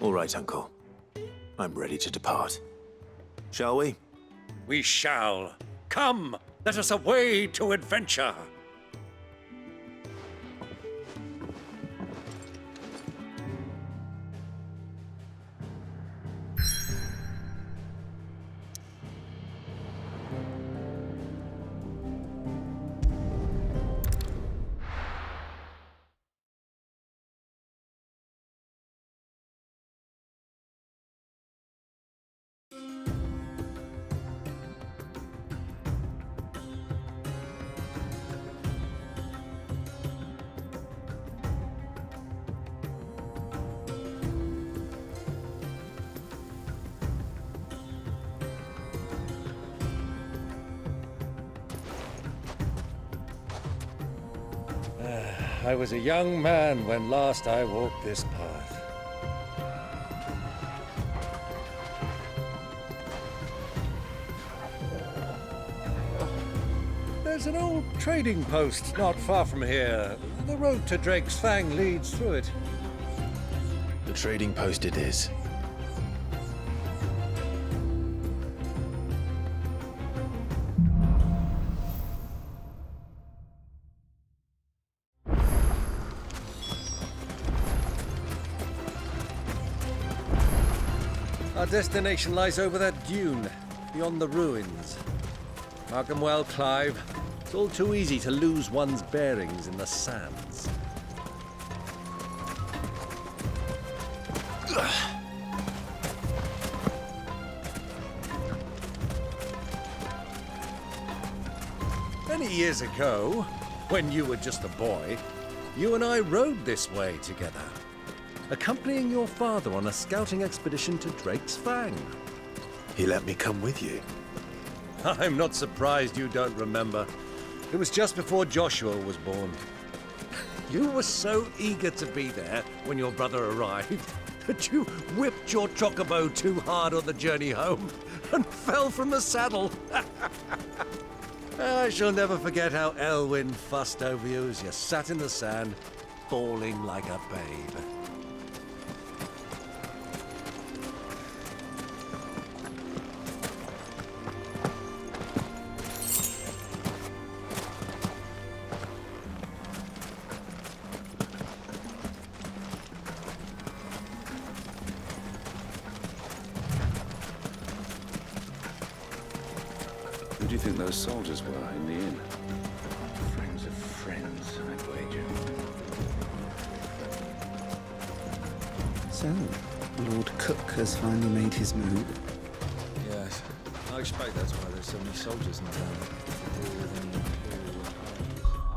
All right, Uncle. I'm ready to depart. Shall we? We shall. Come, let us away to adventure. I was a young man when last I walked this path. There's an old trading post not far from here. The road to Drake's Fang leads through it. The trading post it is. Our destination lies over that dune, beyond the ruins. Mark 'em well, Clive. It's all too easy to lose one's bearings in the sands. Many years ago, when you were just a boy, you and I rode this way together, accompanying your father on a scouting expedition to Drake's Fang. He let me come with you. I'm not surprised you don't remember. It was just before Joshua was born. You were so eager to be there when your brother arrived that you whipped your chocobo too hard on the journey home and fell from the saddle. I shall never forget how Elwyn fussed over you as you sat in the sand, bawling like a babe. Who do you think those soldiers were in the inn? Friends of friends, I'd wager. So, Lord Cook has finally made his move. Yes, I expect that's why there's so many soldiers in town. To deal with any imperial armies.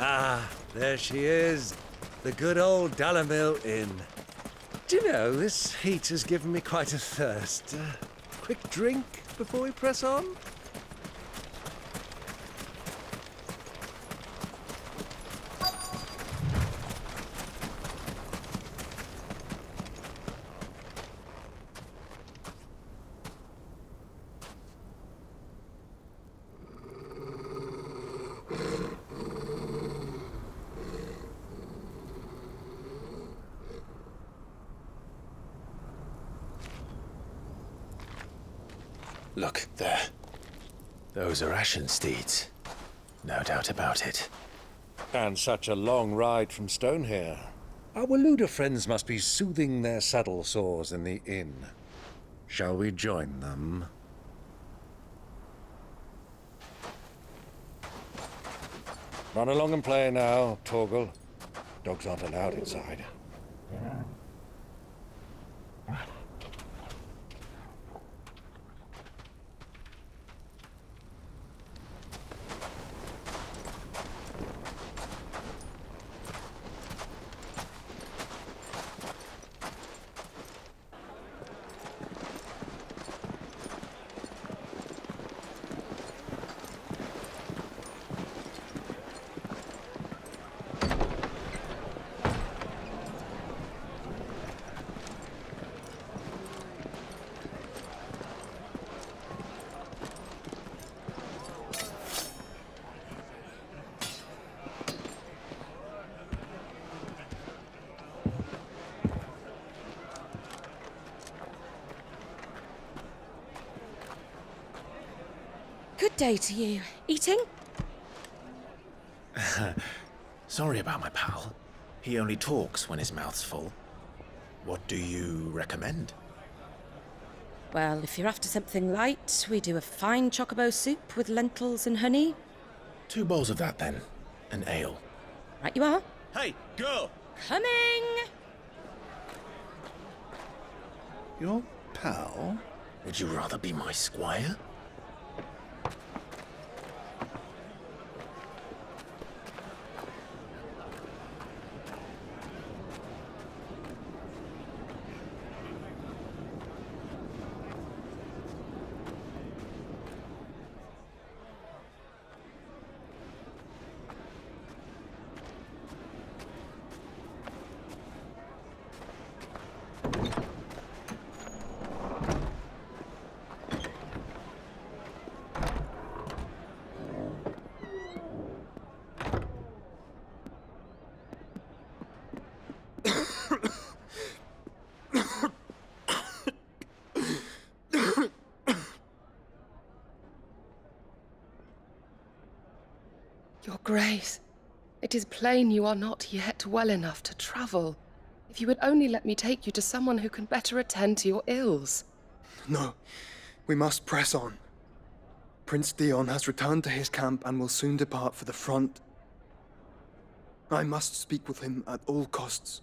Ah, there she is. The good old Dalamil Inn. Do you know, this heat has given me quite a thirst. Quick drink before we press on? Look, there. Those are ashen steeds. No doubt about it. And such a long ride from Stonehere. Our Waluda friends must be soothing their saddle sores in the inn. Shall we join them? Run along and play now, Torgal. Dogs aren't allowed inside. Good day to you. Eating? Sorry about my pal. He only talks when his mouth's full. What do you recommend? Well, if you're after something light, we do a fine chocobo soup with lentils and honey. 2 bowls of that, then. An ale. Right you are. Hey, girl! Coming! Your pal? Would you rather be my squire? Your Grace, it is plain you are not yet well enough to travel. If you would only let me take you to someone who can better attend to your ills. No, we must press on. Prince Dion has returned to his camp and will soon depart for the front. I must speak with him at all costs.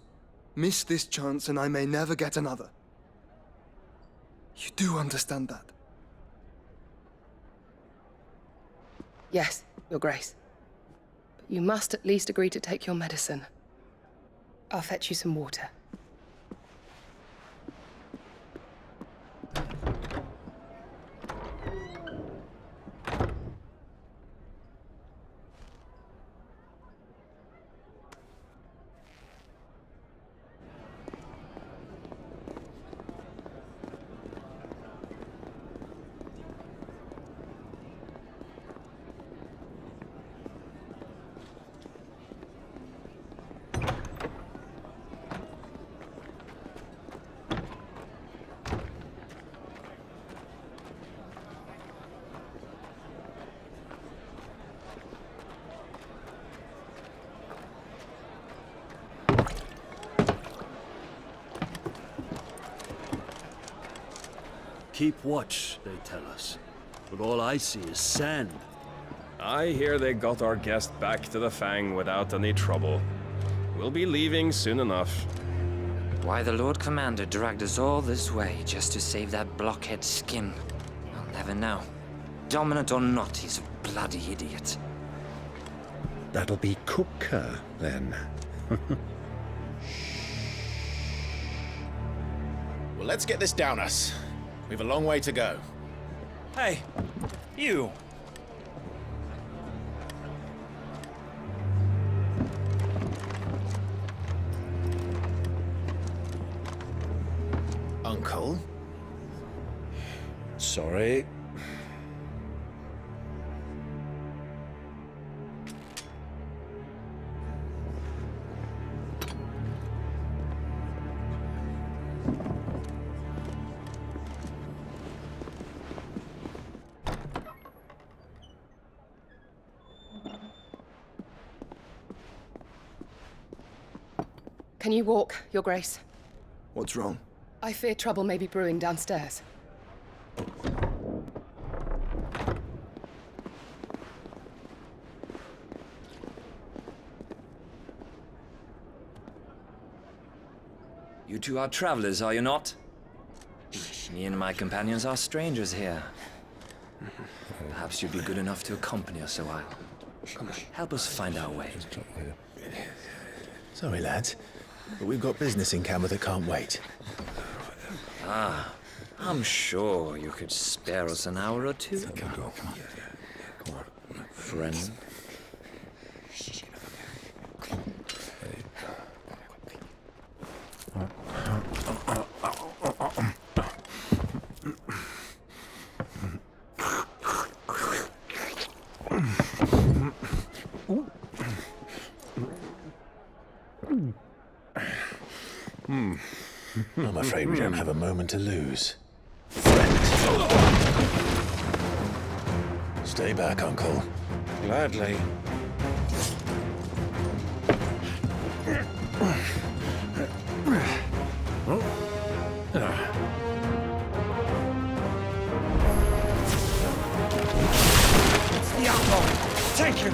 Miss this chance and I may never get another. You do understand that? Yes, Your Grace. But you must at least agree to take your medicine. I'll fetch you some water. Keep watch, they tell us. But all I see is sand. I hear they got our guest back to the Fang without any trouble. We'll be leaving soon enough. Why the Lord Commander dragged us all this way just to save that blockhead Skim, I'll never know. Dominant or not, he's a bloody idiot. That'll be cooker, then. Well, let's get this down us. We've a long way to go. Hey, you. Uncle? Sorry. Can you walk, Your Grace? What's wrong? I fear trouble may be brewing downstairs. You two are travelers, are you not? Me and my companions are strangers here. Perhaps you'd be good enough to accompany us a while. Help us find our way. Sorry, lads, but we've got business in camera that can't wait. Ah, I'm sure you could spare us an hour or two. Come on. Friend. I'm afraid we don't have a moment to lose. Friend. Stay back, Uncle. Gladly. The outlaw. Thank you.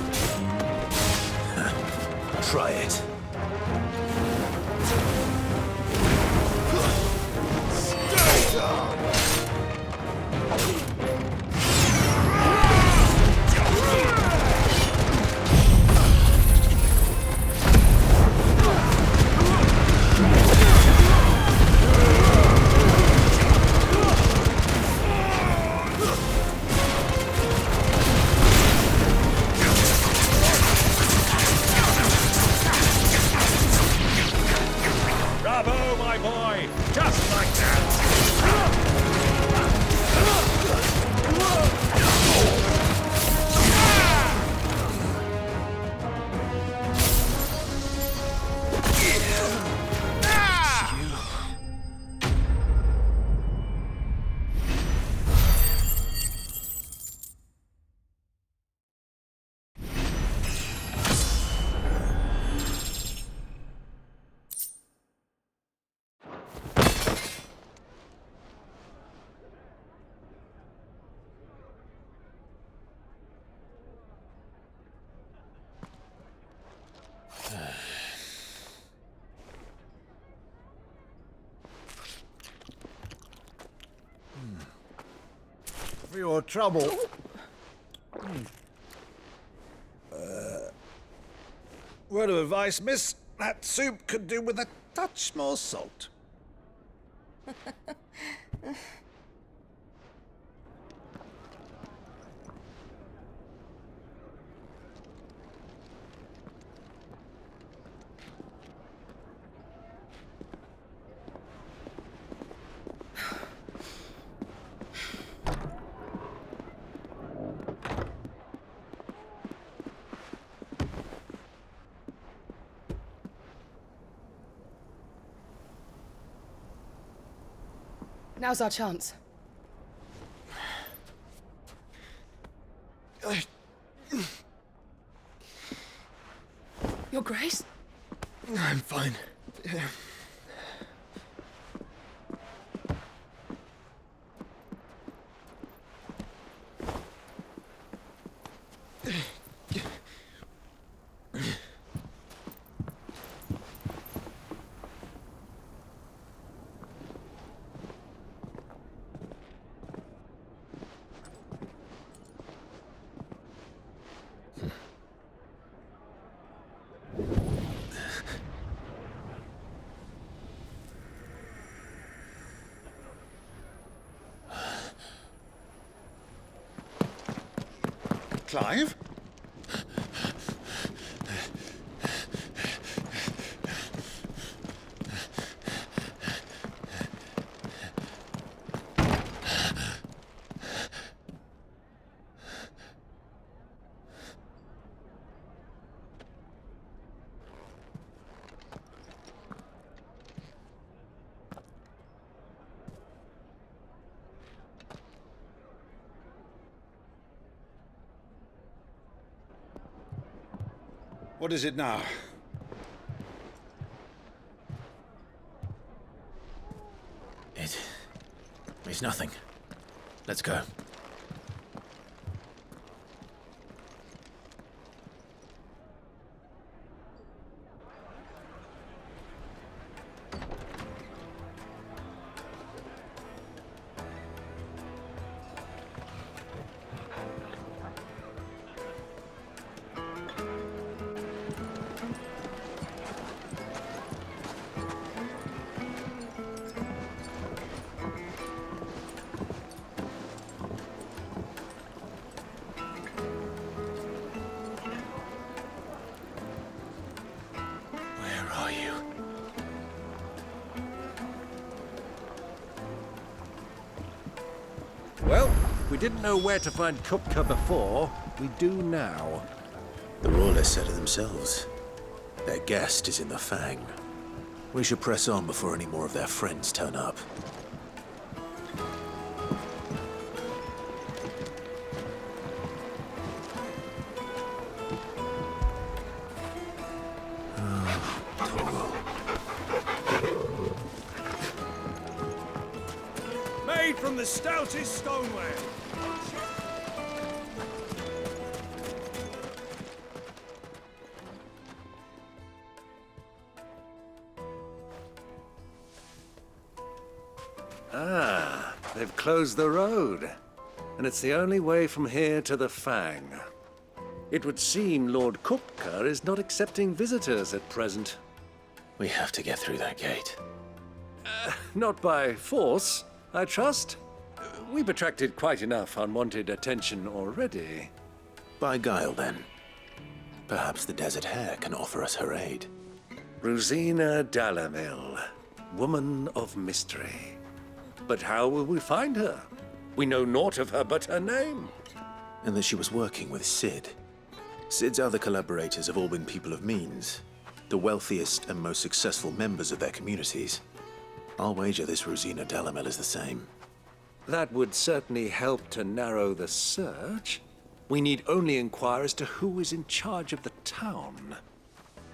Try it. Bravo, my boy! Just like that! For your trouble. Word of advice, miss. That soup could do with a touch more salt. Now's our chance. Your Grace? I'm fine. Clive? What is it now? It's nothing. Let's go. Well, we didn't know where to find Kupka before. We do now. The Royalists said it themselves. Their guest is in the Fang. We should press on before any more of their friends turn up. Made from the stoutest stoneware. Ah, they've closed the road. And it's the only way from here to the Fang. It would seem Lord Kupka is not accepting visitors at present. We have to get through that gate. Not by force, I trust. We've attracted quite enough unwanted attention already. By guile, then. Perhaps the Desert Hare can offer us her aid. Rosina Dalamil, woman of mystery. But how will we find her? We know naught of her but her name. And that she was working with Sid. Sid's other collaborators have all been people of means, the wealthiest and most successful members of their communities. I'll wager this Rosina Dalamil is the same. That would certainly help to narrow the search. We need only inquire as to who is in charge of the town.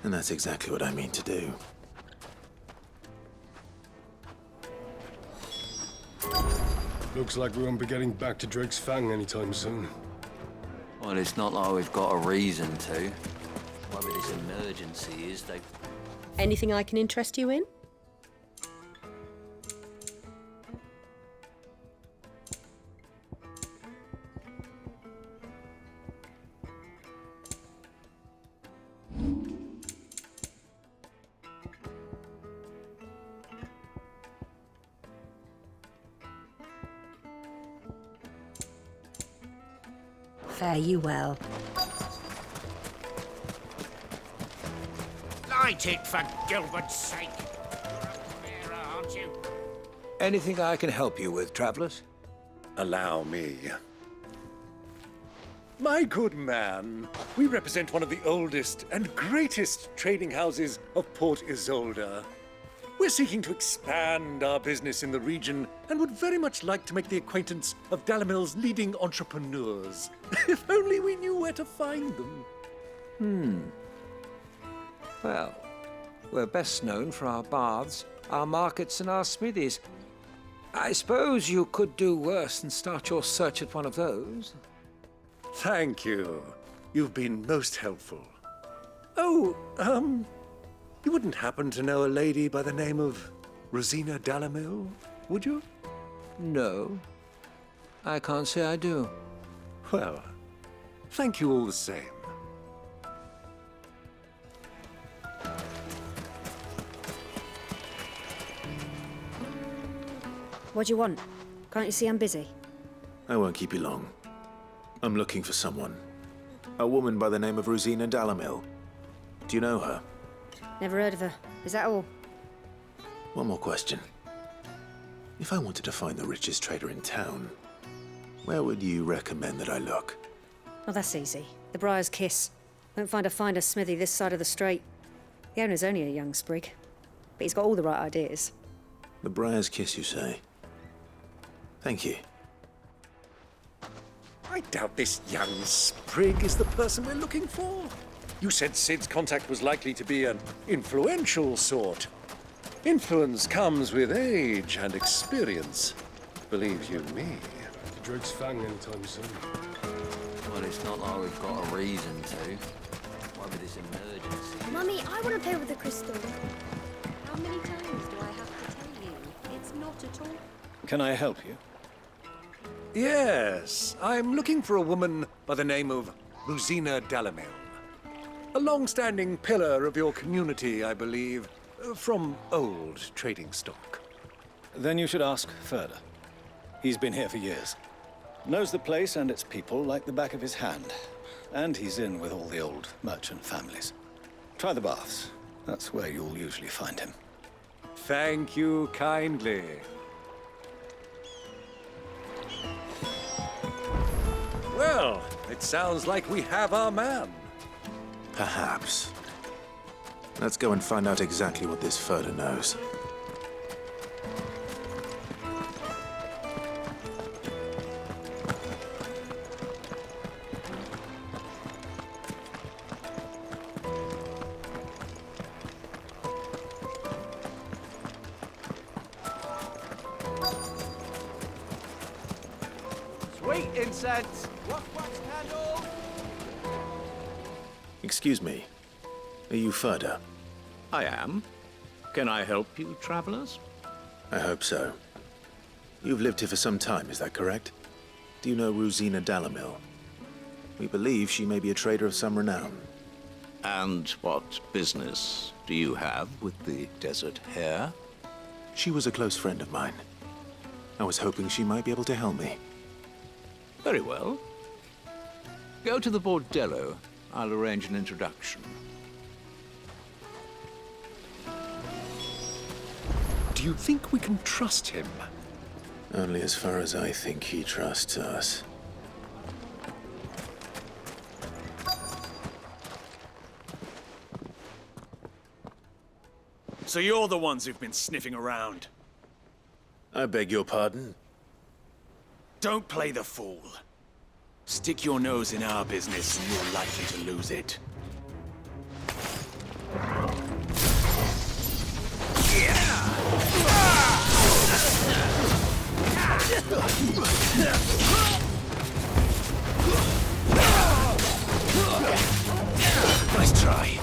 And that's exactly what I mean to do. Looks like we won't be getting back to Drake's Fang anytime soon. Well, it's not like we've got a reason to. Whatever this emergency is, they... Anything I can interest you in? Fare you well. Light it, for Gilbert's sake. You're a aren't you? Anything I can help you with, travelers? Allow me. My good man, we represent one of the oldest and greatest trading houses of Port Isolde. We're seeking to expand our business in the region and would very much like to make the acquaintance of Dalamil's leading entrepreneurs. If only we knew where to find them. Well, we're best known for our baths, our markets, and our smithies. I suppose you could do worse than start your search at one of those. Thank you. You've been most helpful. Oh, you wouldn't happen to know a lady by the name of Rosina Dalamil, would you? No, I can't say I do. Well, thank you all the same. What do you want? Can't you see I'm busy? I won't keep you long. I'm looking for someone. A woman by the name of Rosina Dalamil. Do you know her? Never heard of her. Is that all? One more question. If I wanted to find the richest trader in town, where would you recommend that I look? Oh, that's easy. The Briar's Kiss. Won't find a finer smithy this side of the strait. The owner's only a young sprig, but he's got all the right ideas. The Briar's Kiss, you say? Thank you. I doubt this young sprig is the person we're looking for. You said Sid's contact was likely to be an influential sort. Influence comes with age and experience. Believe you me. To Drake's Fang anytime soon. Well, it's not like we've got a reason to. Why with this emergency? Mummy, I want to play with the crystal. How many times do I have to tell you? It's not at all. Can I help you? Yes, I'm looking for a woman by the name of Rosina Dalamil. A long-standing pillar of your community, I believe, from old trading stock. Then you should ask Ferda. He's been here for years. Knows the place and its people like the back of his hand. And he's in with all the old merchant families. Try the baths. That's where you'll usually find him. Thank you kindly. Well, it sounds like we have our man. Perhaps. Let's go and find out exactly what this Ferda knows. Sweet incense! Wax candle! Excuse me. Are you Ferda? I am. Can I help you, travelers? I hope so. You've lived here for some time, is that correct? Do you know Rosina Dalamil? We believe she may be a trader of some renown. And what business do you have with the desert hare? She was a close friend of mine. I was hoping she might be able to help me. Very well. Go to the bordello. I'll arrange an introduction. Do you think we can trust him? Only as far as I think he trusts us. So you're the ones who've been sniffing around? I beg your pardon? Don't play the fool. Stick your nose in our business and you're likely to lose it. Nice try.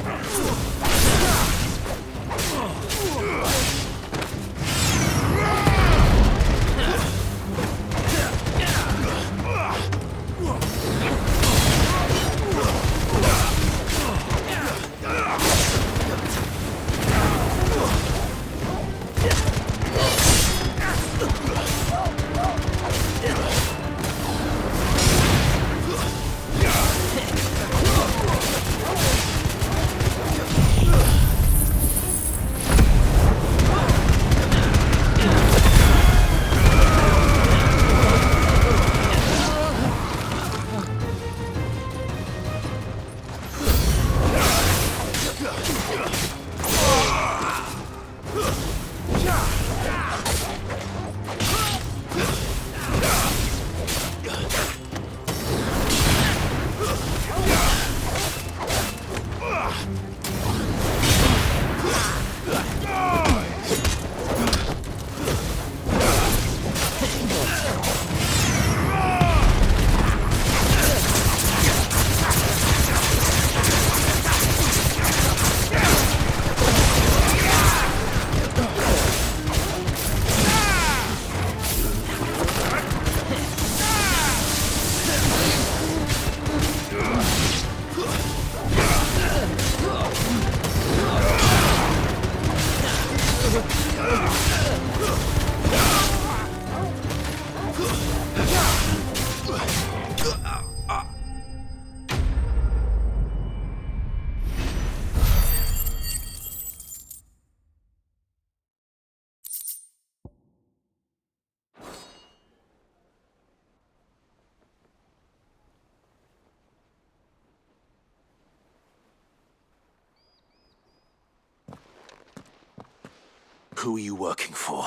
Who are you working for?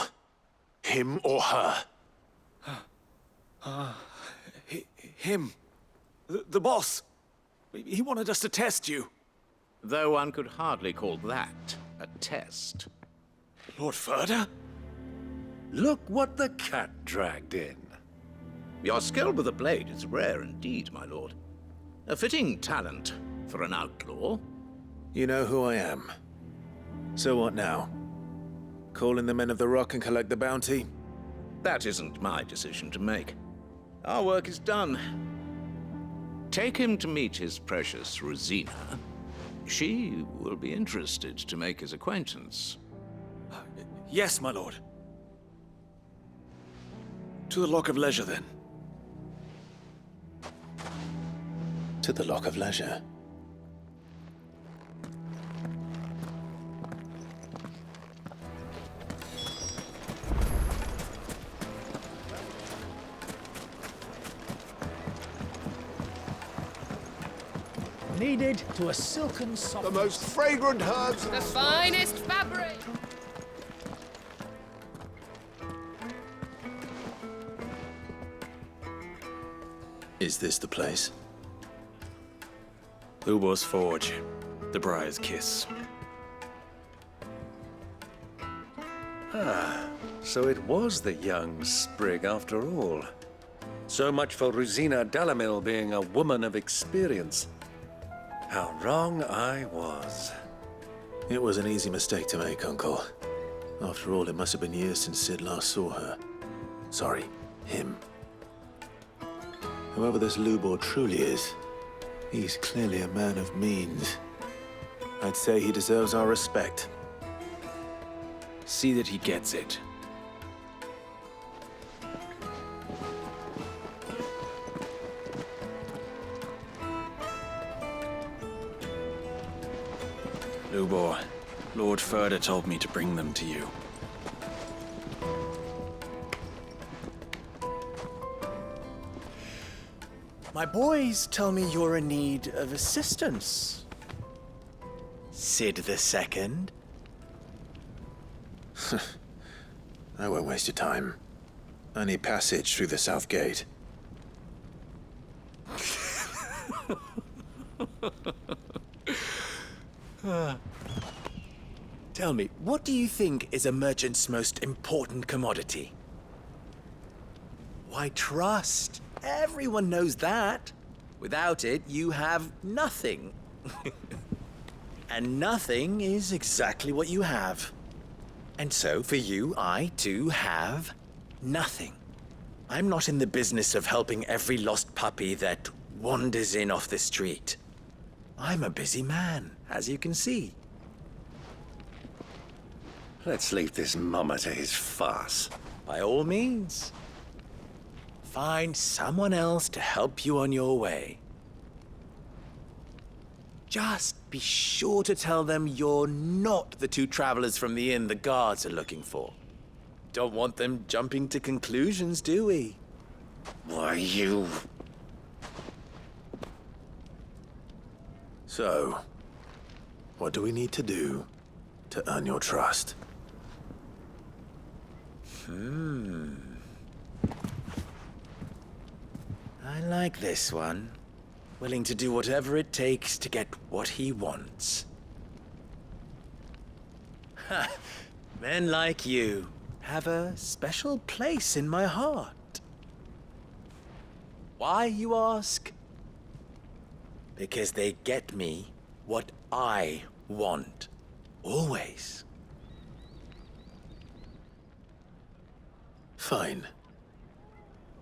Him or her? Him. The boss. He wanted us to test you. Though one could hardly call that a test. Lord Ferda? Look what the cat dragged in. Your skill with the blade is rare indeed, my lord. A fitting talent for an outlaw. You know who I am. So what now? Call in the Men of the Rock and collect the bounty? That isn't my decision to make. Our work is done. Take him to meet his precious Rosina. She will be interested to make his acquaintance. Yes, my lord. To the Lock of Leisure, then. To the Lock of Leisure. Needed to a silken soft. The most fragrant herbs. The finest fabric. Is this the place? Lubor's Forge. The Briar's Kiss. Ah, so it was the young sprig after all. So much for Rosina Dalamil being a woman of experience. How wrong I was. It was an easy mistake to make, Uncle. After all, it must have been years since Sid last saw her. Sorry, him. Whoever this Lubor truly is, he's clearly a man of means. I'd say he deserves our respect. See that he gets it. Lubor, Lord Ferda told me to bring them to you. My boys tell me you're in need of assistance. Sid the Second? I won't waste your time. I need passage through the south gate. Tell me, what do you think is a merchant's most important commodity? Why, trust. Everyone knows that. Without it, you have nothing. And nothing is exactly what you have. And so, for you, I, too, have nothing. I'm not in the business of helping every lost puppy that wanders in off the street. I'm a busy man, as you can see. Let's leave this mummer to his farce. By all means. Find someone else to help you on your way. Just be sure to tell them you're not the two travelers from the inn the guards are looking for. Don't want them jumping to conclusions, do we? Why, you... So, what do we need to do to earn your trust? I like this one. Willing to do whatever it takes to get what he wants. Ha! Men like you have a special place in my heart. Why, you ask? Because they get me what I want. Always. Fine.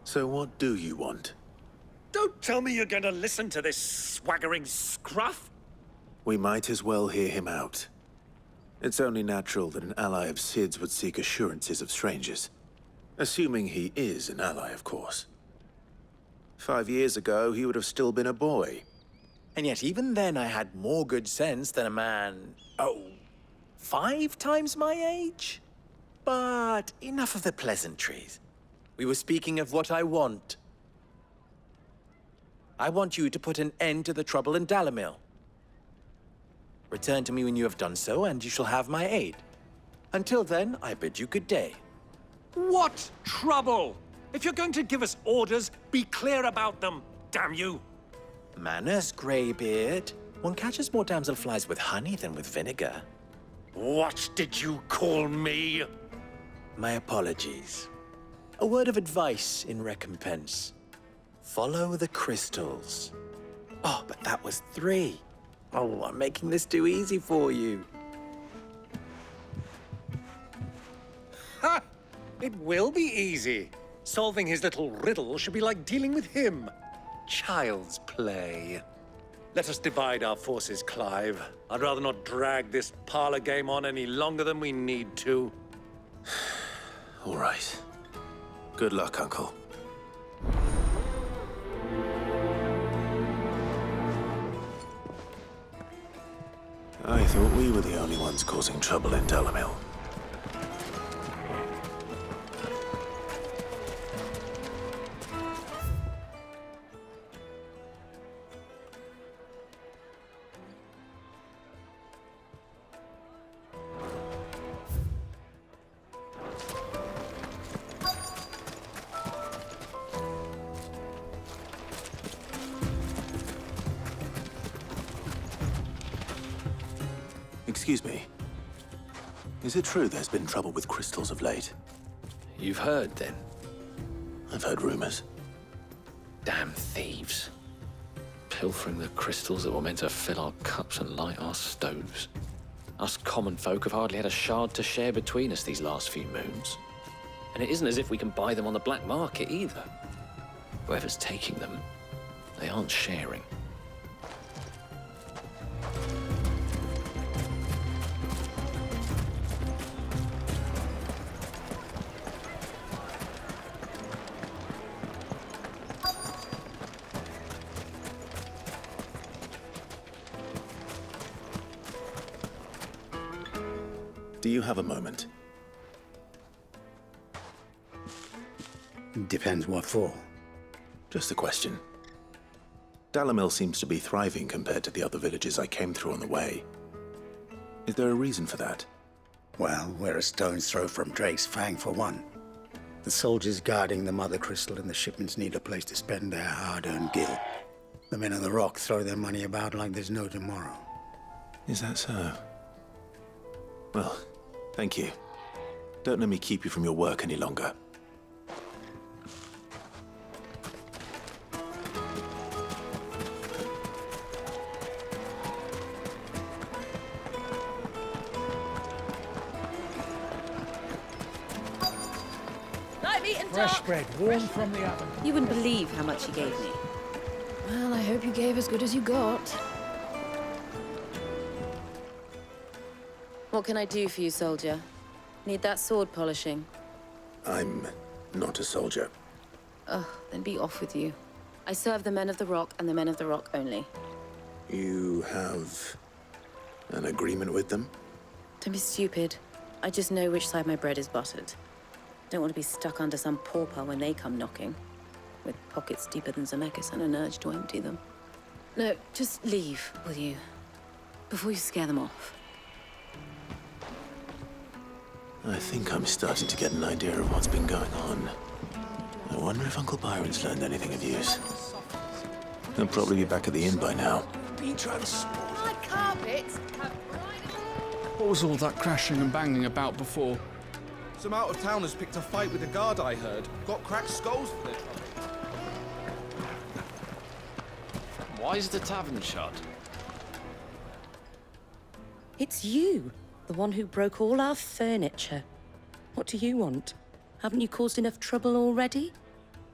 So what do you want? Don't tell me you're going to listen to this swaggering scruff. We might as well hear him out. It's only natural that an ally of Sid's would seek assurances of strangers. Assuming he is an ally, of course. 5 years ago, he would have still been a boy. And yet even then I had more good sense than a man, 5 times my age? But enough of the pleasantries. We were speaking of what I want. I want you to put an end to the trouble in Dalamil. Return to me when you have done so, and you shall have my aid. Until then, I bid you good day. What trouble? If you're going to give us orders, be clear about them, damn you! Manners, Greybeard. One catches more damselflies with honey than with vinegar. What did you call me? My apologies. A word of advice in recompense. Follow the crystals. Oh, but that was 3. Oh, I'm making this too easy for you. Ha! It will be easy. Solving his little riddle should be like dealing with him. Child's play. Let us divide our forces, Clive. I'd rather not drag this parlor game on any longer than we need to. All right. Good luck, Uncle. I thought we were the only ones causing trouble in Dalamil. Excuse me. Is it true there's been trouble with crystals of late? You've heard, then? I've heard rumors. Damn thieves. Pilfering the crystals that were meant to fill our cups and light our stoves. Us common folk have hardly had a shard to share between us these last few moons. And it isn't as if we can buy them on the black market either. Whoever's taking them, they aren't sharing. Do you have a moment? Depends what for. Just a question. Dalamil seems to be thriving compared to the other villages I came through on the way. Is there a reason for that? Well, we're a stone's throw from Drake's Fang, for one. The soldiers guarding the Mother Crystal and the shipments need a place to spend their hard-earned gil. The men of the Rock throw their money about like there's no tomorrow. Is that so? Well, thank you. Don't let me keep you from your work any longer. Fresh bread, warm from the oven. You wouldn't believe how much he gave me. Well, I hope you gave as good as you got. What can I do for you, soldier? Need that sword polishing? I'm not a soldier. Ugh, then be off with you. I serve the men of the Rock and the men of the Rock only. You have an agreement with them? Don't be stupid. I just know which side my bread is buttered. Don't want to be stuck under some pauper when they come knocking, with pockets deeper than Zemeckis and an urge to empty them. No, just leave, will you? Before you scare them off. I think I'm starting to get an idea of what's been going on. I wonder if Uncle Byron's learned anything of use. He'll probably be back at the inn by now. Be transported. My carpets have What was all that crashing and banging about before? Some out-of-towners picked a fight with the guard, I heard. Got cracked skulls for their trouble. Why is the tavern shut? It's you, the one who broke all our furniture. What do you want? Haven't you caused enough trouble already?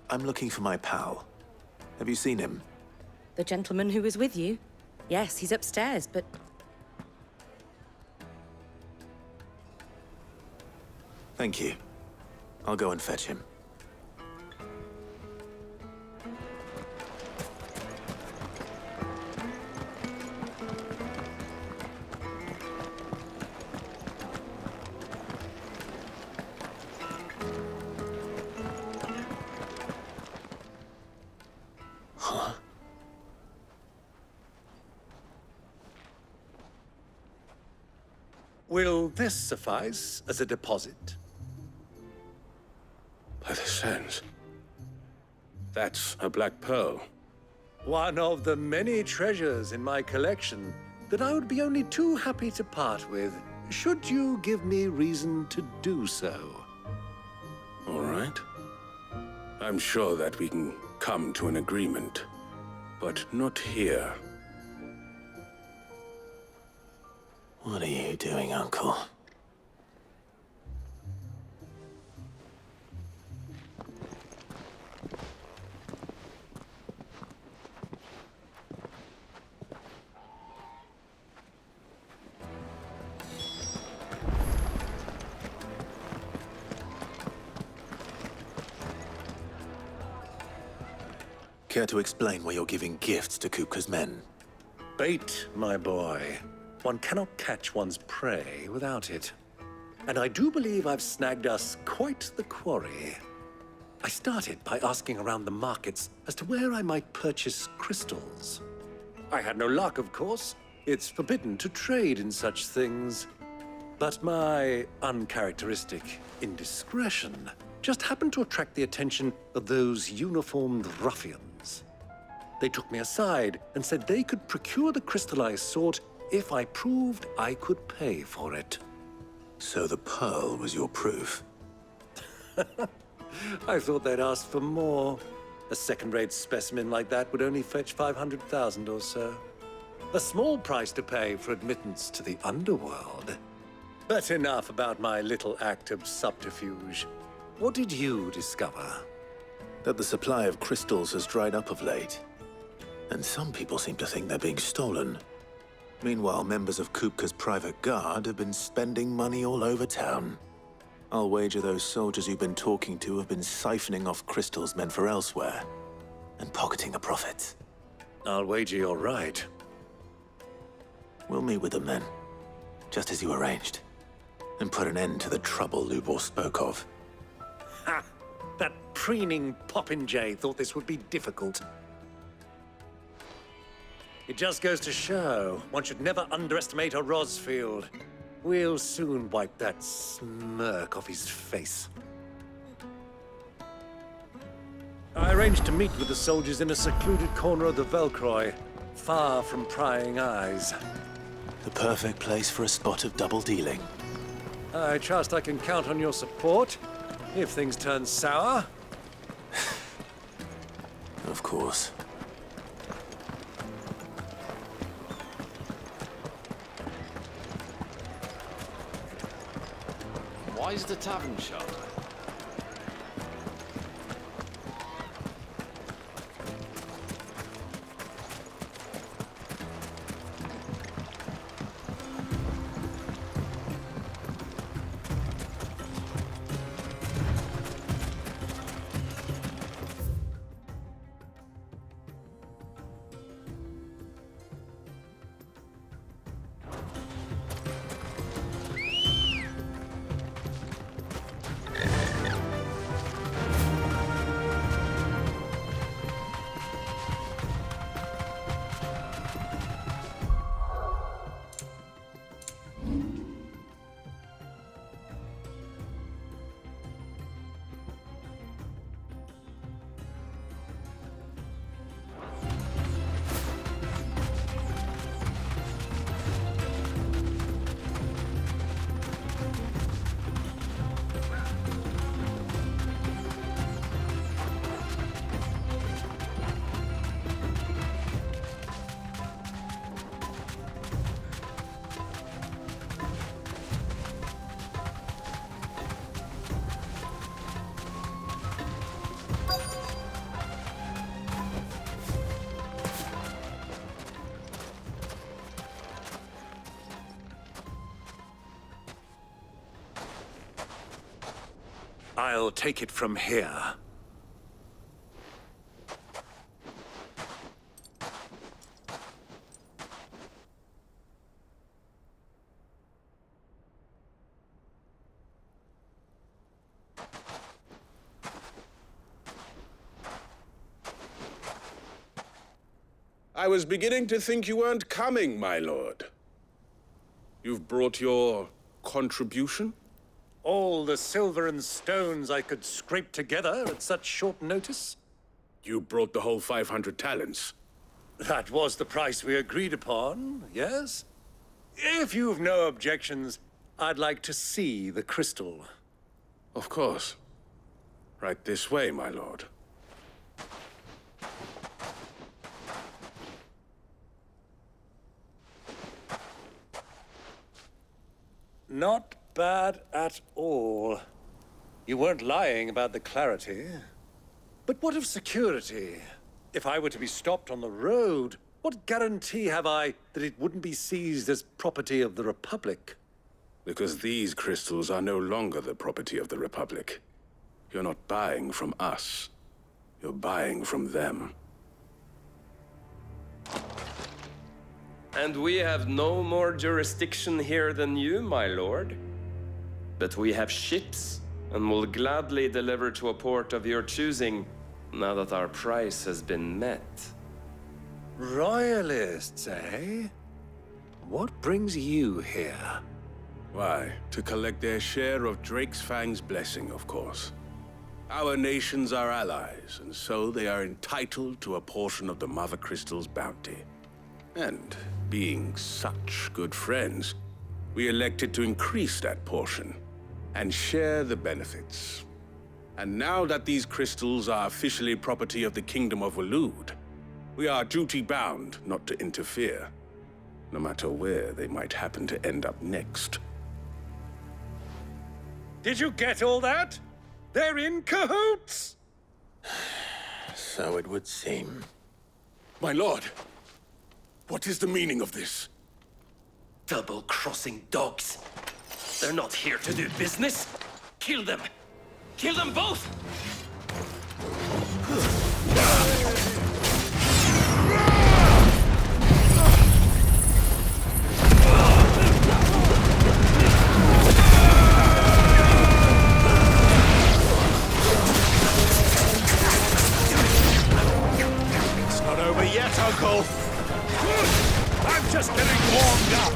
I'm looking for my pal. Have you seen him? The gentleman who was with you? Yes, he's upstairs, but... Thank you. I'll go and fetch him. Huh? Will Will this suffice as a deposit? By the sands. That's a black pearl. One of the many treasures in my collection that I would be only too happy to part with, should you give me reason to do so. All right. I'm sure that we can come to an agreement, but not here. What are you doing, Uncle? Care to explain why you're giving gifts to Kupka's men? Bait, my boy. One cannot catch one's prey without it. And I do believe I've snagged us quite the quarry. I started by asking around the markets as to where I might purchase crystals. I had no luck, of course. It's forbidden to trade in such things. But my uncharacteristic indiscretion just happened to attract the attention of those uniformed ruffians. They took me aside and said they could procure the crystal I sought if I proved I could pay for it. So the pearl was your proof? I thought they'd ask for more. A second-rate specimen like that would only fetch 500,000 or so. A small price to pay for admittance to the underworld. But enough about my little act of subterfuge. What did you discover? That the supply of crystals has dried up of late. And some people seem to think they're being stolen. Meanwhile, members of Kupka's private guard have been spending money all over town. I'll wager those soldiers you've been talking to have been siphoning off crystals meant for elsewhere, and pocketing the profits. I'll wager you're right. We'll meet with them then, just as you arranged, and put an end to the trouble Lubor spoke of. Ha! That preening popinjay thought this would be difficult. It just goes to show, one should never underestimate a Rosfield. We'll soon wipe that smirk off his face. I arranged to meet with the soldiers in a secluded corner of the Velcroy, far from prying eyes. The perfect place for a spot of double dealing. I trust I can count on your support, if things turn sour. Of course. Why is the tavern shut? I'll take it from here. I was beginning to think you weren't coming, my lord. You've brought your contribution? All the silver and stones I could scrape together at such short notice. You brought the whole 500 talents. That was the price we agreed upon, yes? If you've no objections, I'd like to see the crystal. Of course. Right this way, my lord. Not bad at all. You weren't lying about the clarity. But what of security? If I were to be stopped on the road, what guarantee have I that it wouldn't be seized as property of the Republic? Because these crystals are no longer the property of the Republic. You're not buying from us. You're buying from them. And we have no more jurisdiction here than you, my lord. But we have ships, and will gladly deliver to a port of your choosing, now that our price has been met. Royalists, eh? What brings you here? Why, to collect their share of Drake's Fang's blessing, of course. Our nations are allies, and so they are entitled to a portion of the Mother Crystal's bounty. And being such good friends, we elected to increase that portion and share the benefits. And now that these crystals are officially property of the Kingdom of Waloed, we are duty-bound not to interfere, no matter where they might happen to end up next. Did you get all that? They're in cahoots! So it would seem. My lord, what is the meaning of this? Double-crossing dogs. They're not here to do business. Kill them! Kill them both! It's not over yet, Uncle! I'm just getting warmed up!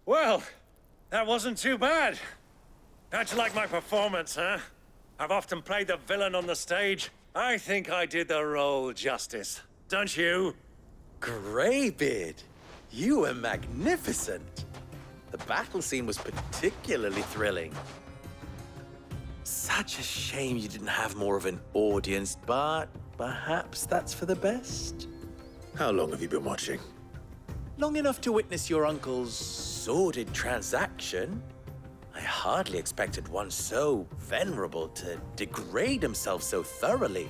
Well, that wasn't too bad. How'd you like my performance, huh? I've often played the villain on the stage. I think I did the role justice. Don't you? Greybeard, you were magnificent. The battle scene was particularly thrilling. Such a shame you didn't have more of an audience, but perhaps that's for the best. How long have you been watching? Long enough to witness your uncle's sordid transaction. I hardly expected one so venerable to degrade himself so thoroughly,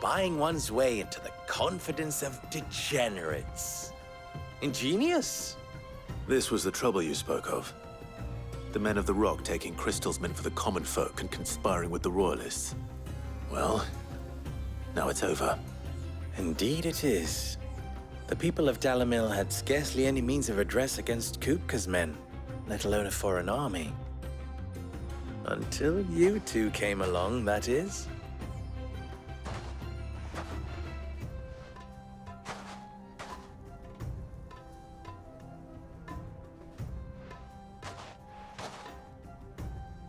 buying one's way into the confidence of degenerates. Ingenious. This was the trouble you spoke of. The men of the Rock taking crystals meant for the common folk and conspiring with the Royalists. Well, now it's over. Indeed it is. The people of Dalamil had scarcely any means of redress against Kupka's men, let alone a foreign army. Until you two came along, that is.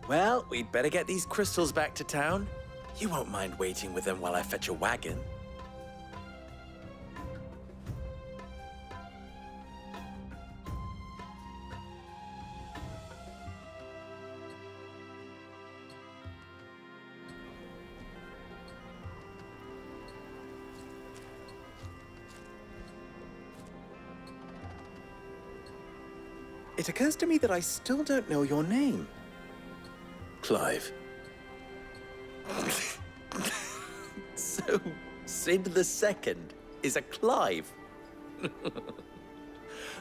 Well, we'd better get these crystals back to town. You won't mind waiting with them while I fetch a wagon. It occurs to me that I still don't know your name. Clive. So, Sid the Second is a Clive?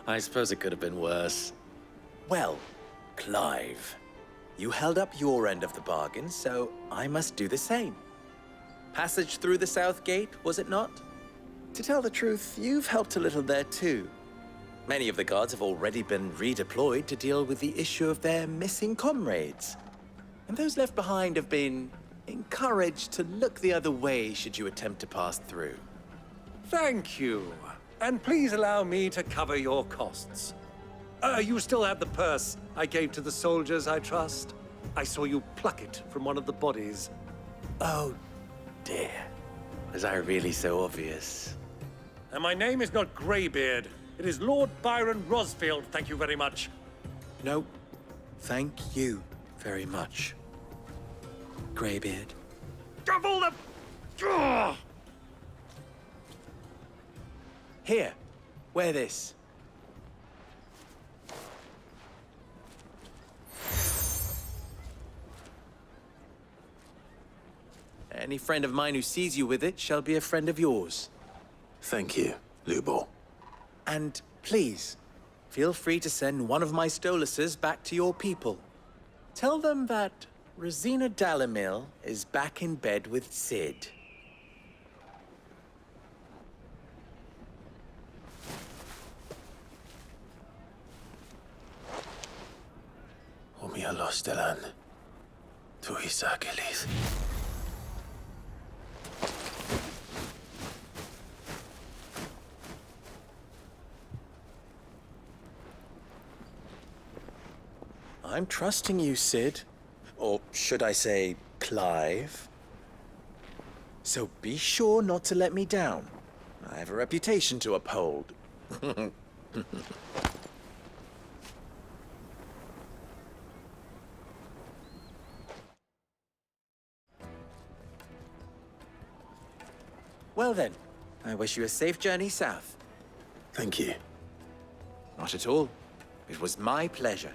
I suppose it could have been worse. Well, Clive, you held up your end of the bargain, so I must do the same. Passage through the South Gate, was it not? To tell the truth, you've helped a little there too. Many of the guards have already been redeployed to deal with the issue of their missing comrades. And those left behind have been encouraged to look the other way should you attempt to pass through. Thank you. And please allow me to cover your costs. You still have the purse I gave to the soldiers, I trust? I saw you pluck it from one of the bodies. Oh, dear. Was I really so obvious? And my name is not Greybeard. It is Lord Byron Rosfield, thank you very much. No, thank you very much, Greybeard. Double the... Ugh! Here, wear this. Any friend of mine who sees you with it shall be a friend of yours. Thank you, Lubor. And please, feel free to send one of my Stoluses back to your people. Tell them that Rosina Dalamil is back in bed with Sid. Umia los delan. Tu isakelis. I'm trusting you, Sid. Or should I say, Clive? So be sure not to let me down. I have a reputation to uphold. Well then, I wish you a safe journey south. Thank you. Not at all. It was my pleasure.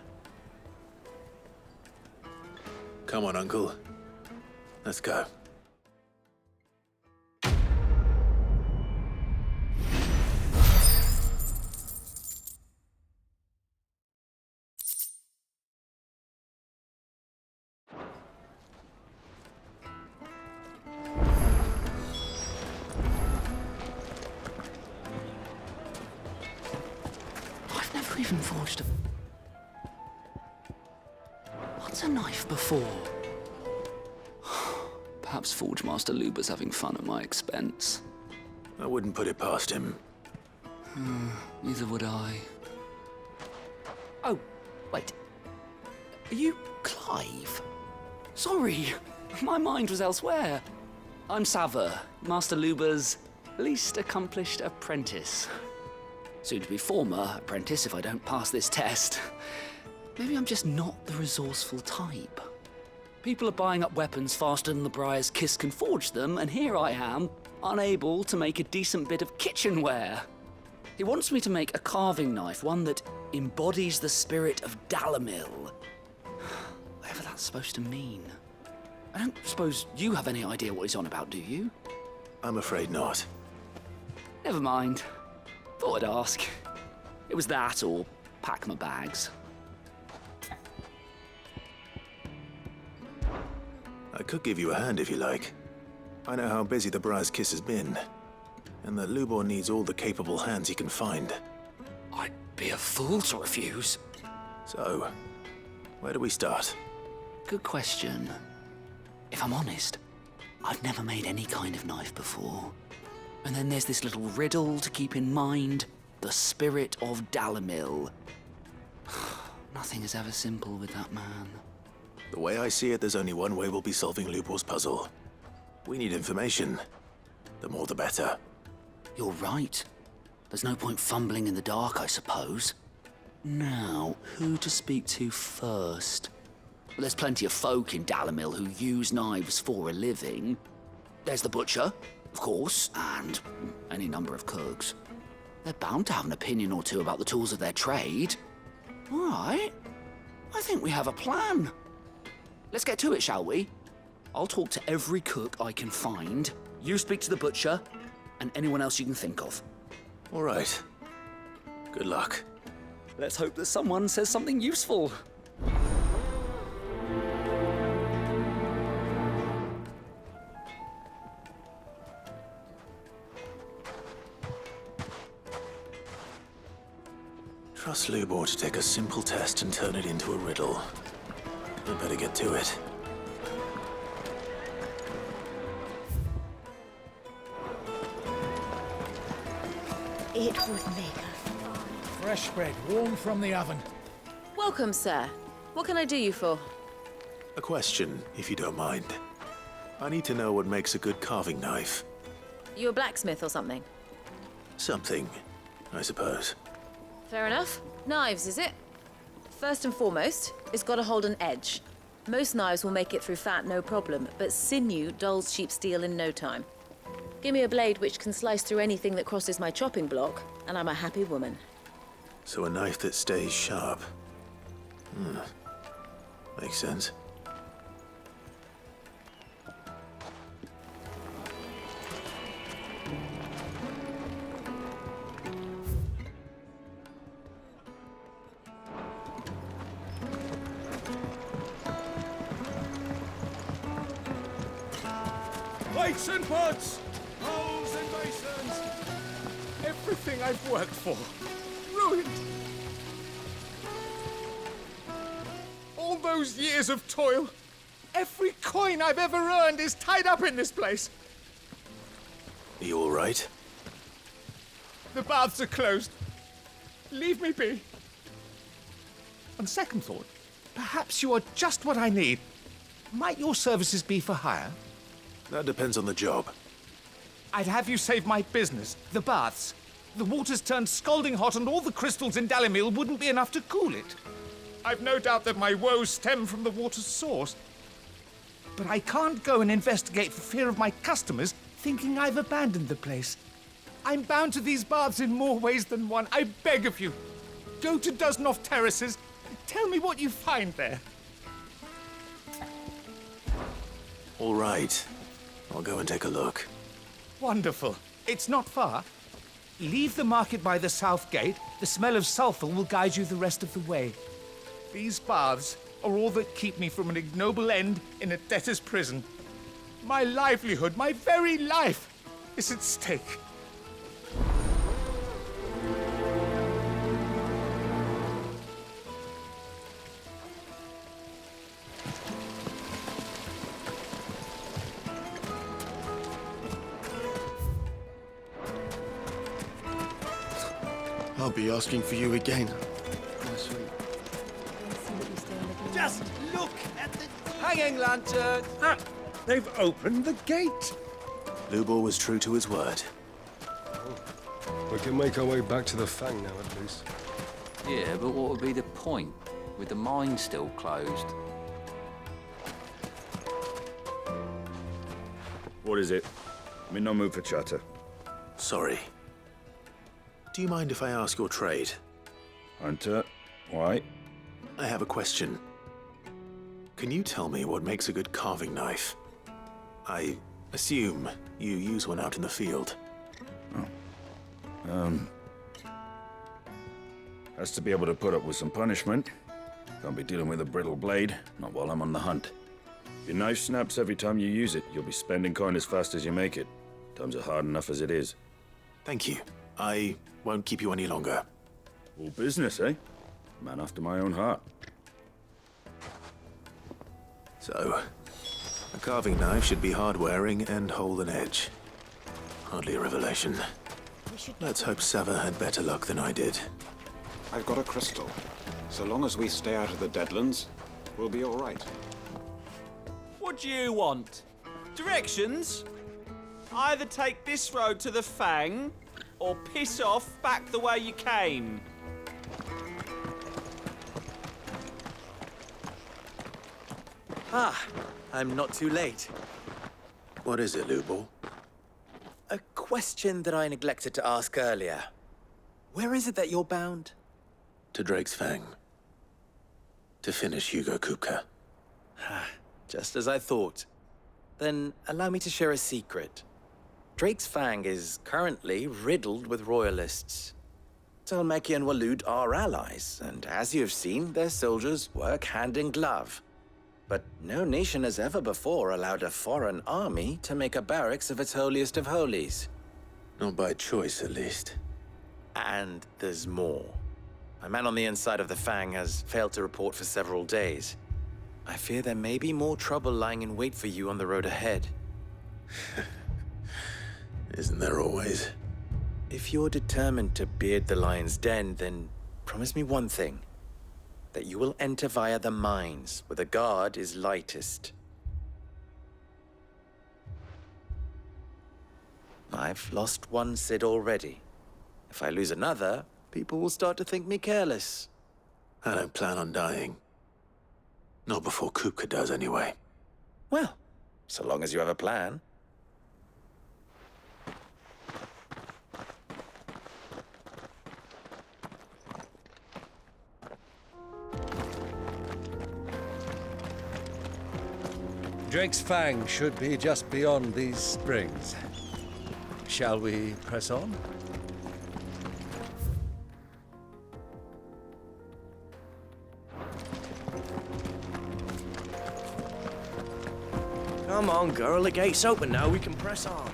Come on, Uncle. Let's go. I've never even forged a... What's a knife before? Perhaps Forge Master Luber's having fun at my expense. I wouldn't put it past him. Neither would I. Oh, wait. Are you Clive? Sorry, my mind was elsewhere. I'm Sava, Master Luber's least accomplished apprentice. Soon to be former apprentice if I don't pass this test. Maybe I'm just not the resourceful type. People are buying up weapons faster than the Briar's Kiss can forge them, and here I am, unable to make a decent bit of kitchenware. He wants me to make a carving knife, one that embodies the spirit of Dalamil. Whatever that's supposed to mean. I don't suppose you have any idea what he's on about, do you? I'm afraid not. Never mind. Thought I'd ask. It was that or pack my bags. I could give you a hand if you like. I know how busy the Briar's Kiss has been. and that Lubor needs all the capable hands he can find. I'd be a fool to refuse. So, where do we start? Good question. If I'm honest, I've never made any kind of knife before. And then there's this little riddle to keep in mind. The spirit of Dalimil. Nothing is ever simple with that man. The way I see it, there's only one way we'll be solving Lubor's puzzle. We need information. The more the better. You're right. There's no point fumbling in the dark, I suppose. Now, who to speak to first? Well, there's plenty of folk in Dalimil who use knives for a living. There's the butcher, of course, and any number of cooks. They're bound to have an opinion or two about the tools of their trade. All right. I think we have a plan. Let's get to it, shall we? I'll talk to every cook I can find. You speak to the butcher, and anyone else you can think of. All right. Good luck. Let's hope that someone says something useful. Trust Lubor to take a simple test and turn it into a riddle. I'd better get to it. It would make Fresh bread, warm from the oven. Welcome, sir. What can I do you for? A question, if you don't mind. I need to know what makes a good carving knife. You a blacksmith or something? Something, I suppose. Fair enough. Knives, is it? First and foremost, it's got to hold an edge. Most knives will make it through fat, no problem, but sinew dulls cheap steel in no time. Give me a blade which can slice through anything that crosses my chopping block, and I'm a happy woman. So a knife that stays sharp. Makes sense. Plates and pots! Bowls and basins! Everything I've worked for. Ruined! All those years of toil. Every coin I've ever earned is tied up in this place. Are you all right? The baths are closed. Leave me be. On second thought, perhaps you are just what I need. Might your services be for hire? That depends on the job. I'd have you save my business, the baths. The water's turned scalding hot and all the crystals in Dalimil wouldn't be enough to cool it. I've no doubt that my woes stem from the water's source. But I can't go and investigate for fear of my customers thinking I've abandoned the place. I'm bound to these baths in more ways than one. I beg of you. Go to Dusnoff Terraces. Tell me what you find there. All right. I'll go and take a look. Wonderful. It's not far. Leave the market by the south gate. The smell of sulphur will guide you the rest of the way. These baths are all that keep me from an ignoble end in a debtor's prison. My livelihood, my very life, is at stake. I'll be asking for you again. Just look at the hanging lantern. Ah, they've opened the gate. Lubor was true to his word. We can make our way back to the Fang now, at least. Yeah, but what would be the point, with the mine still closed? What is it? I'm in no mood for chatter. Sorry. Do you mind if I ask your trade? Hunter, why? I have a question. Can you tell me what makes a good carving knife? I assume you use one out in the field. Has to be able to put up with some punishment. Can't be dealing with a brittle blade, not while I'm on the hunt. Your knife snaps every time you use it. You'll be spending coin as fast as you make it. Times are hard enough as it is. Thank you. I won't keep you any longer. All business, eh? Man after my own heart. So, a carving knife should be hard-wearing and hold an edge. Hardly a revelation. Let's hope Sava had better luck than I did. I've got a crystal. So long as we stay out of the Deadlands, we'll be all right. What do you want? Directions? Either take this road to the Fang, or piss off back the way you came. Ah, I'm not too late. What is it, Lubor? A question that I neglected to ask earlier. Where is it that you're bound? To Drake's Fang. To finish Hugo Kupka. Just as I thought. Then allow me to share a secret. Drake's Fang is currently riddled with royalists. Talmeki and Walud are allies, and as you have seen, their soldiers work hand in glove. But no nation has ever before allowed a foreign army to make a barracks of its holiest of holies. Not by choice, at least. And there's more. A man on the inside of the Fang has failed to report for several days. I fear there may be more trouble lying in wait for you on the road ahead. Isn't there always? If you're determined to beard the lion's den, then promise me one thing. That you will enter via the mines, where the guard is lightest. I've lost one Cid already. If I lose another, people will start to think me careless. I don't plan on dying. Not before Kupka does, anyway. Well, so long as you have a plan. Drake's Fang should be just beyond these springs. Shall we press on? Come on, girl, the gate's open now, we can press on.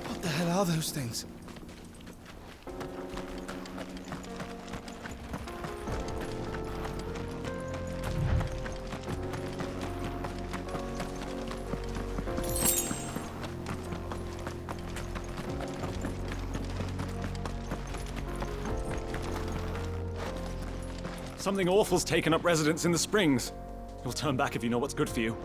What the hell are those things? Something awful's taken up residence in the springs. You'll turn back if you know what's good for you.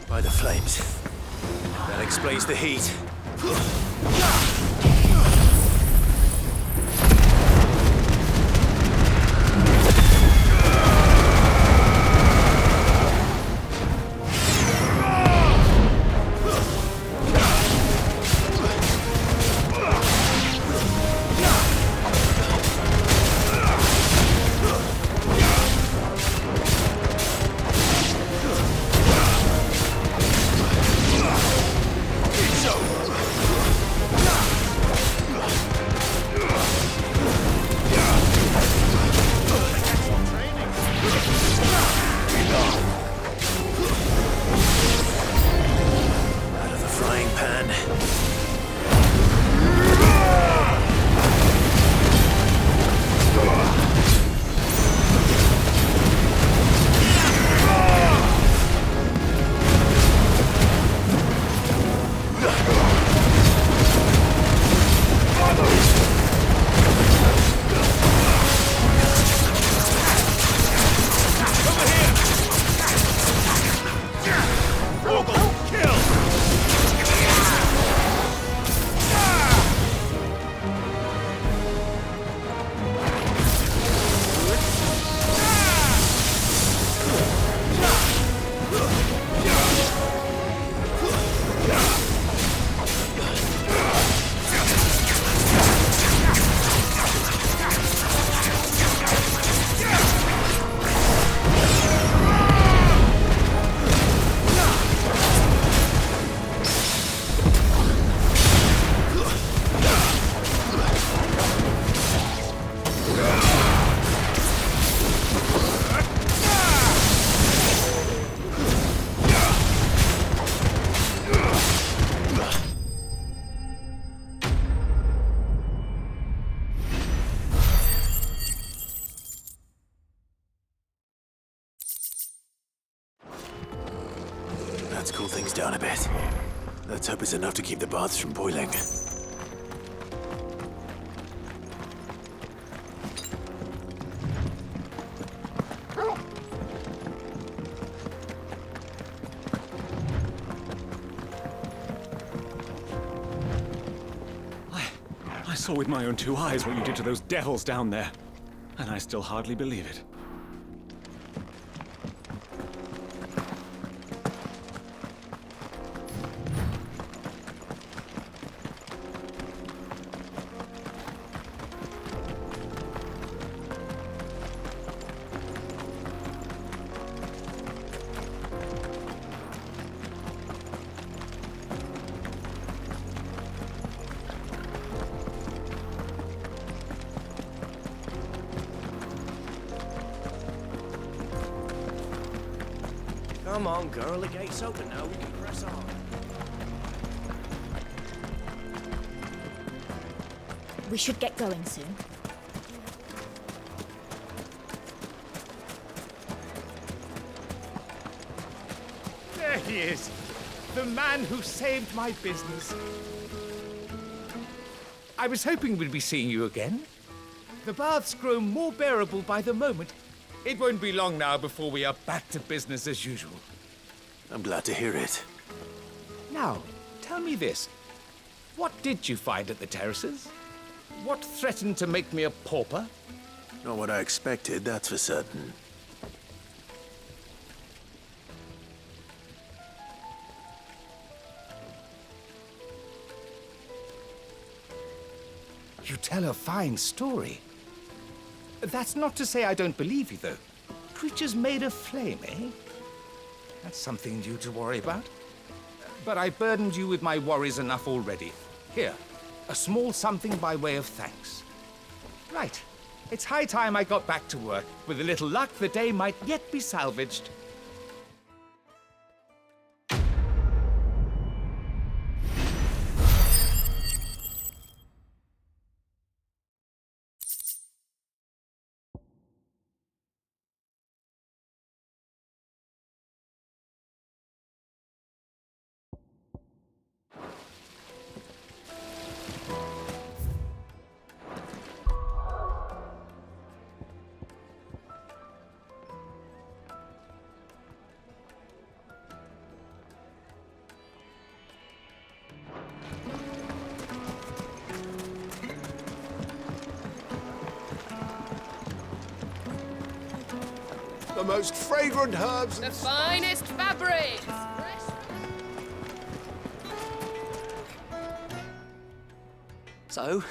By the flames. That explains the heat. Let's cool things down a bit. Let's hope it's enough to keep the baths from boiling. I saw with my own 2 eyes what you did to those devils down there, and I still hardly believe it. Come on, girl, the gate's open now, we can press on. We should get going soon. There he is. The man who saved my business. I was hoping we'd be seeing you again. The baths grow more bearable by the moment. It won't be long now before we are back to business as usual. I'm glad to hear it. Now, tell me this. What did you find at the terraces? What threatened to make me a pauper? Not what I expected, that's for certain. You tell a fine story. That's not to say I don't believe you, though. Creatures made of flame, eh? That's something new to worry about. But I burdened you with my worries enough already. Here, a small something by way of thanks. Right. It's high time I got back to work. With a little luck, the day might yet be salvaged. The most fragrant herbs. The finest fabrics. So,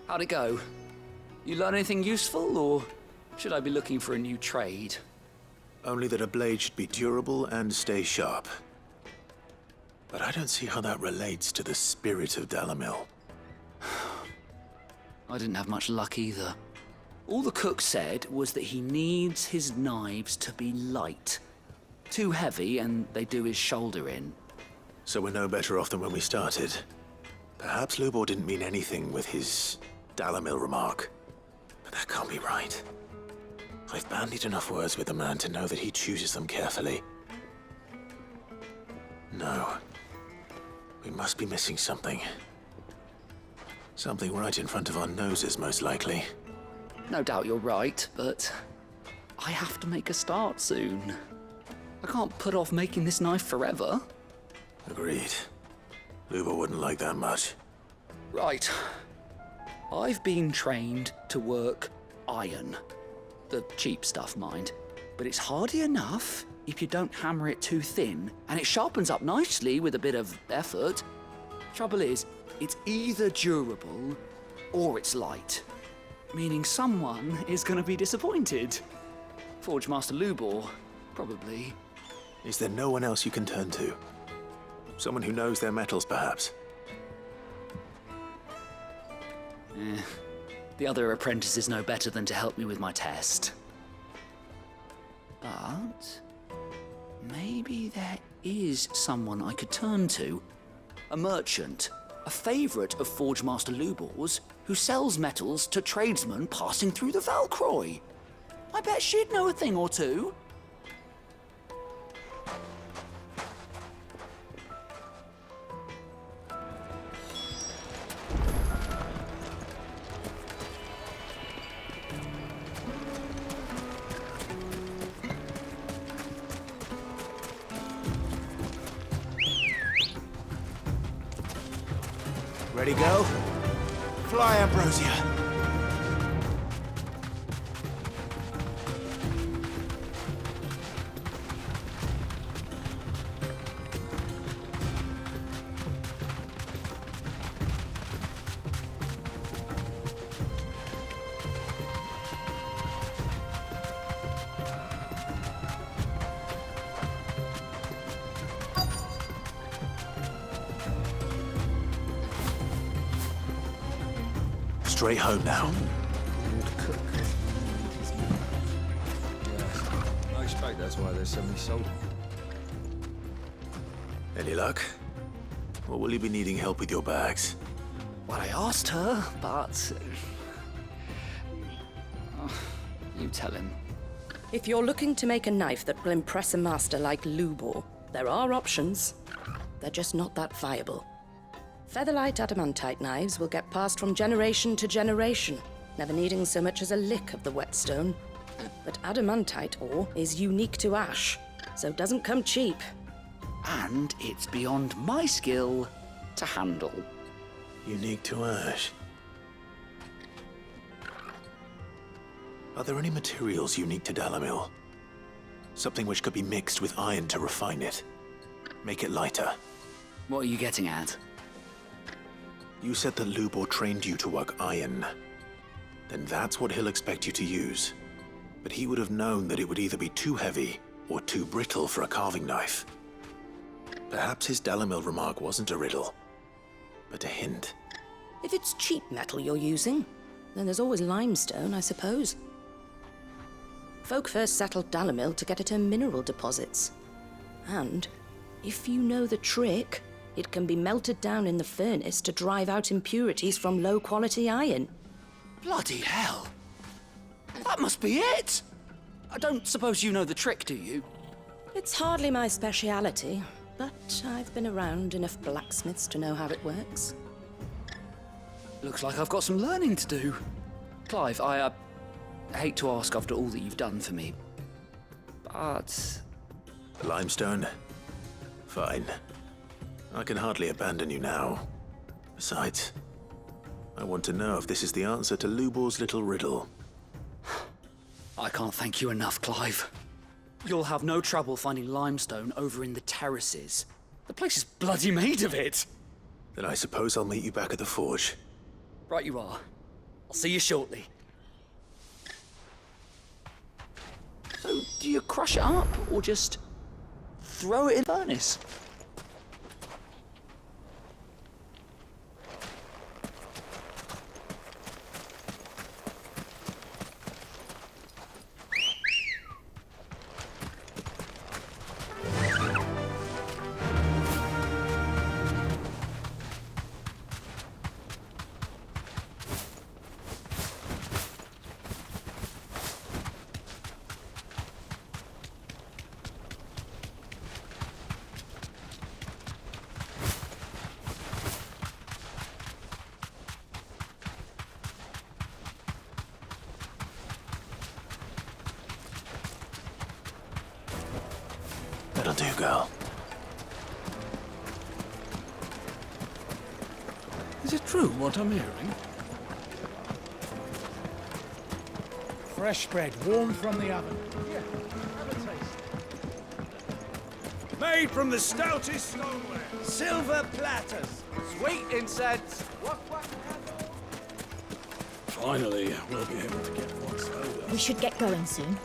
how'd it go? You learn anything useful, or should I be looking for a new trade? Only that a blade should be durable and stay sharp. But I don't see how that relates to the spirit of Dalamil. I didn't have much luck either. All the cook said was that he needs his knives to be light. Too heavy and they do his shoulder in. So we're no better off than when we started. Perhaps Lubor didn't mean anything with his Dalamil remark. But that can't be right. I've bandied enough words with the man to know that he chooses them carefully. No. We must be missing something. Something right in front of our noses, most likely. No doubt you're right, but I have to make a start soon. I can't put off making this knife forever. Agreed. Lubor wouldn't like that much. Right. I've been trained to work iron. The cheap stuff, mind. But it's hardy enough if you don't hammer it too thin, and it sharpens up nicely with a bit of effort. Trouble is, it's either durable or it's light. Meaning someone is going to be disappointed. Forge Master Lubor, probably. Is there no one else you can turn to? Someone who knows their metals, perhaps? The other apprentices know better than to help me with my test. But maybe there is someone I could turn to. A merchant, a favourite of Forge Master Lubor's, who sells metals to tradesmen passing through the Valcroy. I bet she'd know a thing or two. Ready, go? Fly, Ambrosia. Straight home now. I expect that's why there's so many soldiers. Any luck? Or will you be needing help with your bags? Well, I asked her, but... you tell him. If you're looking to make a knife that will impress a master like Lubor, there are options. They're just not that viable. Featherlight adamantite knives will get passed from generation to generation, never needing so much as a lick of the whetstone. But adamantite ore is unique to ash, so it doesn't come cheap. And it's beyond my skill to handle. Unique to ash. Are there any materials unique to Dalamil? Something which could be mixed with iron to refine it. Make it lighter. What are you getting at? You said that Lubor trained you to work iron. Then that's what he'll expect you to use. But he would have known that it would either be too heavy or too brittle for a carving knife. Perhaps his Dalamil remark wasn't a riddle, but a hint. If it's cheap metal you're using, then there's always limestone, I suppose. Folk first settled Dalamil to get at her mineral deposits. And, if you know the trick, it can be melted down in the furnace to drive out impurities from low-quality iron. Bloody hell! That must be it! I don't suppose you know the trick, do you? It's hardly my speciality, but I've been around enough blacksmiths to know how it works. Looks like I've got some learning to do. Clive, I hate to ask after all that you've done for me, but... Limestone? Fine. I can hardly abandon you now. Besides, I want to know if this is the answer to Lubor's little riddle. I can't thank you enough, Clive. You'll have no trouble finding limestone over in the terraces. The place is bloody made of it. Then I suppose I'll meet you back at the forge. Right you are. I'll see you shortly. So, do you crush it up, or just throw it in the furnace? That'll do, girl. Is it true what I'm hearing? Fresh bread, warm from the oven. Here, have a taste. Made from the stoutest stoneware. Silver platters. Sweet incense. Finally, we'll be able to get what's owed us. We should get going soon.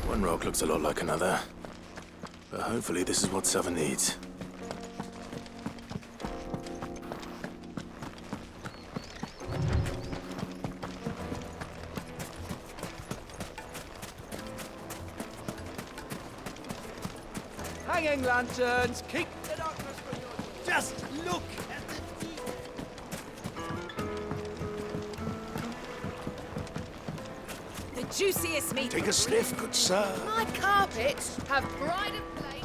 One rock looks a lot like another. But hopefully this is what Southern needs. Hanging lanterns, keep the darkness from your... Just look at the deep. juiciest meat. Take a sniff, good sir. My carpets have pride of place.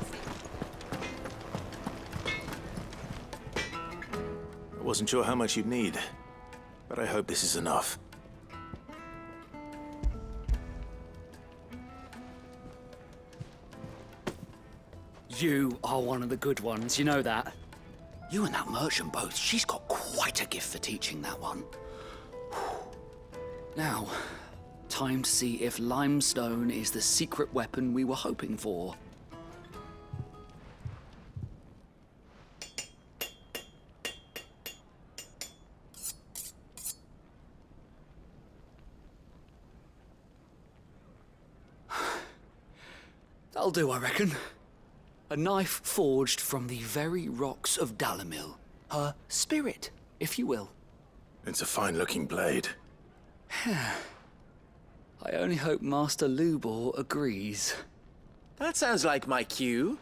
I wasn't sure how much you'd need, but I hope this is enough. You are one of the good ones, you know that. You and that merchant both, she's got quite a gift for teaching that one. Now, time to see if limestone is the secret weapon we were hoping for. That'll do, I reckon. A knife forged from the very rocks of Dalimil. Her spirit, if you will. It's a fine-looking blade. I only hope Master Lubor agrees. That sounds like my cue.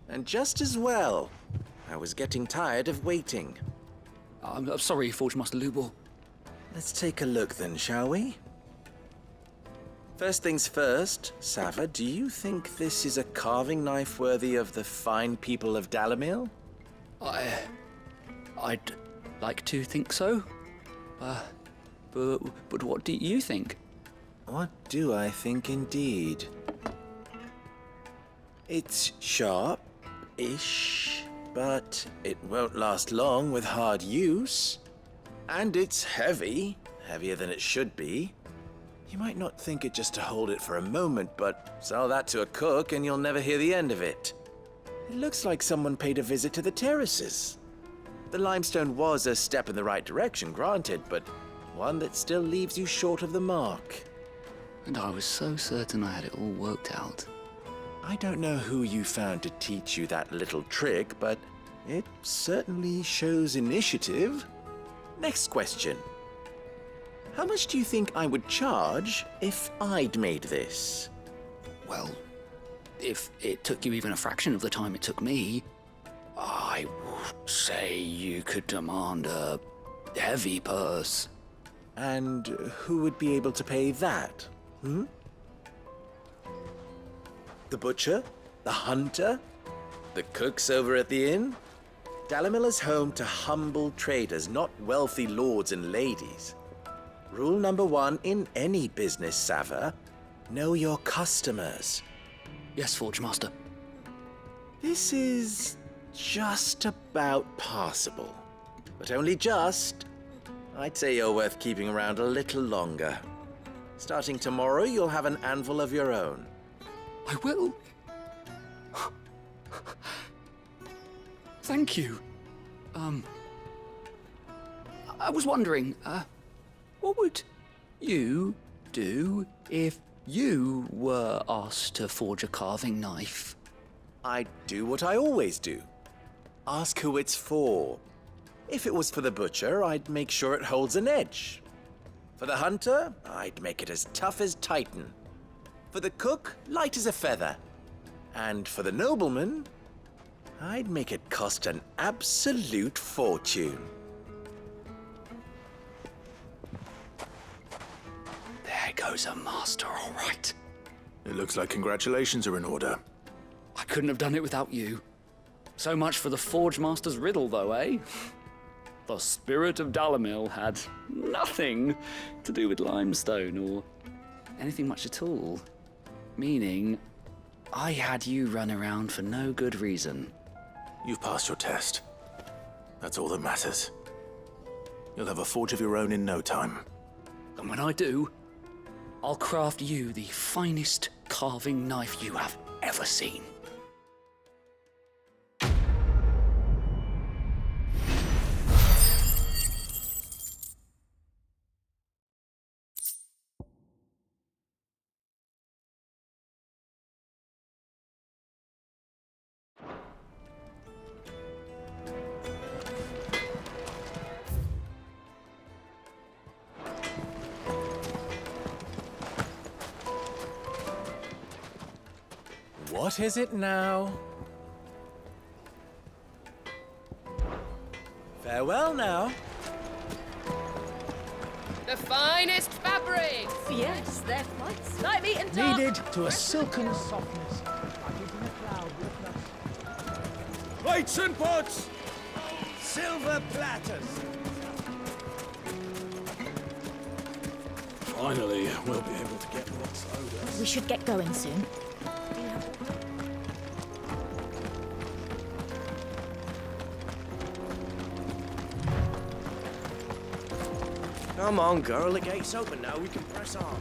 And just as well. I was getting tired of waiting. I'm sorry, Forge Master Lubor. Let's take a look then, shall we? First things first, Sava, do you think this is a carving knife worthy of the fine people of Dalimil? I'd like to think so. But what do you think? What do I think indeed? It's sharp-ish, but it won't last long with hard use. And it's heavy, heavier than it should be. You might not think it just to hold it for a moment, but sell that to a cook and you'll never hear the end of it. It looks like someone paid a visit to the terraces. The limestone was a step in the right direction, granted, but one that still leaves you short of the mark. And I was so certain I had it all worked out. I don't know who you found to teach you that little trick, but it certainly shows initiative. Next question. How much do you think I would charge if I'd made this? Well, if it took you even a fraction of the time it took me, I would say you could demand a heavy purse. And who would be able to pay that? The butcher? The hunter? The cooks over at the inn? Dalimil is home to humble traders, not wealthy lords and ladies. Rule number 1 in any business, Sava, know your customers. Yes, Forge Master. This is just about passable, but only just. I'd say you're worth keeping around a little longer. Starting tomorrow, you'll have an anvil of your own. I will. Thank you. I was wondering, what would you do if you were asked to forge a carving knife? I'd do what I always do. Ask who it's for. If it was for the butcher, I'd make sure it holds an edge. For the hunter, I'd make it as tough as Titan. For the cook, light as a feather. And for the nobleman, I'd make it cost an absolute fortune. There goes a master, all right. It looks like congratulations are in order. I couldn't have done it without you. So much for the Forge Master's riddle, though, eh? The spirit of Dalimil had nothing to do with limestone or anything much at all. Meaning, I had you run around for no good reason. You've passed your test. That's all that matters. You'll have a forge of your own in no time. And when I do, I'll craft you the finest carving knife you have ever seen. What is it now? Farewell now. The finest fabrics! Yes, they're quite slimy and dark. Kneaded to a silken softness. Like it in a cloud with nuts. Plates and pots! Silver platters! Finally, we'll be able to get what's owed us. We should get going soon. Come on, girl, the gate's open now. We can press on.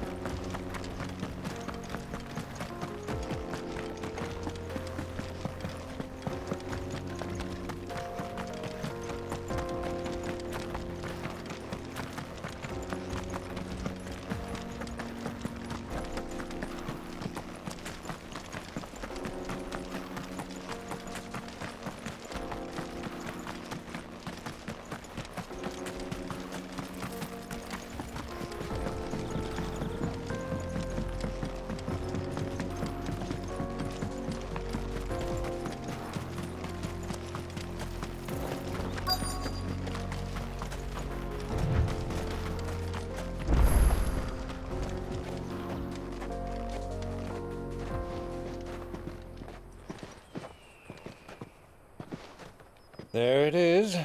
There it is.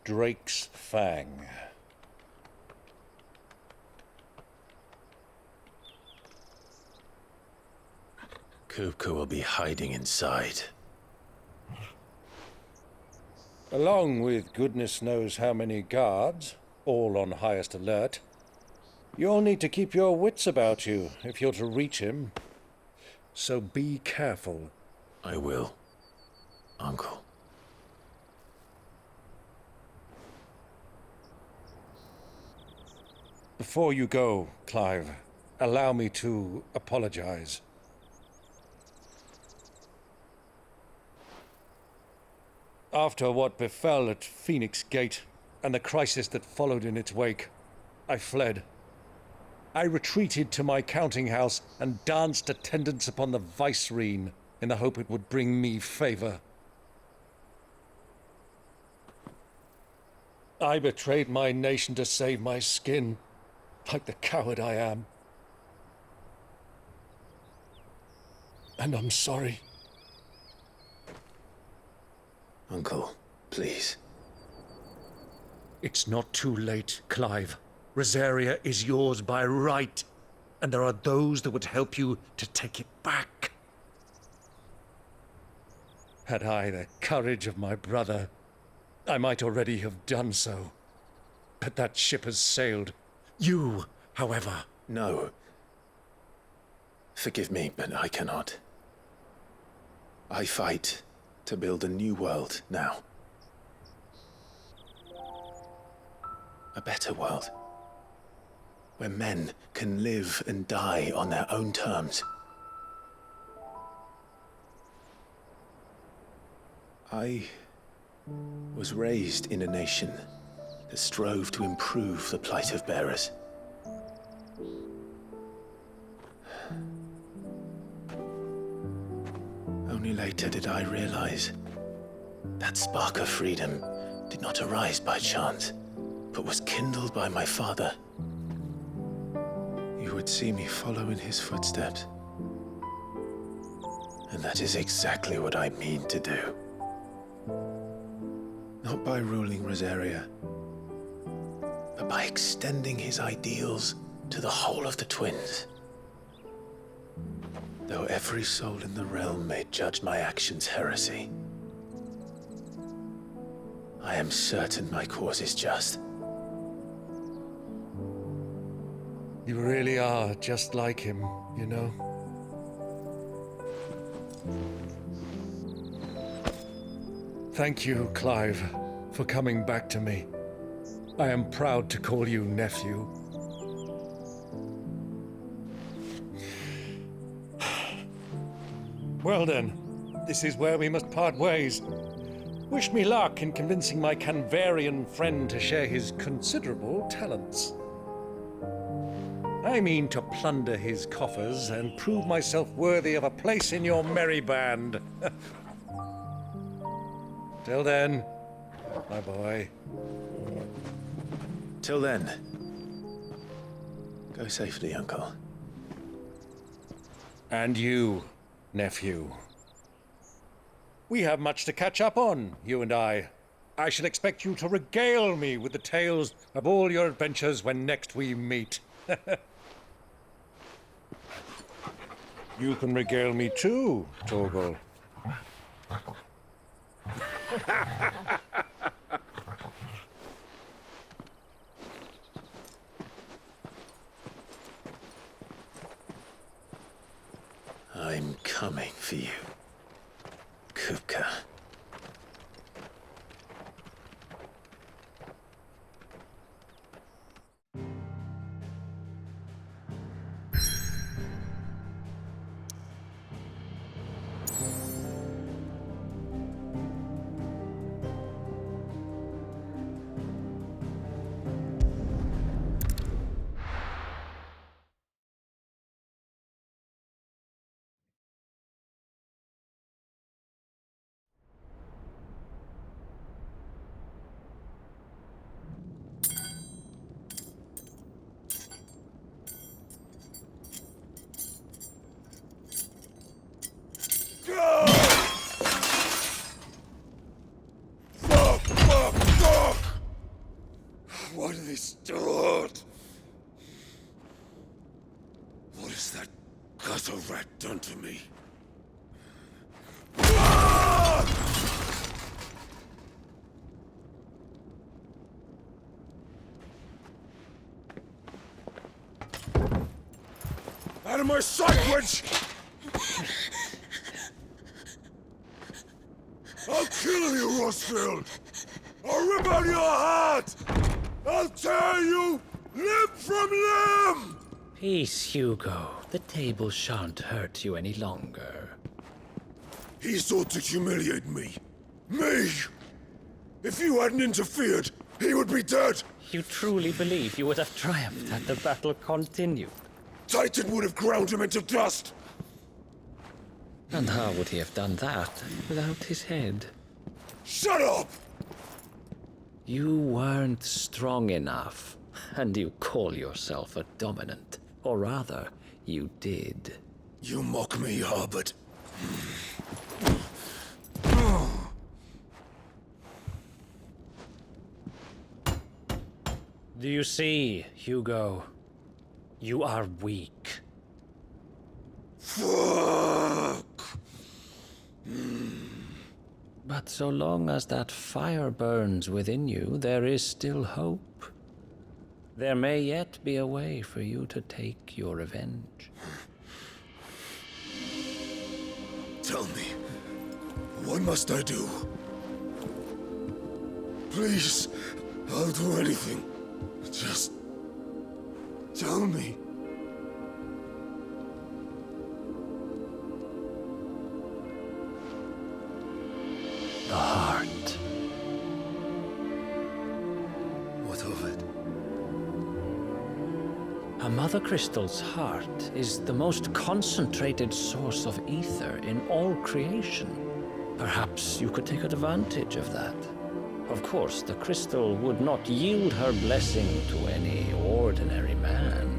Drake's Fang. Kupka will be hiding inside. Along with goodness knows how many guards, all on highest alert. You'll need to keep your wits about you if you're to reach him. So be careful. I will, Uncle. Before you go, Clive, allow me to apologize. After what befell at Phoenix Gate and the crisis that followed in its wake, I fled. I retreated to my counting house and danced attendance upon the vicereine in the hope it would bring me favor. I betrayed my nation to save my skin, like the coward I am. And I'm sorry. Uncle, please. It's not too late, Clive. Rosaria is yours by right, and there are those that would help you to take it back. Had I the courage of my brother, I might already have done so. But that ship has sailed. You, however... No. Forgive me, but I cannot. I fight to build a new world now. A better world. Where men can live and die on their own terms. I was raised in a nation that strove to improve the plight of bearers. Only later did I realize that spark of freedom did not arise by chance, but was kindled by my father. You would see me follow in his footsteps. And that is exactly what I mean to do. Not by ruling Rosaria, but by extending his ideals to the whole of the twins. Though every soul in the realm may judge my actions heresy, I am certain my cause is just. You really are just like him, you know? Thank you, Clive, for coming back to me. I am proud to call you nephew. Well then, this is where we must part ways. Wish me luck in convincing my Canvarian friend to share his considerable talents. I mean to plunder his coffers and prove myself worthy of a place in your merry band. Till then, my boy. Till then, Go safely, Uncle. And you, nephew. We have much to catch up on, you and I. I shall expect you to regale me with the tales of all your adventures when next we meet. You can regale me too, Torgal. I'm coming for you, Kupka. Why do they start? What has that gutter rat done to me? Out of my sight, witch! I'll kill you, Rosfield! I'll rip out your heart! I'll tear you limb from limb! Peace, Hugo. The table shan't hurt you any longer. He sought to humiliate me. Me! If you hadn't interfered, he would be dead! You truly believe you would have triumphed had the battle continued? Titan would have ground him into dust! And how would he have done that without his head? Shut up! You weren't strong enough, and you call yourself a dominant. Or rather, you did. You mock me, Harbert. Do you see, Hugo? You are weak. Fuck! But so long as that fire burns within you, there is still hope. There may yet be a way for you to take your revenge. Tell me, what must I do? Please, I'll do anything. Just tell me. The heart. What of it? A Mother Crystal's heart is the most concentrated source of ether in all creation. Perhaps you could take advantage of that. Of course, the crystal would not yield her blessing to any ordinary man.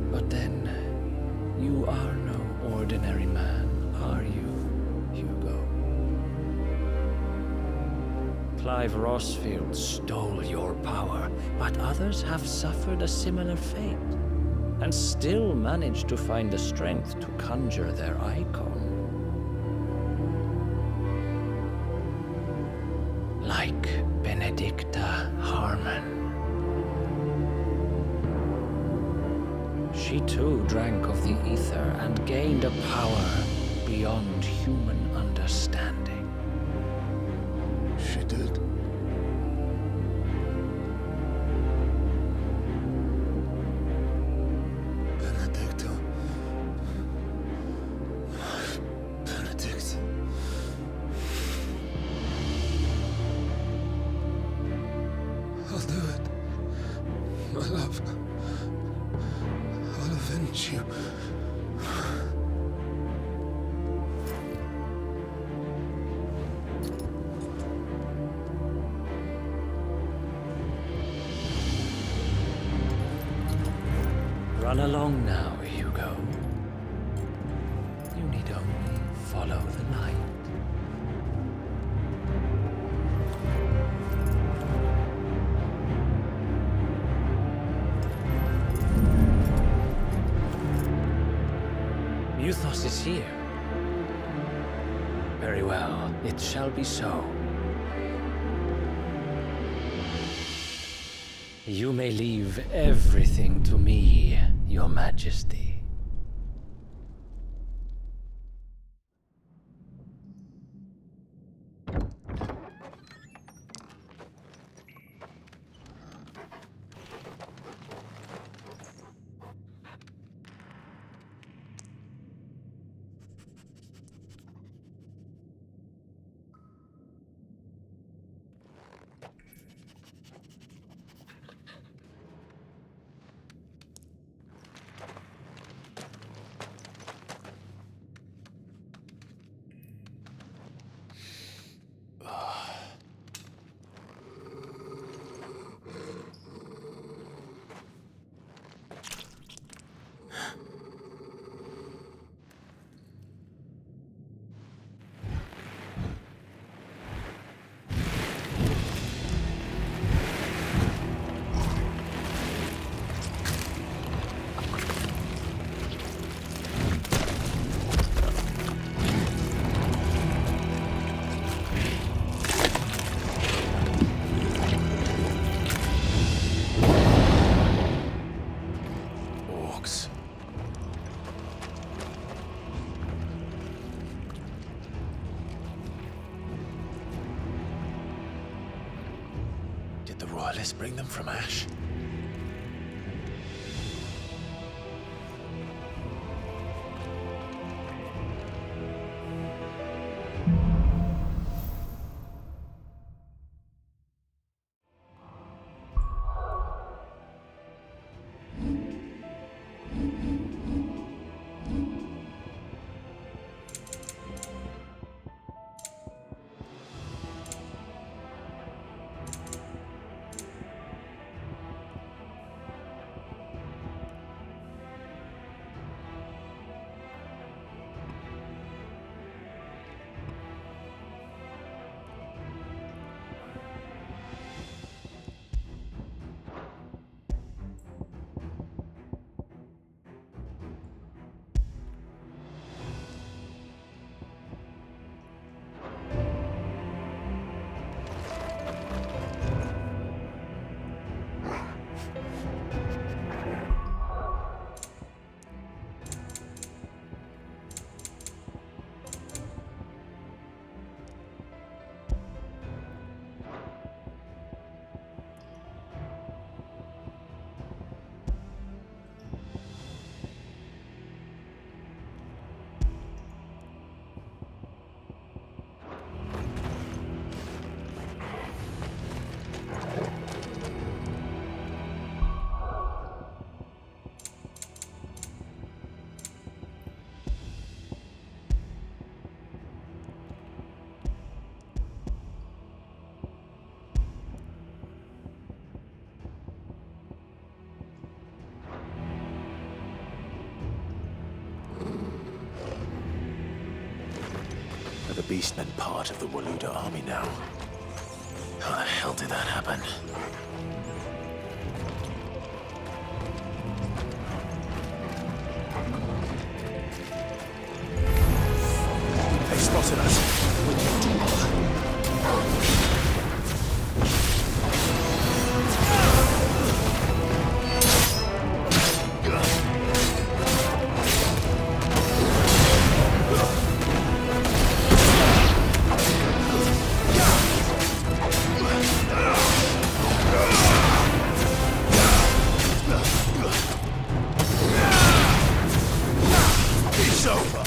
But then, you are no ordinary man, are you, Hugo? Clive Rosfield stole your power, but others have suffered a similar fate, and still managed to find the strength to conjure their icon. Like Benedicta Harmon. She too drank of the ether and gained a power beyond human understanding. She did. Benedicta. Benedict. I'll do it. My love. I'll avenge you. Run along now, Hugo. You need only follow the light. Muthos is here. Very well, it shall be so. You may leave everything to me, Your Majesty. Did the royalists bring them from Ash? Are the Beastmen part of the Waluda army now? How the hell did that happen? They spotted us. We need to It's over.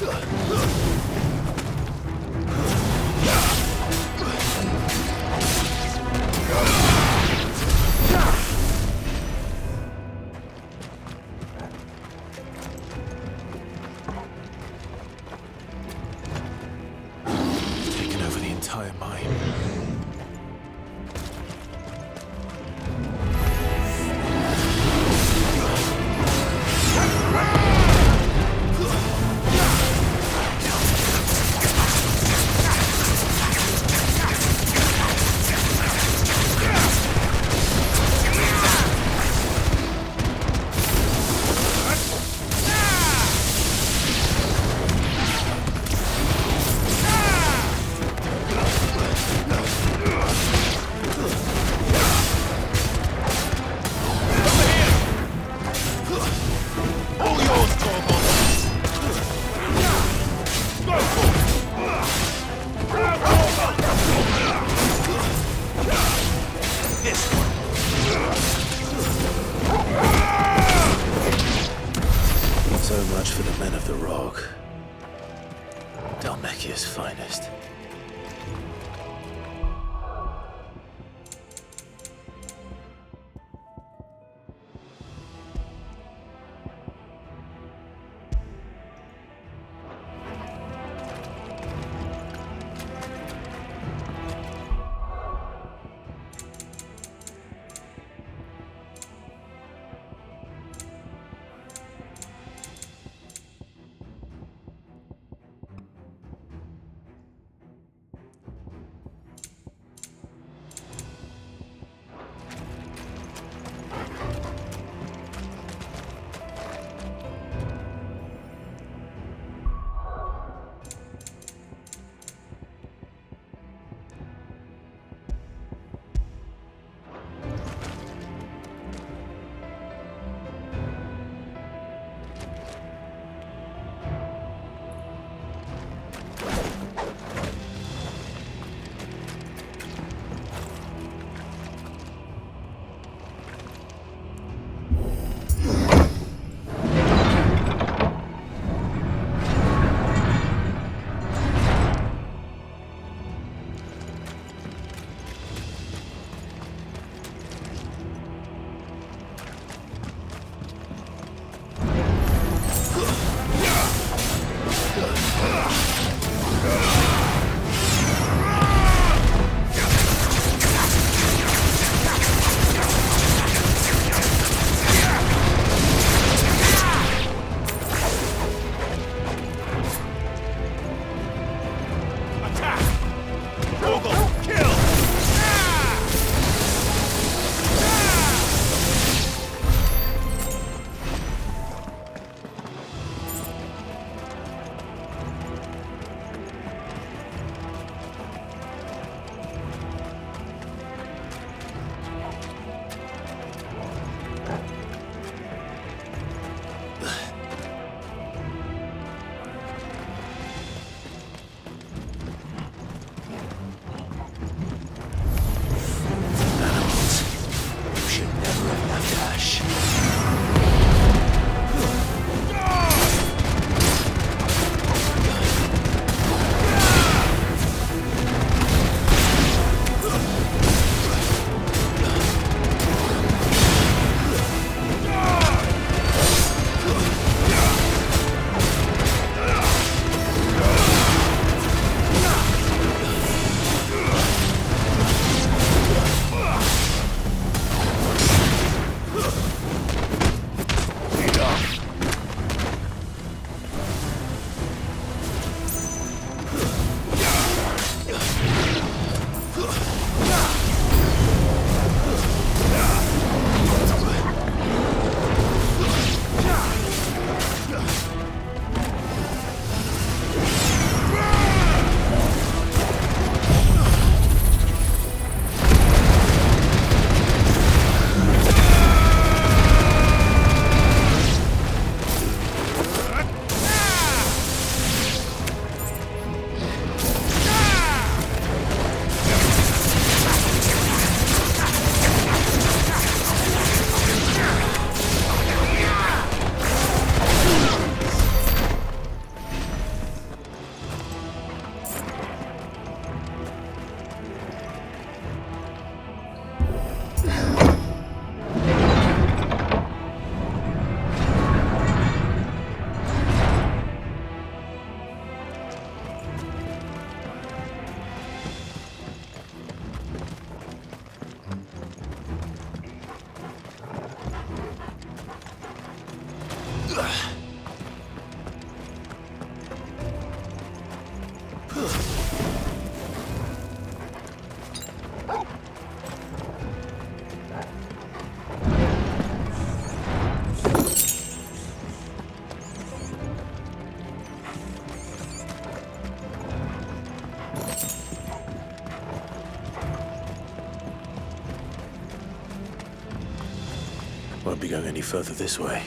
Won't be going any further this way.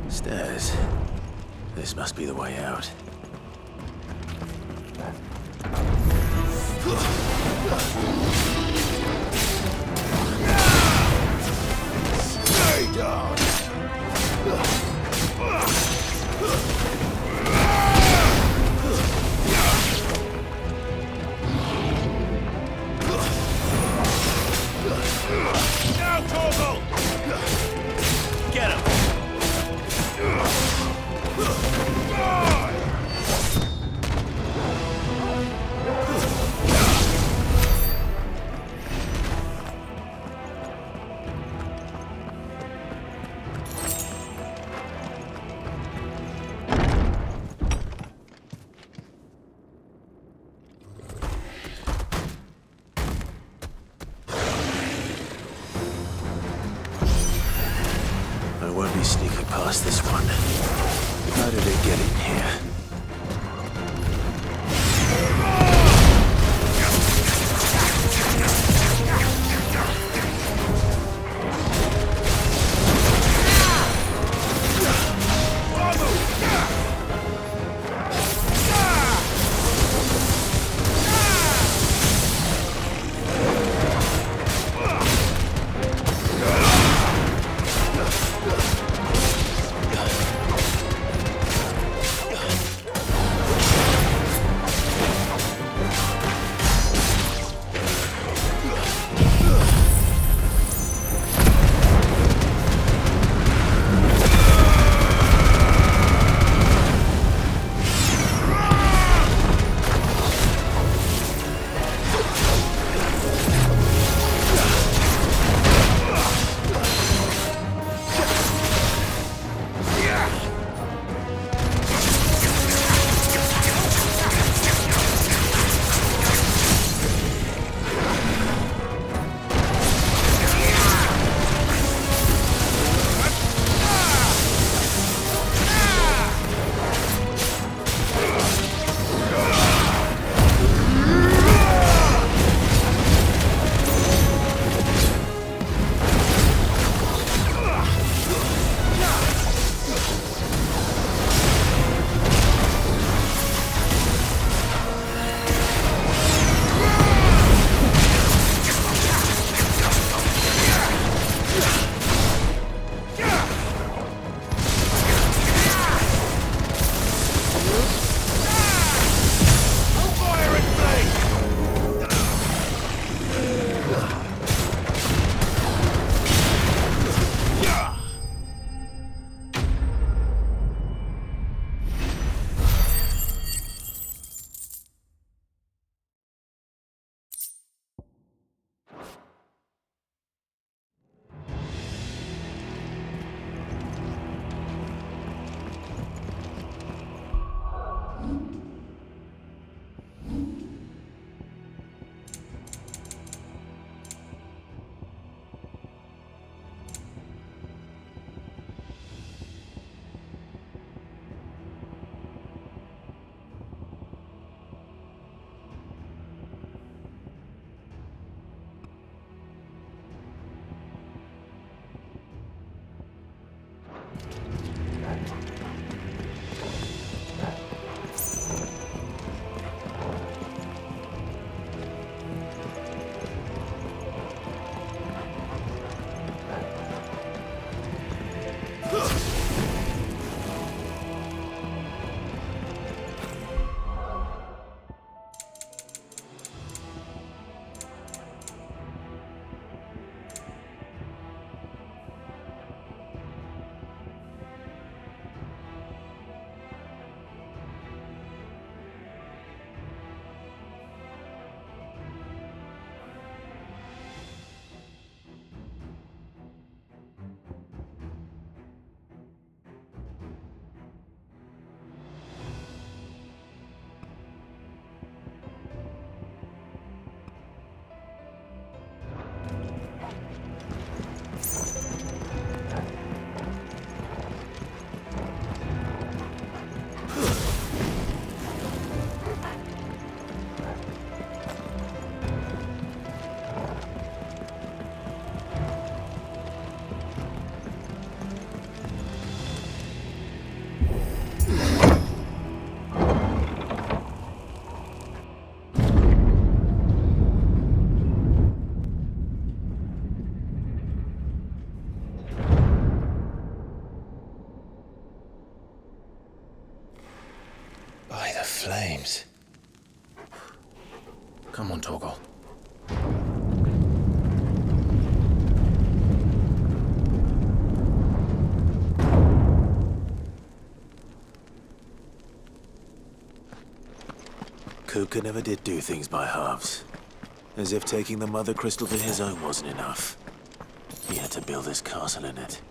Stairs. This must be the way out. Stay down! Now, Torval! Get him! I won't be sneaking past this one. How did it get in here? Come on, Torgal. Kuka never did do things by halves. As if taking the Mother Crystal for his own wasn't enough. He had to build his castle in it.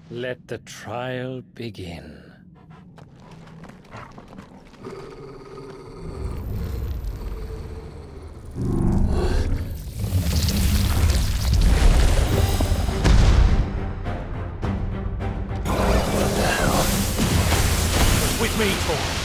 Let the trial begin. What the hell? With me, Thor.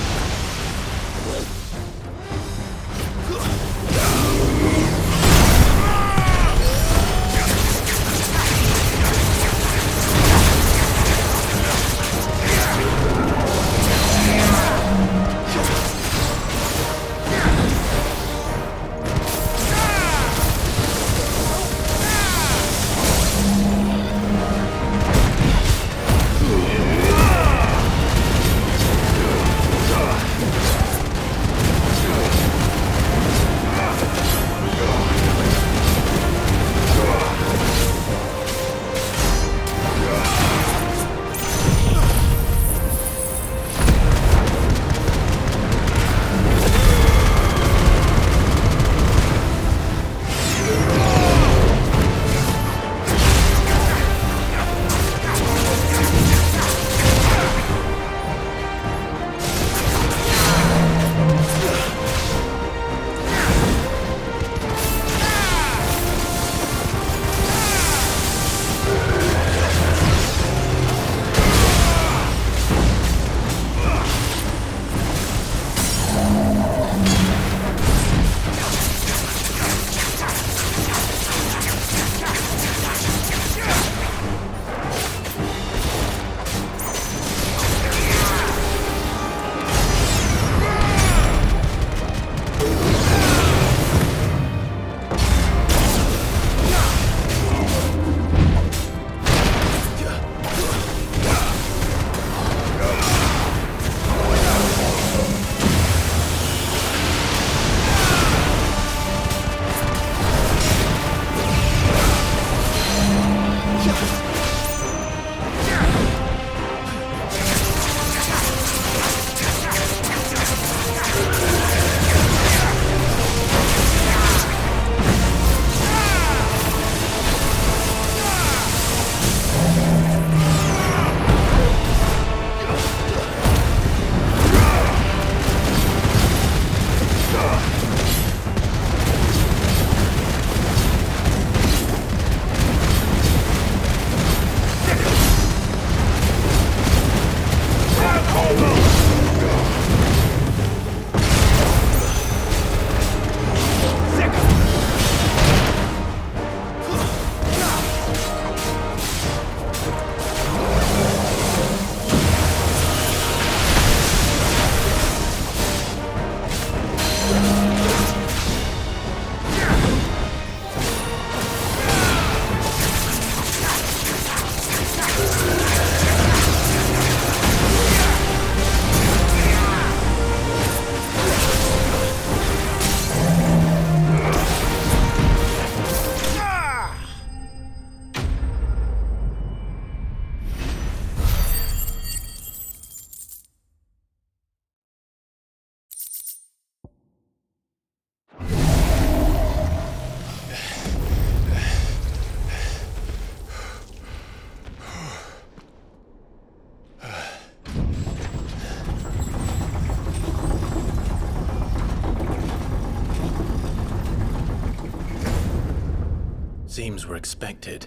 Seems we're expected.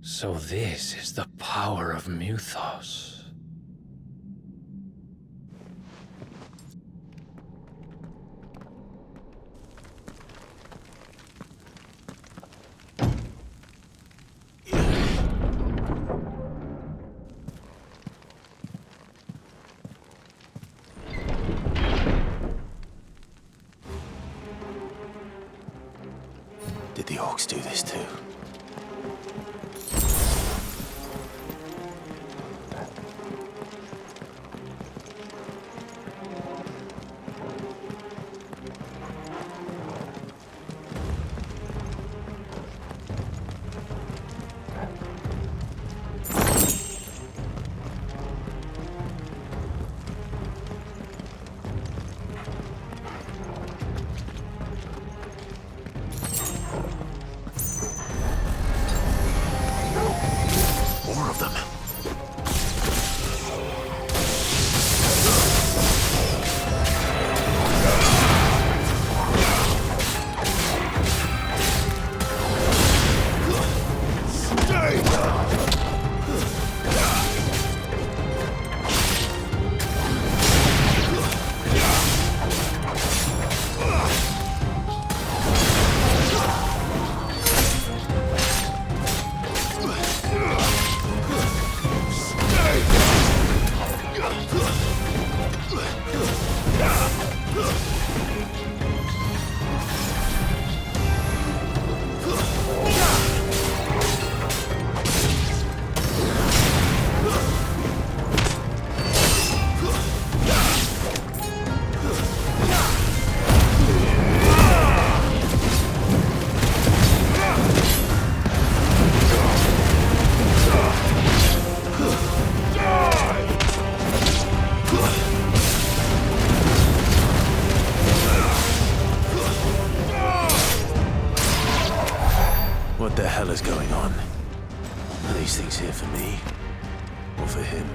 So this is the power of Muthos. did the orcs do this to? More of them. What the hell is going on? Are these things here for me? Or for him?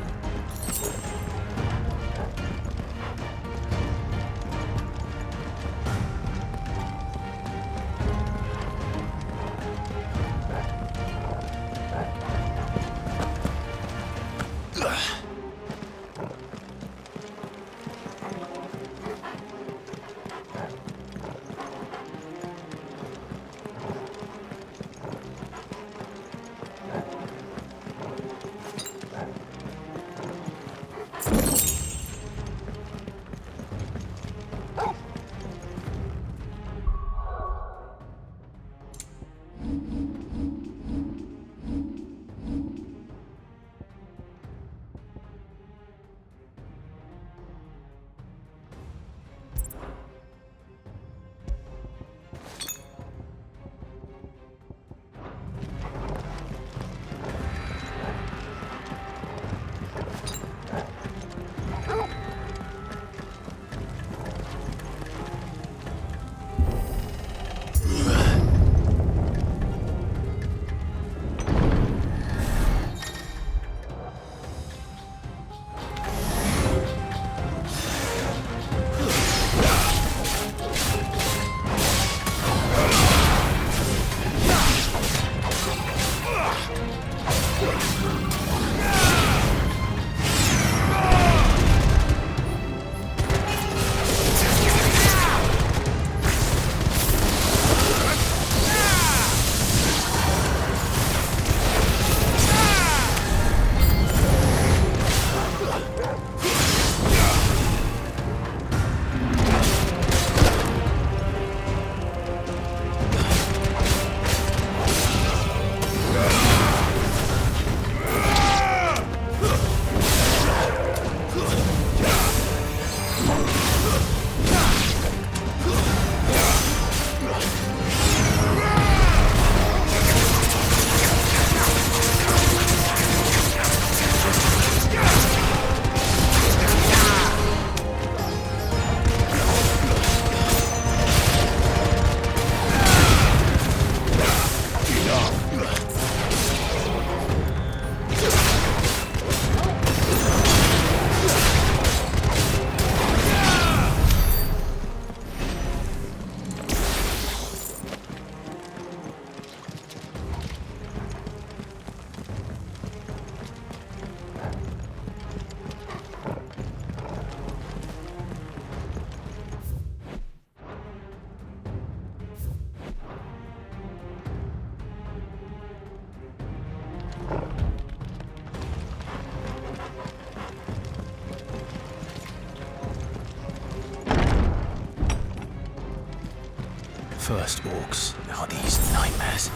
First orcs, now these nightmares.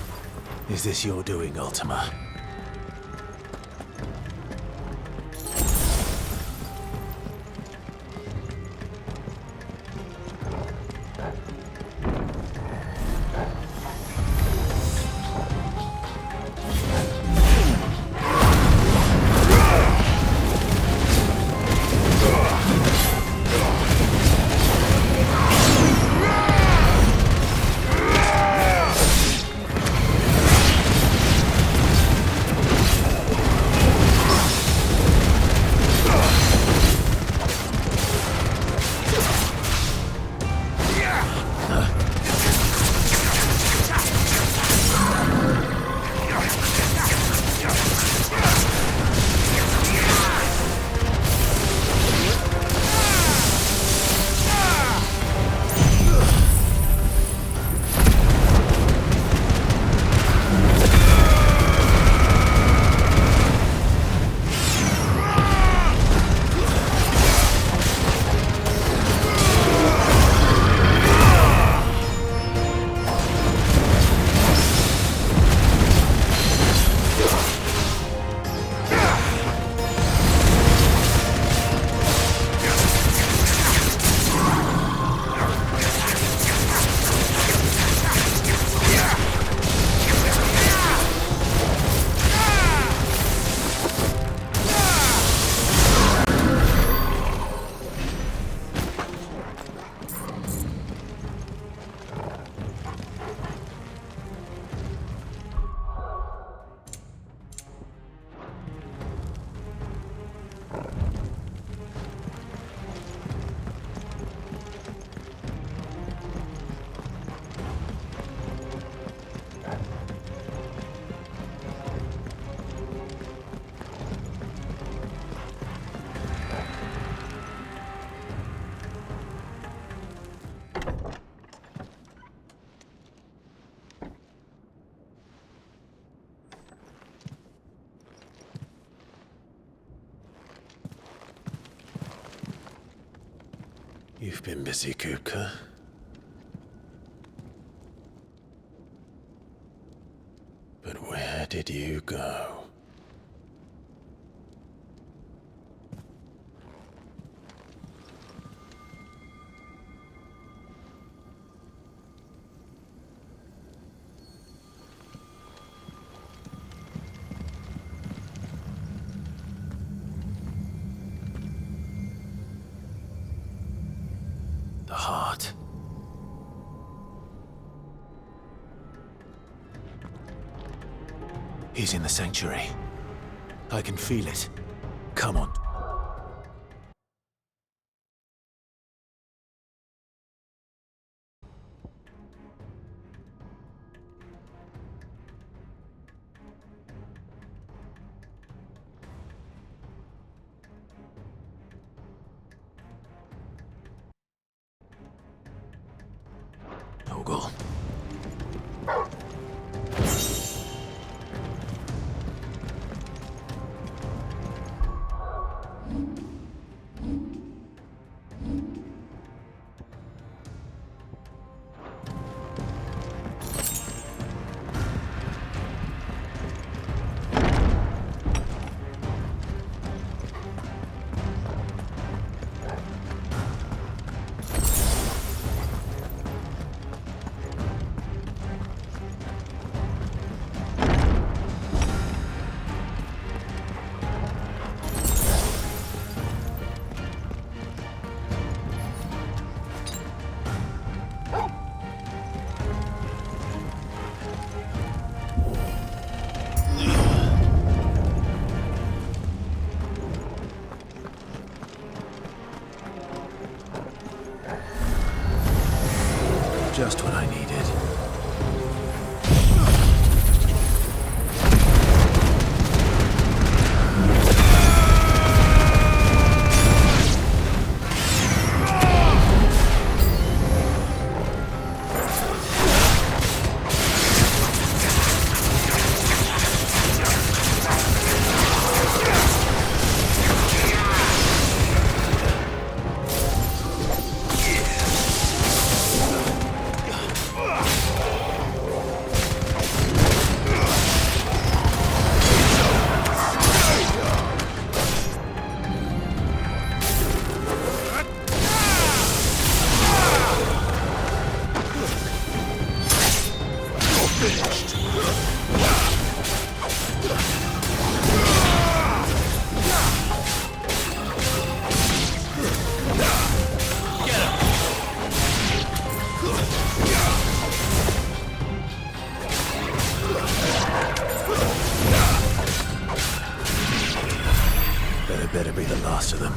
Is this your doing, Ultima? You've been busy, Kupka. But where did you go? The heart. He's in the sanctuary. I can feel it. Come on. Ogle. Just what I needed. Ugh! finished. That better be the last of them.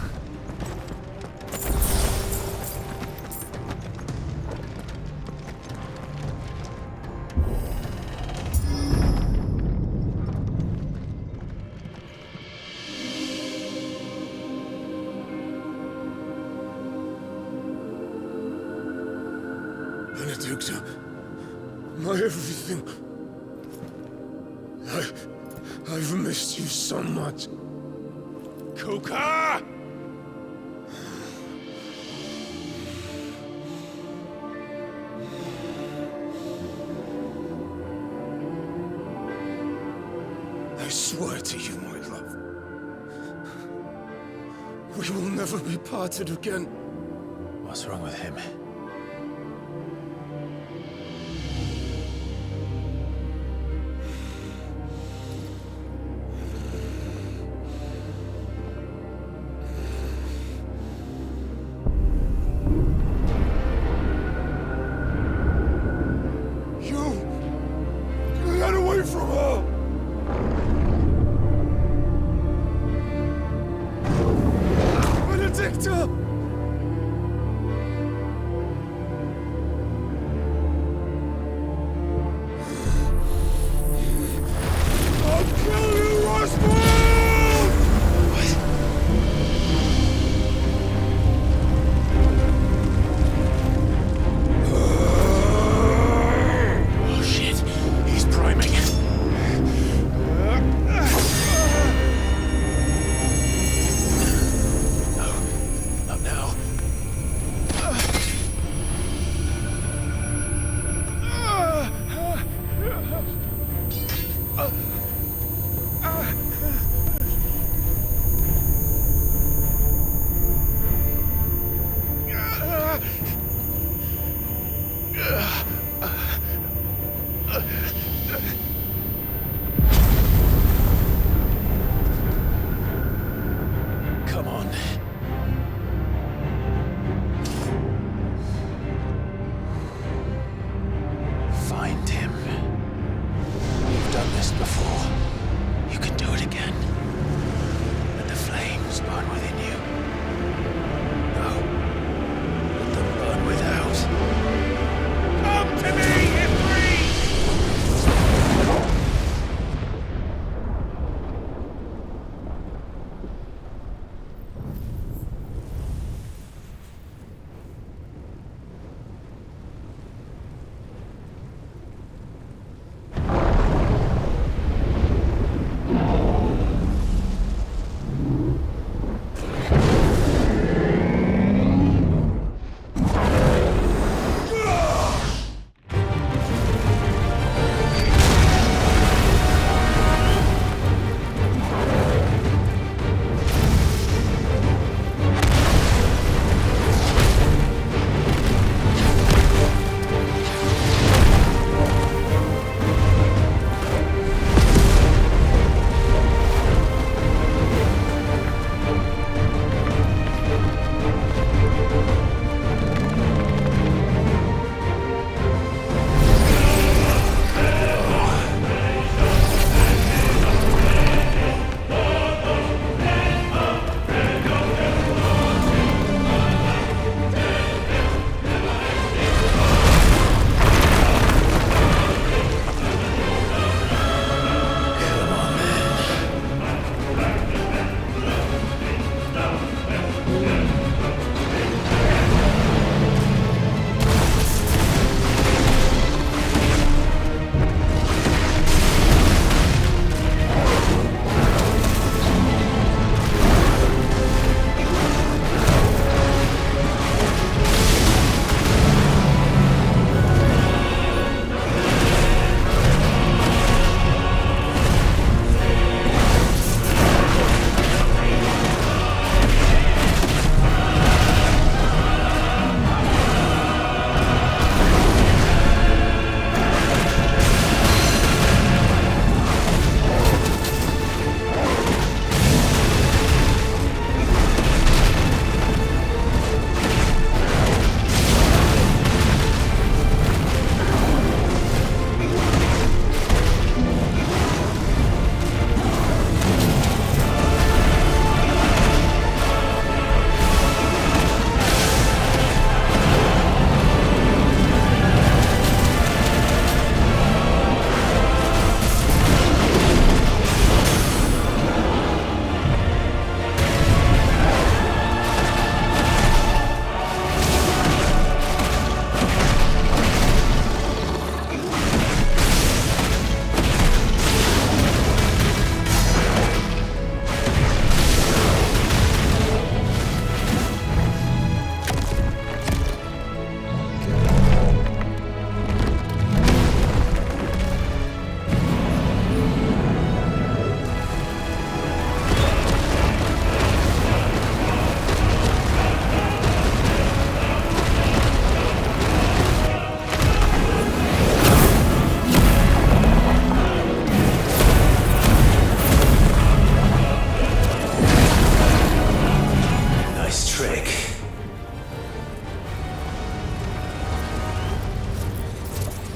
Benedicta, my everything. I've missed you so much. Kuka! I swear to you, my love, we will never be parted again. What's wrong with him? Get away from her! Benedicta!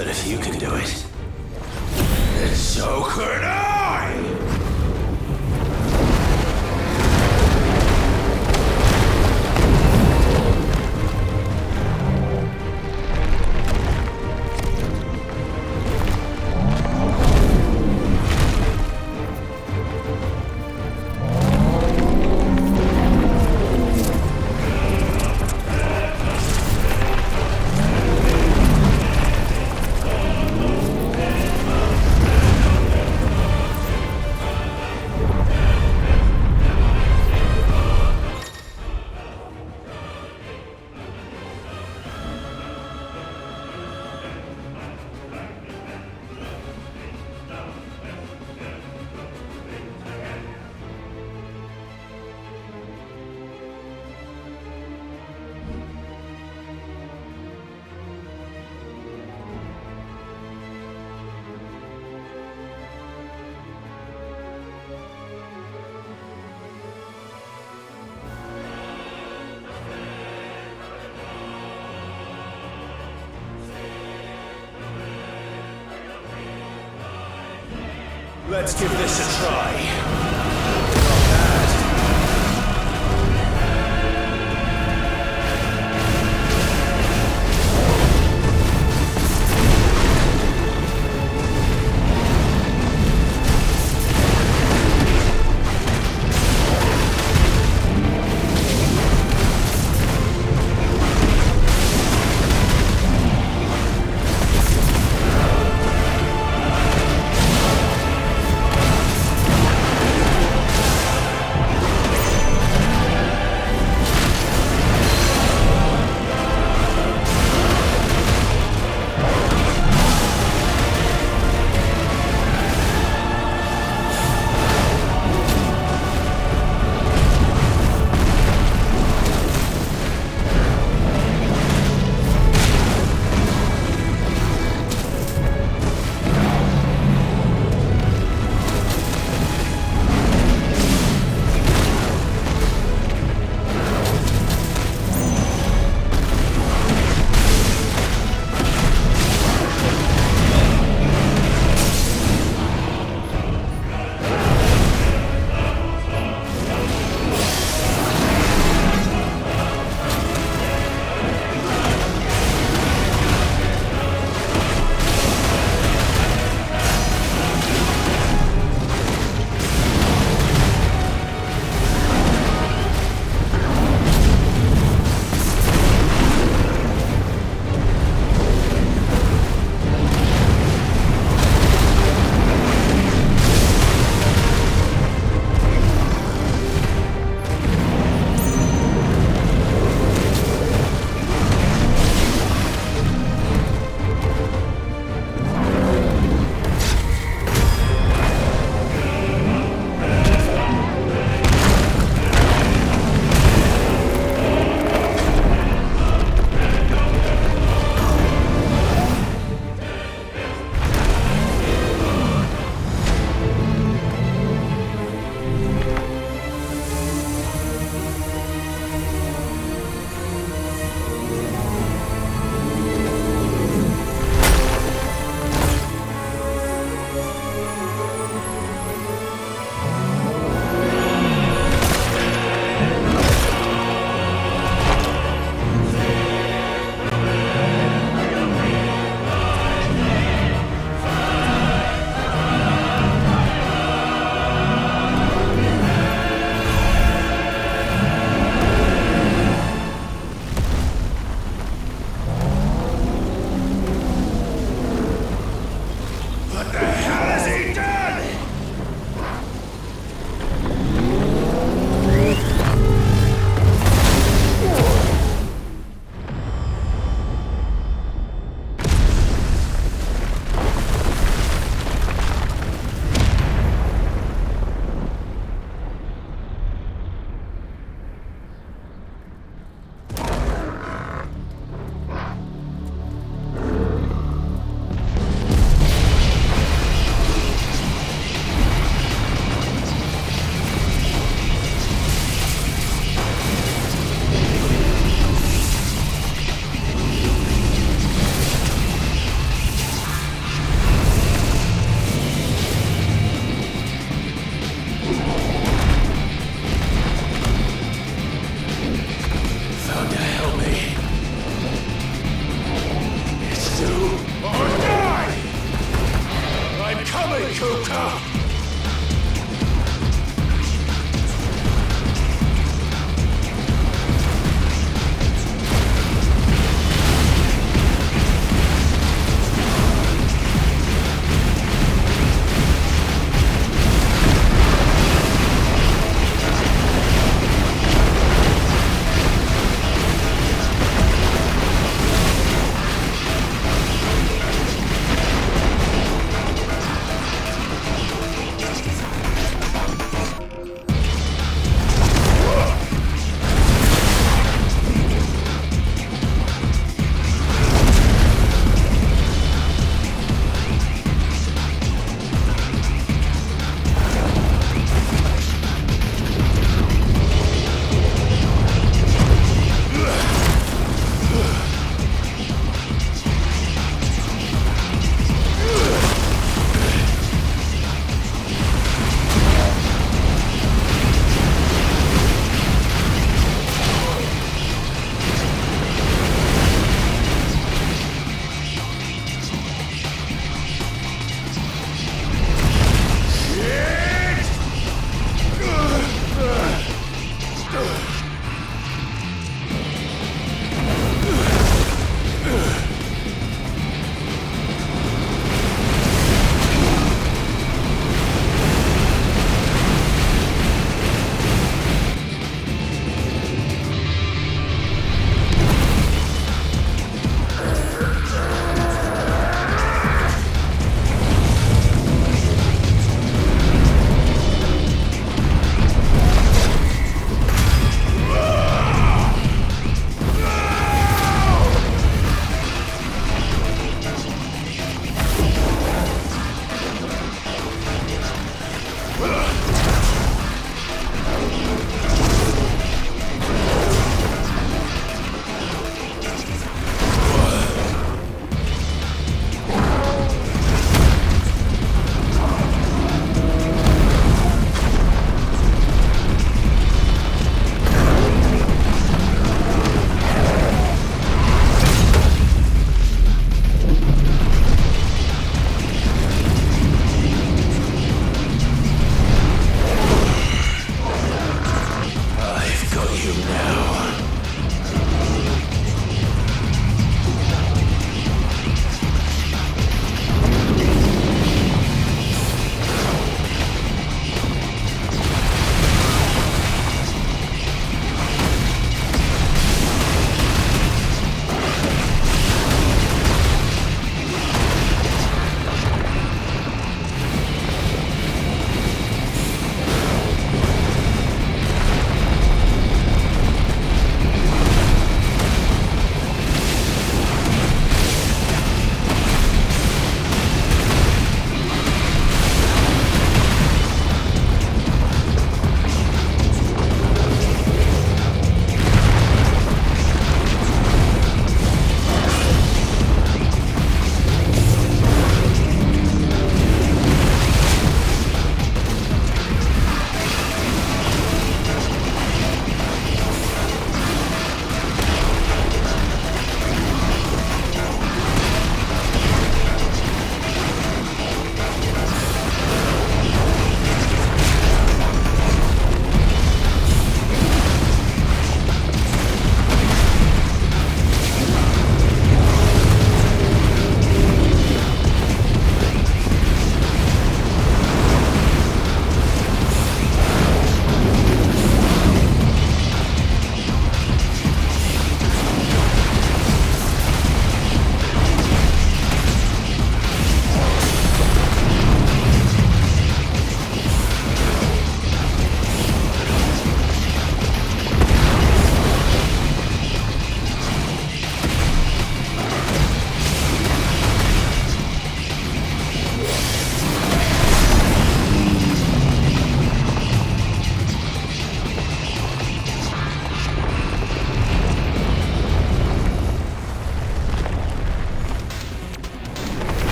But if you can do it, then so could I! Let's give this a try. Joker!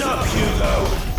Ease up, Hugo!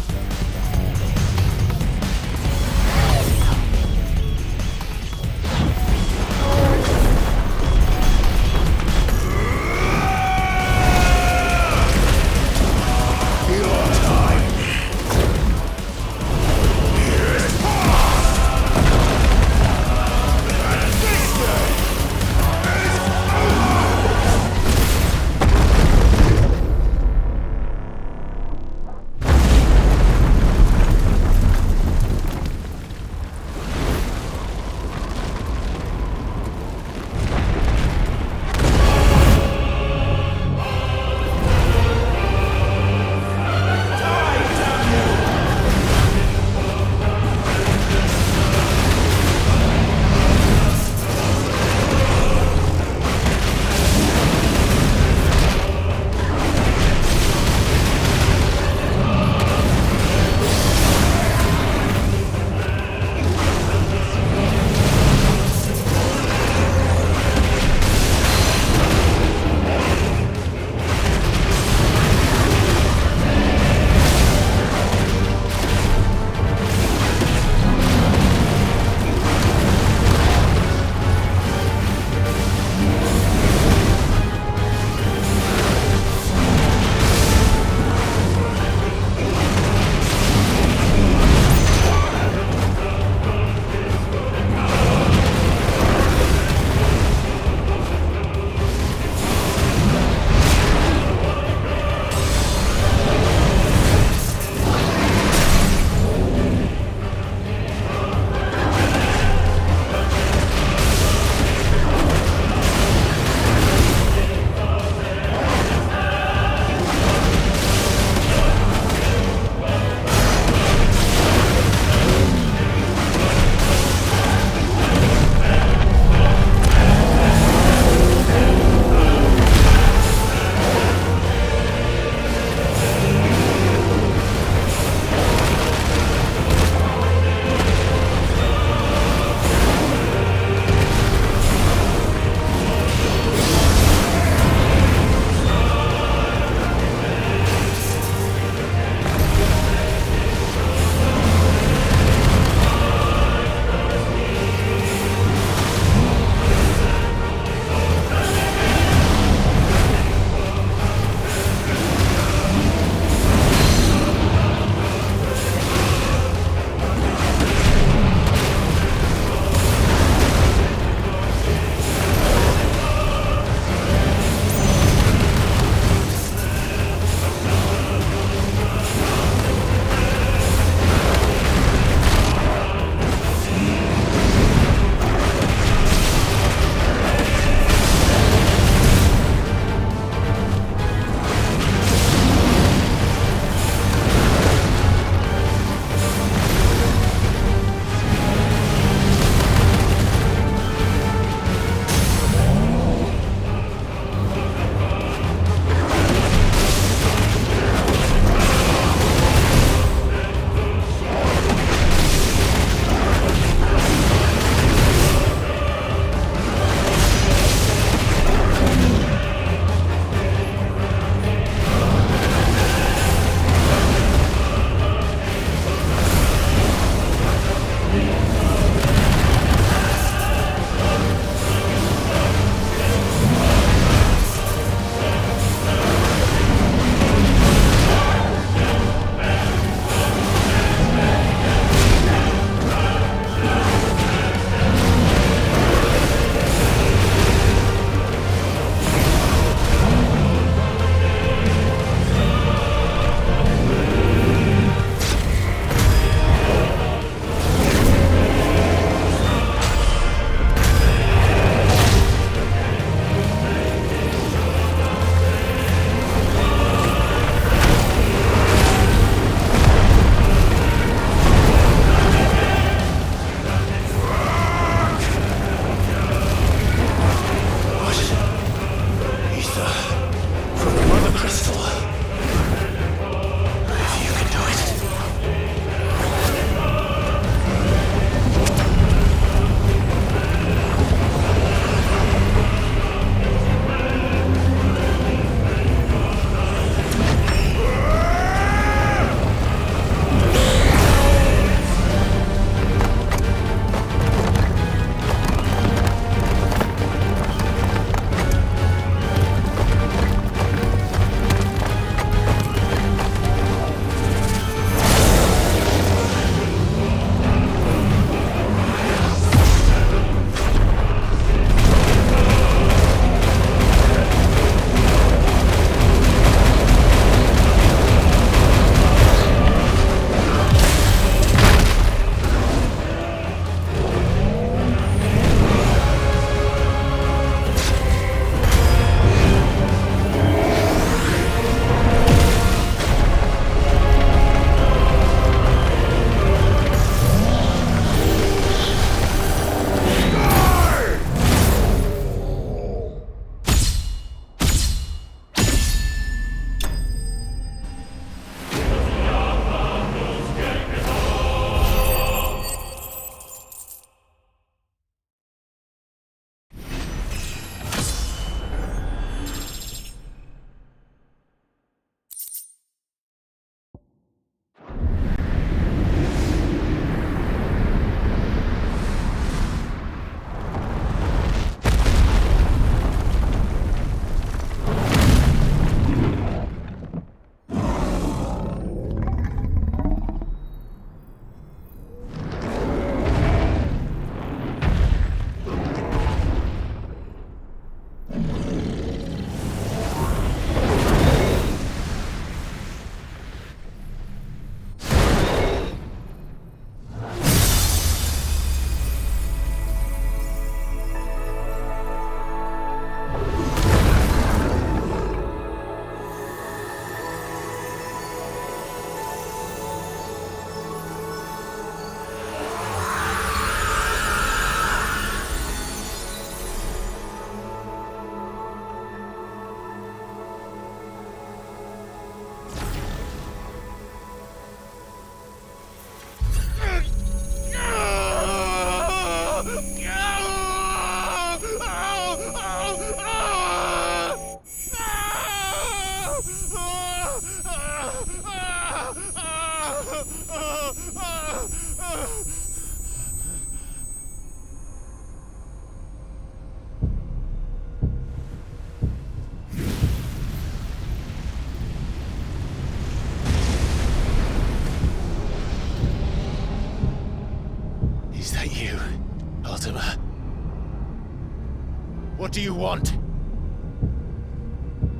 What do you want?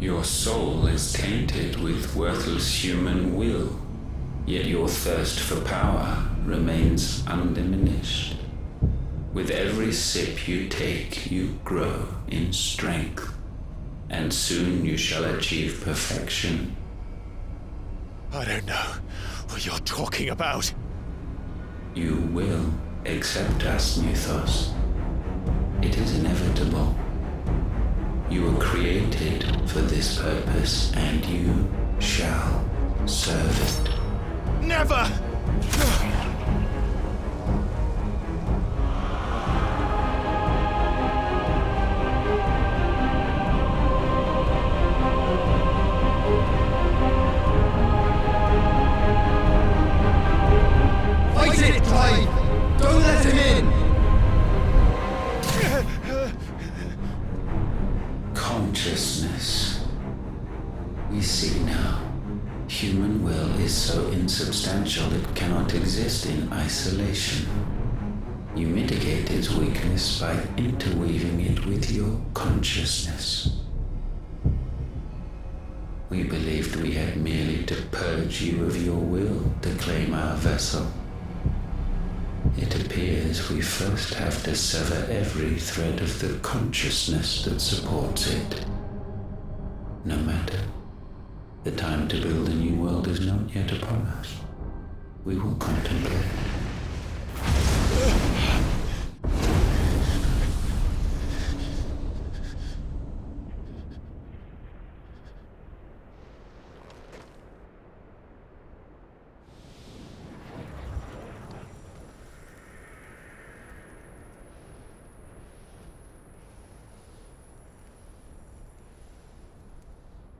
Your soul is tainted with worthless human will, yet your thirst for power remains undiminished. With every sip you take, you grow in strength, and soon you shall achieve perfection. I don't know what you're talking about. You will accept us, Mythos. It is inevitable. You were created for this purpose, and you shall serve it. Never! Fight it, Clive! Don't let him in! Consciousness. We see now. Human will is so insubstantial it cannot exist in isolation. You mitigate its weakness by interweaving it with your consciousness. We believed we had merely to purge you of your will to claim our vessel. It appears we first have to sever every thread of the consciousness that supports it. No matter. The time to build a new world is not yet upon us. We will contemplate.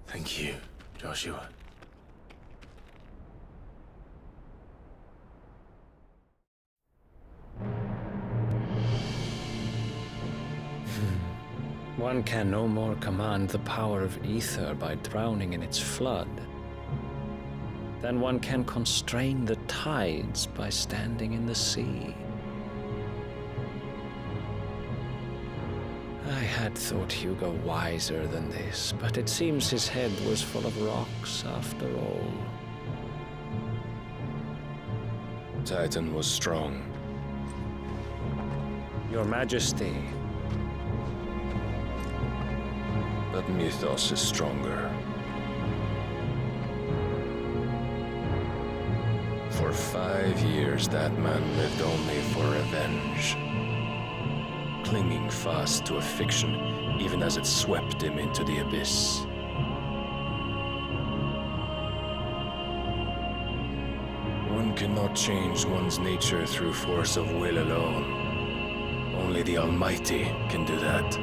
Thank you, Joshua. One can no more command the power of ether by drowning in its flood than one can constrain the tides by standing in the sea. I had thought Hugo wiser than this, but it seems his head was full of rocks after all. Titan was strong. Your Majesty. But Mythos is stronger. For 5 years, that man lived only for revenge. Clinging fast to a fiction, even as it swept him into the abyss. One cannot change one's nature through force of will alone. Only the Almighty can do that.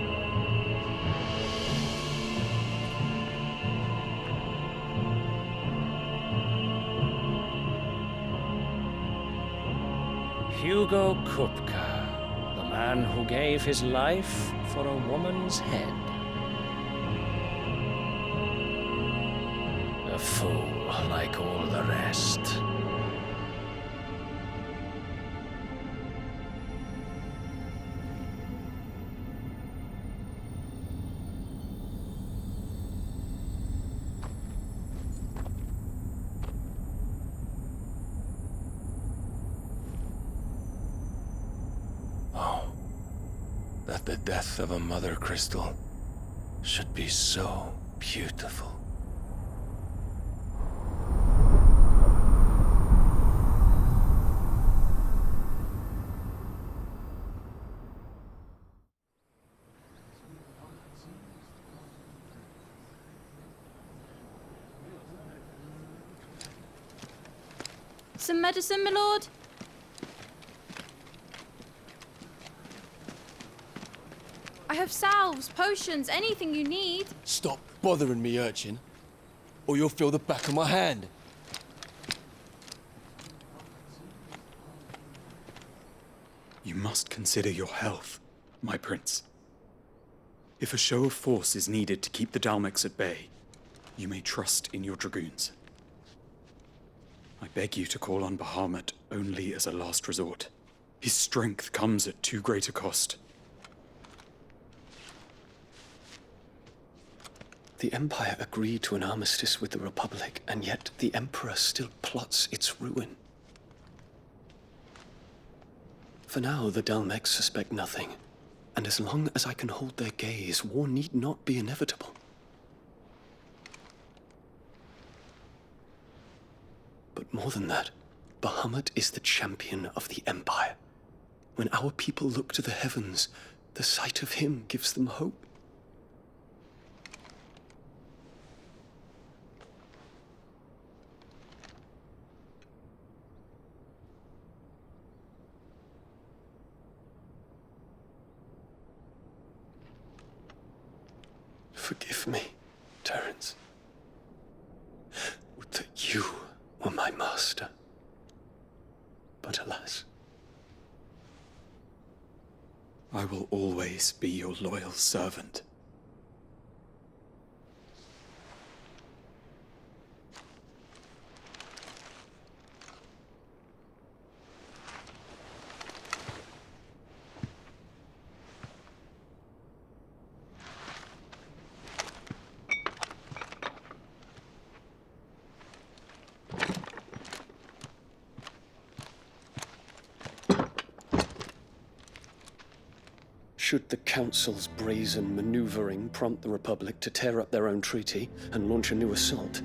Hugo Kupka, the man who gave his life for a woman's head. A fool like all the rest. That the death of a mother crystal should be so beautiful. Some medicine, my lord? I have salves, potions, anything you need. Stop bothering me, urchin, or you'll feel the back of my hand. You must consider your health, my prince. If a show of force is needed to keep the Dalmex at bay, you may trust in your dragoons. I beg you to call on Bahamut only as a last resort. His strength comes at too great a cost. The Empire agreed to an armistice with the Republic, and yet the Emperor still plots its ruin. For now, the Dalmex suspect nothing, and as long as I can hold their gaze, war need not be inevitable. But more than that, Bahamut is the champion of the Empire. When our people look to the heavens, the sight of him gives them hope. Forgive me, Terence. Would that you were my master. But alas. I will always be your loyal servant. Should the Council's brazen maneuvering prompt the Republic to tear up their own treaty and launch a new assault,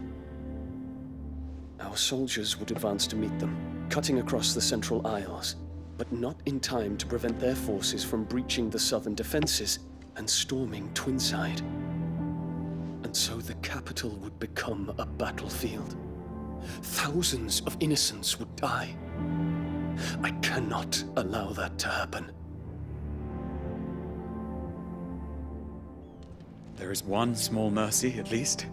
our soldiers would advance to meet them, cutting across the Central Isles, but not in time to prevent their forces from breaching the southern defenses and storming Twinside. And so the capital would become a battlefield. Thousands of innocents would die. I cannot allow that to happen. There is one small mercy, at least.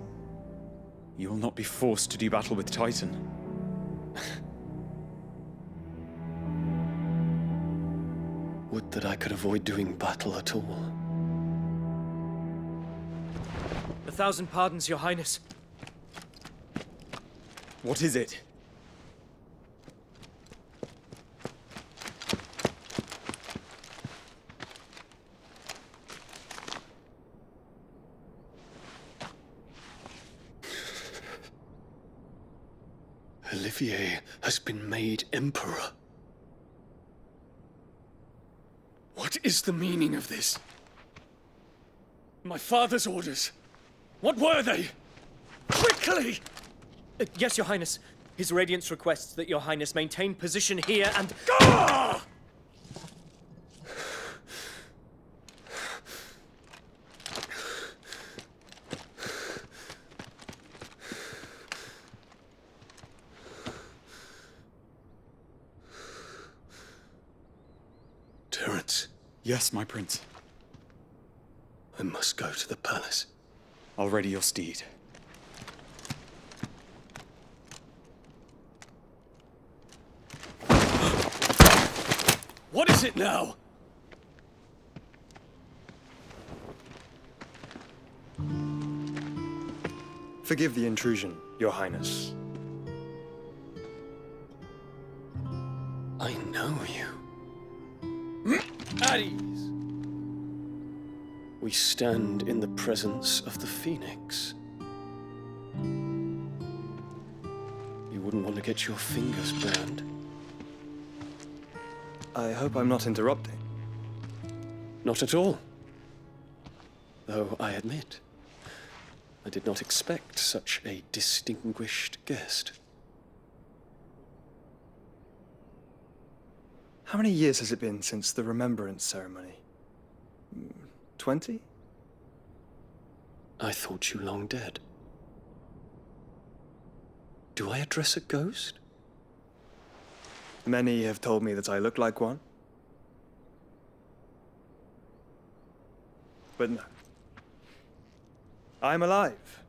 You will not be forced to do battle with Titan. Would that I could avoid doing battle at all. 1,000 pardons, Your Highness. What is it? Olivier has been made Emperor. What is the meaning of this? My father's orders. What were they? Quickly! Yes, Your Highness. His Radiance requests that Your Highness maintain position here and... Ah! Terence. Yes, my prince. I must go to the palace. I'll ready your steed. What is it now? Forgive the intrusion, Your Highness. I know you. At ease. We stand in the presence of the Phoenix. You wouldn't want to get your fingers burned. I hope I'm not interrupting. Not at all. Though I admit, I did not expect such a distinguished guest. How many years has it been since the Remembrance ceremony? 20? I thought you long dead. Do I address a ghost? Many have told me that I look like one. But no. I'm alive.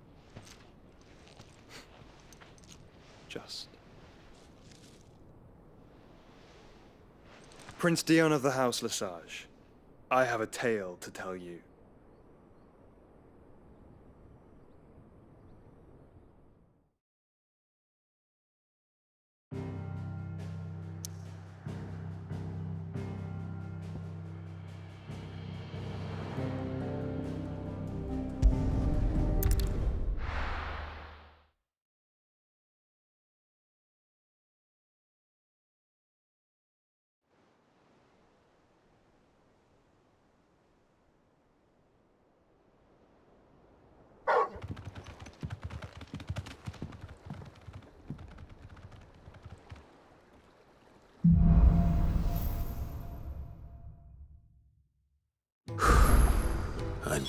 Just. Prince Dion of the House Lesage, I have a tale to tell you.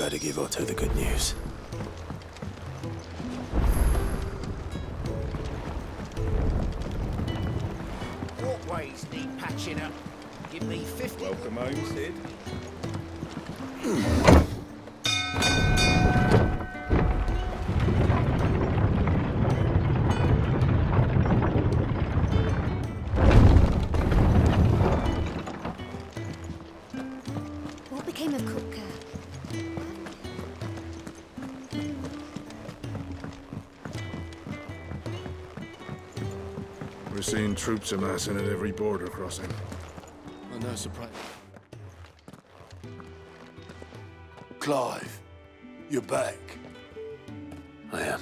better give Otto the good news. Walkways need patching up. Give me 50. Welcome home, Sid. What became of Kupka? We're seeing troops amassing at every border crossing. Well, no surprise. Clive, you're back. I am.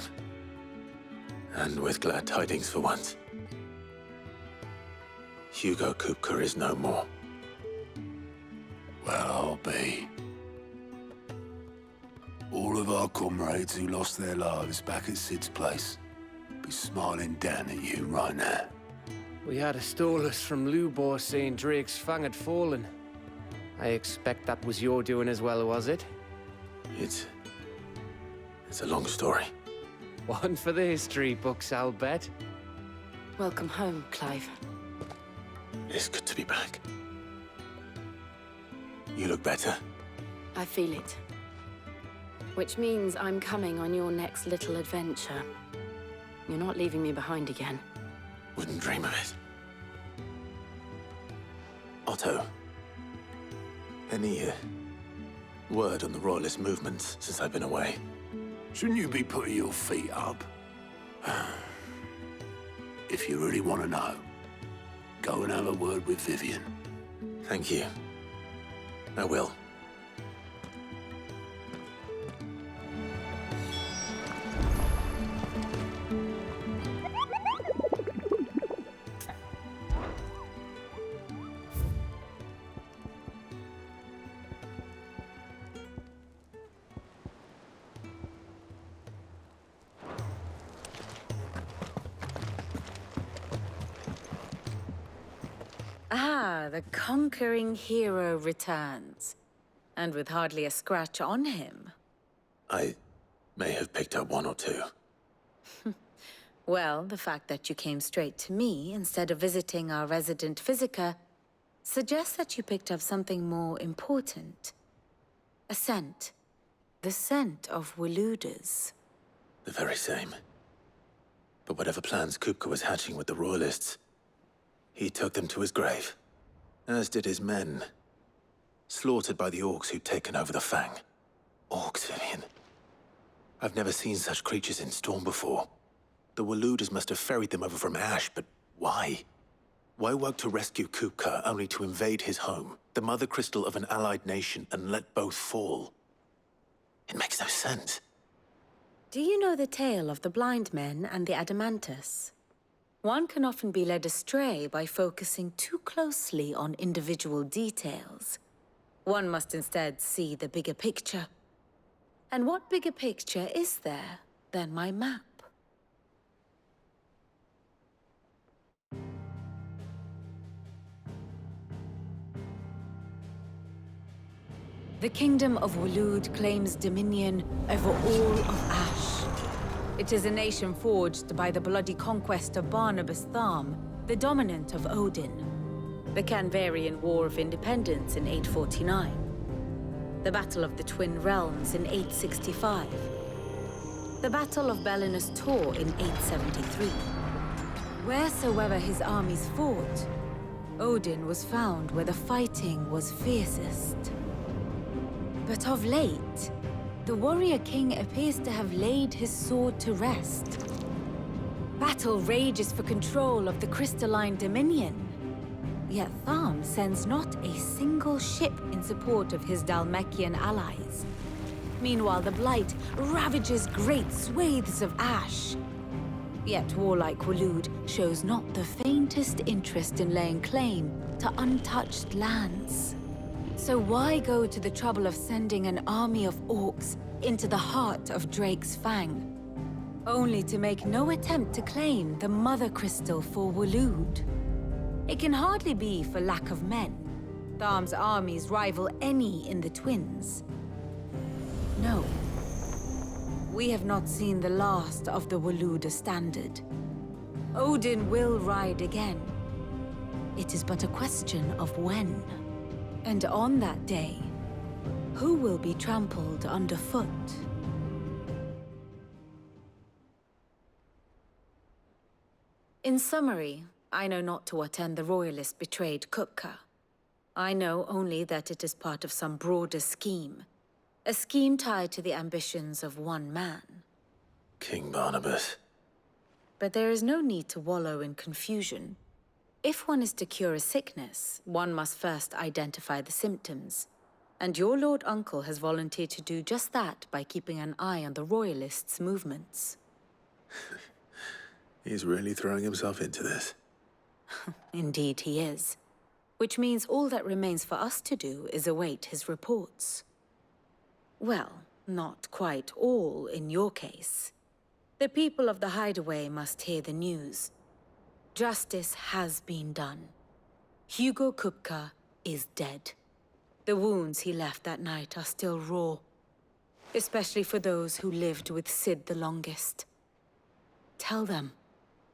And with glad tidings for once. Hugo Kupka is no more. Well, I'll be. All of our comrades who lost their lives back at Sid's place be smiling down at you right now. We had a stolus from Lubor saying Drake's Fang had fallen. I expect that was your doing as well, was it? It's a long story. One for the history books, I'll bet. Welcome home, Clive. It's good to be back. You look better. I feel it. Which means I'm coming on your next little adventure. You're not leaving me behind again. Wouldn't dream of it. Otto, any word on the Royalist movements since I've been away? Shouldn't you be putting your feet up? If you really want to know, go and have a word with Vivian. Thank you. I will. Ah, the conquering hero returns. And with hardly a scratch on him. I may have picked up one or two. Well, the fact that you came straight to me instead of visiting our resident physiker suggests that you picked up something more important. A scent. The scent of Waludas. The very same. But whatever plans Kupka was hatching with the Royalists, he took them to his grave. As did his men. Slaughtered by the orcs who'd taken over the Fang. Orcs, Vivian. I've never seen such creatures in Storm before. The Waludas must have ferried them over from Ash, but why? Why work to rescue Kupka only to invade his home, the mother crystal of an allied nation, and let both fall? It makes no sense. Do you know the tale of the blind men and the Adamantus? One can often be led astray by focusing too closely on individual details. One must instead see the bigger picture. And what bigger picture is there than my map? The Kingdom of Waloed claims dominion over all of Ash. It is a nation forged by the bloody conquest of Barnabas Tharm, the dominant of Odin. The Canvarian War of Independence in 849. The Battle of the Twin Realms in 865. The Battle of Belinus Tor in 873. Wheresoever his armies fought, Odin was found where the fighting was fiercest. But of late, the warrior king appears to have laid his sword to rest. Battle rages for control of the crystalline dominion. Yet Tharm sends not a single ship in support of his Dhalmekian allies. Meanwhile, the Blight ravages great swathes of Ash. Yet warlike Waloed shows not the faintest interest in laying claim to untouched lands. So why go to the trouble of sending an army of orcs into the heart of Drake's Fang, only to make no attempt to claim the Mother Crystal for Waloed? It can hardly be for lack of men. Tharm's armies rival any in the Twins. No. We have not seen the last of the Waloed standard. Odin will ride again. It is but a question of when. And on that day, who will be trampled underfoot? In summary, I know not to what end the Royalist betrayed Kupka. I know only that it is part of some broader scheme. A scheme tied to the ambitions of one man. King Barnabas. But there is no need to wallow in confusion. If one is to cure a sickness, one must first identify the symptoms. And your Lord Uncle has volunteered to do just that by keeping an eye on the Royalists' movements. He's really throwing himself into this. Indeed he is. Which means all that remains for us to do is await his reports. Well, not quite all in your case. The people of the Hideaway must hear the news. Justice has been done. Hugo Kupka is dead. The wounds he left that night are still raw. Especially for those who lived with Sid the longest. Tell them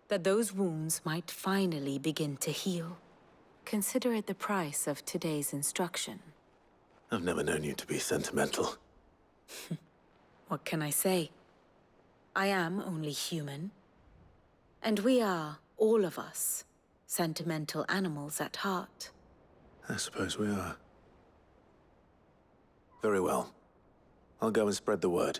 that those wounds might finally begin to heal. Consider it the price of today's instruction. I've never known you to be sentimental. What can I say? I am only human. And we are, all of us, sentimental animals at heart. I suppose we are. Very well. I'll go and spread the word.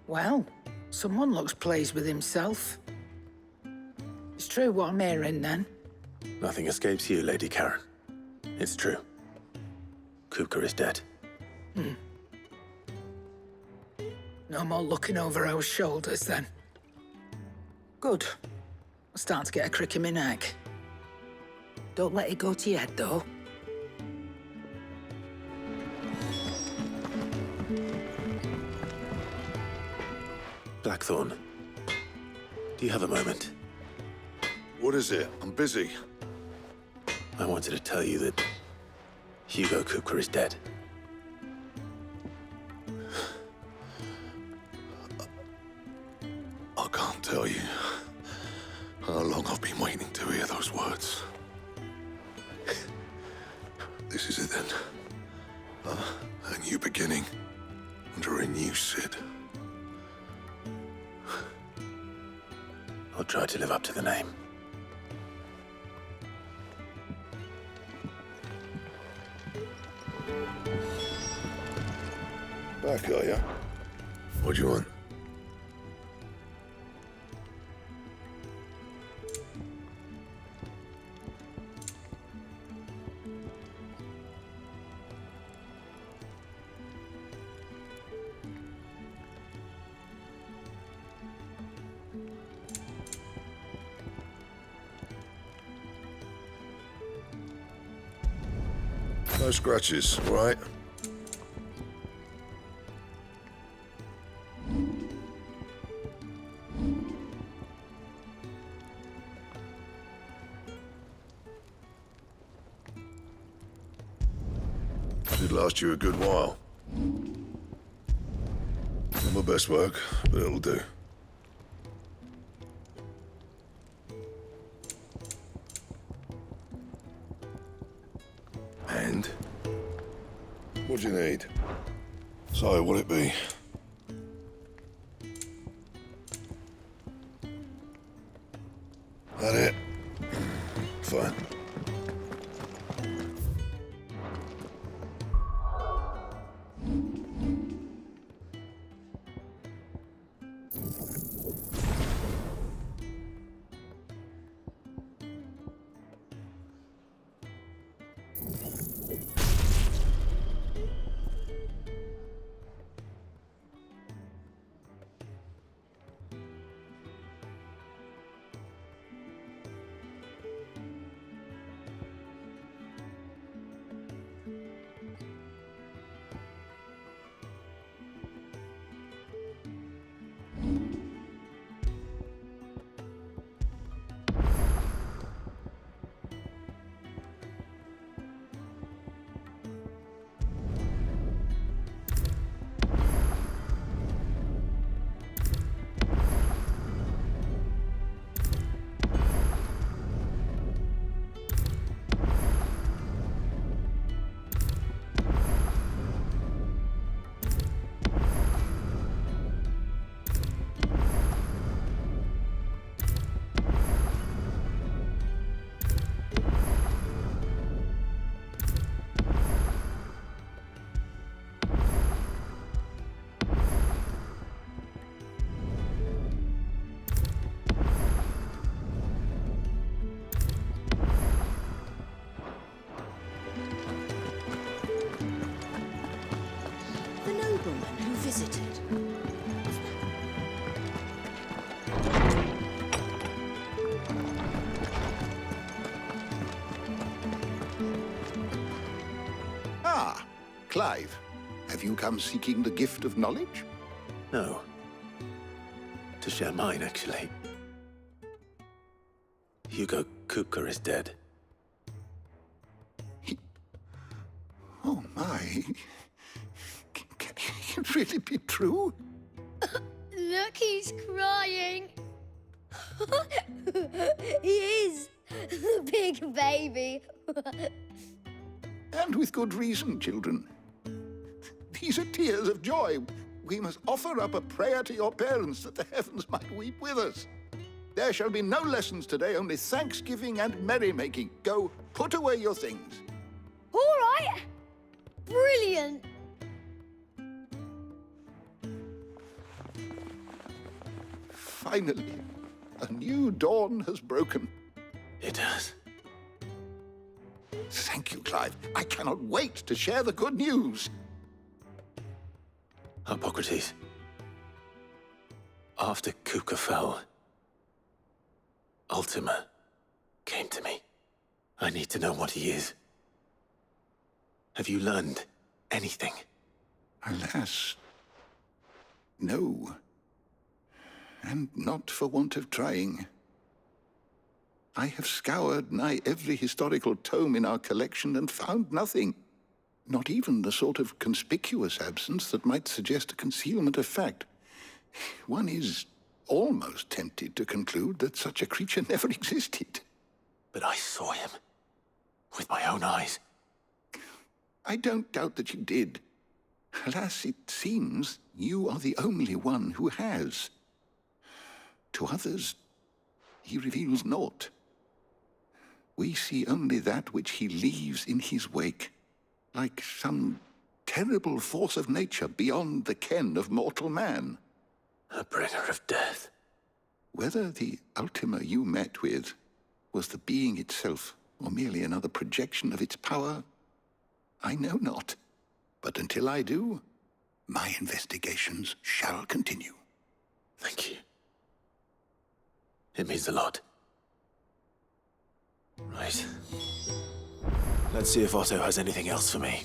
Well, someone looks pleased with himself. It's true what I'm hearing, then. Nothing escapes you, Lady Karen. It's true. Kupka is dead. No more looking over our shoulders, then. Good. I'm starting to get a crick in my neck. Don't let it go to your head, though. Blackthorn, do you have a moment? What is it? I'm busy. I wanted to tell you that Hugo Kupka is dead. I can't tell you how long I've been waiting to hear those words. This is it then. A new beginning under a new Sid. I'll try to live up to the name. Back, are ya? What do you want? No scratches, all right? Should last you a good while. Not my best work, but it'll do. And? What do you need? So, what'll it be? That it? Fine. Clive, have you come seeking the gift of knowledge? No. To share mine, actually. Hugo Kupka is dead. Oh my. Can it really be true? Look, he's crying. He is. Big baby. And with good reason, children. These are tears of joy. We must offer up a prayer to your parents that the heavens might weep with us. There shall be no lessons today, only thanksgiving and merrymaking. Go, put away your things. All right. Brilliant. Finally, a new dawn has broken. It has. Thank you, Clive. I cannot wait to share the good news. Hippocrates. After Kupka fell, Ultima came to me. I need to know what he is. Have you learned anything? Alas, no. And not for want of trying. I have scoured nigh every historical tome in our collection and found nothing. Not even the sort of conspicuous absence that might suggest a concealment of fact. One is almost tempted to conclude that such a creature never existed. But I saw him. With my own eyes. I don't doubt that you did. Alas, it seems you are the only one who has. To others, he reveals naught. We see only that which he leaves in his wake, like some terrible force of nature beyond the ken of mortal man. A bringer of death. Whether the Ultima you met with was the being itself, or merely another projection of its power, I know not. But until I do, my investigations shall continue. Thank you. It means a lot. Right. Let's see if Otto has anything else for me.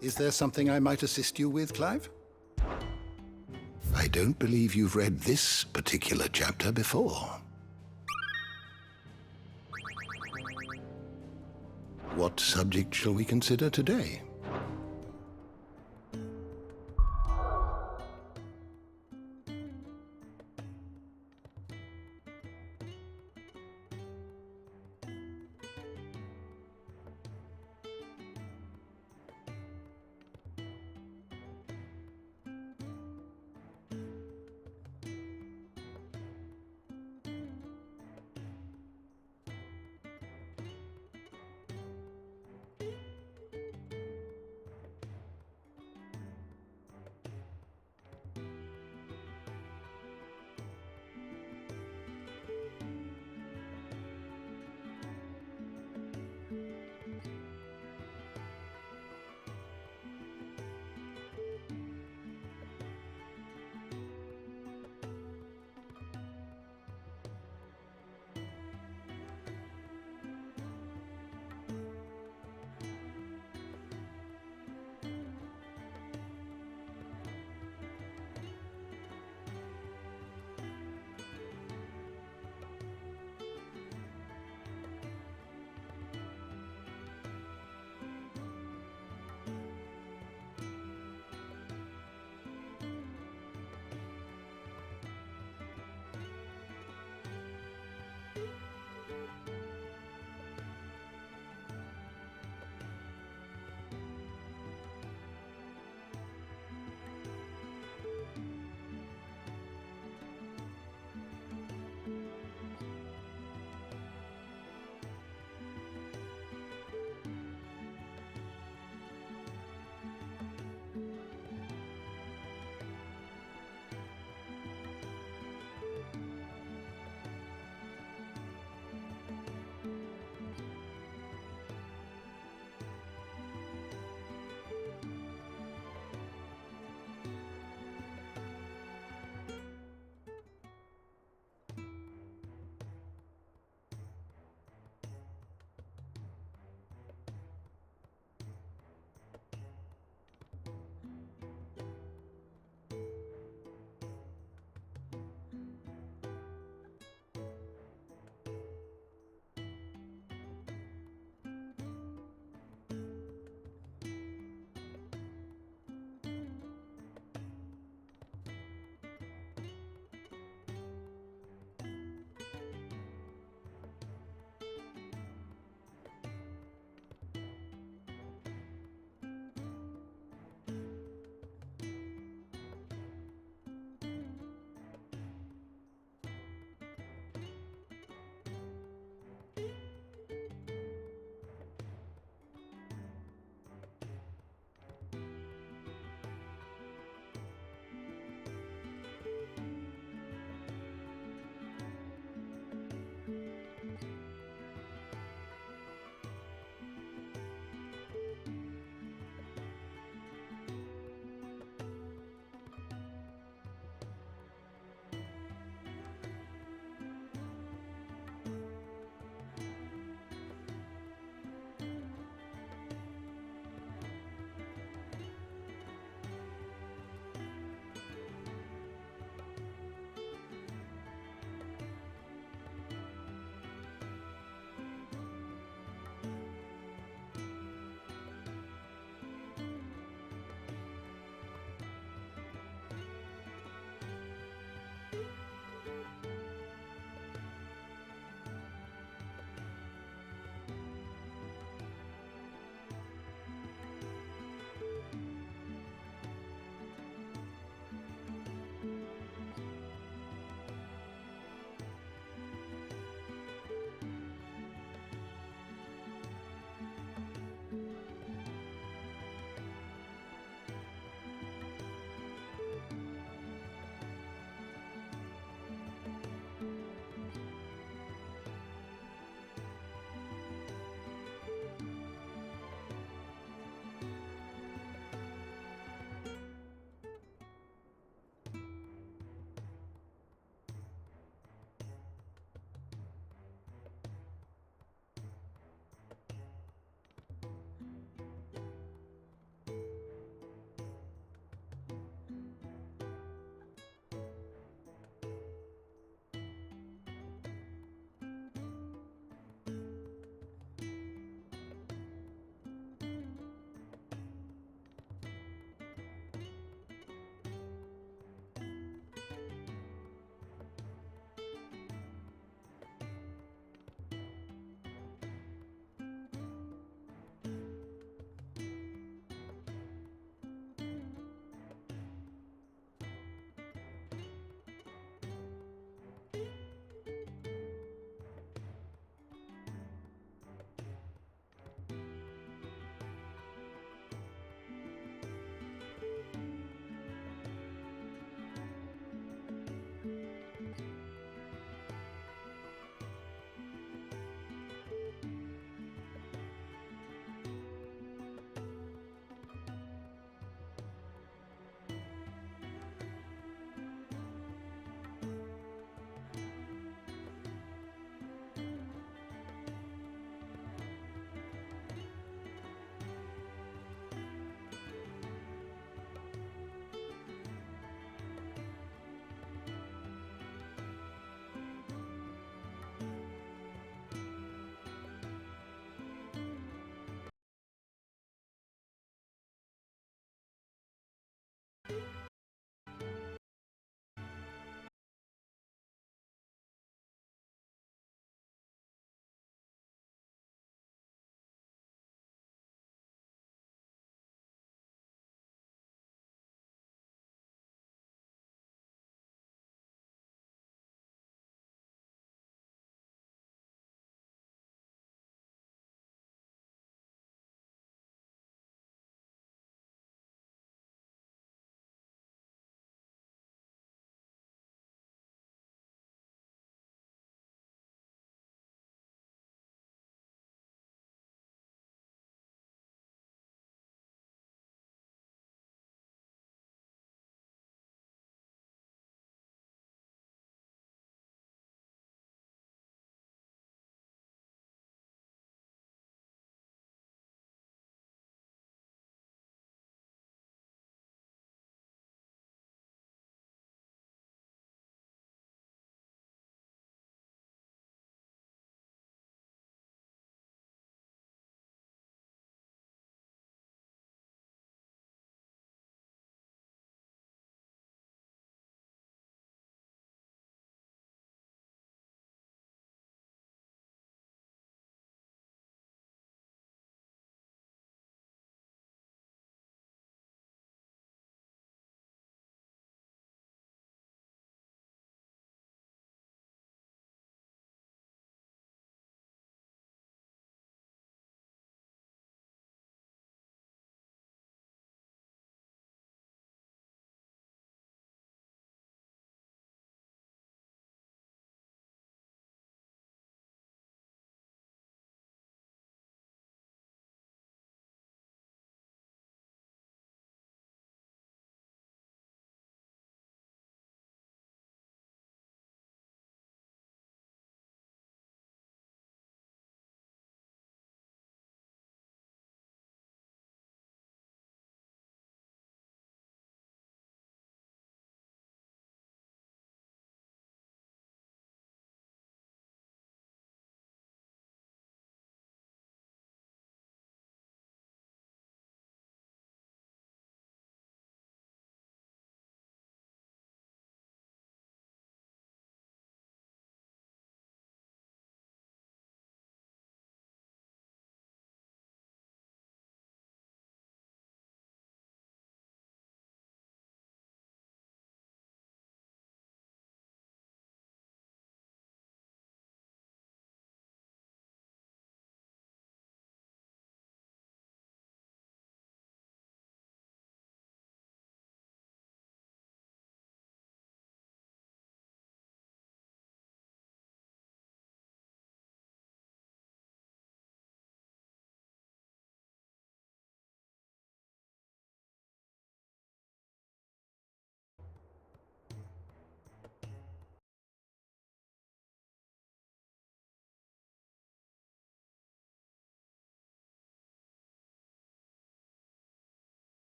Is there something I might assist you with, Clive? I don't believe you've read this particular chapter before. What subject shall we consider today?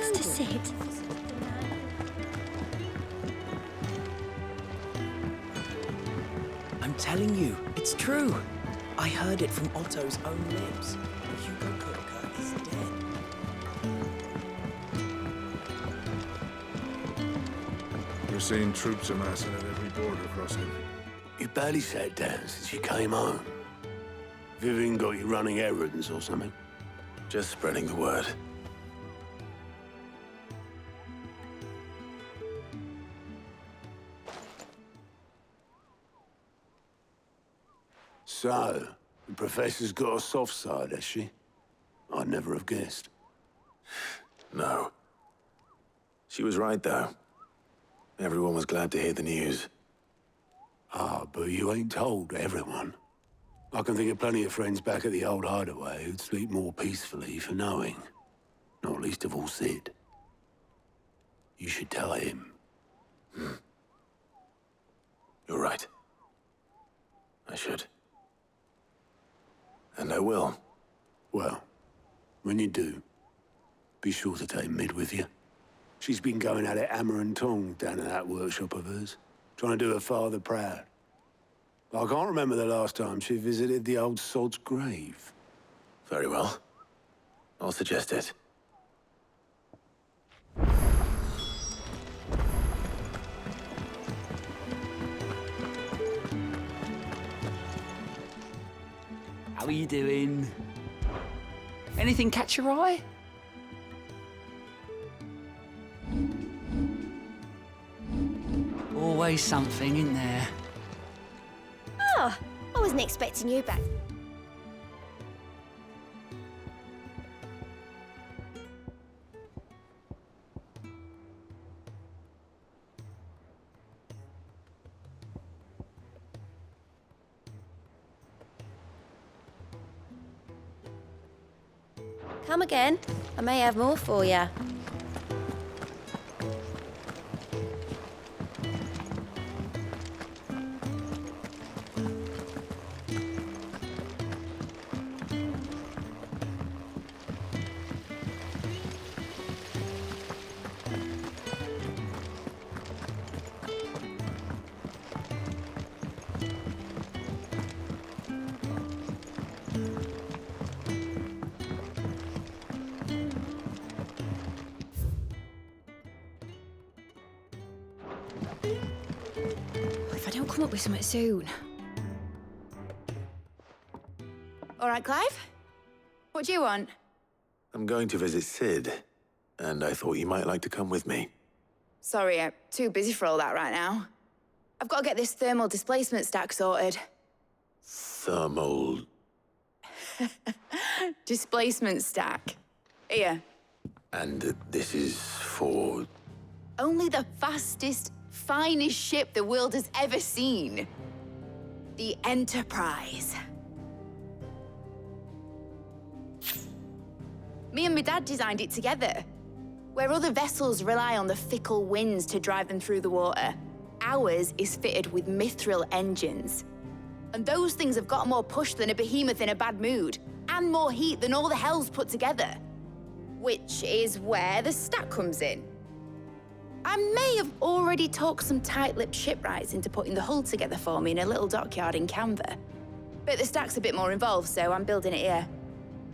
thanks to Sid. I'm telling you, it's true. I heard it from Otto's own lips. Hugo Kirker is dead. We're seeing troops amassing at every border crossing. You barely sat down since you came home. Vivian got you running errands or something? Just spreading the word. So, the Professor's got a soft side, has she? I'd never have guessed. No. She was right, though. Everyone was glad to hear the news. Ah, but you ain't told everyone. I can think of plenty of friends back at the old hideaway who'd sleep more peacefully for knowing. Not least of all Sid. You should tell him. You're right. I should. And I will. Well, when you do, be sure to take Mid with you. She's been going at it hammer and tong down in that workshop of hers, trying to do her father proud. I can't remember the last time she visited the old sod's grave. Very well. I'll suggest it. How are you doing? Anything catch your eye? Always something in there. Oh, I wasn't expecting you back. Come again. I may have more for you. If I don't come up with something soon. All right, Clive? What do you want? I'm going to visit Sid, and I thought you might like to come with me. Sorry, I'm too busy for all that right now. I've got to get this thermal displacement stack sorted. Thermal... Displacement stack. Here. And this is for... Only the fastest, finest ship the world has ever seen. The Enterprise. Me and my dad designed it together. Where other vessels rely on the fickle winds to drive them through the water, ours is fitted with mithril engines. And those things have got more push than a behemoth in a bad mood, and more heat than all the hells put together. Which is where the stack comes in. I may have already talked some tight-lipped shipwrights into putting the hull together for me in a little dockyard in Canva. But the stack's a bit more involved, so I'm building it here.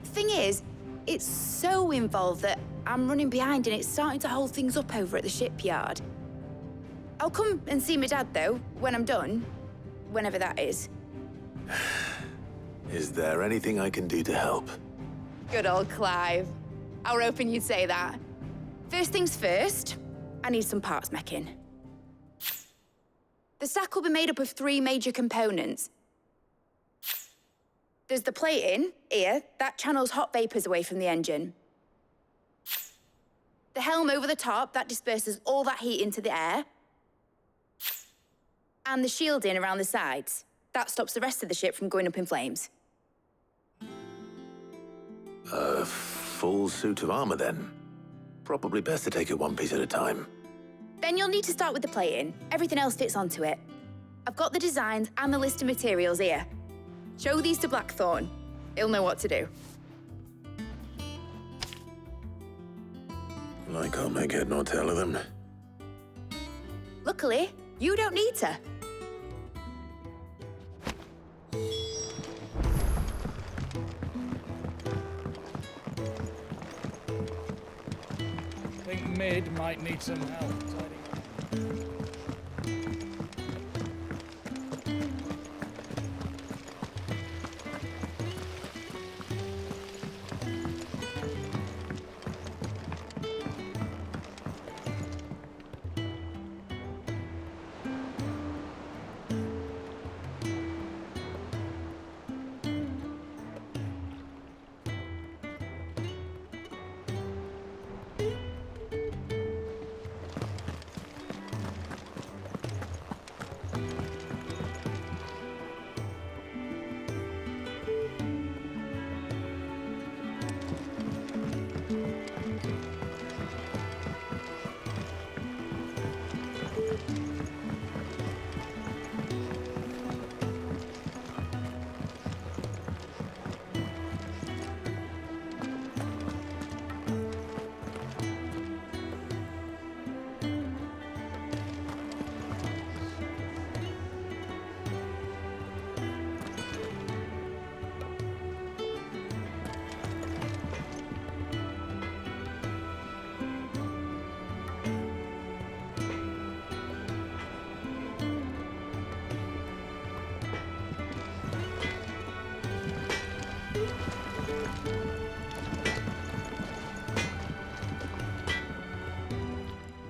Thing is, it's so involved that I'm running behind and it's starting to hold things up over at the shipyard. I'll come and see my dad, though, when I'm done. Whenever that is. Is there anything I can do to help? Good old Clive. I were hoping you'd say that. First things first, I need some parts meching. The stack will be made up of 3 major components. There's the plating, here, that channels hot vapors away from the engine. The helm over the top, that disperses all that heat into the air. And the shielding around the sides. That stops the rest of the ship from going up in flames. A full suit of armor, then. Probably best to take it one piece at a time. Then you'll need to start with the plating. Everything else fits onto it. I've got the designs and the list of materials here. Show these to Like I'll make head nor tail of them. Luckily, you don't need to. I think Mid might need some help.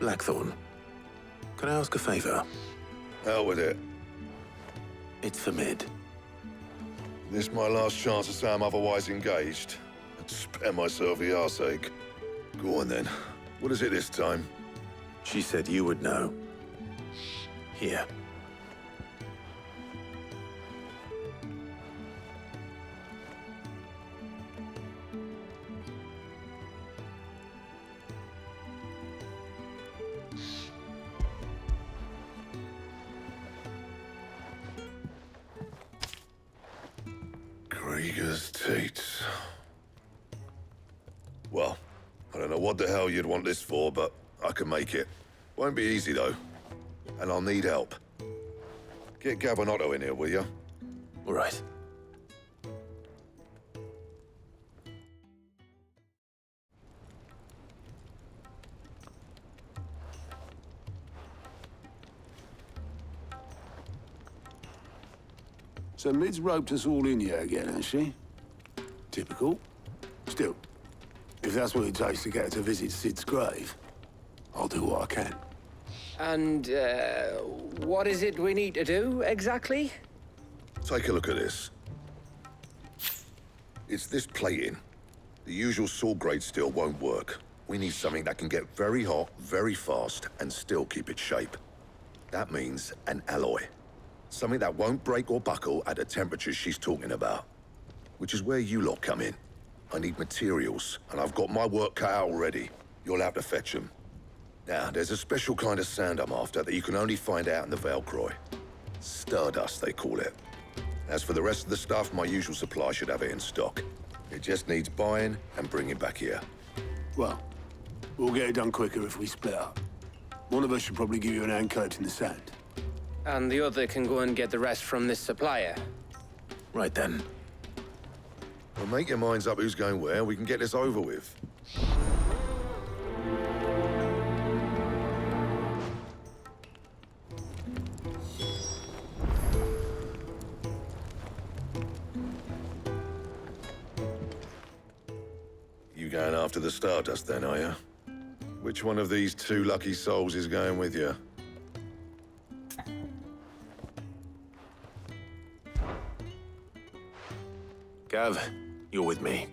Blackthorn, can I ask a favor? Hell with it. It's for Mid. This my last chance to say I'm otherwise engaged. I'd spare myself the arseache. Go on then. What is it this time? She said you would know. Here. Krieger's Tates. Well, I don't know what the hell you'd want this for, but I can make it. Won't be easy, though. And I'll need help. Get Gabonotto in here, will you? All right. So Mid's roped us all in here again, has she? Typical. Still, if that's what it takes to get her to visit Sid's grave, I'll do what I can. And, what is it we need to do, exactly? Take a look at this. It's this plating. The usual sword grade steel won't work. We need something that can get very hot, very fast, and still keep its shape. That means an alloy. Something that won't break or buckle at the temperatures she's talking about. Which is where you lot come in. I need materials, and I've got my work cut out already. You'll have to fetch them. Now, there's a special kind of sand I'm after that you can only find out in the Valcroy. Stardust, they call it. As for the rest of the stuff, my usual supply should have it in stock. It just needs buying and bringing back here. Well, we'll get it done quicker if we split up. One of us should probably give you an hand coat in the sand. And the other can go and get the rest from this supplier. Right then. Well, make your minds up who's going where, we can get this over with. You going after the Stardust then, are you? Which one of these two lucky souls is going with you? Gav, you're with me.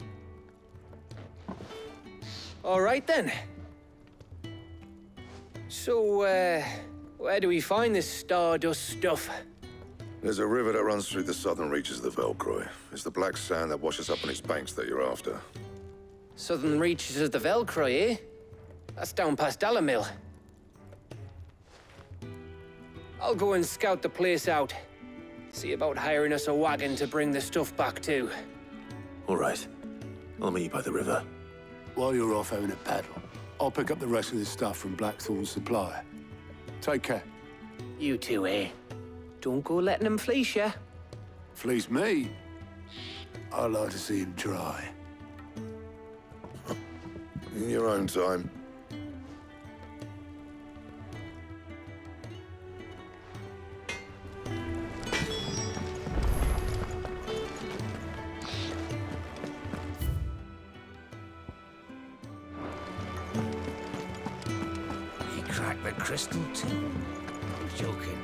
All right, then. So, where do we find this Stardust stuff? There's a river that runs through the southern reaches of the Valcroy. It's the black sand that washes up on its banks that you're after. Southern reaches of the Valcroy, eh? That's down past Dalamil. I'll go and scout the place out. See about hiring us a wagon to bring the stuff back to. All right. I'll meet you by the river. While you're off having a paddle, I'll pick up the rest of this stuff from Blackthorn's supply. Take care. You two here. Don't go letting him fleece you. Fleece me? I'd like to see him try. In your own time. He cracked the crystal too. I'm joking.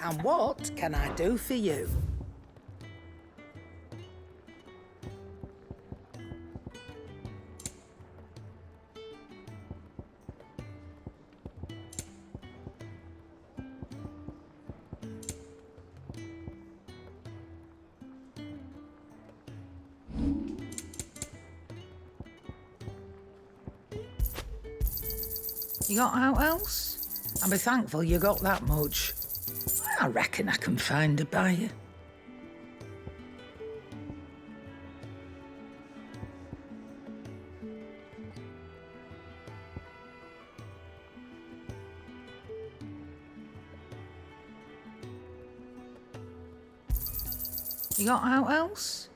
And what can I do for you? You got out else? I'll be thankful you got that much. I reckon I can find a buyer. You got out else?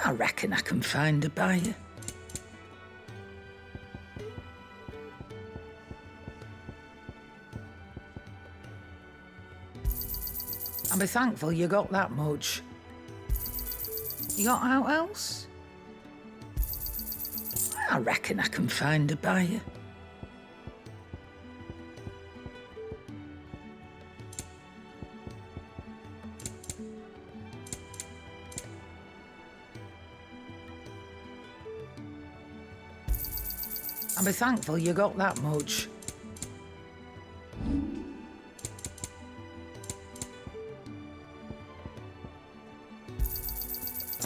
I reckon I can find a buyer. I'll be thankful you got that much. You got out else? I reckon I can find a buyer. I'll be thankful you got that much.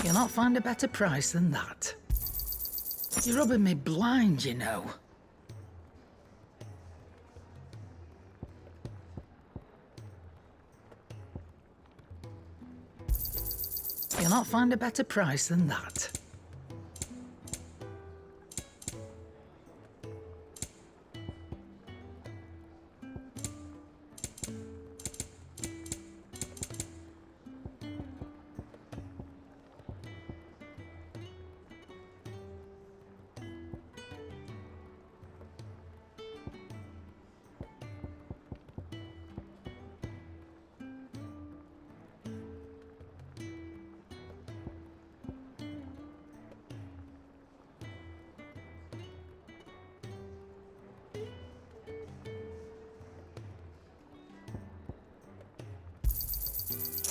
You'll not find a better price than that. You're rubbing me blind, you know. You'll not find a better price than that.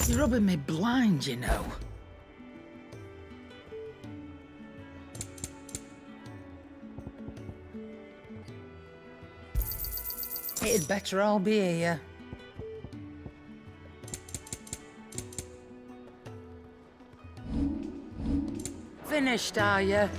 You're rubbing me blind, you know. It'd better all be here. Finished, are you?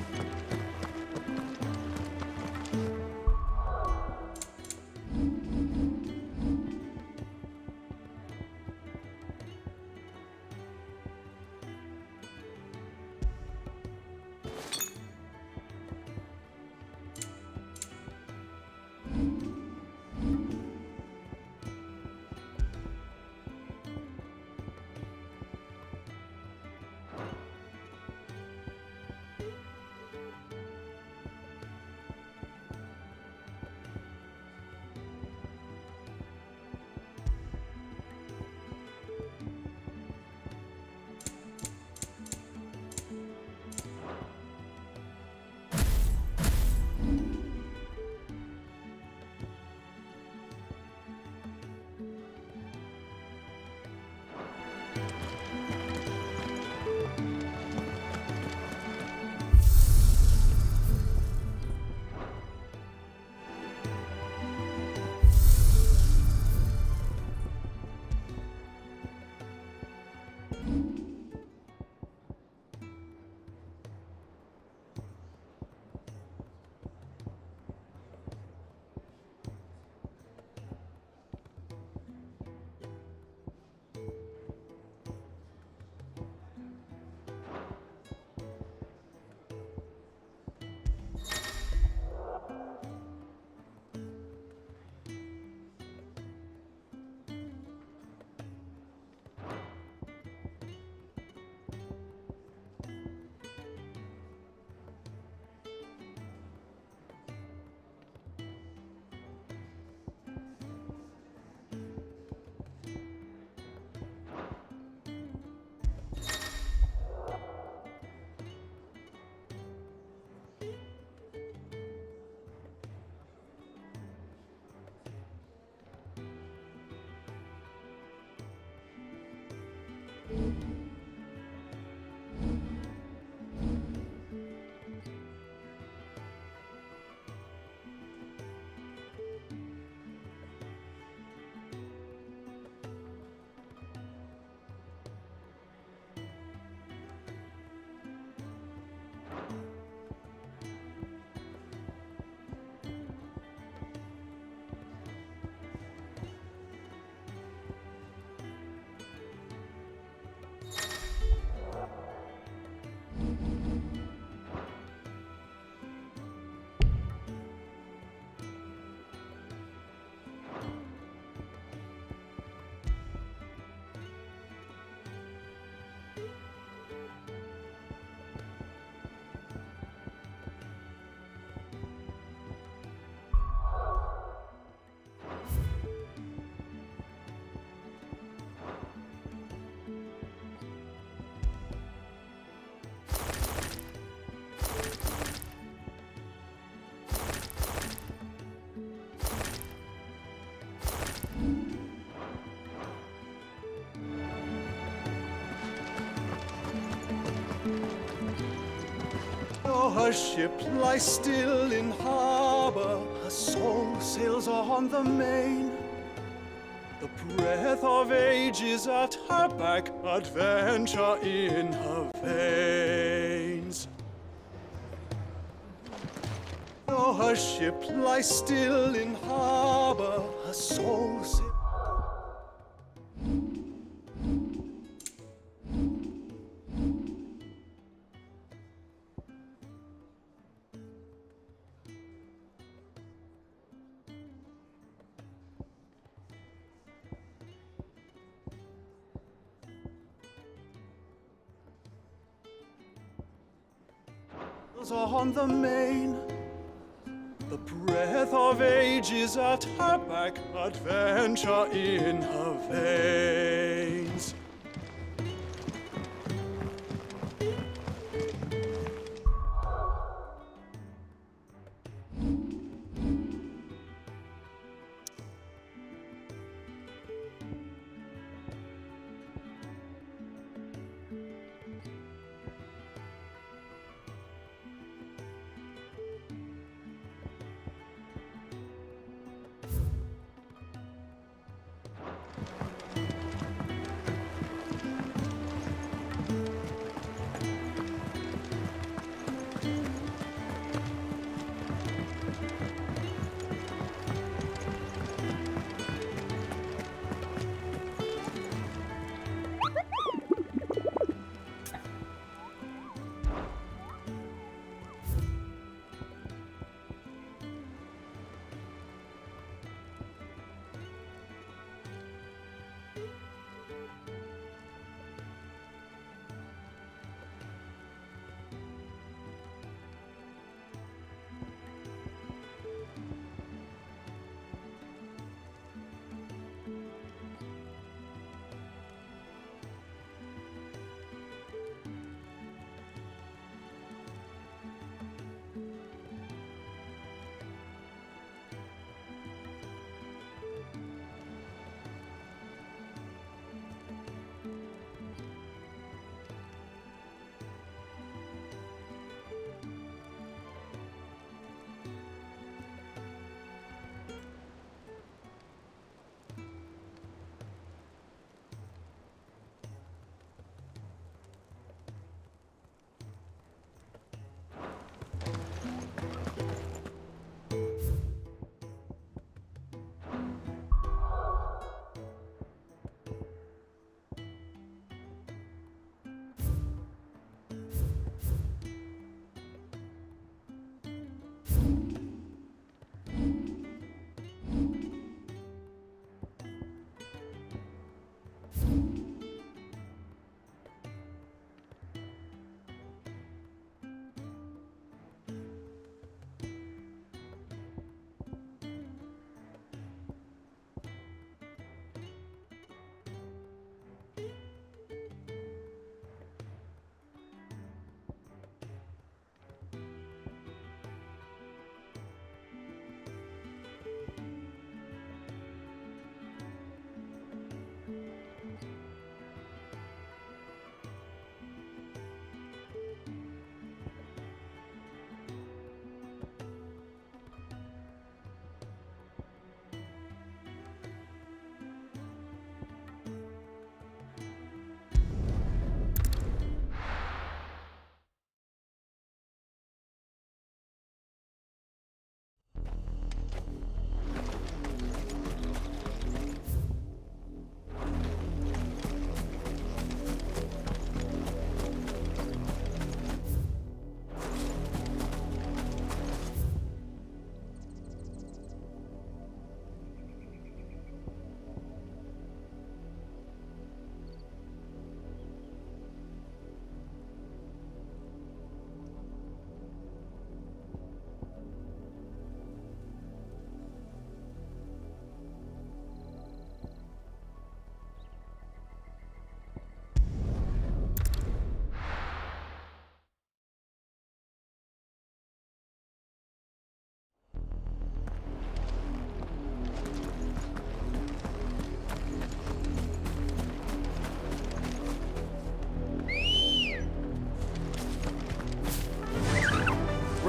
Her ship lies still in harbor, her soul sails on the main. The breath of age is at her back, adventure in her veins. Though her ship lies still in harbor, her soul sails. On the main, the breath of age is at her back, adventure in her veins.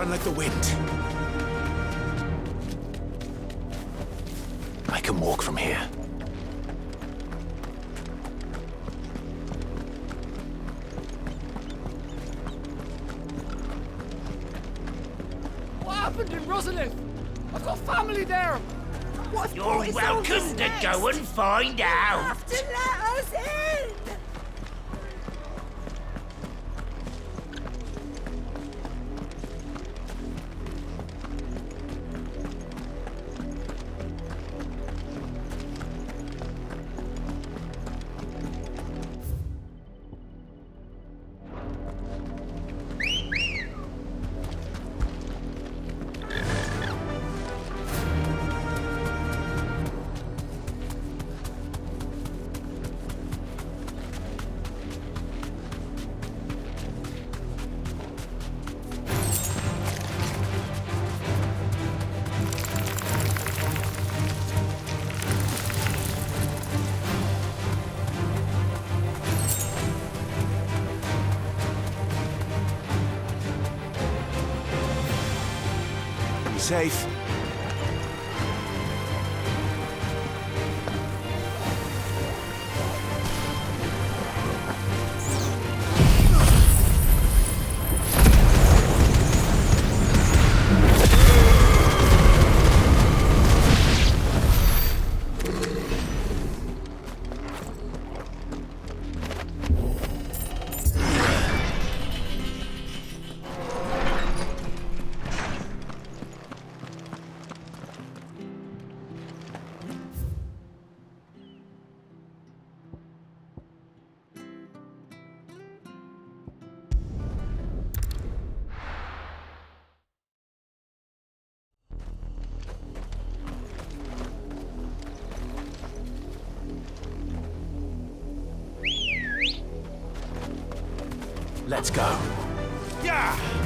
run like the wind. I can walk from here. What happened in Rosalith? I've got family there. What You're welcome to go and find out. You have to let us in. Safe. Let's go. Yeah!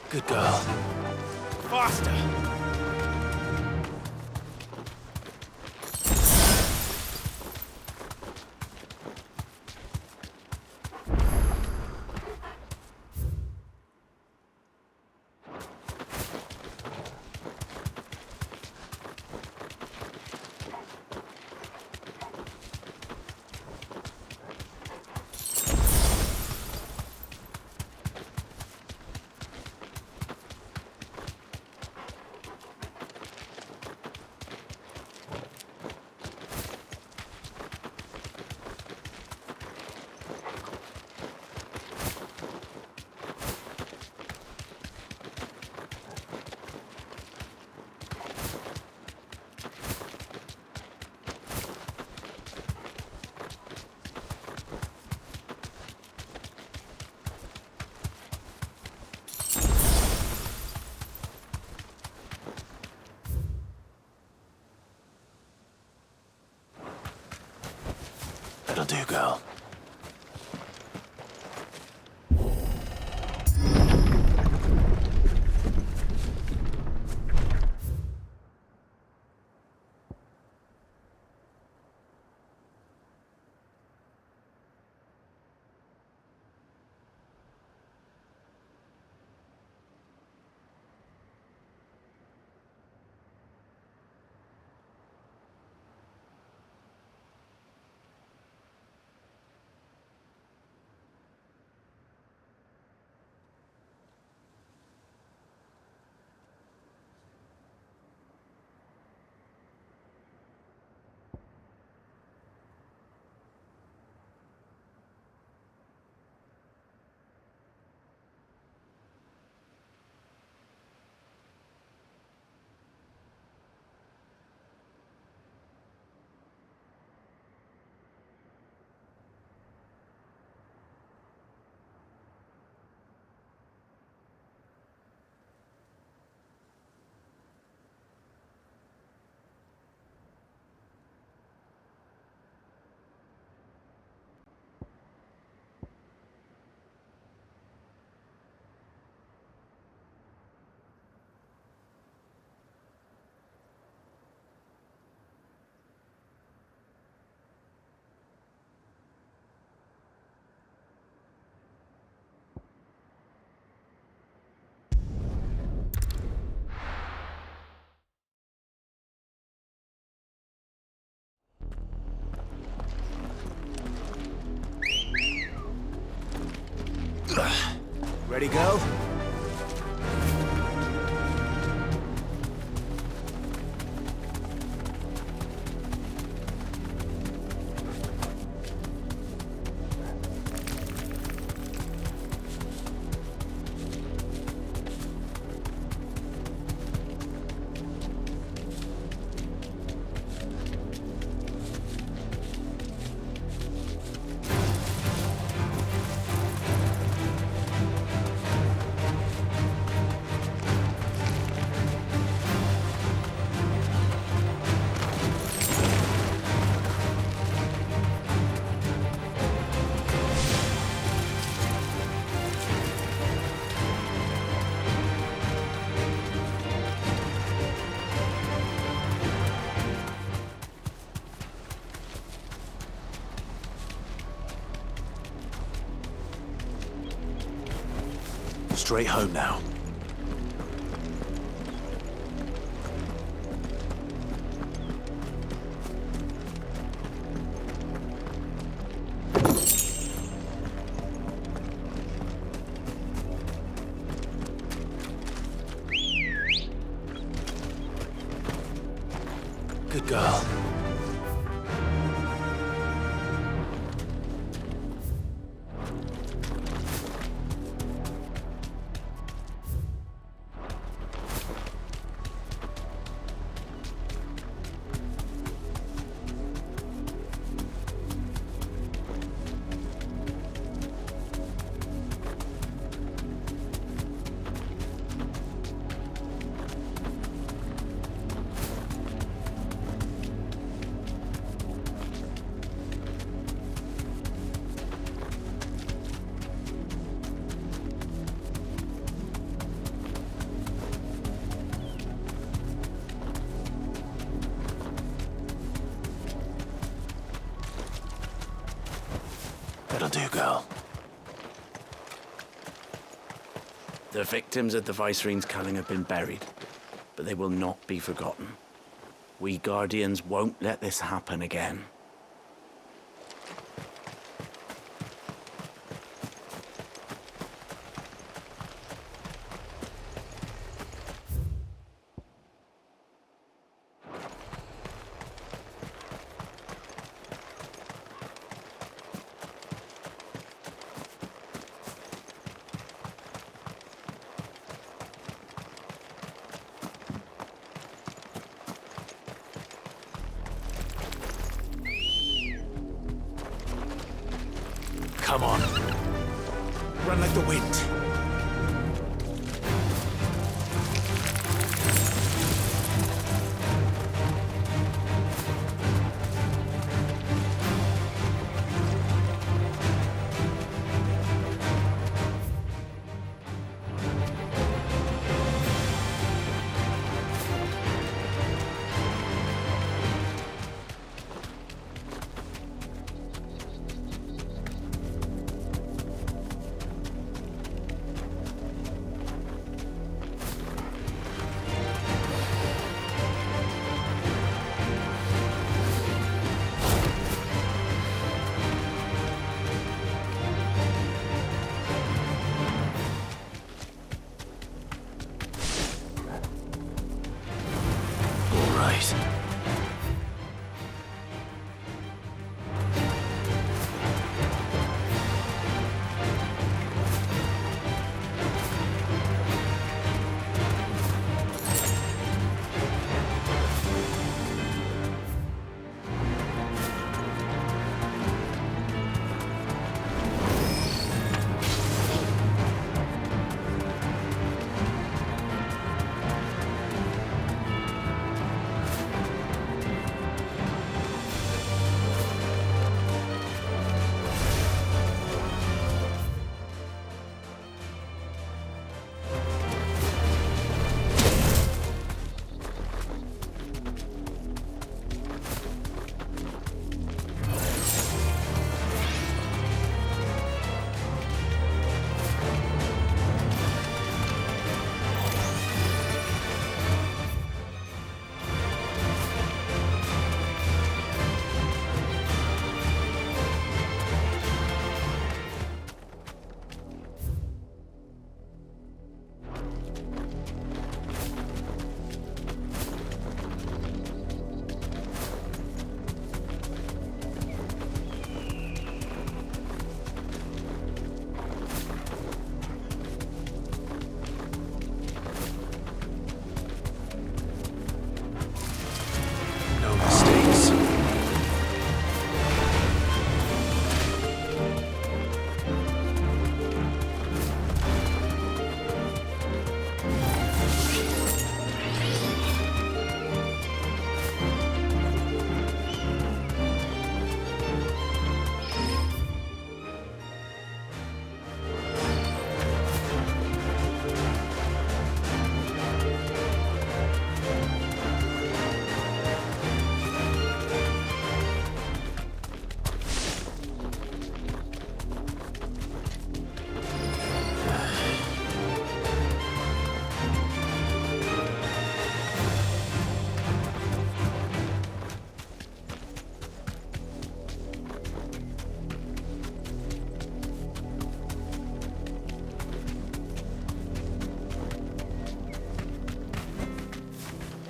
Good girl. Faster! That'll do, girl. Ready, girl? Straight home now. Good girl. That'll do, girl. The victims at the Viceroy's culling have been buried, but they will not be forgotten. We Guardians won't let this happen again. Come on. Run like the wind.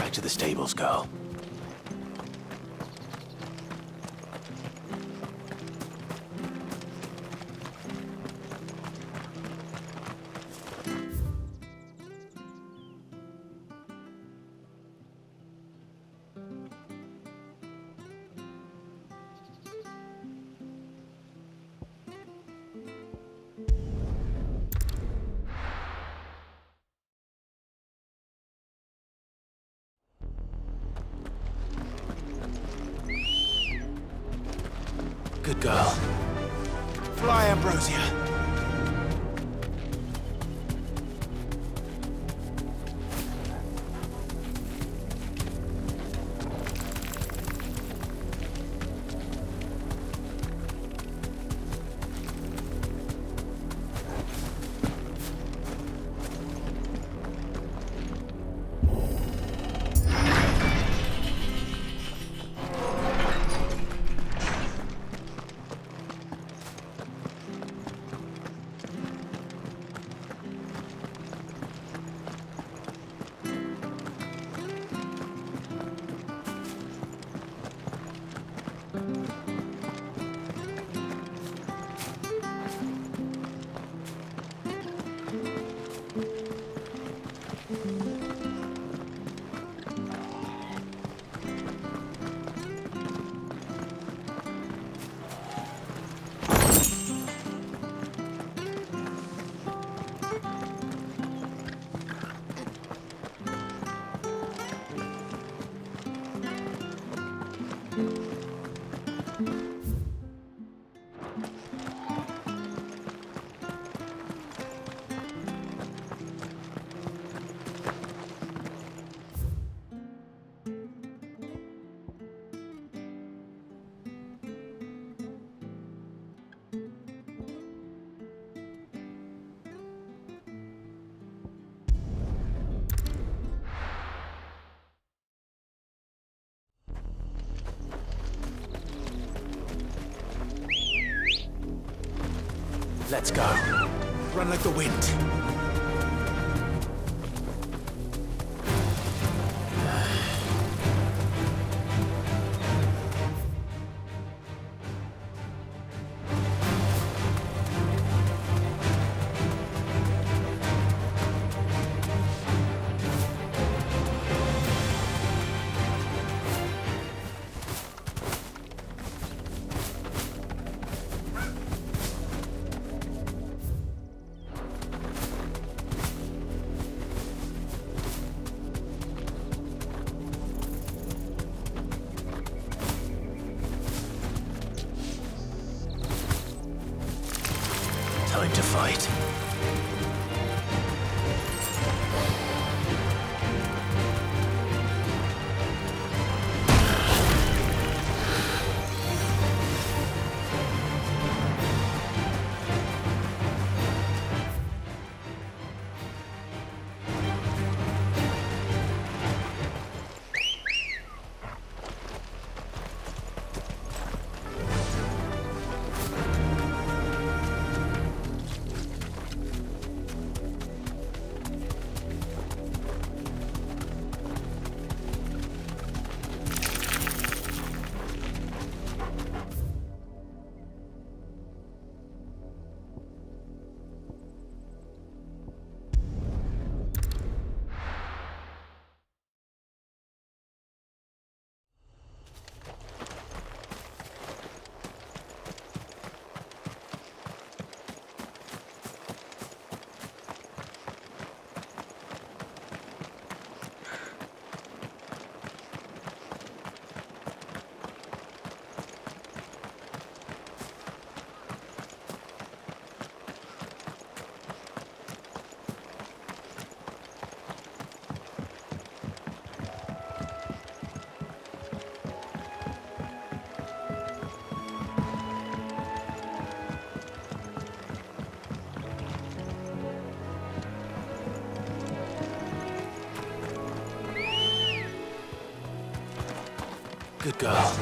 back to the stables, girl. Good girl. Fly, Ambrosia. Let's go. Run like the wind. Time to fight. Good girl.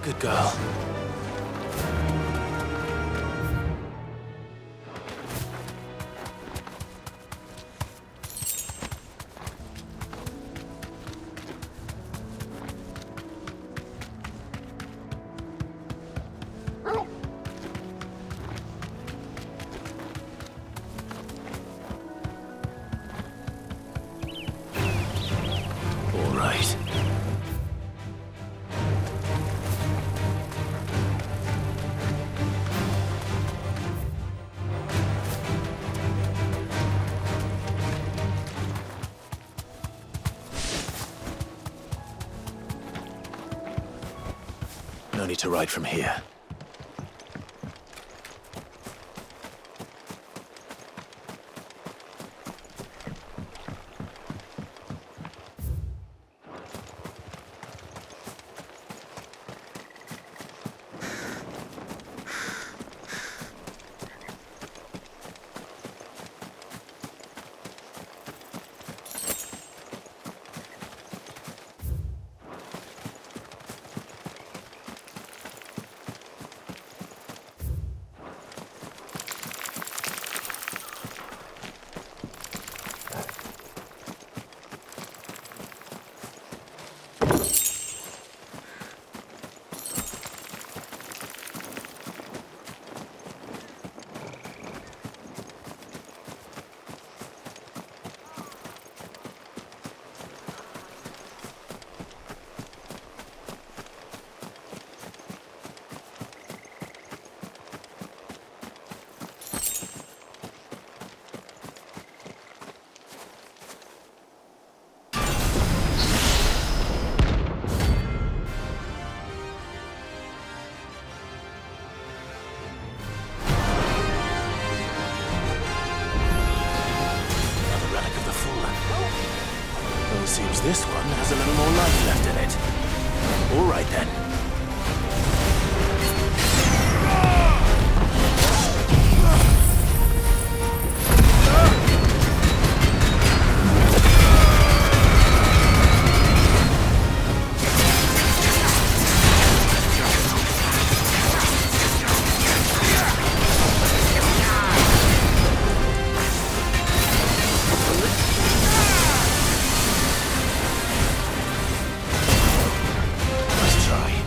Good girl. All right. No need to ride from here. Seems this one has a little more life left in it. All right then. Let's try.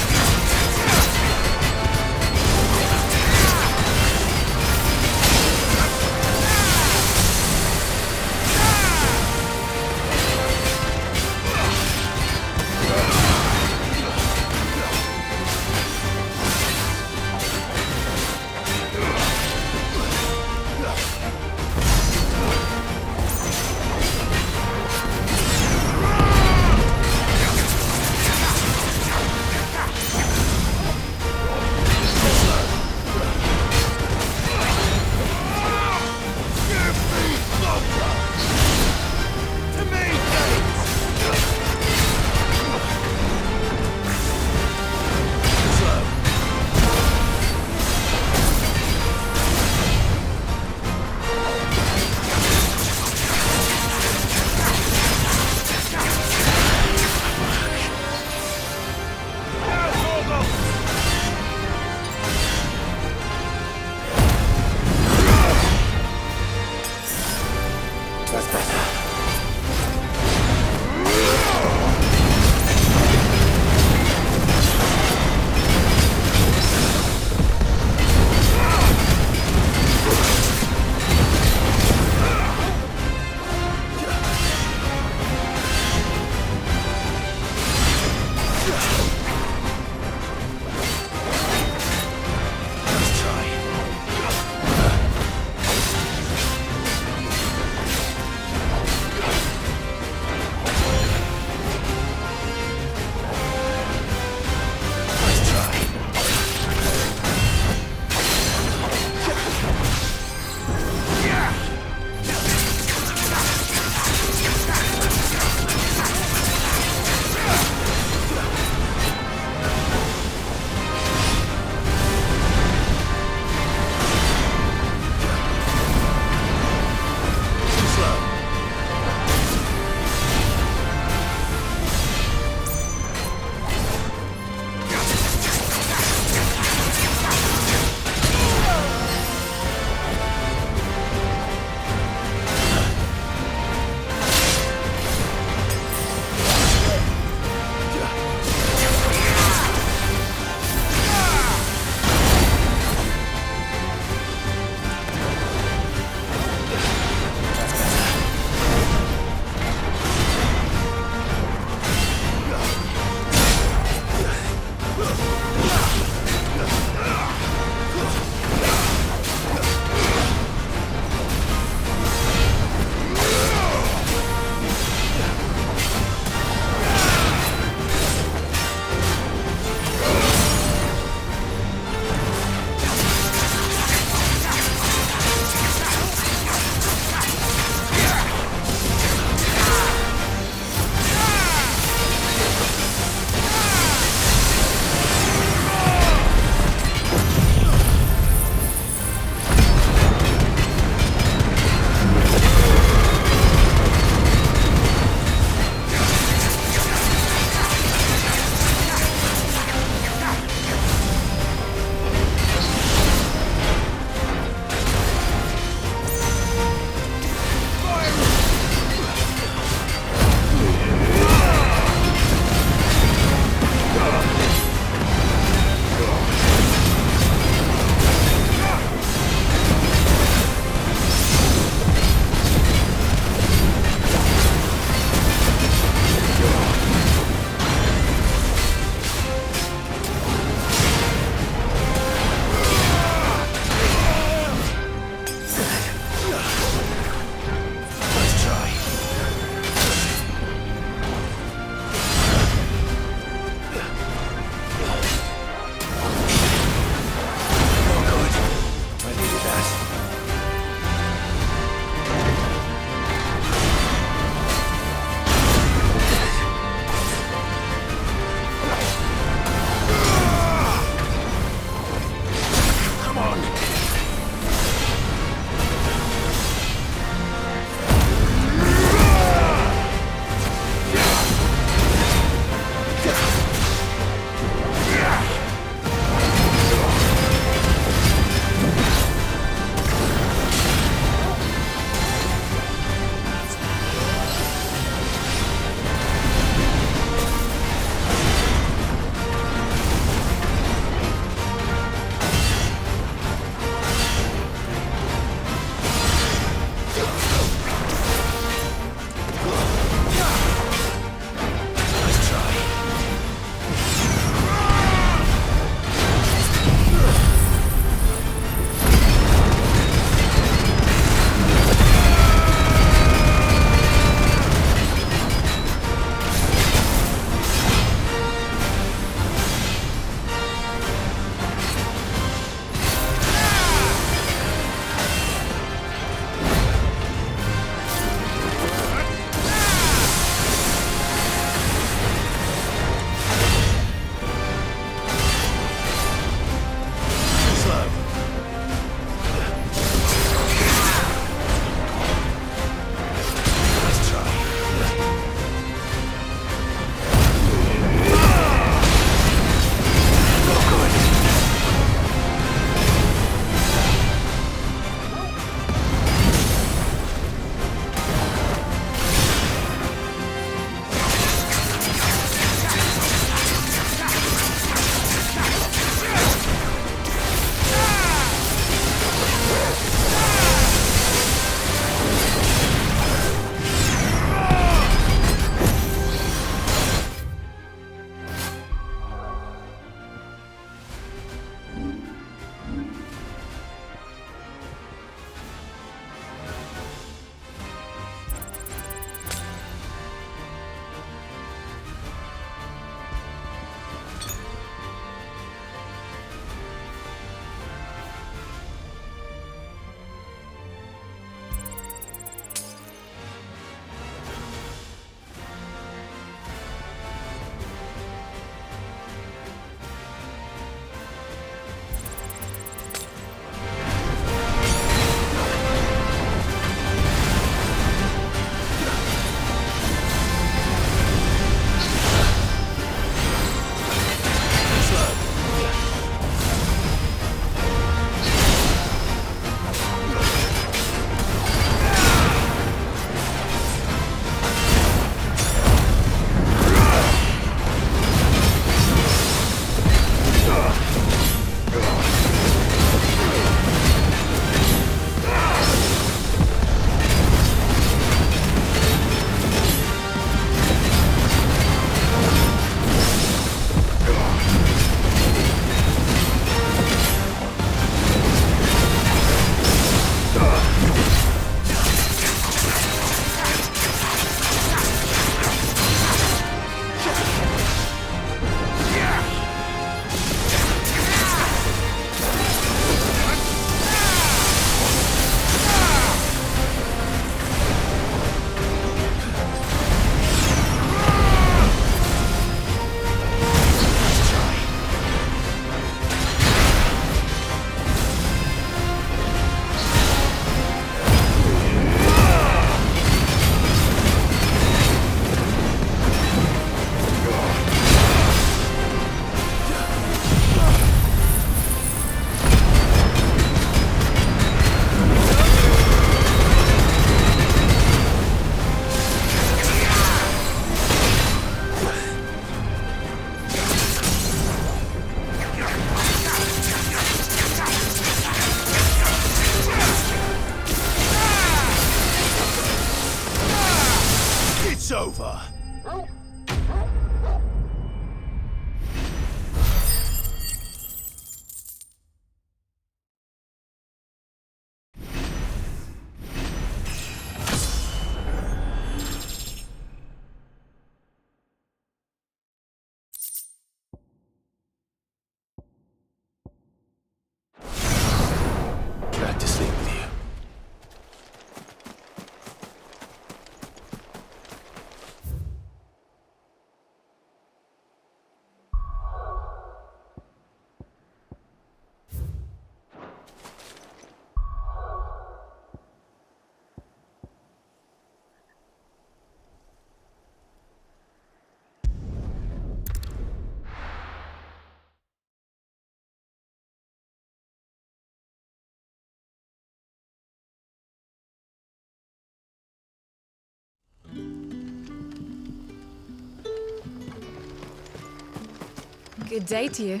Good day to you.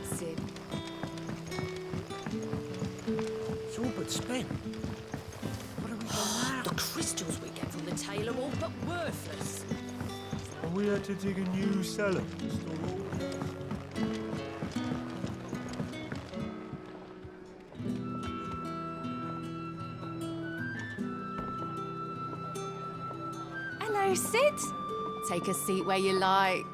Sid. It's all but spent. What do we do now? The crystals we get from the tail are all but worthless. And we had to dig a new cellar. Hello, Sid. Take a seat where you like.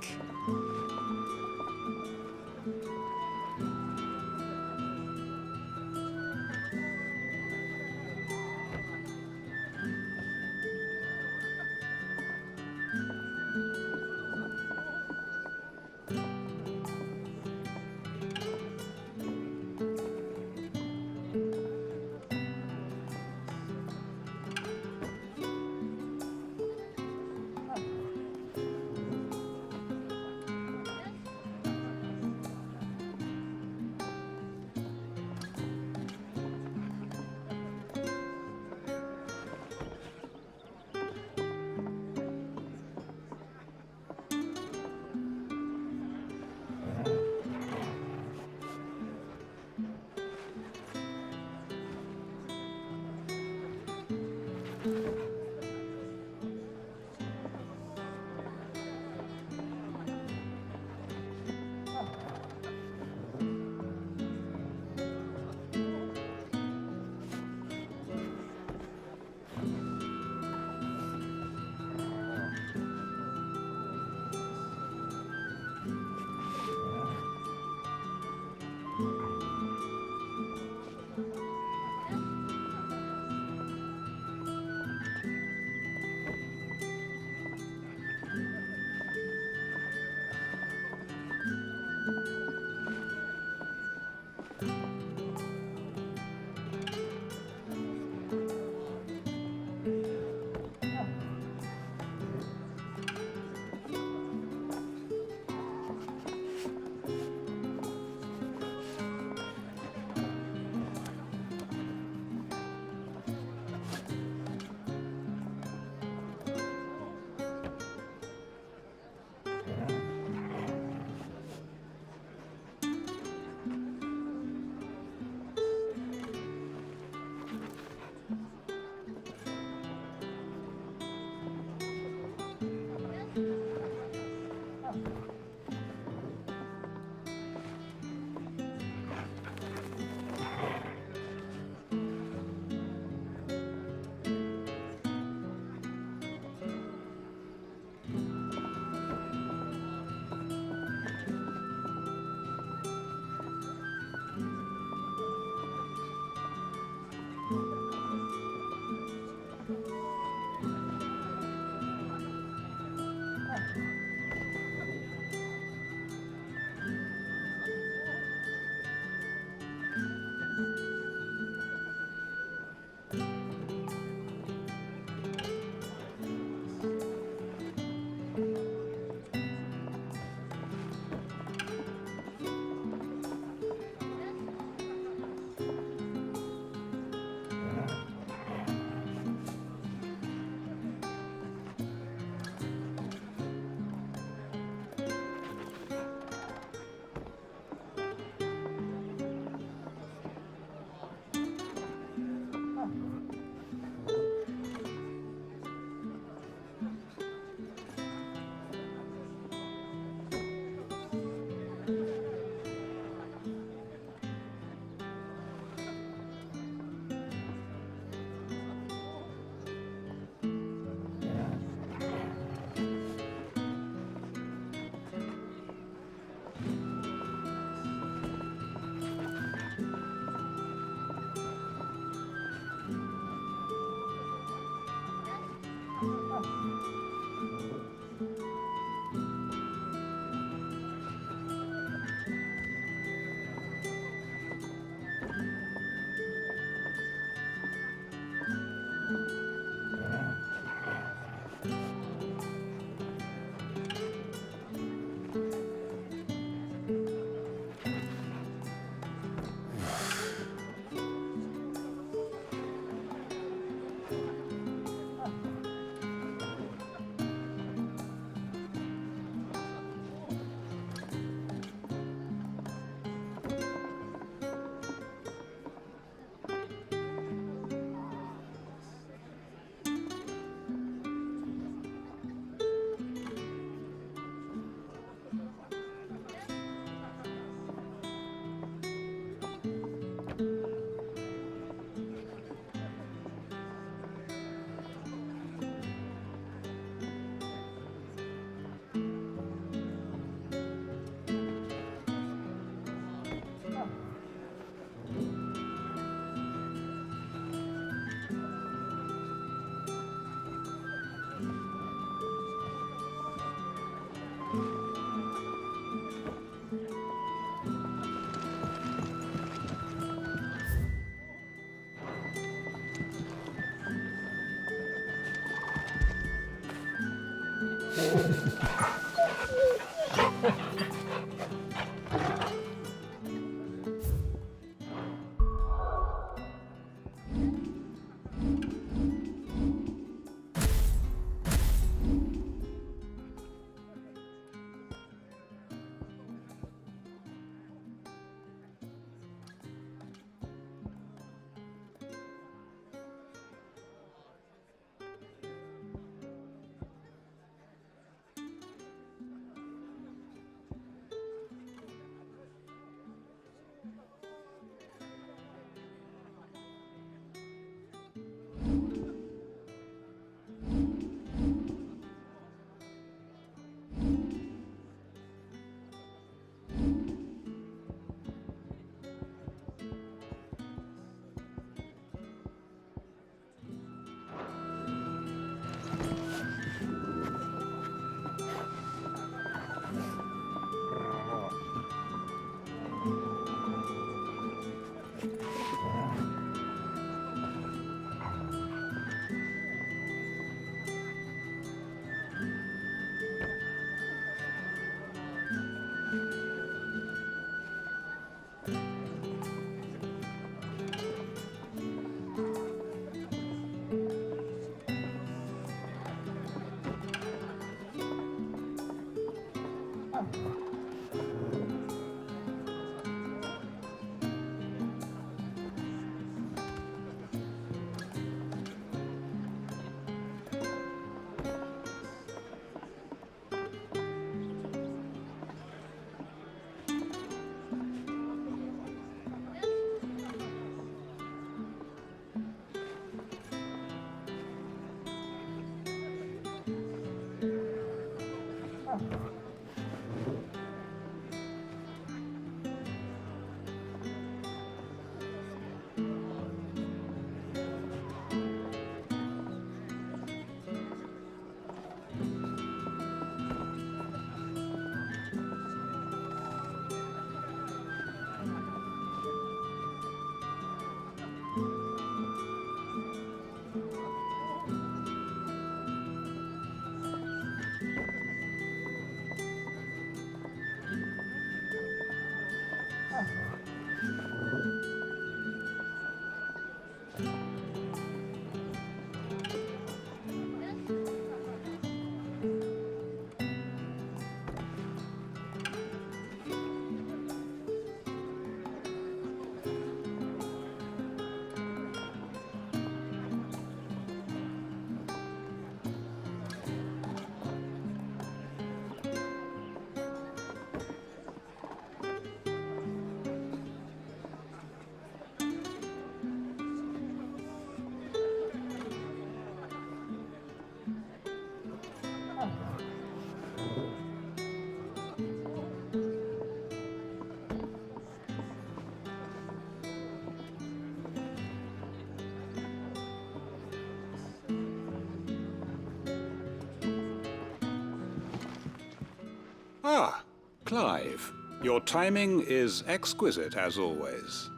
Ah, Clive. Your timing is exquisite, as always.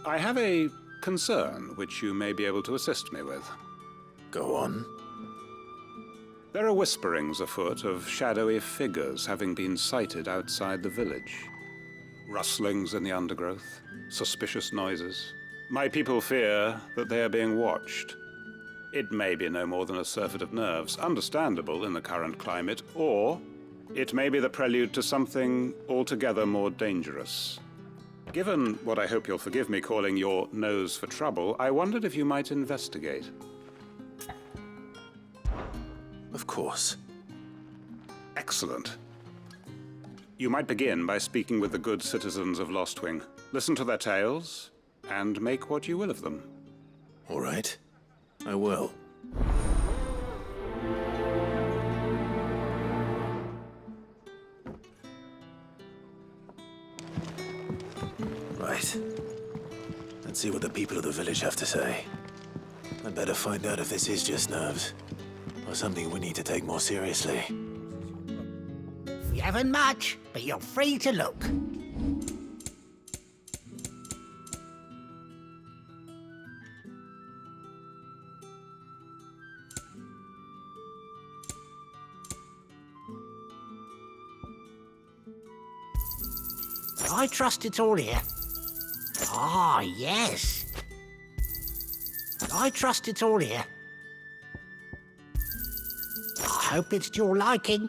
I have a concern which you may be able to assist me with. Go on. There are whisperings afoot of shadowy figures having been sighted outside the village. Rustlings in the undergrowth, suspicious noises. My people fear that they are being watched. It may be no more than a surfeit of nerves, understandable in the current climate, or it may be the prelude to something altogether more dangerous. Given what I hope you'll forgive me calling your nose for trouble, I wondered if you might investigate. Of course. Excellent. You might begin by speaking with the good citizens of Lostwing. Listen to their tales, and make what you will of them. All right. I will. Right. Let's see what the people of the village have to say. I'd better find out if this is just nerves, or something we need to take more seriously. We haven't much, but you're free to look. I trust it's all here. Ah, yes. I trust it's all here. I hope it's to your liking.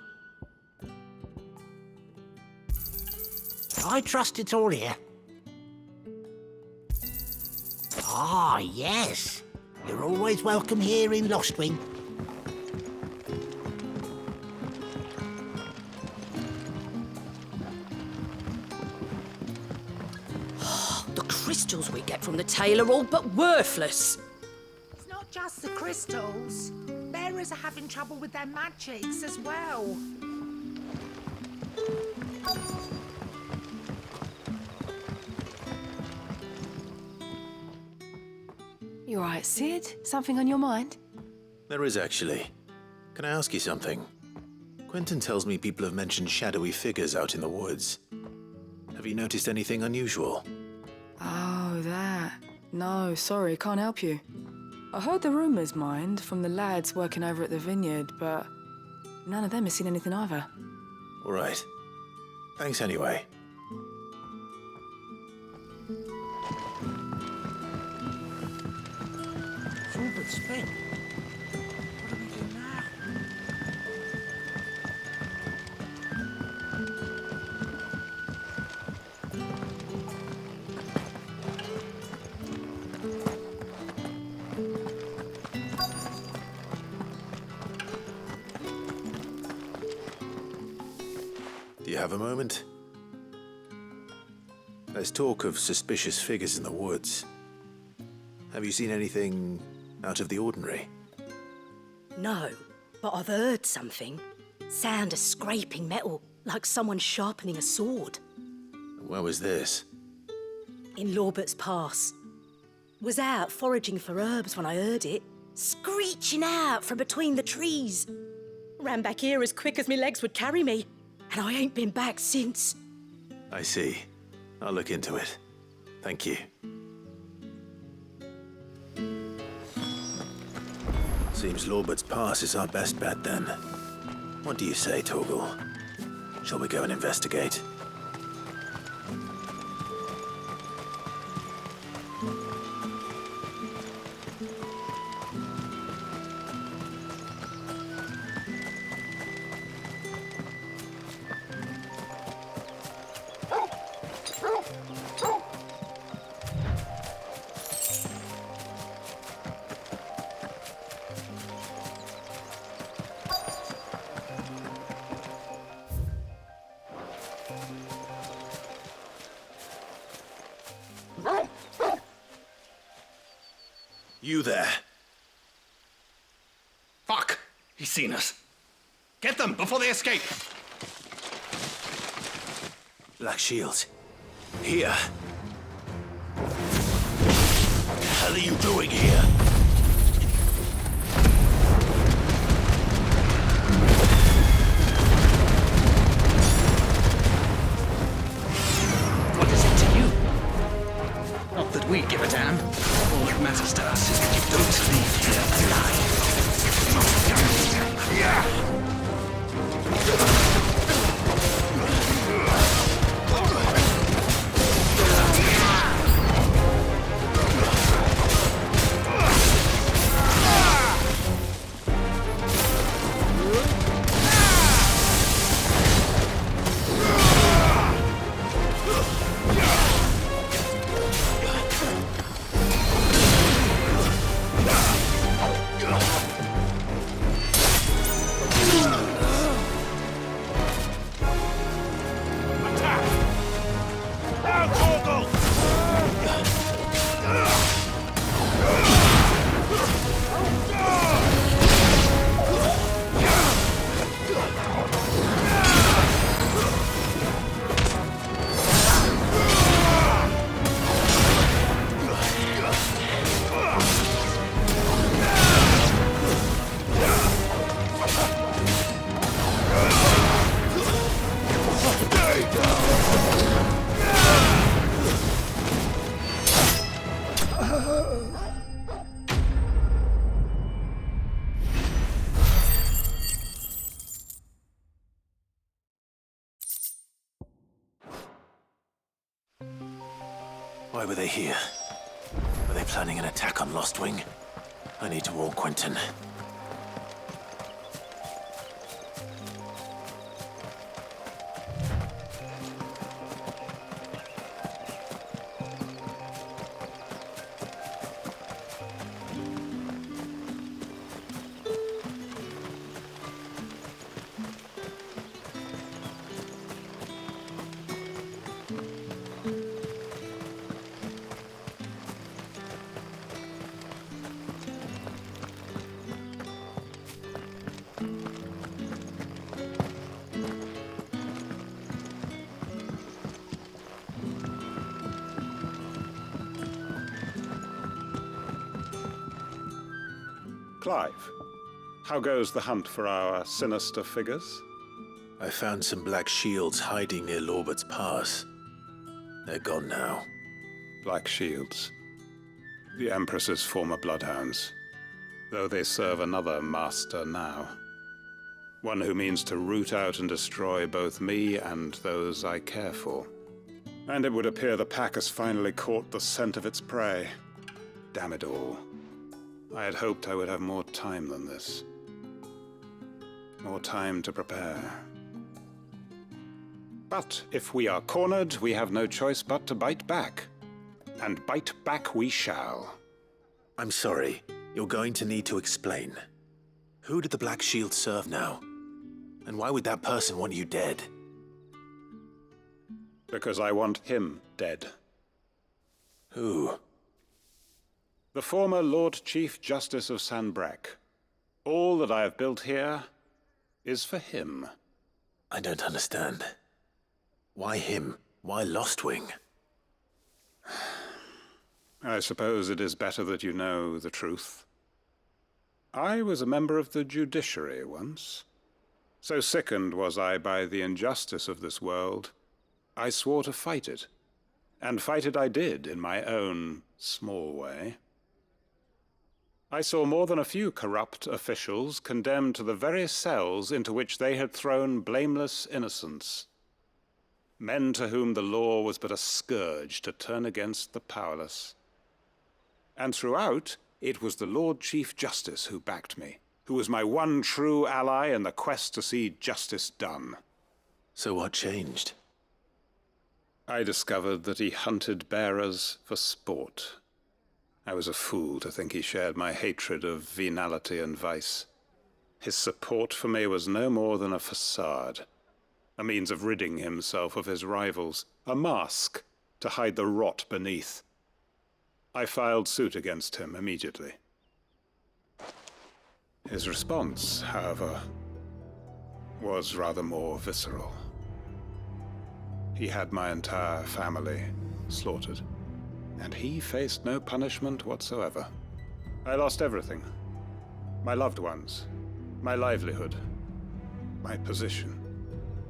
I trust it's all here. Ah, yes. You're always welcome here in Lostwing. The crystals we get from the tail are all but worthless. It's not just the crystals. Bearers are having trouble with their magics as well. You all right, Sid? Something on your mind? There is actually. Can I ask you something? Quentin tells me people have mentioned shadowy figures out in the woods. Have you noticed anything unusual? Oh, that. No, sorry, can't help you. I heard the rumours, mind, from the lads working over at the vineyard, but none of them has seen anything either. All right. Thanks anyway. It's all but spent. What do we do now? Do you have a moment? There's talk of suspicious figures in the woods. Have you seen anything out of the ordinary? No, but I've heard something. Sound of scraping metal, like someone sharpening a sword. Where was this? In Lorbert's Pass. Was out foraging for herbs when I heard it, screeching out from between the trees. Ran back here as quick as my legs would carry me, and I ain't been back since. I see. I'll look into it. Thank you. Seems Lorbert's Pass is our best bet then. What do you say, Torgal? Shall we go and investigate? You there. Fuck! He's seen us. Get them before they escape. Black Shields. Here. What the hell are you doing here? What is it to you? Not that we give a damn. All that matters to us is that you don't leave here alive. Why were they here? Were they planning an attack on Lostwing? I need to warn Quentin. Clive, how goes the hunt for our sinister figures? I found some black shields hiding near Lorbert's Pass. They're gone now. Black shields. The Empress's former bloodhounds, though they serve another master now. One who means to root out and destroy both me and those I care for. And it would appear the pack has finally caught the scent of its prey. Damn it all. I had hoped I would have more time than this. More time to prepare. But if we are cornered, we have no choice but to bite back. And bite back we shall. I'm sorry. You're going to need to explain. Who did the Black Shield serve now? And why would that person want you dead? Because I want him dead. Who? The former Lord Chief Justice of Sanbreque. All that I have built here is for him. I don't understand. Why him? Why Lostwing? I suppose it is better that you know the truth. I was a member of the judiciary once. So sickened was I by the injustice of this world, I swore to fight it. And fight it I did in my own small way. I saw more than a few corrupt officials condemned to the very cells into which they had thrown blameless innocents. Men to whom the law was but a scourge to turn against the powerless. And throughout, it was the Lord Chief Justice who backed me, who was my one true ally in the quest to see justice done. So what changed? I discovered that he hunted bearers for sport. I was a fool to think he shared my hatred of venality and vice. His support for me was no more than a facade, a means of ridding himself of his rivals, a mask to hide the rot beneath. I filed suit against him immediately. His response, however, was rather more visceral. He had my entire family slaughtered, and he faced no punishment whatsoever. I lost everything. My loved ones, my livelihood, my position,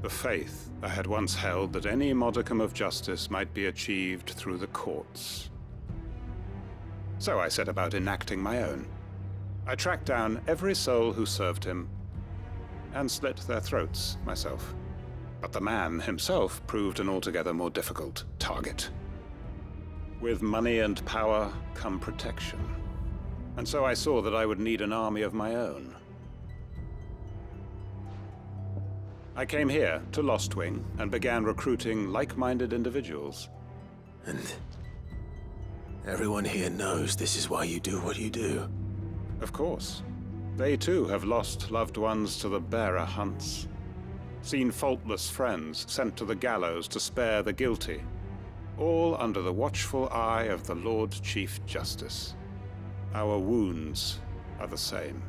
the faith I had once held that any modicum of justice might be achieved through the courts. So I set about enacting my own. I tracked down every soul who served him, and slit their throats myself. But the man himself proved an altogether more difficult target. With money and power come protection. And so I saw that I would need an army of my own. I came here to Lostwing and began recruiting like-minded individuals. And everyone here knows this is why you do what you do. Of course. They too have lost loved ones to the bearer hunts. Seen faultless friends sent to the gallows to spare the guilty. All under the watchful eye of the Lord Chief Justice. Our wounds are the same.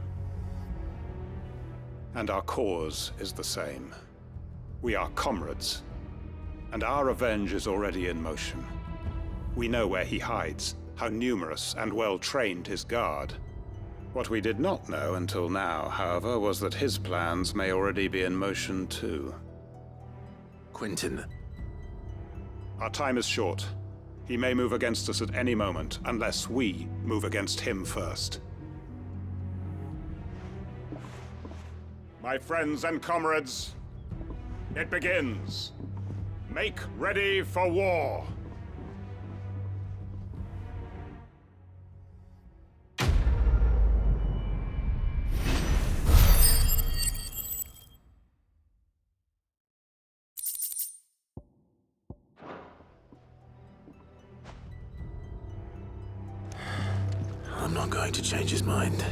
And our cause is the same. We are comrades. And our revenge is already in motion. We know where he hides, how numerous and well-trained his guard. What we did not know until now, however, was that his plans may already be in motion too. Quentin. Our time is short. He may move against us at any moment, unless we move against him first. My friends and comrades, it begins. Make ready for war. not going to change his mind.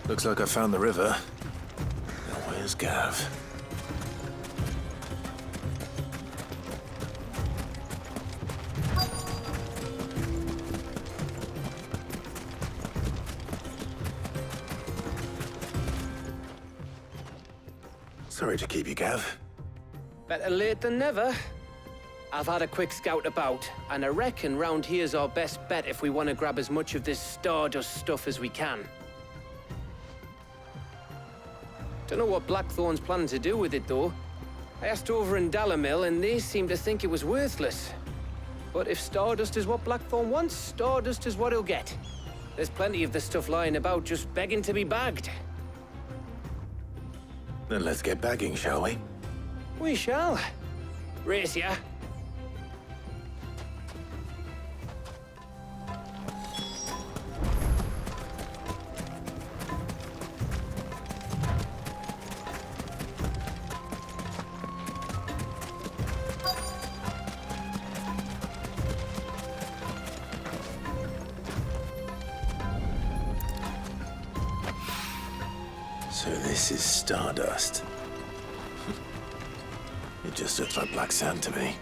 Looks like I found the river. Now where's Gav? Sorry to keep you, Gav. Better late than never. I've had a quick scout about, and I reckon round here's our best bet if we want to grab as much of this Stardust stuff as we can. Don't know what Blackthorn's planning to do with it, though. I asked over in Dalamil, and they seem to think it was worthless. But if Stardust is what Blackthorn wants, Stardust is what he'll get. There's plenty of this stuff lying about, just begging to be bagged. Then let's get bagging, shall we? We shall. Race ya. So this is Stardust. It just looks like black sand to me.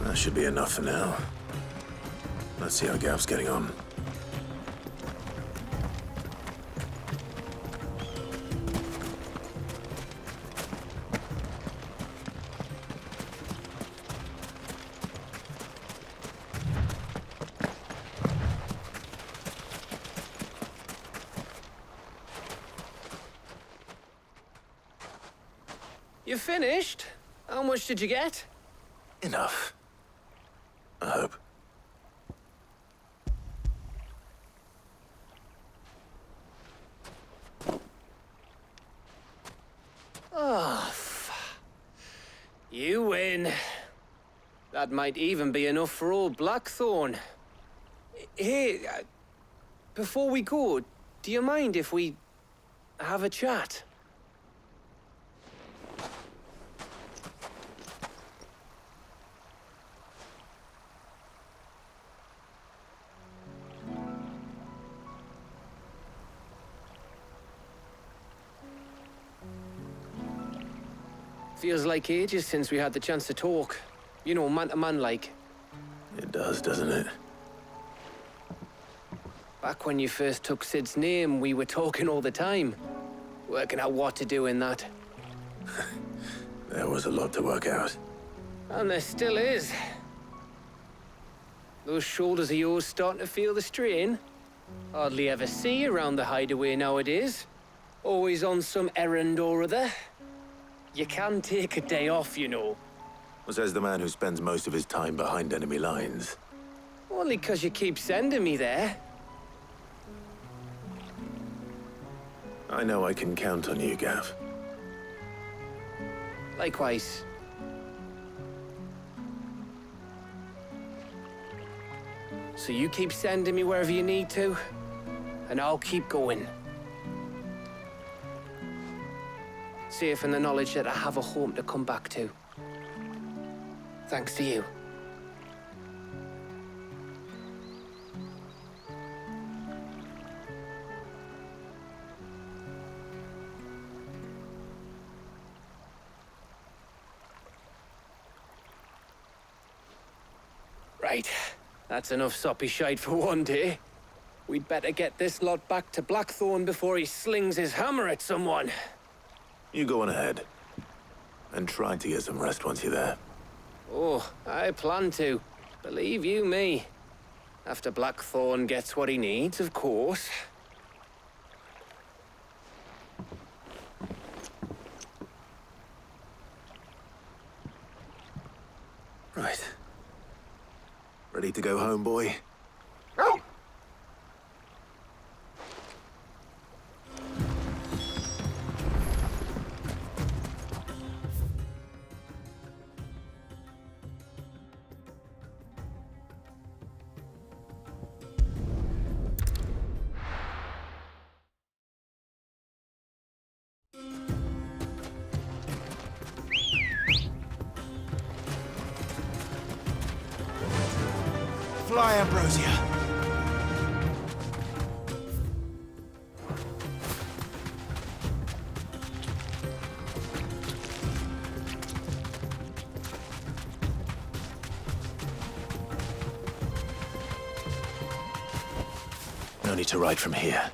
That should be enough for now. Let's see how Gav's getting on. You finished? How much did you get? Enough. I hope. Oh, That might even be enough for old Blackthorn. Hey, before we go, do you mind if we have a chat? Feels like ages since we had the chance to talk. You know, man to man like. It does, doesn't it? Back when you first took Sid's name, we were talking all the time. Working out what to do in that. There was a lot to work out. And there still is. Those shoulders of yours starting to feel the strain. Hardly ever see you around the hideaway nowadays. Always on some errand or other. You can take a day off, you know. Says the man who spends most of his time behind enemy lines. Only 'cause you keep sending me there. I know I can count on you, Gav. Likewise. So you keep sending me wherever you need to, and I'll keep going. Safe in the knowledge that I have a home to come back to. Thanks to you. Right. That's enough soppy shite for one day. We'd better get this lot back to Blackthorn before he slings his hammer at someone. You go on ahead. And try to get some rest once you're there. Oh, I plan to. Believe you me. After Blackthorn gets what he needs, of course. Right. Ready to go home, boy? Fly, Ambrosia. No need to ride from here.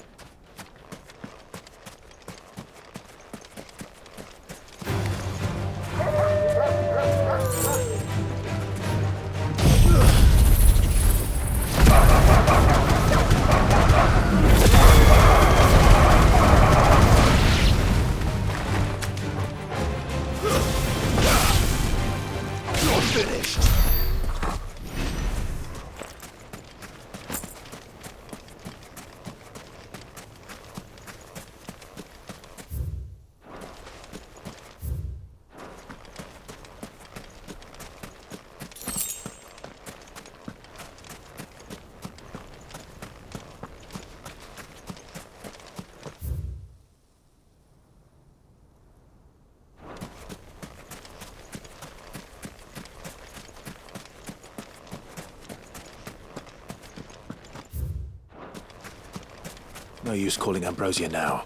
No use calling Ambrosia now.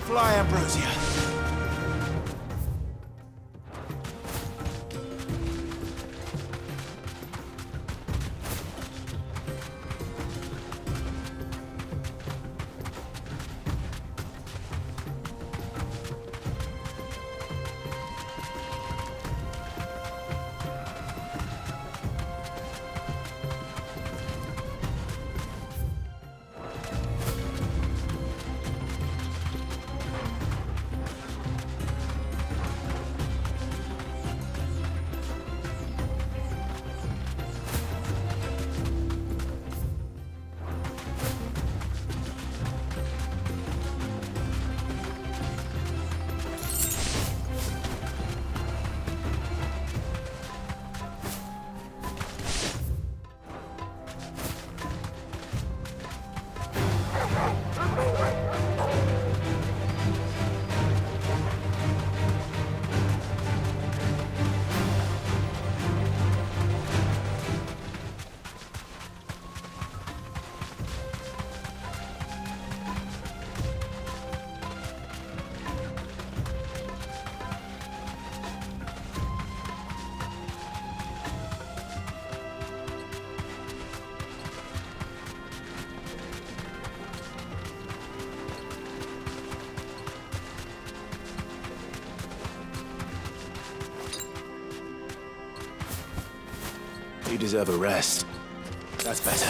Fly, Ambrosia. You deserve a rest. That's better.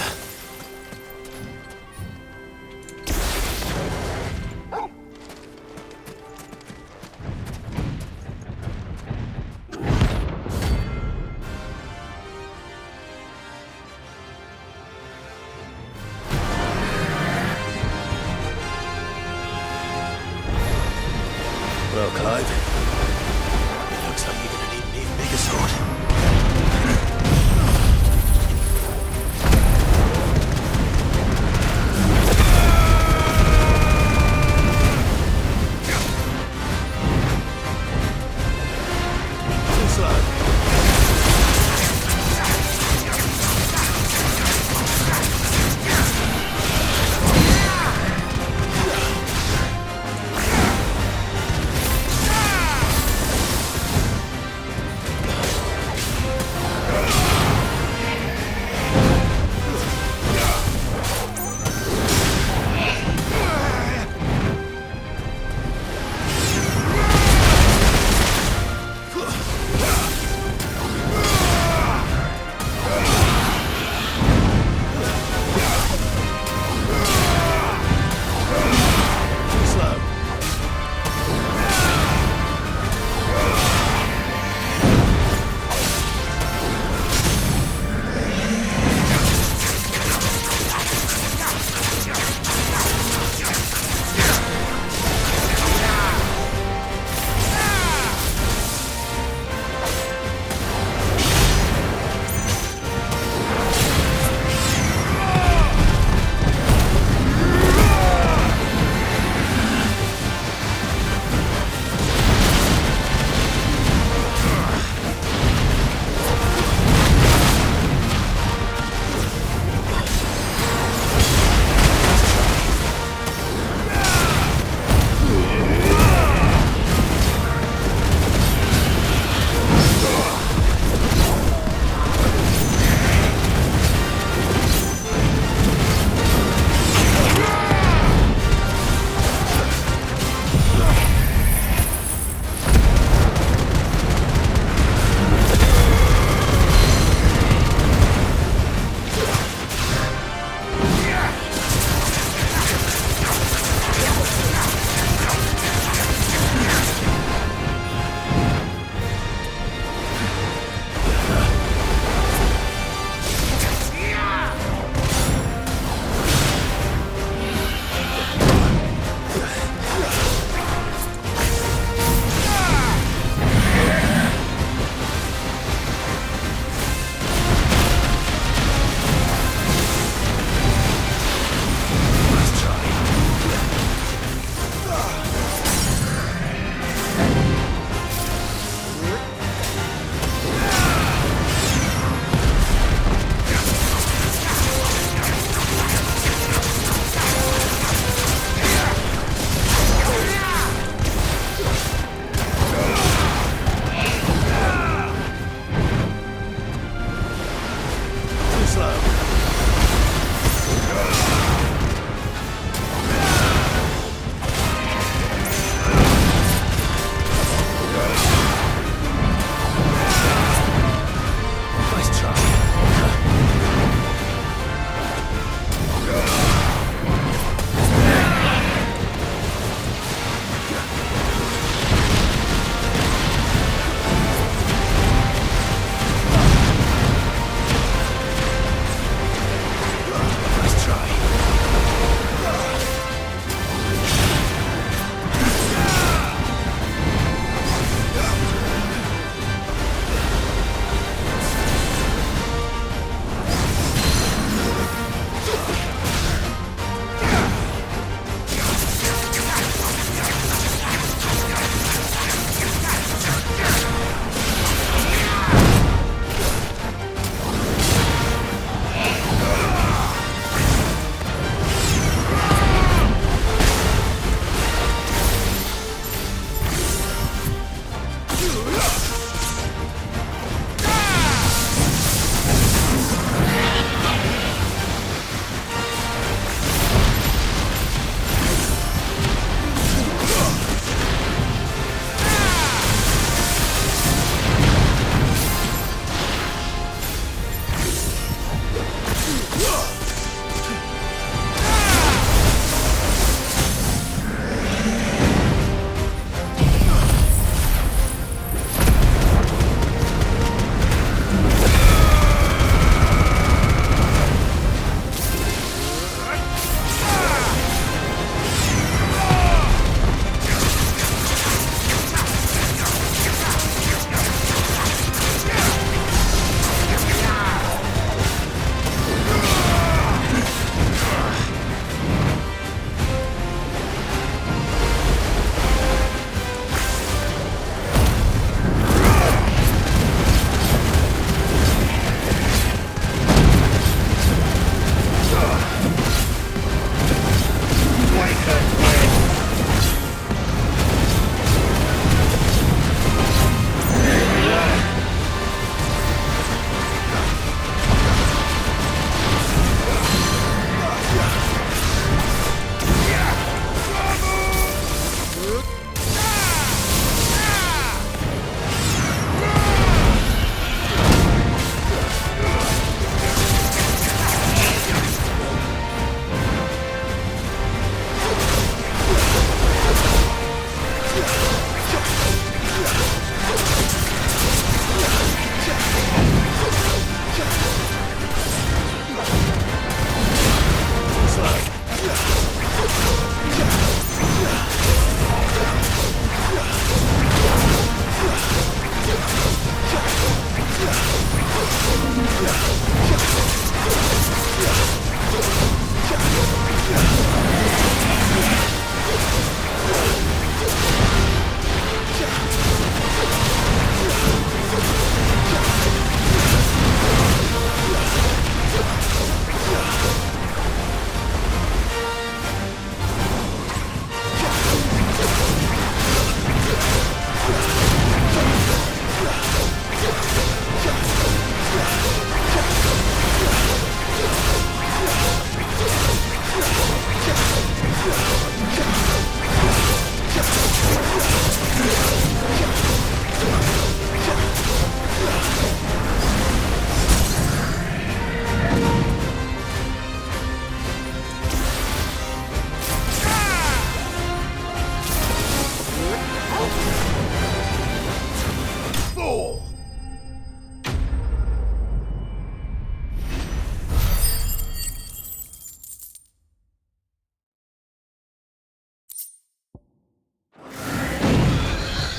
Well, Clive, it looks like you're gonna need an even bigger sword.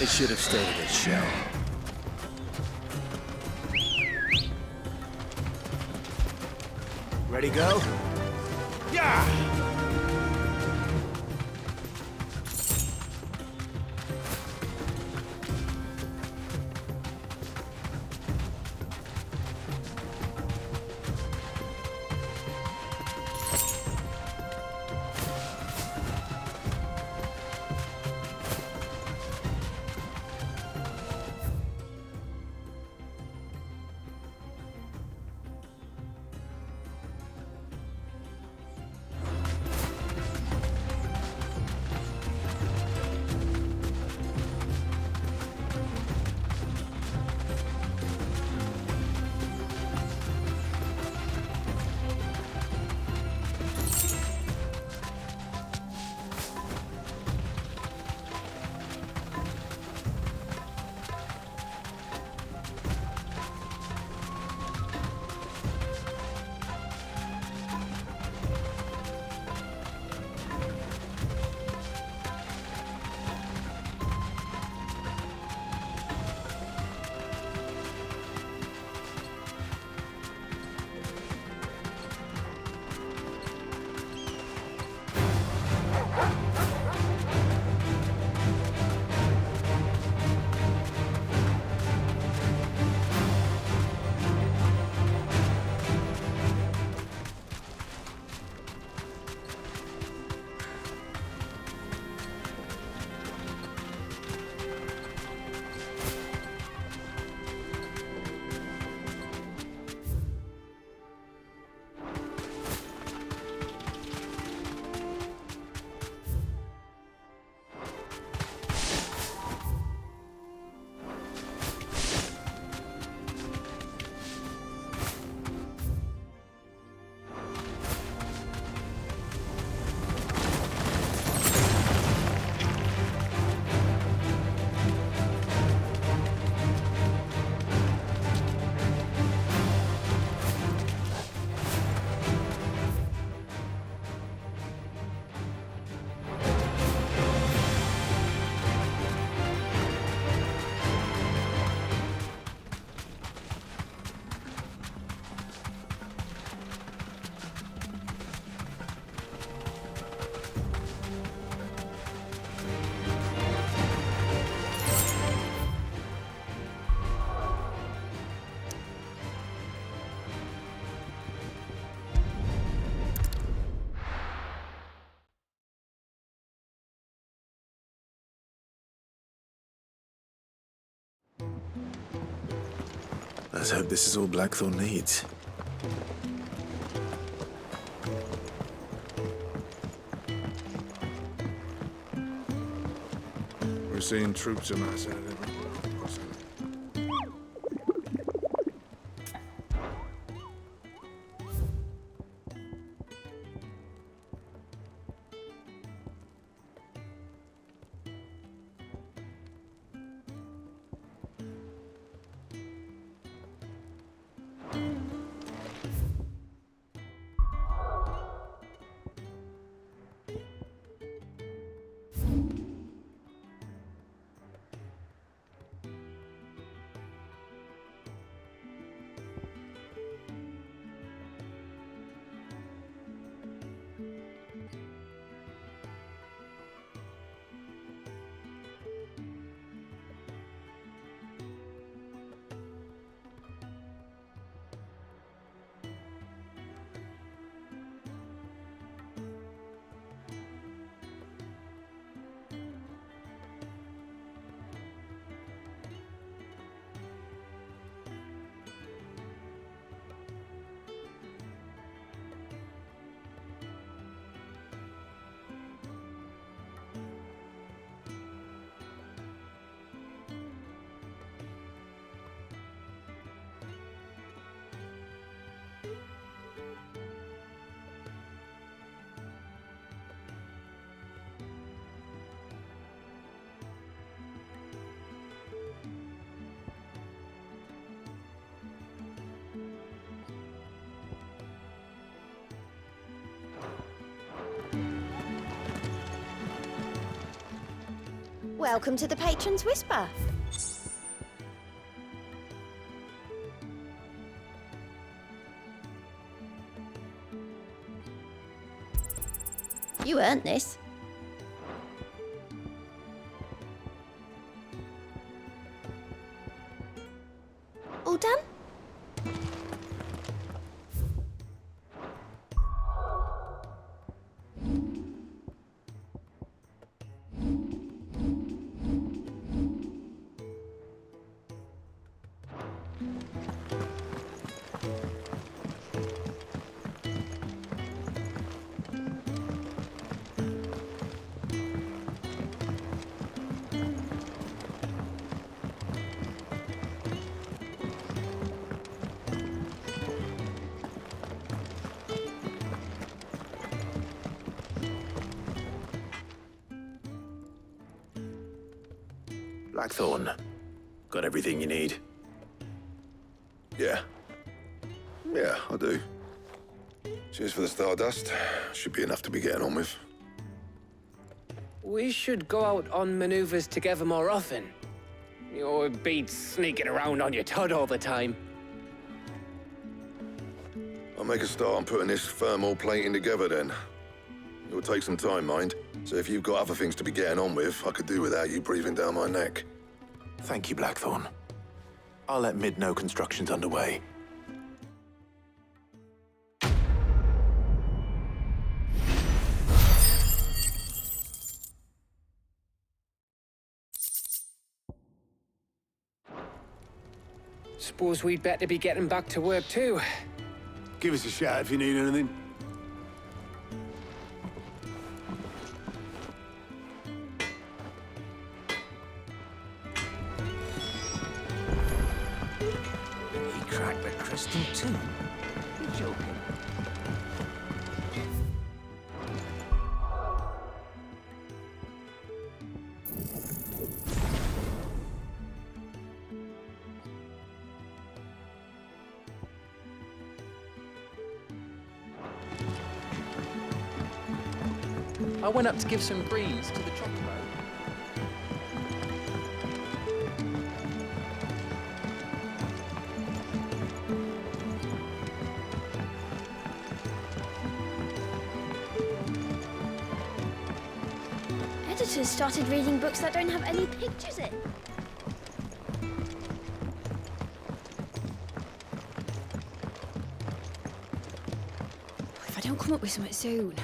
It should have stayed in its shell. Ready, go? Yeah! Let's hope this is all Blackthorn needs. We're seeing troops amass at it. Welcome to the Patron's Whisper. You earned this. All done? Blackthorn, got everything you need? Yeah. Yeah, I do. Cheers for the Stardust. Should be enough to be getting on with. We should go out on maneuvers together more often. You beats sneaking around on your Todd all the time. I'll make a start on putting this thermal plating together then. It'll take some time, mind. So if you've got other things to be getting on with, I could do without you breathing down my neck. Thank you, Blackthorn. I'll let Mid know construction's underway. Suppose we'd better be getting back to work too. Give us a shout if you need anything. He cracked the crystal too. You're joking. I went up to give some greens to the chocobo. Editors started reading books that don't have any pictures in. If I don't come up with something soon.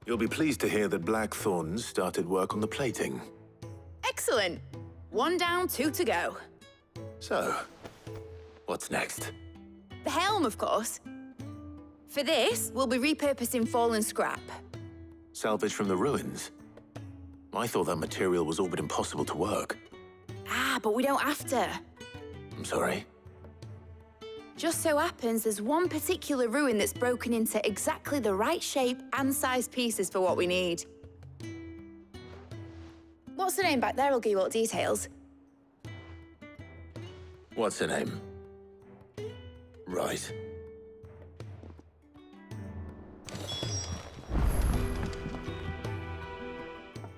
You'll be pleased to hear that Blackthorn's started work on the plating. Excellent. 1 down, 2 to go. So, What's next? The helm, of course. For this, we'll be repurposing fallen scrap. Salvage from the ruins? I thought that material was all but impossible to work. Ah, but we don't have to. I'm sorry. Just so happens there's one particular ruin that's broken into exactly the right shape and size pieces for what we need. What's the name back there? I'll give you all details. What's her name? Right.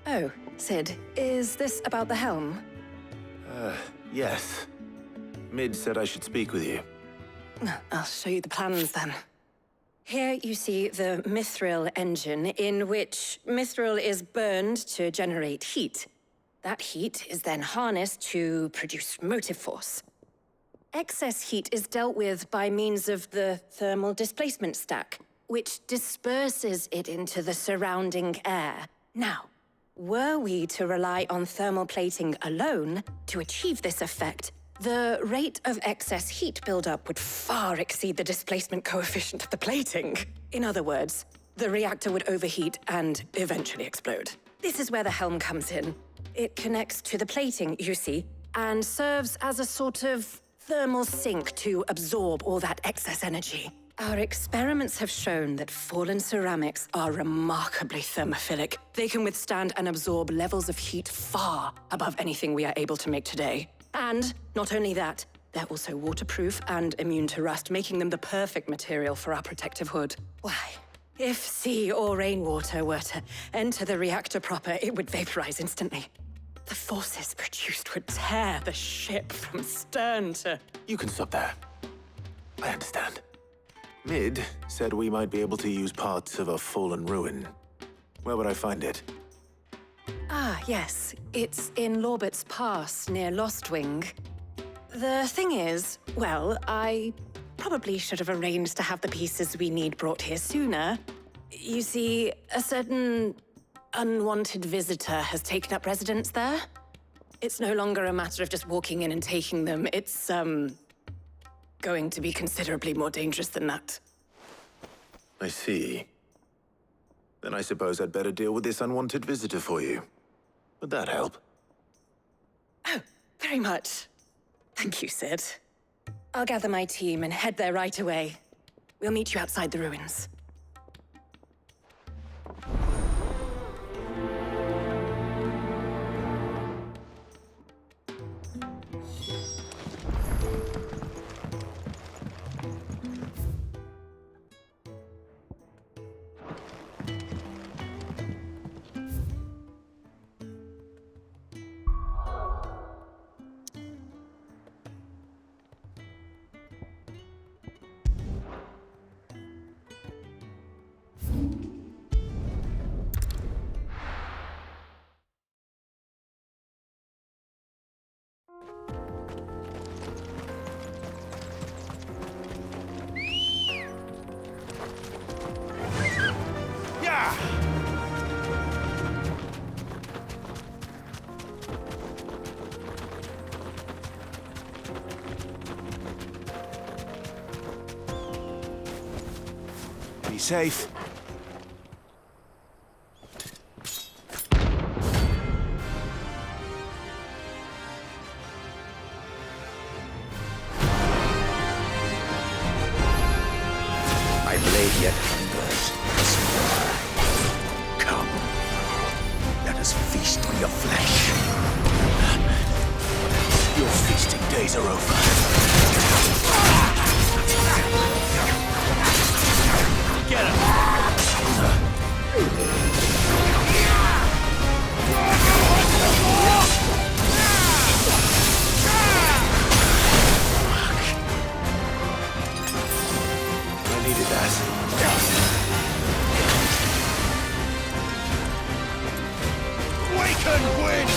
Oh, Sid, is this about the helm? Yes. Mid said I should speak with you. I'll show you the plans then. Here you see the mithril engine, in which mithril is burned to generate heat. That heat is then harnessed to produce motive force. Excess heat is dealt with by means of the thermal displacement stack, which disperses it into the surrounding air. Now, were we to rely on thermal plating alone to achieve this effect, the rate of excess heat buildup would far exceed the displacement coefficient of the plating. In other words, the reactor would overheat and eventually explode. This is where the helm comes in. It connects to the plating, you see, and serves as a sort of thermal sink to absorb all that excess energy. Our experiments have shown that fallen ceramics are remarkably thermophilic. They can withstand and absorb levels of heat far above anything we are able to make today. And not only that, they're also waterproof and immune to rust, making them the perfect material for our protective hood. Why, if sea or rainwater were to enter the reactor proper, it would vaporize instantly. The forces produced would tear the ship from stern to... You can stop there. I understand. Mid said we might be able to use parts of a fallen ruin. Where would I find it? Ah, yes. It's in Lorbert's Pass, near Lostwing. The thing is, well, I probably should have arranged to have the pieces we need brought here sooner. You see, a certain unwanted visitor has taken up residence there. It's no longer a matter of just walking in and taking them. It's, going to be considerably more dangerous than that. I see. Then I suppose I'd better deal with this unwanted visitor for you. Would that help? Oh, very much. Thank you, Sid. I'll gather my team and head there right away. We'll meet you outside the ruins. Be safe. My blade yet hungers. Come, let us feast on your flesh. Your feasting days are over. Get him! I needed that. Waken wind!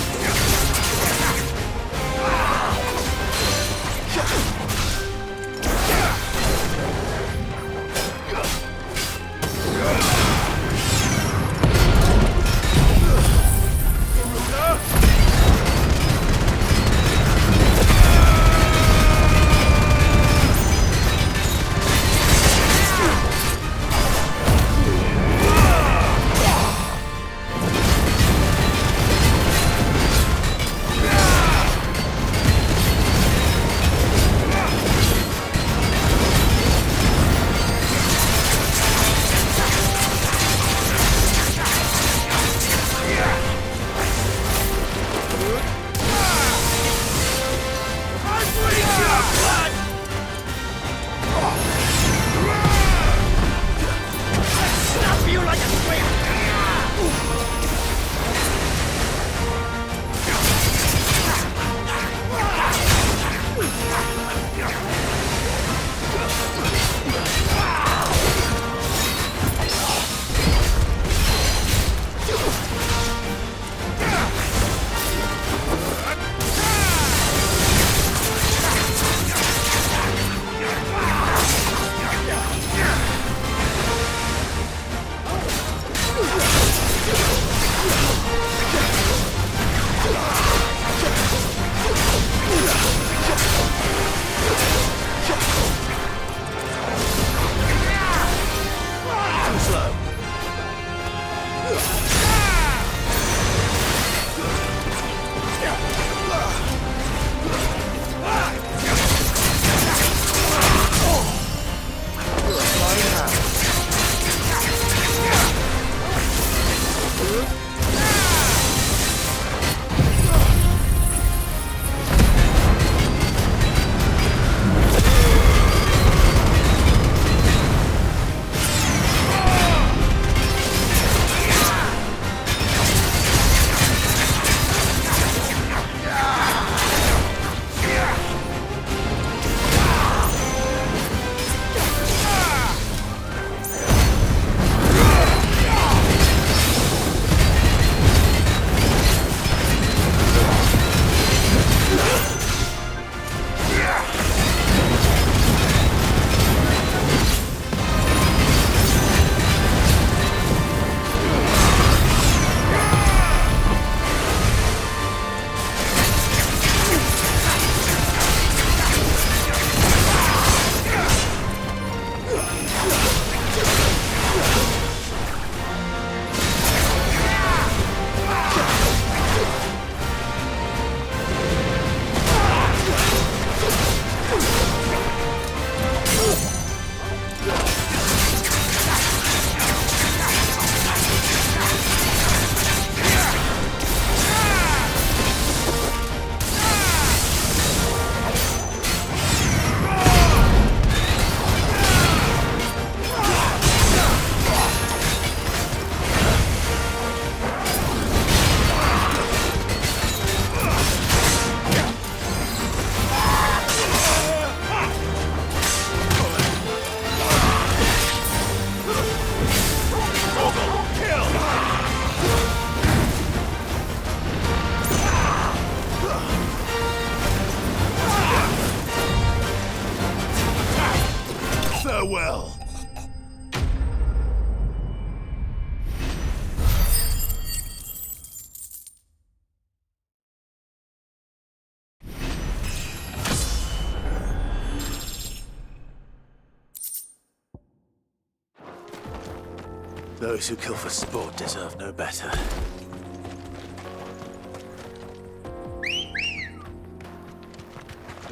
Those who kill for sport deserve no better.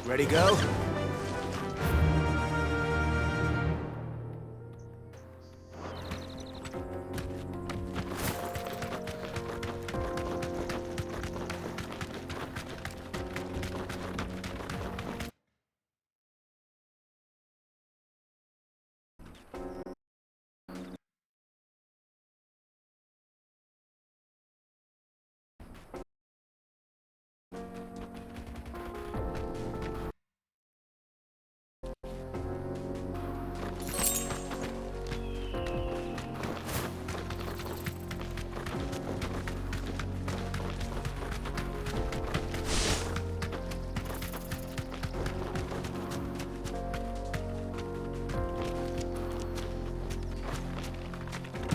Ready, go?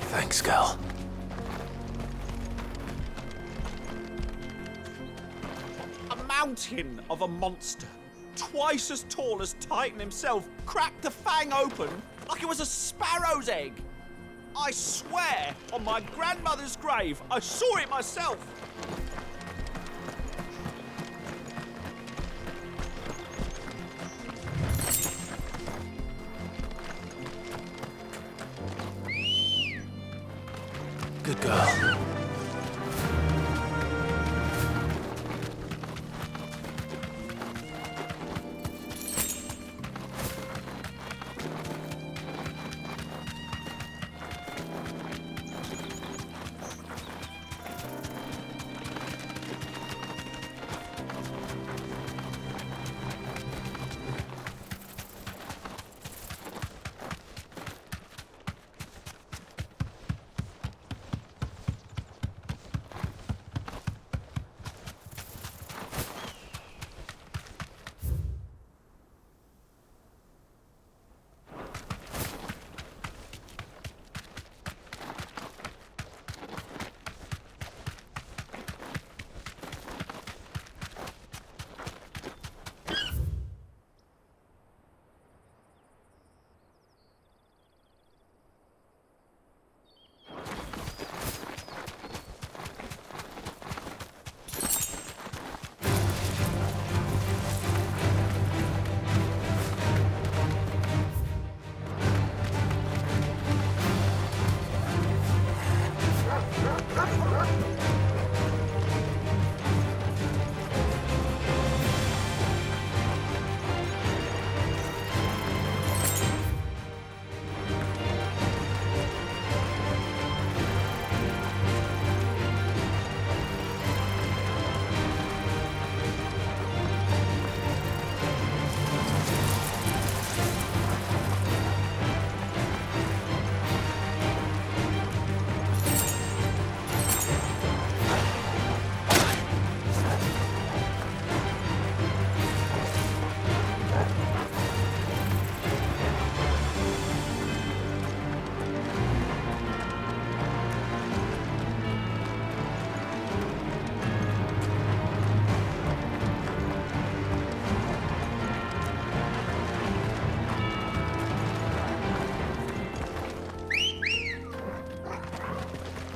Thanks, Gal. A mountain of a monster, twice as tall as Titan himself, cracked the fang open like it was a sparrow's egg. I swear on my grandmother's grave, I saw it myself. Good girl.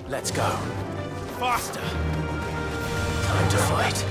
Let's go. Faster! Time to fight.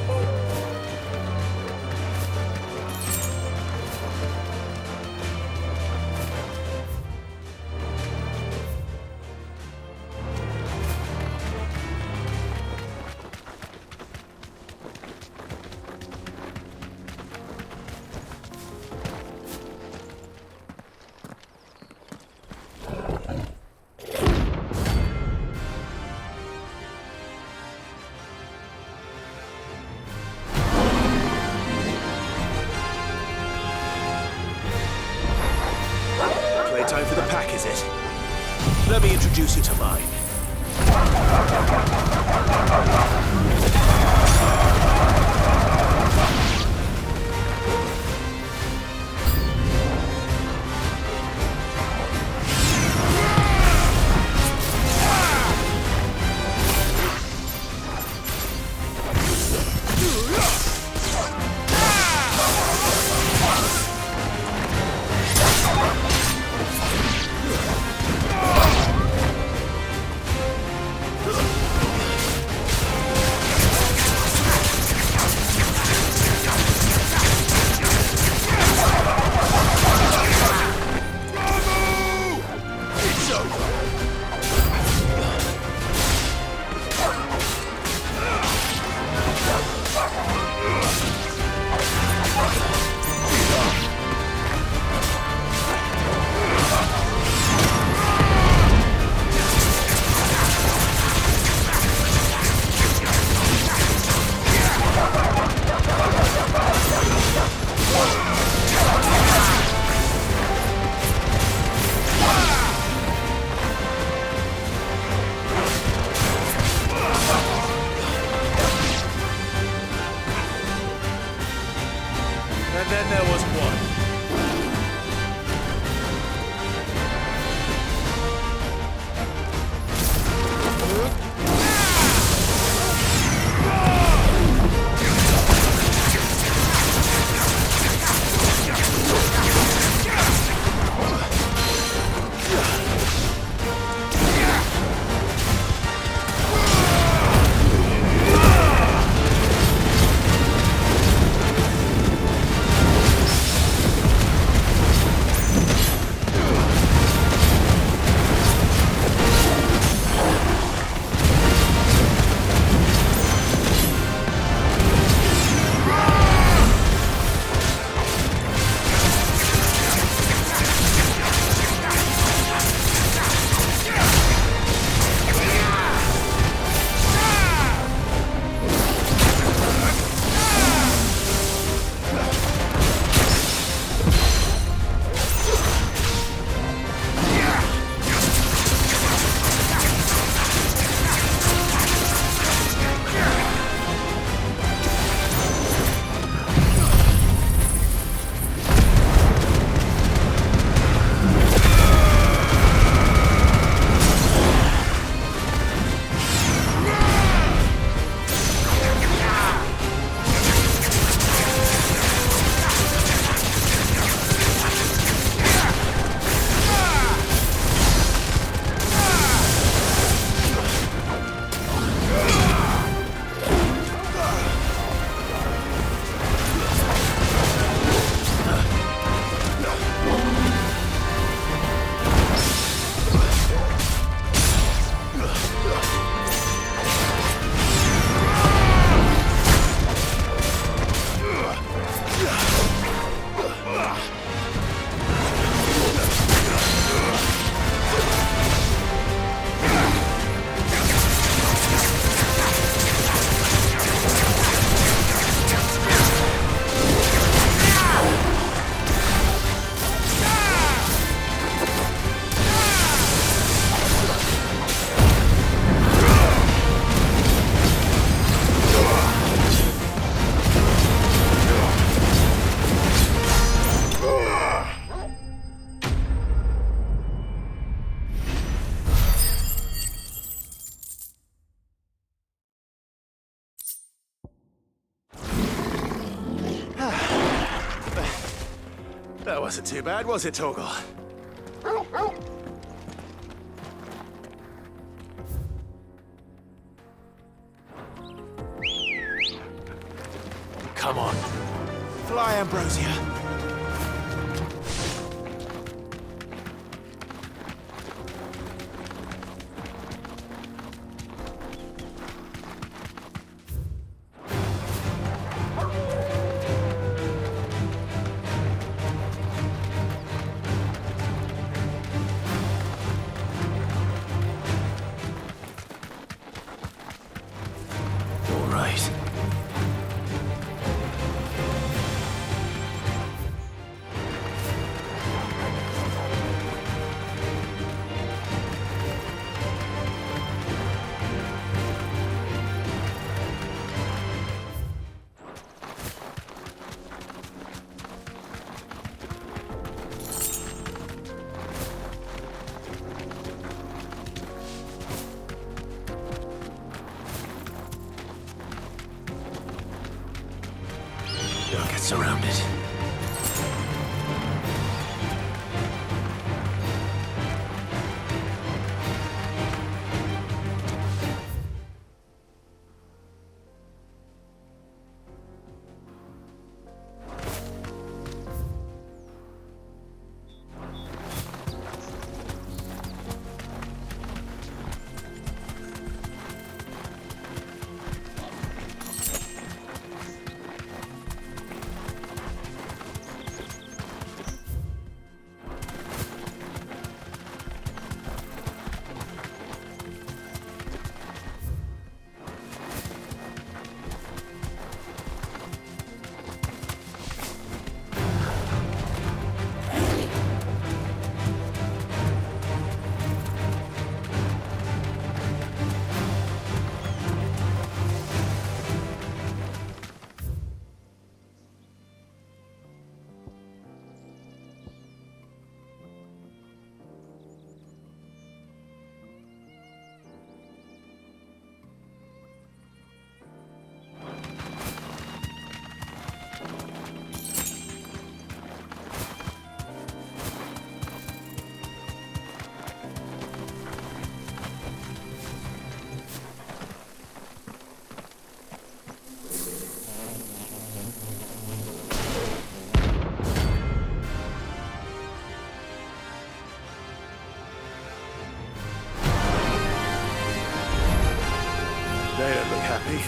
Time for the pack, is it? Let me introduce you to mine. It's over. And then there was one. That wasn't too bad, was it, Torgal? Come on. Fly, Ambrosia. Don't get surrounded. They don't look happy.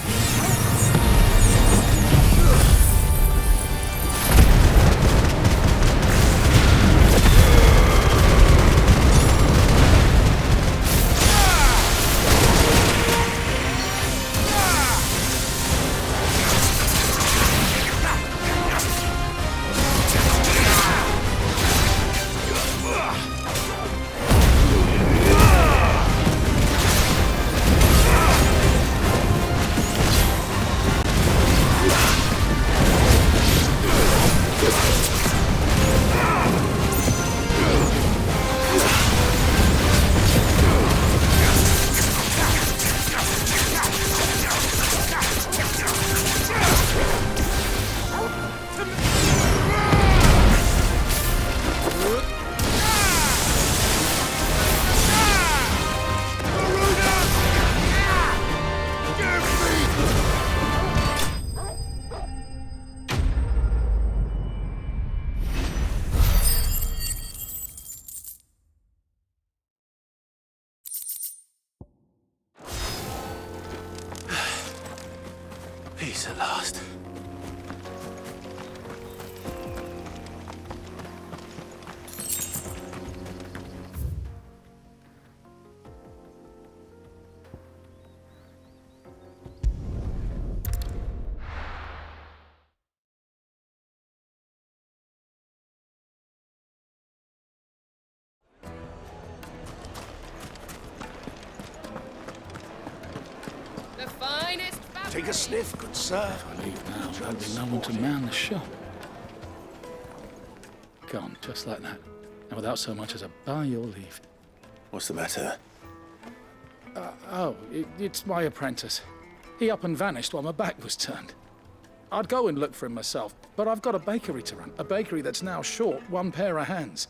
Peace at last. The finest fabric. Take a sniff, good sir. If I leave now, there'll be no one to man the shop. Gone, just like that. And without so much as a by your leave. What's the matter? It's my apprentice. He up and vanished while my back was turned. I'd go and look for him myself, but I've got a bakery to run. A bakery that's now short one pair of hands.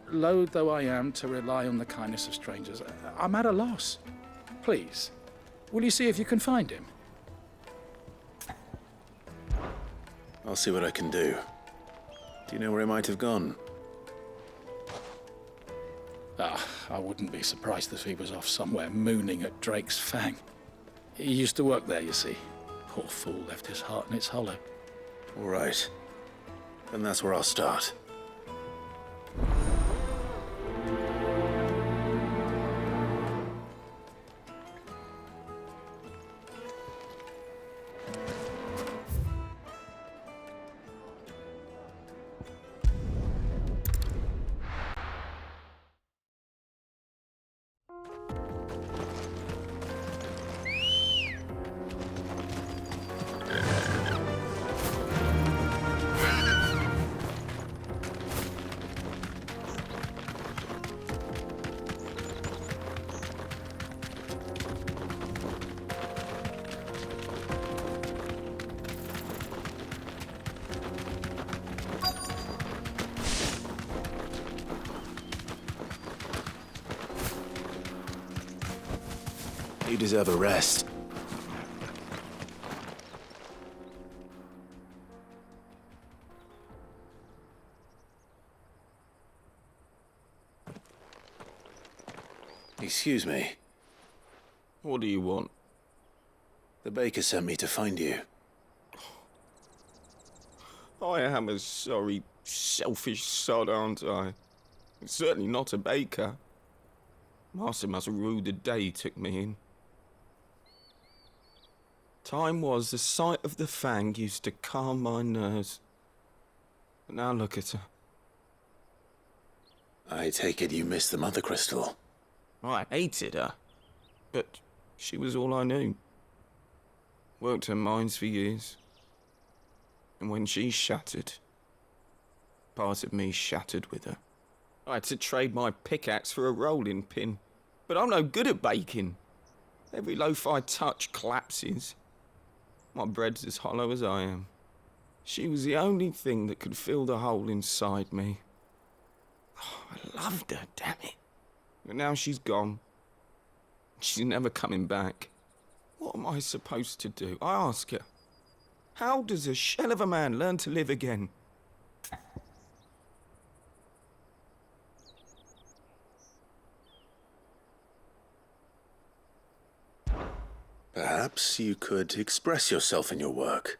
Loath though I am to rely on the kindness of strangers, I'm at a loss. Please, will you see if you can find him? I'll see what I can do. Do you know where he might have gone? I wouldn't be surprised if he was off somewhere mooning at Drake's Fang. He used to work there, you see. Poor fool left his heart in its hollow. All right. Then that's where I'll start. You deserve a rest. Excuse me. What do you want? The baker sent me to find you. I am a sorry, selfish sod, aren't I? Certainly not a baker. Master must have ruled the day he took me in. Time was the sight of the Fang used to calm my nerves. But now look at her. I take it you missed the Mother Crystal. I hated her, but she was all I knew. Worked her mines for years. And when she shattered, part of me shattered with her. I had to trade my pickaxe for a rolling pin, but I'm no good at baking. Every loaf I touch collapses. My bread's as hollow as I am. She was the only thing that could fill the hole inside me. Oh, I loved her, damn it. But now she's gone. She's never coming back. What am I supposed to do? I ask her. How does a shell of a man learn to live again? Perhaps Perhaps you could express yourself in your work.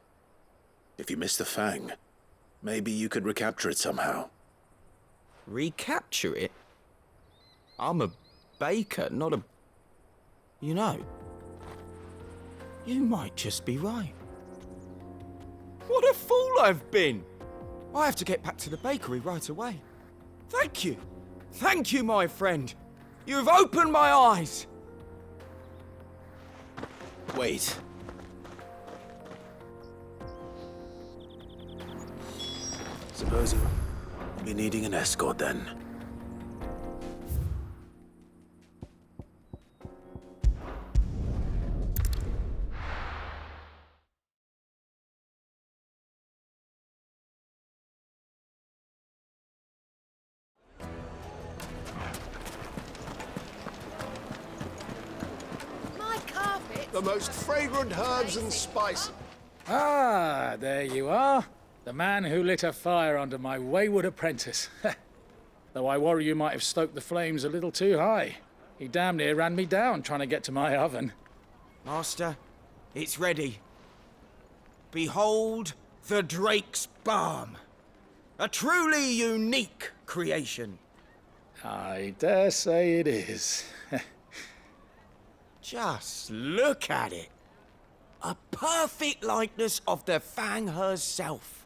If you miss the Fang, maybe you could recapture it somehow. Recapture it? I'm a baker, not a... You know, you might just be right. What a fool I've been! I have to get back to the bakery right away. Thank you. Thank you, my friend. You've opened my eyes. Wait. Suppose you'll be needing an escort then. My carpet. The most fragrant herbs and spices. Ah, there you are. The man who lit a fire under my wayward apprentice. Though I worry you might have stoked the flames a little too high. He damn near ran me down trying to get to my oven. Master, it's ready. Behold the Drake's Balm. A truly unique creation. I dare say it is. Just look at it. A perfect likeness of the Fang herself.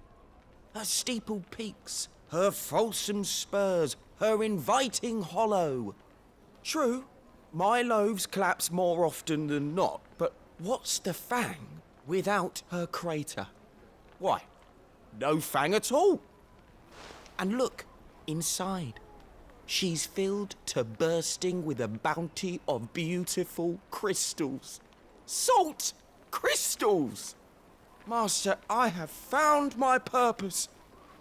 Her steepled peaks, her fulsome spurs, her inviting hollow. True, my loaves collapse more often than not, but what's the Fang without her crater? Why, no Fang at all. And look, inside. She's filled to bursting with a bounty of beautiful crystals. Salt crystals! Master, I have found my purpose.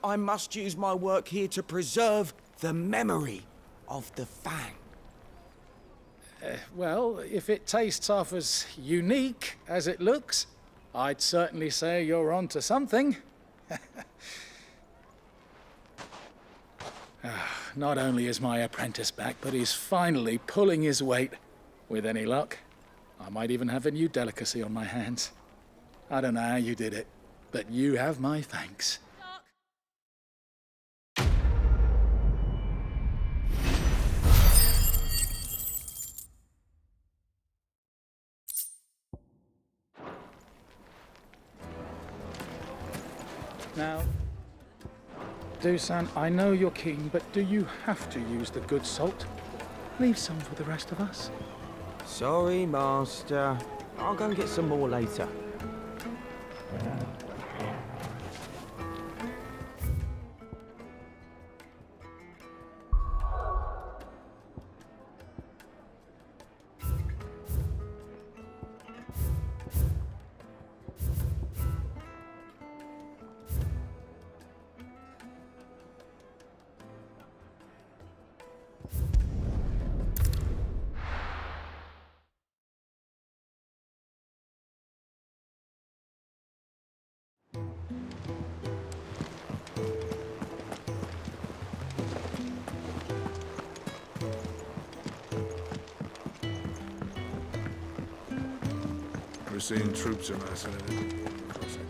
I must use my work here to preserve the memory of the Fang. Well, if it tastes half as unique as it looks, I'd certainly say you're onto something. Not only is my apprentice back, but he's finally pulling his weight. With any luck, I might even have a new delicacy on my hands. I don't know how you did it, but you have my thanks. Now, Dusan, I know you're keen, but do you have to use the good salt? Leave some for the rest of us. Sorry, Master. I'll go and get some more later. We're seeing troops amassing at the crossing.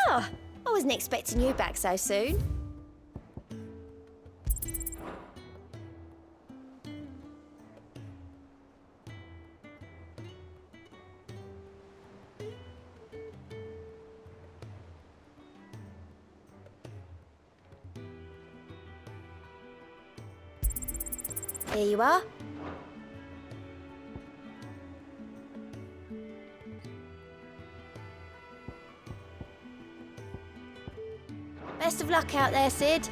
Ah, I wasn't expecting you back so soon. Here you are. Best of luck out there, Sid.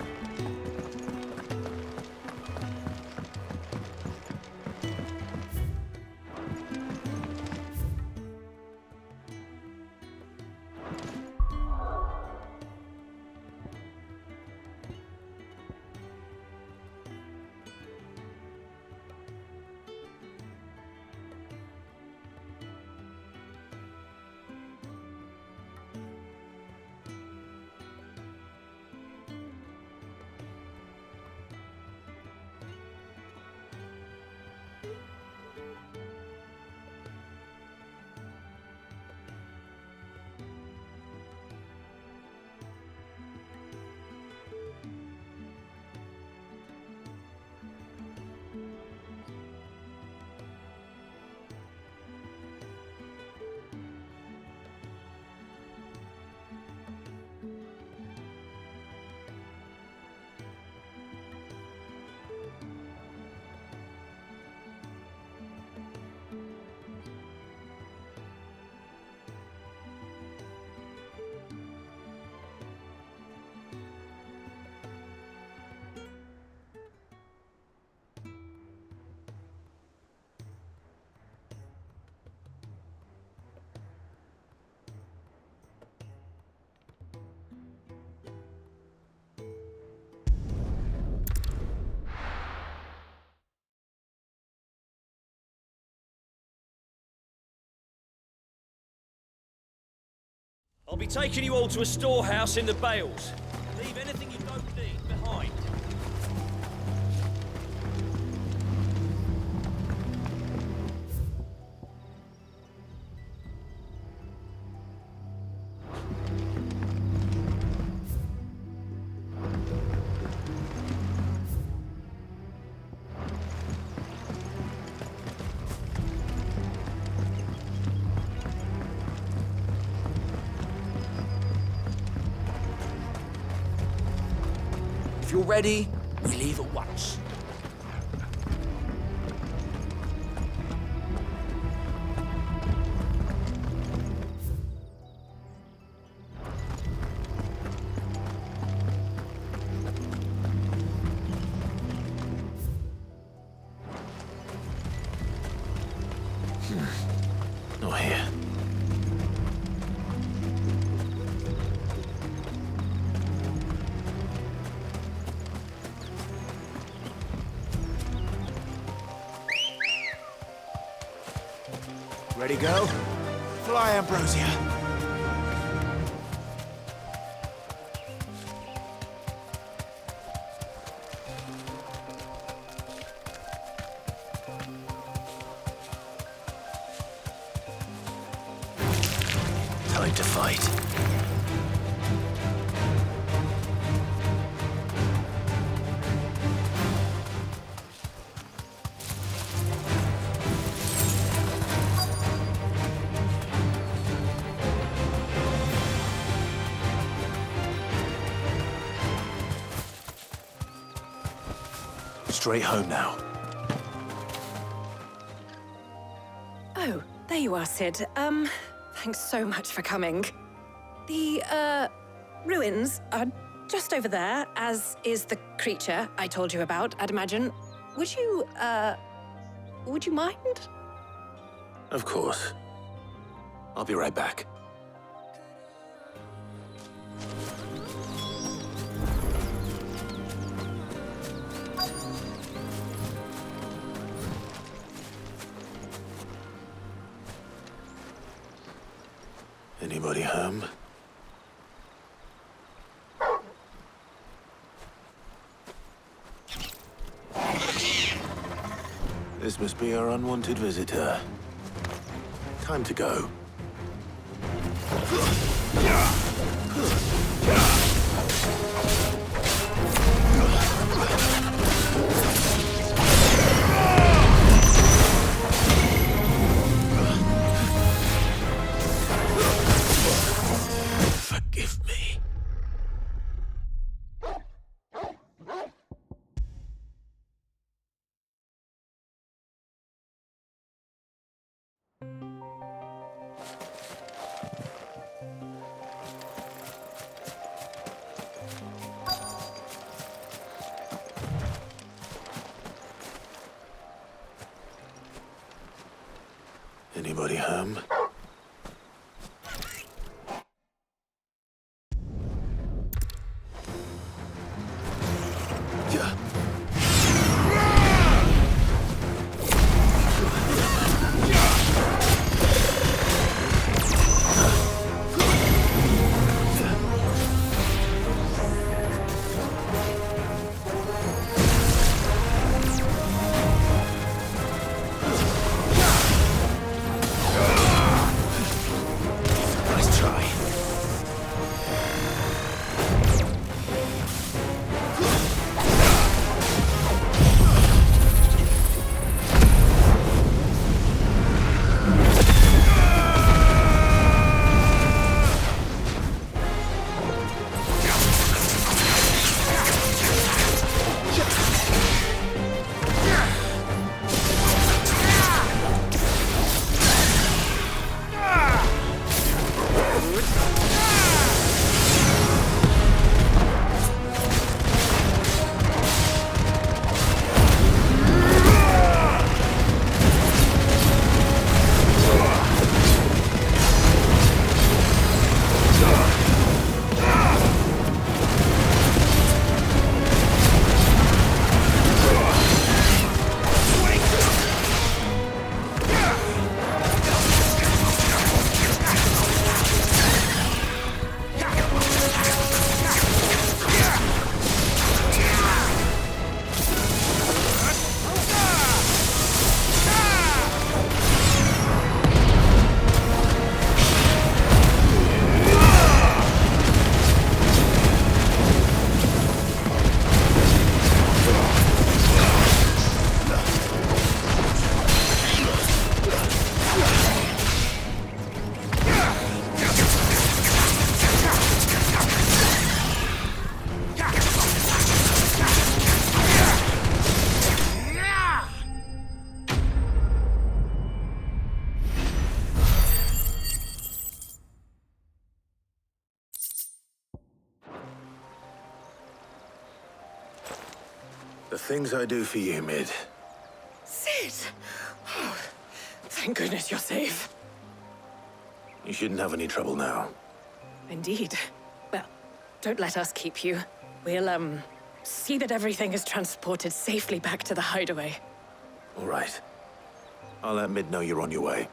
I'll be taking you all to a storehouse in the Bales. Leave anything you don't need behind. If you're ready, we leave at once. Not here. Ready, go? Fly, Ambrosia. Time to fight. Straight home now. Oh, there you are, Sid. Thanks so much for coming. The, ruins are just over there, as is the creature I told you about, I'd imagine. Would you mind? Of course. I'll be right back. Anybody home? This must be our unwanted visitor. Time to go. Forgive me. Anybody home? The things I do for you, Mid. Sid! Oh, thank goodness you're safe. You shouldn't have any trouble now. Indeed. Well, don't let us keep you. We'll, see that everything is transported safely back to the hideaway. All right. I'll let Mid know you're on your way.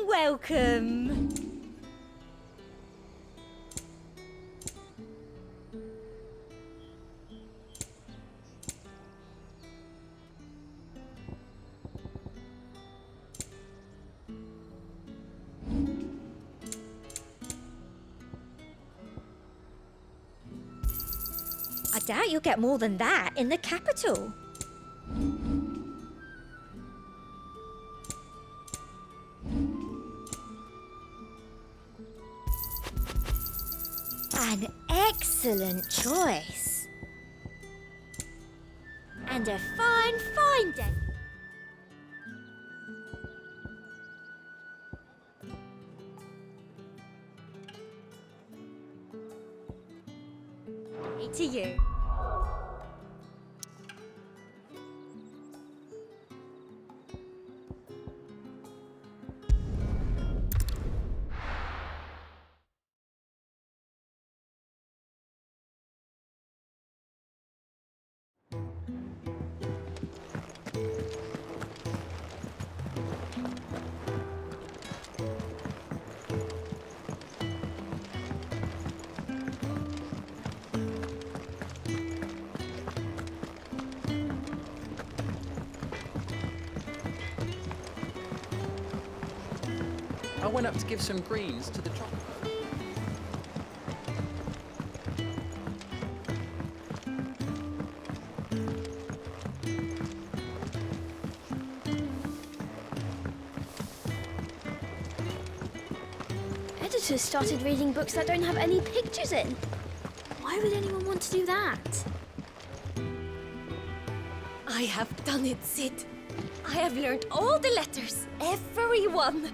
Welcome. I doubt you'll get more than that in the capital. An excellent choice. And a fine day. To you. I went up to give some greens to the chocolate. Editors started reading books that don't have any pictures in. Why would anyone want to do that? I have done it, Sid. I have learned all the letters, every one.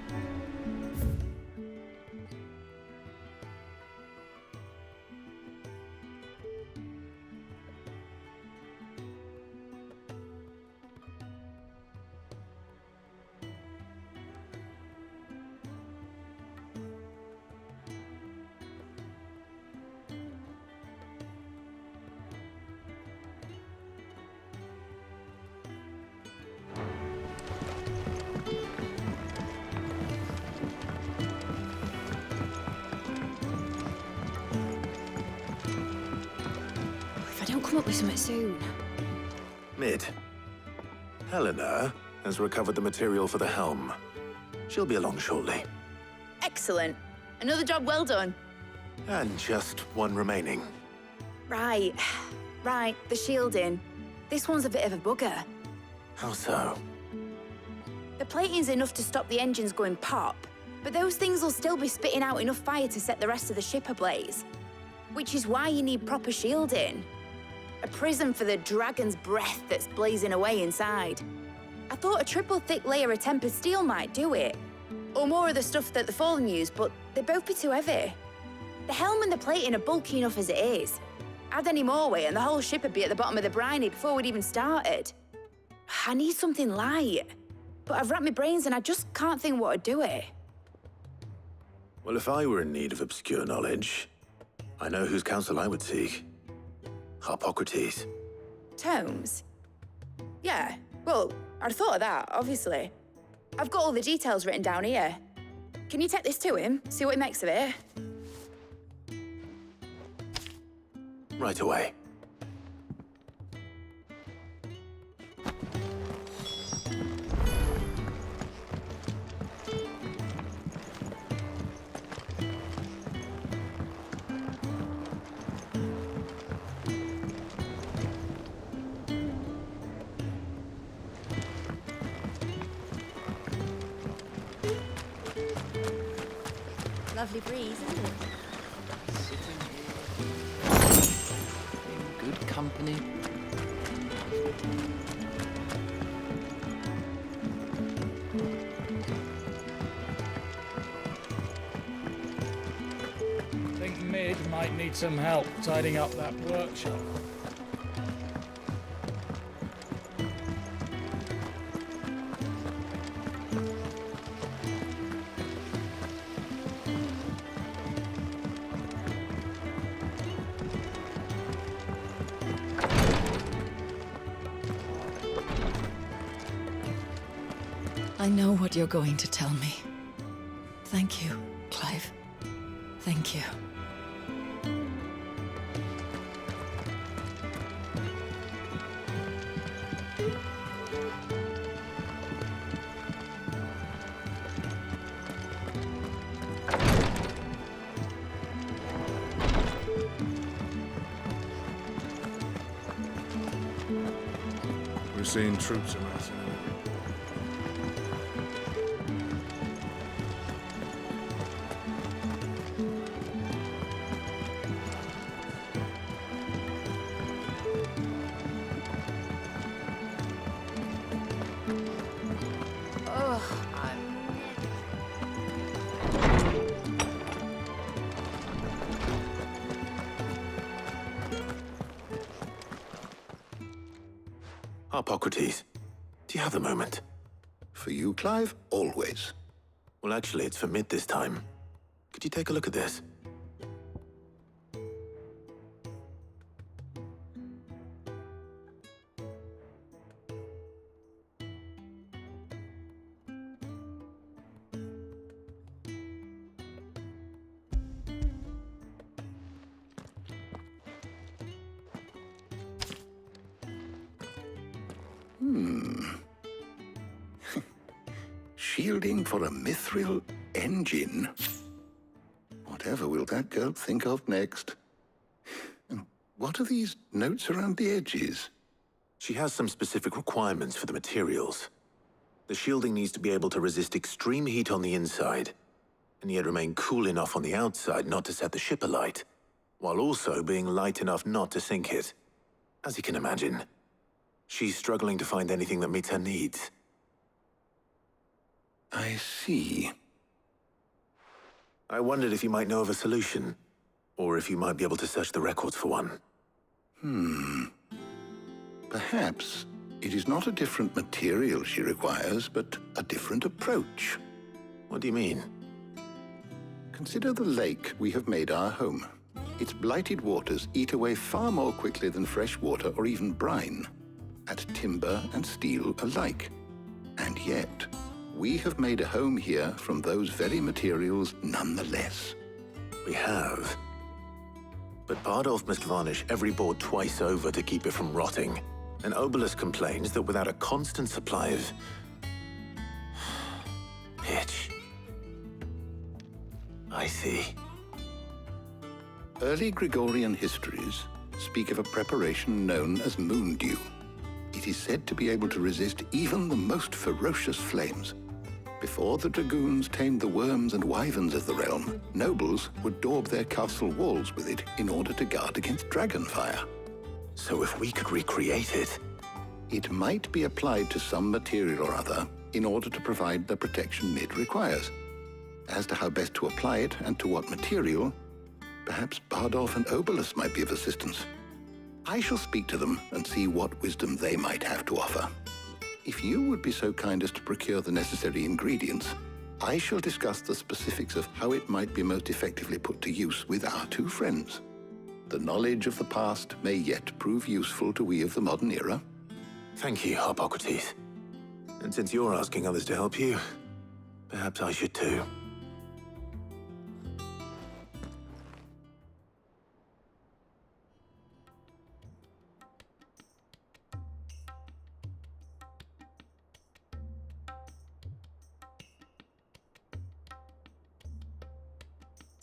Come up with something soon. Mid. Helena has recovered the material for the helm. She'll be along shortly. Excellent. Another job well done. And just one remaining. Right. Right, the shielding. This one's a bit of a bugger. How so? The plating's enough to stop the engines going pop, but those things will still be spitting out enough fire to set the rest of the ship ablaze. Which is why you need proper shielding. A prism for the dragon's breath that's blazing away inside. I thought a triple thick layer of tempered steel might do it. Or more of the stuff that the Fallen use, but they'd both be too heavy. The helm and the plating are bulky enough as it is. Add any more weight and the whole ship would be at the bottom of the briny before we'd even started. I need something light. But I've racked my brains and I just can't think what would do it. Well, if I were in need of obscure knowledge, I know whose counsel I would seek. Harpocrates. Tomes? Yeah, well, I'd thought of that, obviously. I've got all the details written down here. Can you take this to him, see what he makes of it? Right away. Lovely breeze, isn't it? In good company. Think Mid might need some help tidying up that workshop. I know what you're going to tell me. Thank you, Clive. Thank you. We're seeing troops amassing. Ugh, Hippocrates, do you have a moment? For you, Clive? Always. Well, actually, it's for Mid this time. Could you take a look at this? Shielding for a mithril engine? Whatever will that girl think of next? And what are these notes around the edges? She has some specific requirements for the materials. The shielding needs to be able to resist extreme heat on the inside, and yet remain cool enough on the outside not to set the ship alight, while also being light enough not to sink it. As you can imagine, she's struggling to find anything that meets her needs. I see. I wondered if you might know of a solution, or if you might be able to search the records for one. Perhaps it is not a different material she requires, but a different approach. What do you mean? Consider the lake we have made our home. Its blighted waters eat away far more quickly than fresh water or even brine, at timber and steel alike. And yet, we have made a home here from those very materials nonetheless. We have. But Bardolph must varnish every board twice over to keep it from rotting. And Obelus complains that without a constant supply of pitch. I see. Early Gregorian histories speak of a preparation known as moon dew. It is said to be able to resist even the most ferocious flames. Before the dragoons tamed the worms and wyverns of the realm, nobles would daub their castle walls with it in order to guard against dragon fire. So if we could recreate it... It might be applied to some material or other in order to provide the protection Mid requires. As to how best to apply it and to what material, perhaps Bardolph and Obelus might be of assistance. I shall speak to them and see what wisdom they might have to offer. If you would be so kind as to procure the necessary ingredients, I shall discuss the specifics of how it might be most effectively put to use with our two friends. The knowledge of the past may yet prove useful to we of the modern era. Thank you, Hippocrates. And since you're asking others to help you, perhaps I should too.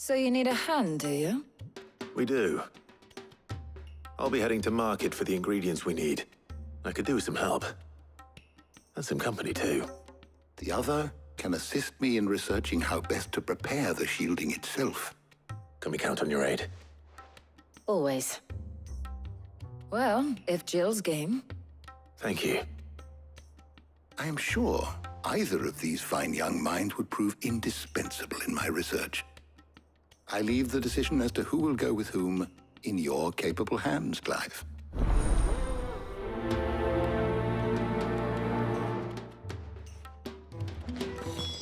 So you need a hand, do you? We do. I'll be heading to market for the ingredients we need. I could do with some help. And some company, too. The other can assist me in researching how best to prepare the shielding itself. Can we count on your aid? Always. Well, if Jill's game. Thank you. I am sure either of these fine young minds would prove indispensable in my research. I leave the decision as to who will go with whom in your capable hands, Clive.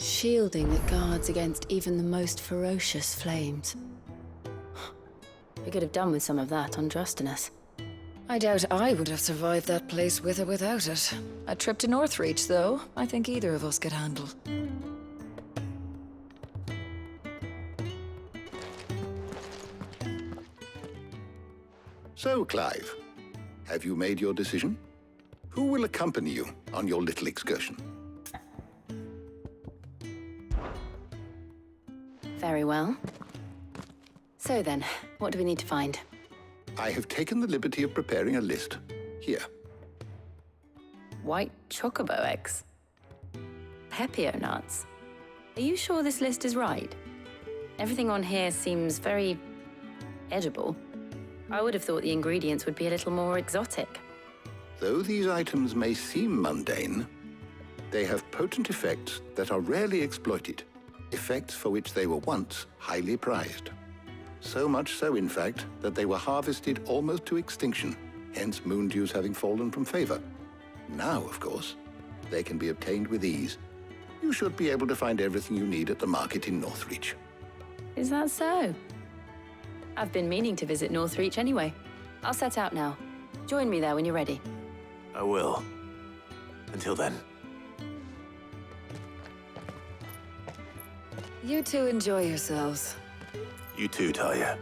Shielding that guards against even the most ferocious flames. We could have done with some of that on Drustinus. I doubt I would have survived that place with or without it. A trip to Northreach, though, I think either of us could handle. So, Clive, have you made your decision? Who will accompany you on your little excursion? Very well. So then, what do we need to find? I have taken the liberty of preparing a list. Here. White chocobo eggs. Pepio nuts. Are you sure this list is right? Everything on here seems very edible. I would have thought the ingredients would be a little more exotic. Though these items may seem mundane, they have potent effects that are rarely exploited, effects for which they were once highly prized. So much so, in fact, that they were harvested almost to extinction, hence moondews having fallen from favor. Now, of course, they can be obtained with ease. You should be able to find everything you need at the market in Northreach. Is that so? I've been meaning to visit Northreach anyway. I'll set out now. Join me there when you're ready. I will. Until then. You two enjoy yourselves. You too, Talia.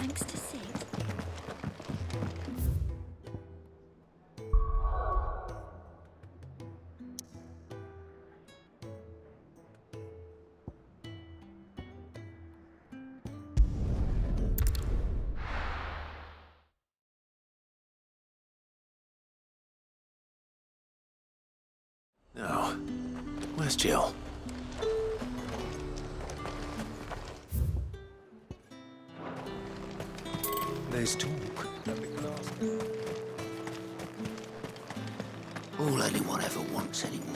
Thanks to Sid. Now, where's Jill? There's talk. All anyone ever wants anymore.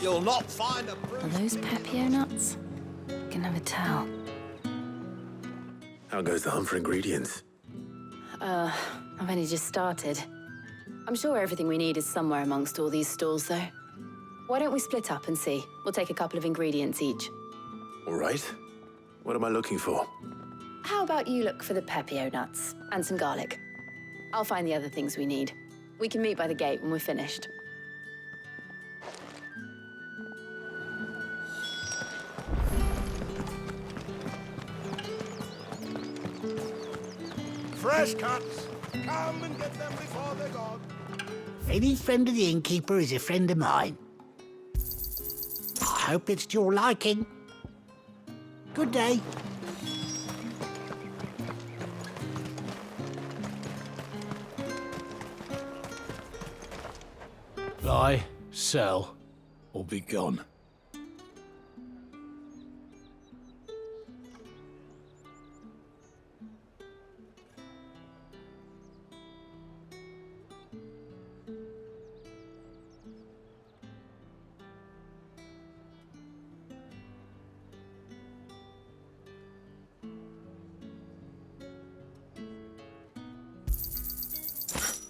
You'll not find a Are those Pepio nuts? Can never tell. How goes the hunt for ingredients? I've only just started. I'm sure everything we need is somewhere amongst all these stalls, though. Why don't we split up and see? We'll take a couple of ingredients each. All right. What am I looking for? How about you look for the Pepio nuts and some garlic? I'll find the other things we need. We can meet by the gate when we're finished. fresh cuts. Come and get them before they're gone. Any friend of the innkeeper is a friend of mine. I hope it's to your liking. Good day. Buy, sell, or be gone.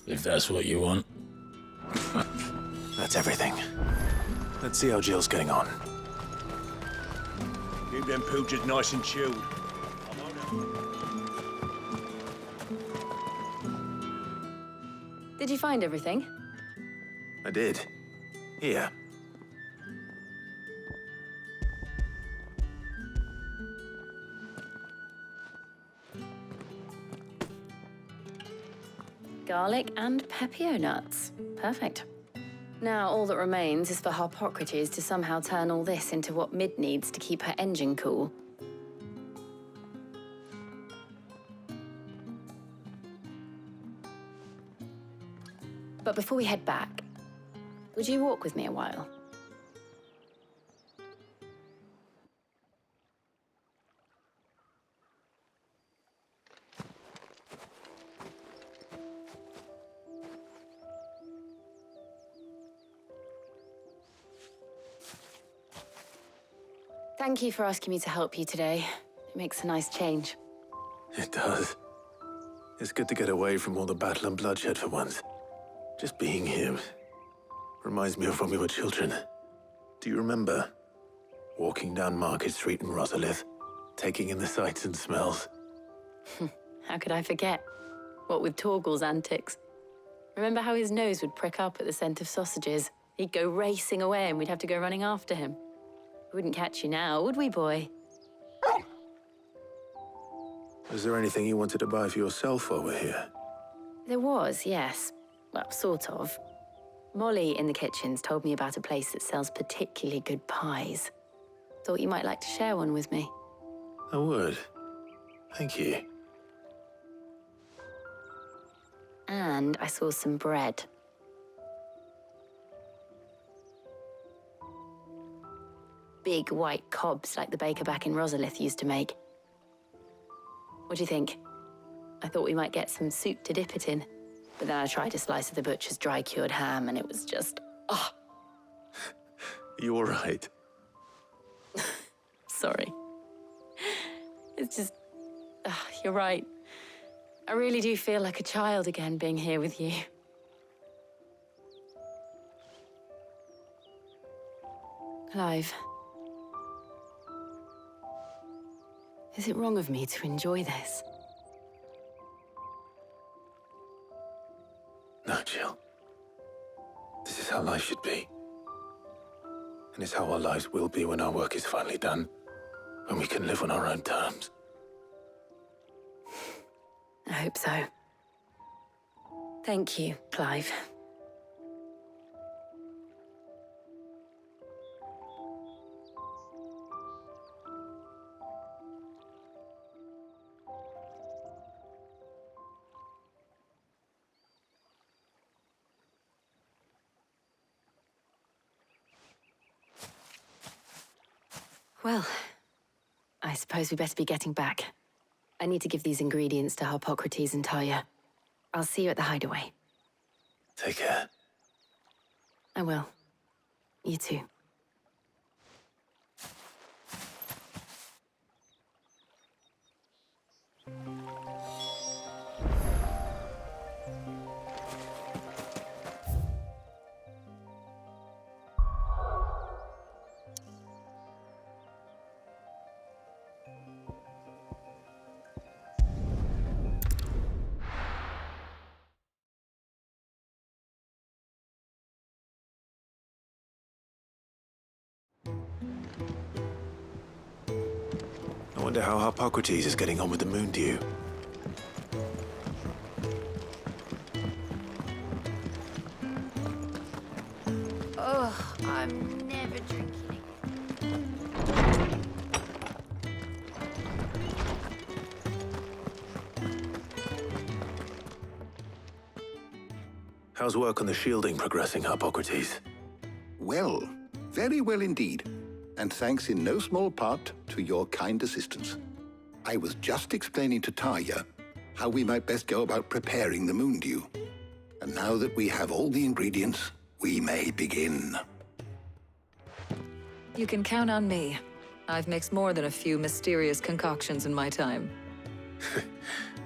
If that's what you want. That's everything. Let's see how Jill's getting on. Keep them pilchards nice and chilled. Did you find everything? I did. Here. Garlic and pepio nuts. Perfect. Now all that remains is for Harpocrates to somehow turn all this into what Mid needs to keep her engine cool. But before we head back, would you walk with me a while? Thank you for asking me to help you today. It makes a nice change. It does. It's good to get away from all the battle and bloodshed for once. Just being here reminds me of when we were children. Do you remember? Walking down Market Street in Rosalith, taking in the sights and smells. How could I forget? What with Torgal's antics. Remember how his nose would prick up at the scent of sausages? He'd go racing away and we'd have to go running after him. We wouldn't catch you now, would we, boy? Was there anything you wanted to buy for yourself while we're here? There was, yes. Well, sort of. Molly in the kitchens told me about a place that sells particularly good pies. Thought you might like to share one with me. I would. Thank you. And I saw some bread. Big white cobs like the baker back in Rosalith used to make. What do you think? I thought we might get some soup to dip it in. But then I tried a slice of the butcher's dry-cured ham and it was just, oh. You all right? Sorry. It's just, you're right. I really do feel like a child again being here with you. Clive. Is it wrong of me to enjoy this? No, Jill. This is how life should be. And it's how our lives will be when our work is finally done. When we can live on our own terms. I hope so. Thank you, Clive. Well, I suppose we better be getting back. I need to give these ingredients to Harpocrates and Tarja. I'll see you at the hideaway. Take care. I will. You too. I wonder how Harpocrates is getting on with the moon dew. Oh, I'm never drinking again. How's work on the shielding progressing, Harpocrates? Well, very well indeed. And thanks in no small part to your kind assistance. I was just explaining to Tarja how we might best go about preparing the moon dew. And now that we have all the ingredients, we may begin. You can count on me. I've mixed more than a few mysterious concoctions in my time.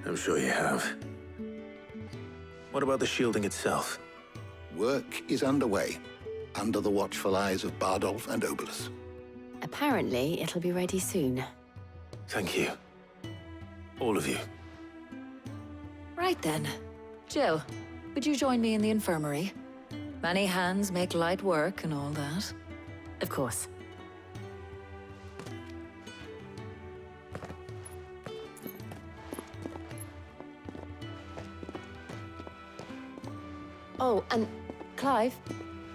I'm sure you have. What about the shielding itself? Work is underway, under the watchful eyes of Bardolph and Obolus. Apparently, it'll be ready soon. Thank you. All of you. Right then. Jill, would you join me in the infirmary? Many hands make light work and all that. Of course. Oh, and Clive,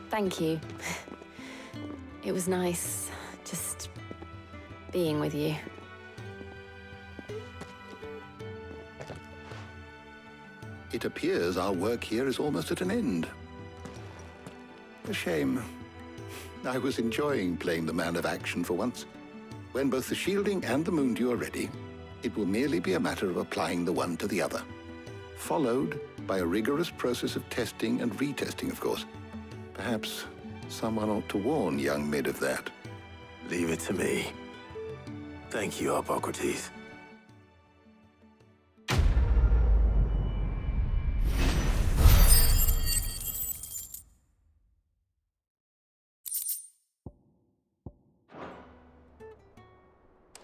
thank you. It was nice just being with you. It appears our work here is almost at an end. A shame. I was enjoying playing the man of action for once. When both the shielding and the moondew are ready, it will merely be a matter of applying the one to the other. Followed by a rigorous process of testing and retesting, of course. Perhaps someone ought to warn young Mid of that. Leave it to me. Thank you, Hippocrates.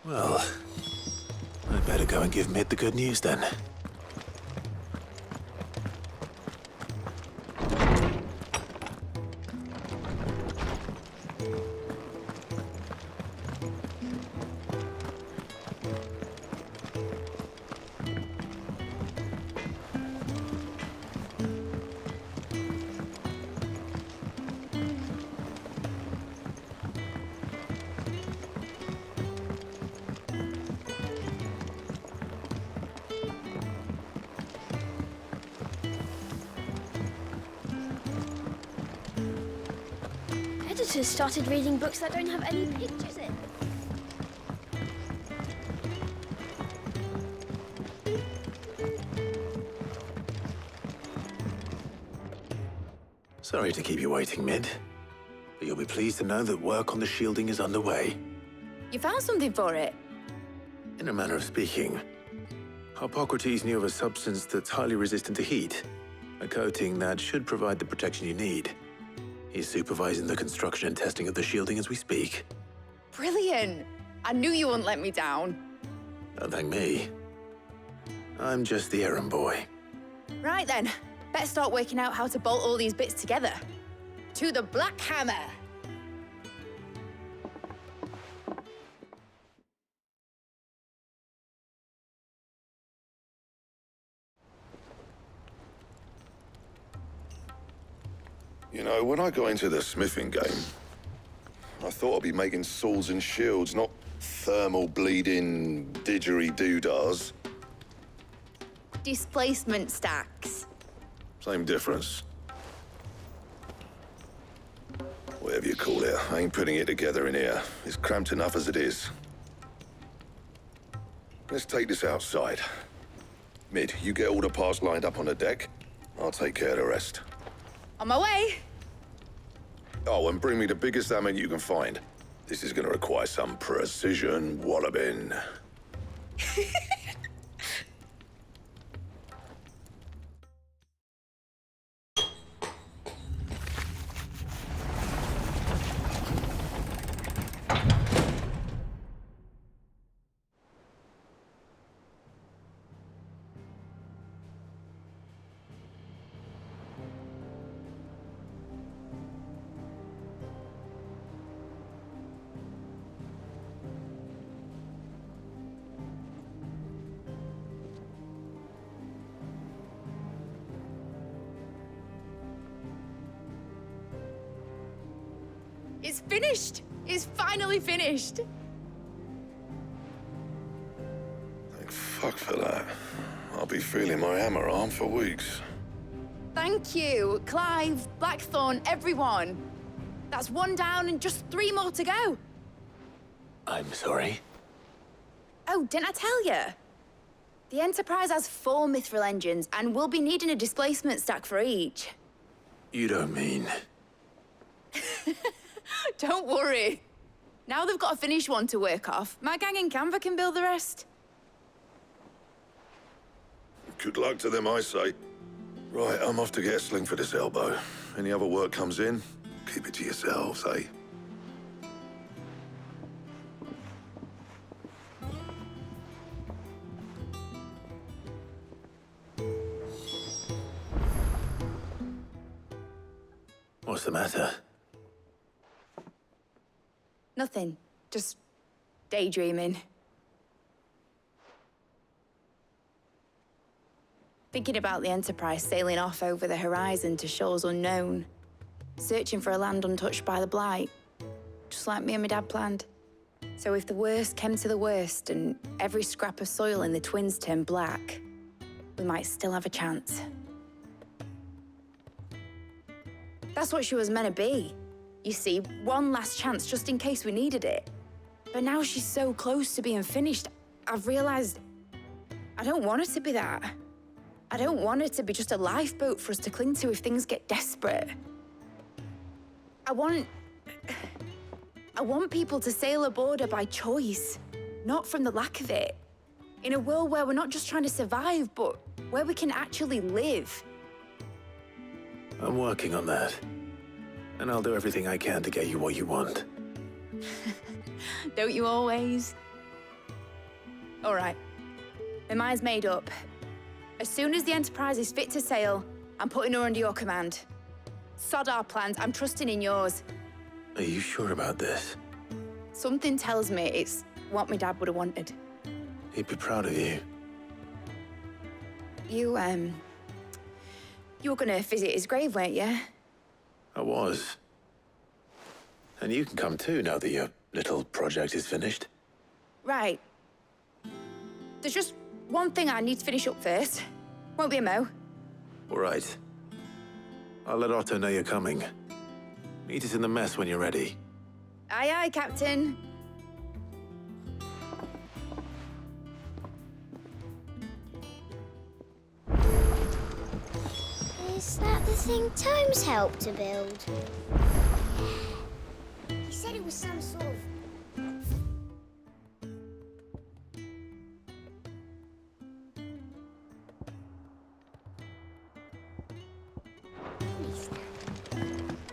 Well, I'd better go and give Mid the good news then. Editors started reading books that don't have any pictures in. Sorry to keep you waiting, Mid. But you'll be pleased to know that work on the shielding is underway. You found something for it? In a manner of speaking, Hippocrates knew of a substance that's highly resistant to heat, a coating that should provide the protection you need. He's supervising the construction and testing of the shielding as we speak. Brilliant! I knew you wouldn't let me down. Don't thank me. I'm just the errand boy. Right then, better start working out how to bolt all these bits together. To the Black Hammer! You know, when I got into the smithing game, I thought I'd be making swords and shields, not thermal bleeding didgeridoo-dahs. Displacement stacks. Same difference. Whatever you call it, I ain't putting it together in here. It's cramped enough as it is. Let's take this outside. Mid, you get all the parts lined up on the deck. I'll take care of the rest. On my way! Oh, and bring me the biggest hammer you can find. This is gonna require some precision walloping. It's finished! It's finally finished! Thank fuck for that. I'll be feeling my hammer arm for weeks. Thank you, Clive, Blackthorn, everyone. That's one down and just 3 more to go. I'm sorry. Oh, didn't I tell you? The Enterprise has 4 mithril engines, and we'll be needing a displacement stack for each. You don't mean... Don't worry. Now they've got a finished one to work off. My gang in Canva can build the rest. Good luck to them, I say. Right, I'm off to get a sling for this elbow. Any other work comes in, keep it to yourselves, eh? What's the matter? Nothing. Just daydreaming. Thinking about the Enterprise sailing off over the horizon to shores unknown, searching for a land untouched by the Blight, just like me and my dad planned. So if the worst came to the worst and every scrap of soil in the Twins turned black, we might still have a chance. That's what she was meant to be. You see, one last chance just in case we needed it. But now she's so close to being finished, I've realized I don't want her to be that. I don't want her to be just a lifeboat for us to cling to if things get desperate. I want people to sail aboard her by choice, not from the lack of it. In a world where we're not just trying to survive, but where we can actually live. I'm working on that. And I'll do everything I can to get you what you want. Don't you always? All right. My mind's made up. As soon as the Enterprise is fit to sail, I'm putting her under your command. Sod our plans, I'm trusting in yours. Are you sure about this? Something tells me it's what my dad would have wanted. He'd be proud of you. You were gonna visit his grave, weren't you? I was. And you can come too now that your little project is finished. Right. There's just one thing I need to finish up first. Won't be a mo. All right. I'll let Otto know you're coming. Meet us in the mess when you're ready. Aye, aye, Captain. Is that the thing Tomes helped to build? He said it was some sort of...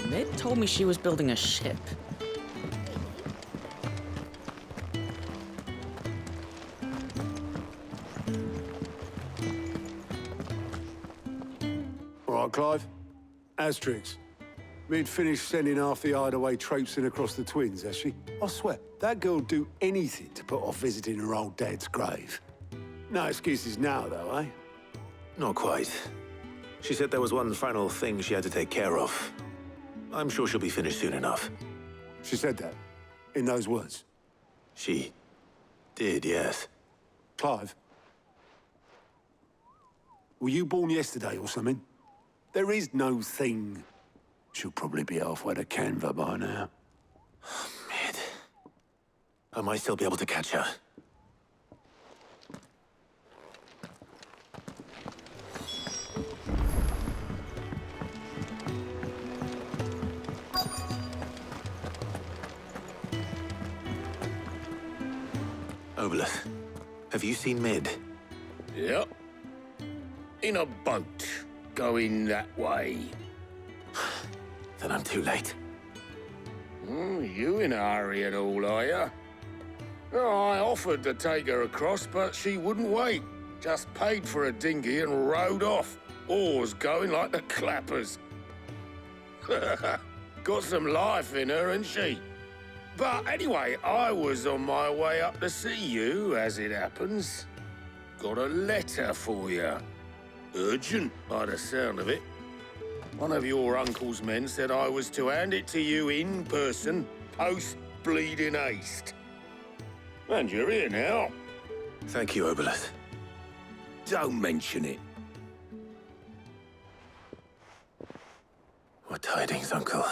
Ned told me she was building a ship. All right, Clive. Asterix. Mid finished sending half the hideaway traipsing across the Twins, has she? I swear, that girl'd do anything to put off visiting her old dad's grave. No excuses now, though, eh? Not quite. She said there was one final thing she had to take care of. I'm sure she'll be finished soon enough. She said that? In those words? She did, yes. Clive? Were you born yesterday or something? There is no thing. She'll probably be halfway to Canva by now. Mid. I might still be able to catch her. Obolus, have you seen Mid? Yep. In a boat, going that way. Then I'm too late. You in a hurry and all, are you? Oh, I offered to take her across, but she wouldn't wait. Just paid for a dinghy and rowed off. Oars going like the clappers. Got some life in her, ain't she? But anyway, I was on my way up to see you, as it happens. Got a letter for you. Urgent, by the sound of it. One of your uncle's men said I was to hand it to you in person, post-bleeding haste. And you're here now. Thank you, Obolus. Don't mention it. What tidings, Uncle?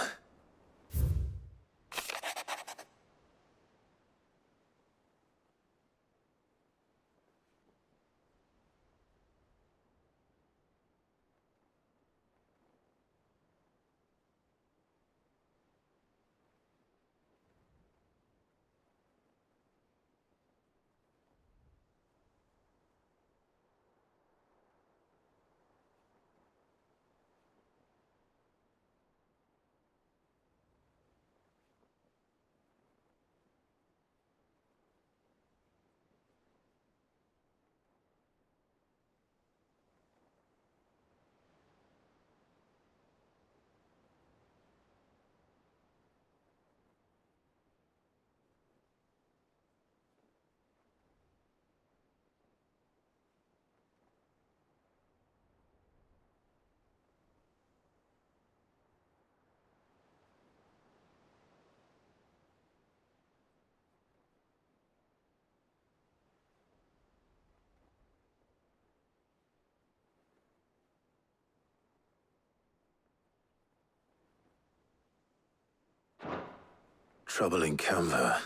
trouble in Canva.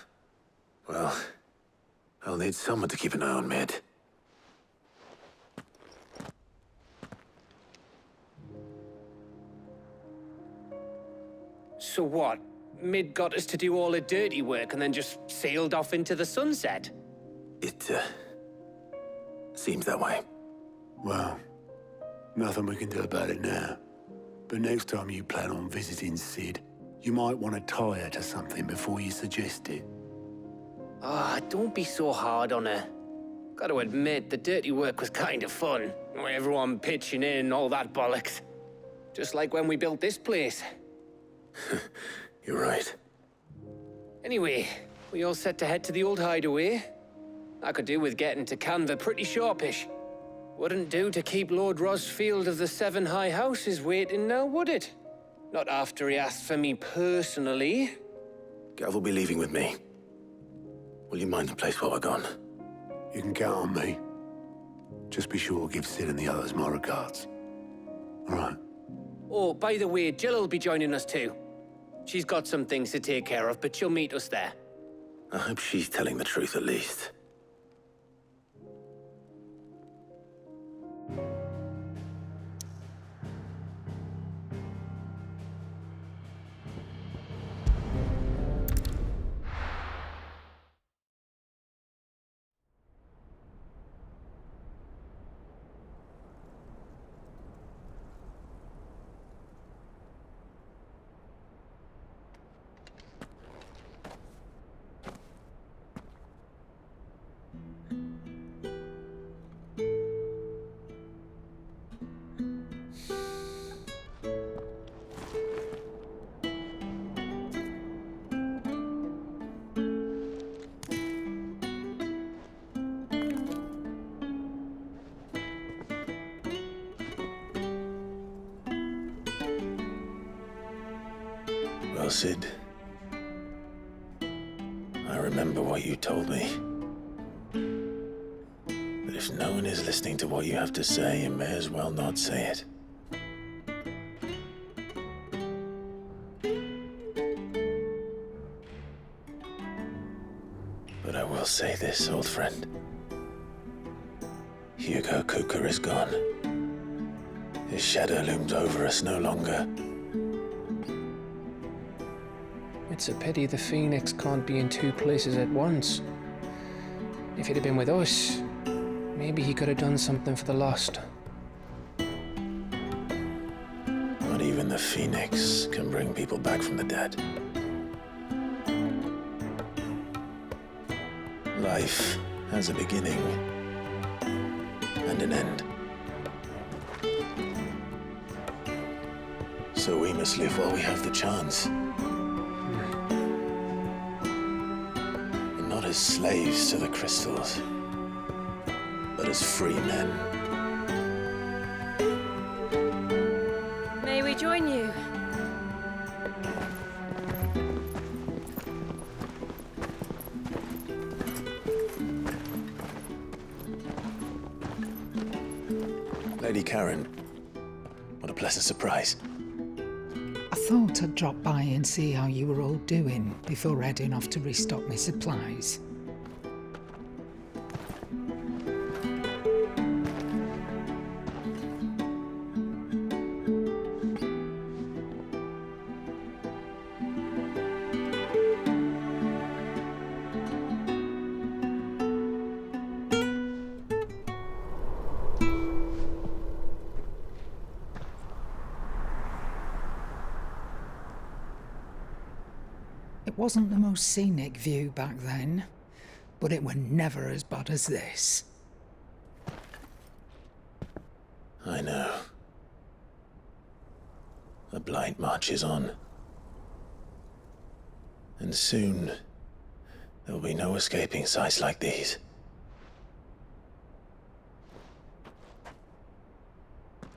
Well, I'll need someone to keep an eye on Mid. So what? Mid got us to do all the dirty work and then just sailed off into the sunset? It, seems that way. Well, nothing we can do about it now. But next time you plan on visiting Sid, you might want to tie her to something before you suggest it. Ah, don't be so hard on her. Gotta admit, the dirty work was kind of fun. Everyone pitching in and all that bollocks. Just like when we built this place. You're right. Anyway, we all set to head to the old hideaway. I could do with getting to Canva pretty sharpish. Wouldn't do to keep Lord Rosfield of the Seven High Houses waiting now, would it? Not after he asked for me personally. Gav will be leaving with me. Will you mind the place while we're gone? You can count on me. Just be sure to give Sid and the others my regards. All right. Oh, by the way, Jill will be joining us too. She's got some things to take care of, but she'll meet us there. I hope she's telling the truth at least. Well, Sid, I remember what you told me. But if no one is listening to what you have to say, you may as well not say it. But I will say this, old friend. Hugo Kuka is gone. His shadow looms over us no longer. It's a pity the Phoenix can't be in two places at once. If he'd have been with us, maybe he could have done something for the lost. Not even the Phoenix can bring people back from the dead. Life has a beginning and an end. So we must live while we have the chance. And not as slaves to the crystals, but as free men. May we join you? Lady Karen, what a pleasant surprise. I thought I'd drop by and see how you were all doing before heading off to restock my supplies. It wasn't the most scenic view back then, but it were never as bad as this. I know. The blight marches on. And soon, there will be no escaping sights like these.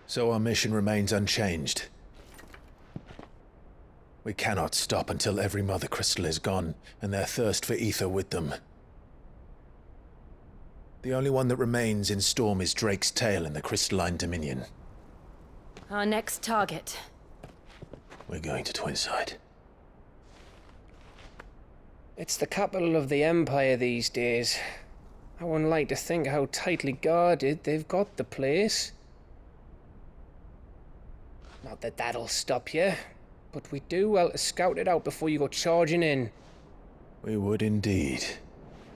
So our mission remains unchanged. We cannot stop until every Mother Crystal is gone, and their thirst for ether with them. The only one that remains in Storm is Drake's Tail in the Crystalline Dominion. Our next target. We're going to Twinside. It's the capital of the Empire these days. I wouldn't like to think how tightly guarded they've got the place. Not that that'll stop you, but we do well to scout it out before you go charging in. We would indeed.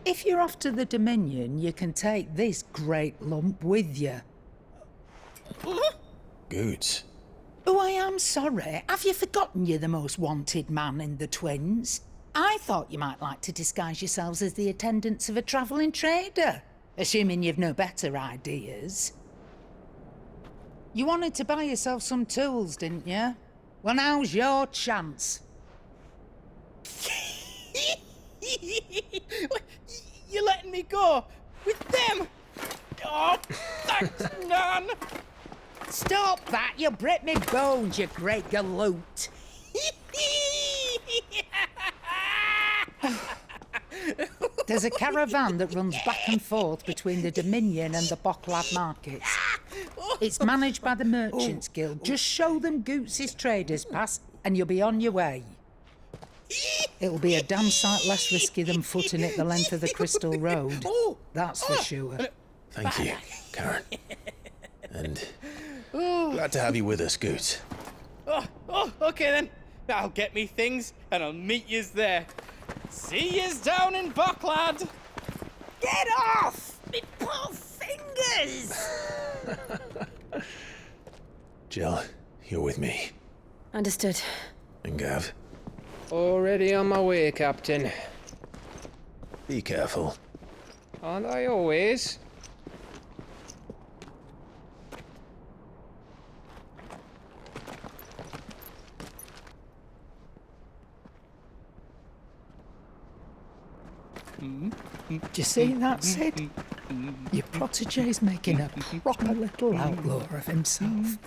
If you're off to the Dominion, you can take this great lump with you. Goods. Oh, I am sorry. Have you forgotten you're the most wanted man in the Twins? I thought you might like to disguise yourselves as the attendants of a travelling trader, assuming you've no better ideas. You wanted to buy yourself some tools, didn't you? Well, now's your chance. You're letting me go with them? Oh, thanks, Nan. Stop that! You'll break me bones, you great galoot. There's a caravan that runs back and forth between the Dominion and the Bocklad markets. It's managed by the Merchants Guild. Just show them Goots' traders pass and you'll be on your way. It'll be a damn sight less risky than footing it the length of the Crystal Road. That's for sure. Thank you, Karen. And glad to have you with us, Goots. Okay then. I'll get me things and I'll meet yous there. See yous down in Bocklad. Get off! Me poor fingers! Jill, you're with me. Understood. And Gav. Already on my way, Captain. Be careful. Aren't I always? Do you see that, Sid? Your protege's making a proper little outlaw of himself.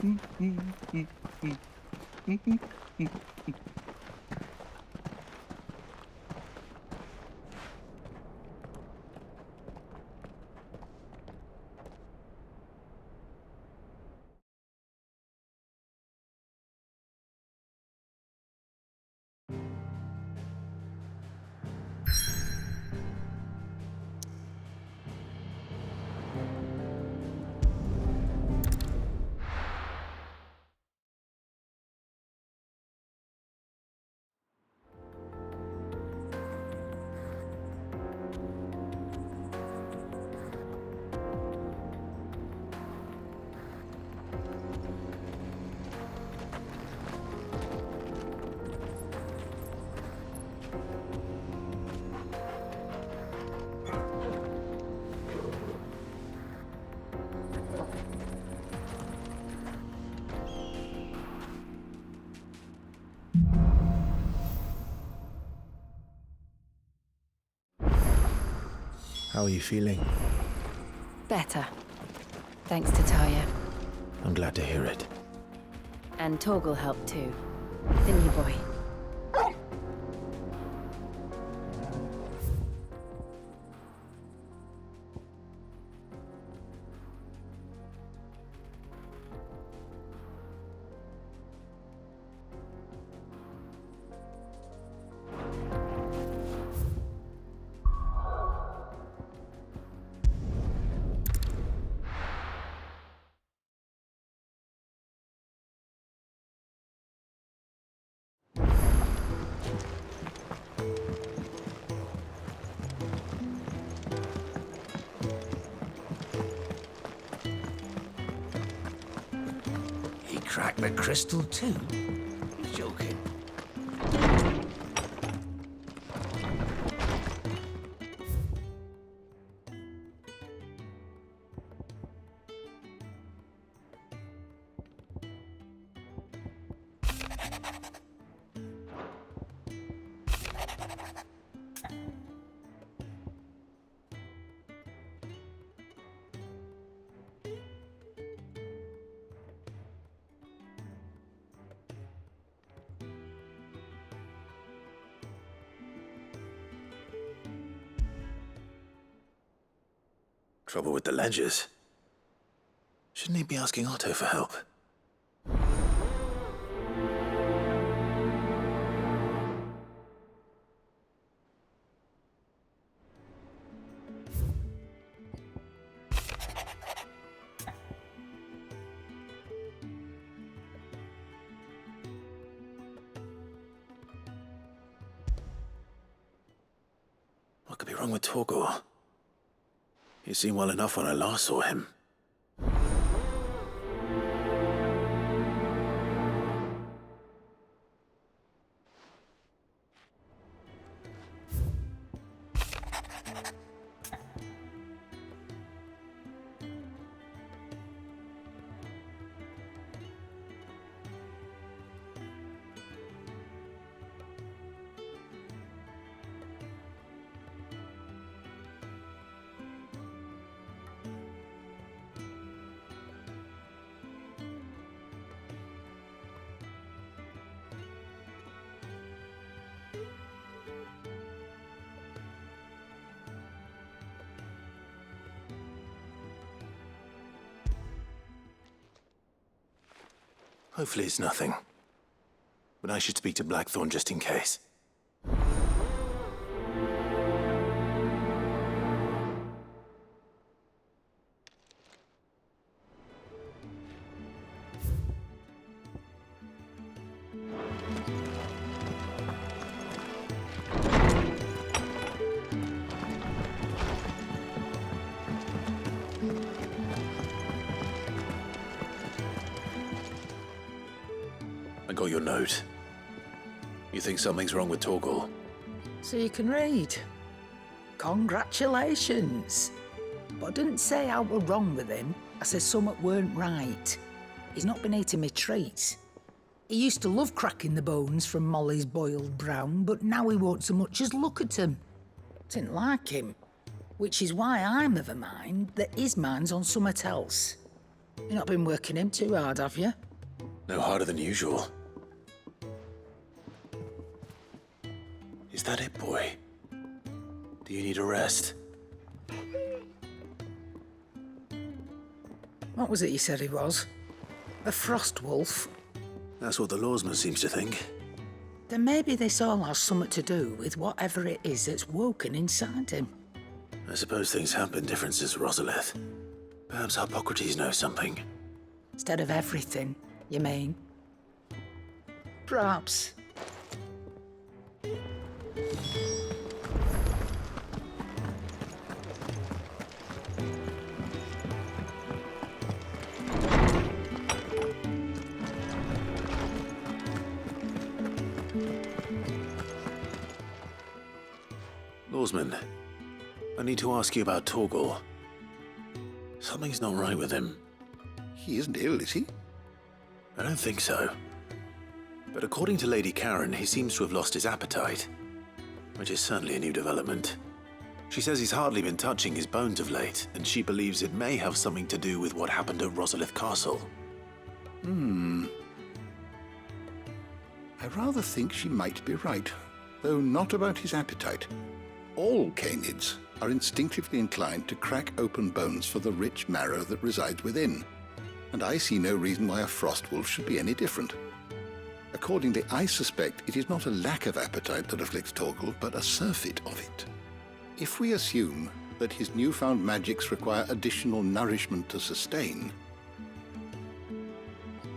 How are you feeling? Better. Thanks to Taya. I'm glad to hear it. And Torgal helped too. Didn't you, boy? Crack the crystal too? You're joking. Trouble with the ledgers. Shouldn't he be asking Otto for help? What could be wrong with Torgor? He seemed well enough when I last saw him. Hopefully it's nothing. But I should speak to Blackthorn just in case. I got your note. You think something's wrong with Torgor? So you can read. Congratulations. But I didn't say I were wrong with him. I said something weren't right. He's not been eating me treats. He used to love cracking the bones from Molly's boiled brown, but now he won't so much as look at them. Didn't like him. Which is why I'm of a mind that his mind's on something else. You've not been working him too hard, have you? No harder than usual. Is that it, boy? Do you need a rest? What was it you said he was? A frost wolf? That's what the lawsman seems to think. Then maybe this all has something to do with whatever it is that's woken inside him. I suppose things have been different since Rosalith. Perhaps Hippocrates knows something. Instead of everything, you mean? Perhaps. Lawsman, I need to ask you about Torgor. Something's not right with him. He isn't ill, is he? I don't think so. But according to Lady Karen, he seems to have lost his appetite, which is certainly a new development. She says he's hardly been touching his bones of late, and she believes it may have something to do with what happened at Rosalith Castle. I rather think she might be right, though not about his appetite. All canids are instinctively inclined to crack open bones for the rich marrow that resides within, and I see no reason why a frost wolf should be any different. Accordingly, I suspect it is not a lack of appetite that afflicts Torgor, but a surfeit of it. If we assume that his newfound magics require additional nourishment to sustain,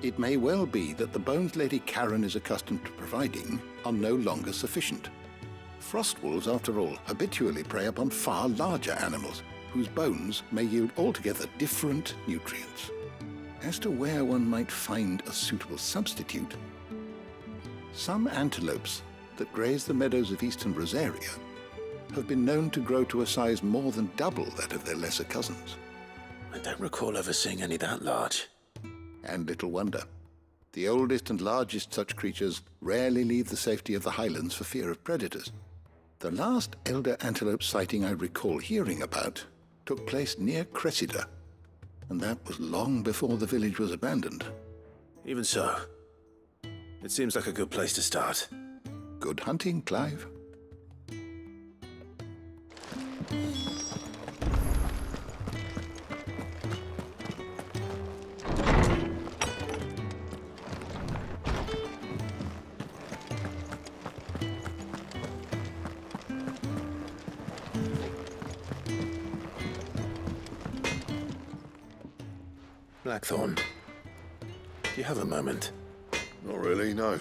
it may well be that the bones Lady Karen is accustomed to providing are no longer sufficient. Frost wolves, after all, habitually prey upon far larger animals, whose bones may yield altogether different nutrients. As to where one might find a suitable substitute, some antelopes that graze the meadows of eastern Rosaria have been known to grow to a size more than double that of their lesser cousins. I don't recall ever seeing any that large. And little wonder. The oldest and largest such creatures rarely leave the safety of the highlands for fear of predators. The last elder antelope sighting I recall hearing about took place near Cressida, and that was long before the village was abandoned. Even so, it seems like a good place to start. Good hunting, Clive. Blackthorn, do you have a moment? Not really, no.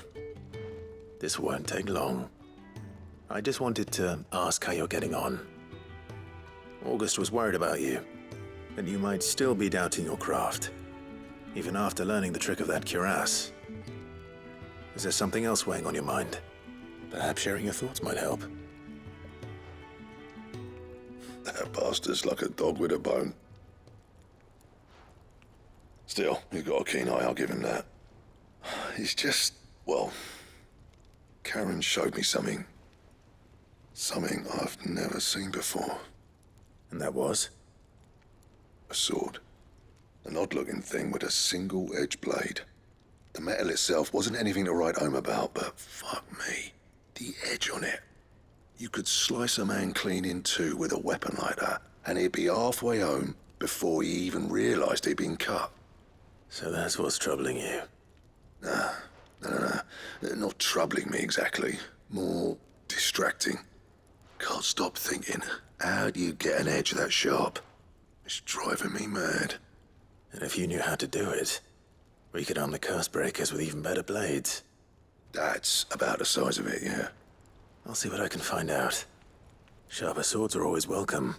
This won't take long. I just wanted to ask how you're getting on. August was worried about you, that you might still be doubting your craft, even after learning the trick of that cuirass. Is there something else weighing on your mind? Perhaps sharing your thoughts might help. That bastard's like a dog with a bone. Still, he's got a keen eye, I'll give him that. It's just, well, Karen showed me something. Something I've never seen before. And that was? A sword. An odd-looking thing with a single-edged blade. The metal itself wasn't anything to write home about, but fuck me, the edge on it. You could slice a man clean in two with a weapon like that, and he'd be halfway home before he even realized he'd been cut. So that's what's troubling you? Nah, not troubling me exactly. More distracting. Can't stop thinking, how do you get an edge that sharp? It's driving me mad. And if you knew how to do it, we could arm the curse breakers with even better blades. That's about the size of it, yeah. I'll see what I can find out. Sharper swords are always welcome.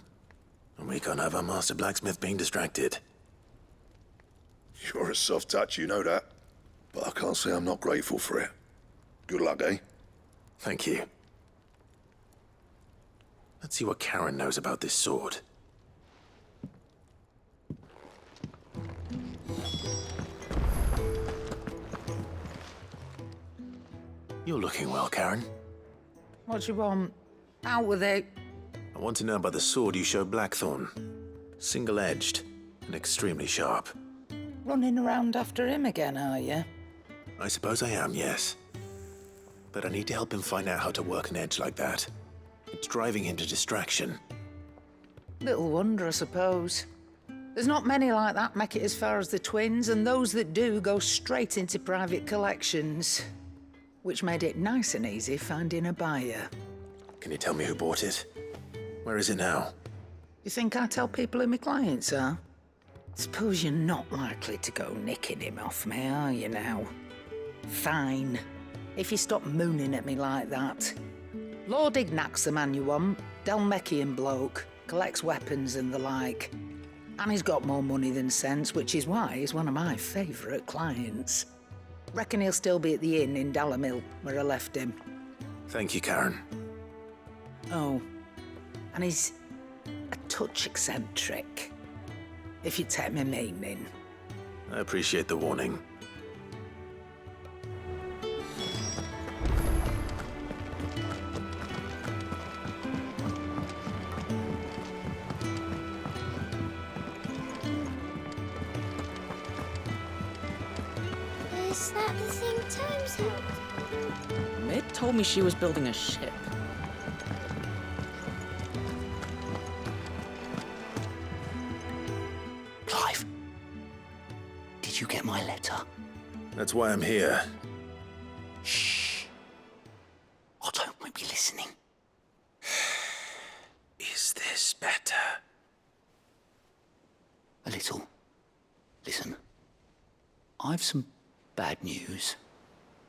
And we can't have our master blacksmith being distracted. You're a soft touch, you know that. But I can't say I'm not grateful for it. Good luck, eh? Thank you. Let's see what Karen knows about this sword. You're looking well, Karen. What do you want? Out with it. I want to know about the sword you showed Blackthorn. Single-edged and extremely sharp. Running around after him again, are you? I suppose I am, yes. But I need to help him find out how to work an edge like that. It's driving him to distraction. Little wonder, I suppose. There's not many like that make it as far as the twins, and those that do go straight into private collections. Which made it nice and easy finding a buyer. Can you tell me who bought it? Where is it now? You think I tell people who my clients are? Suppose you're not likely to go nicking him off me, are you now? Fine. If you stop mooning at me like that. Lord Ignac's the man you want. Dalmekian bloke. Collects weapons and the like. And he's got more money than sense, which is why he's one of my favourite clients. Reckon he'll still be at the inn in Dalamil, where I left him. Thank you, Karen. Oh, and he's a touch eccentric, if you take my meaning. I appreciate the warning. Is that the thing Time's held? Mid told me she was building a ship. Clive, did you get my letter? That's why I'm here. Shh. Otto won't be listening. Is this better? A little. Listen. I've some bad news.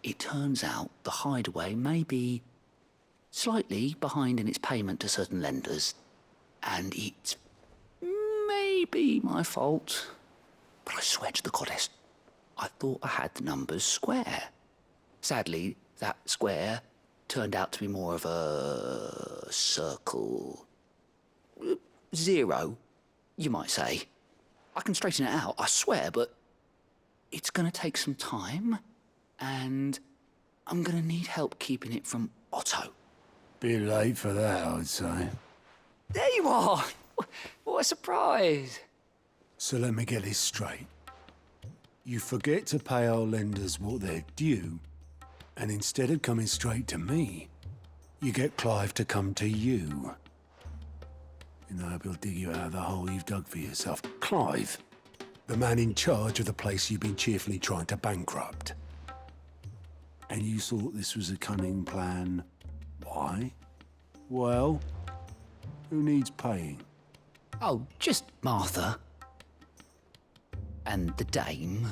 It turns out the hideaway may be slightly behind in its payment to certain lenders, and it's maybe my fault. But I swear to the goddess, I thought I had the numbers square. Sadly, that square turned out to be more of a circle. Zero, you might say. I can straighten it out, I swear, but it's gonna take some time, and I'm gonna need help keeping it from Otto. Bit late for that, I'd say. There you are! What a surprise! So let me get this straight. You forget to pay our lenders what they're due, and instead of coming straight to me, you get Clive to come to you. And I hope he'll dig you out of the hole you've dug for yourself. Clive, the man in charge of the place you've been cheerfully trying to bankrupt. And you thought this was a cunning plan. Why? Well, who needs paying? Oh, just Martha. And the dame.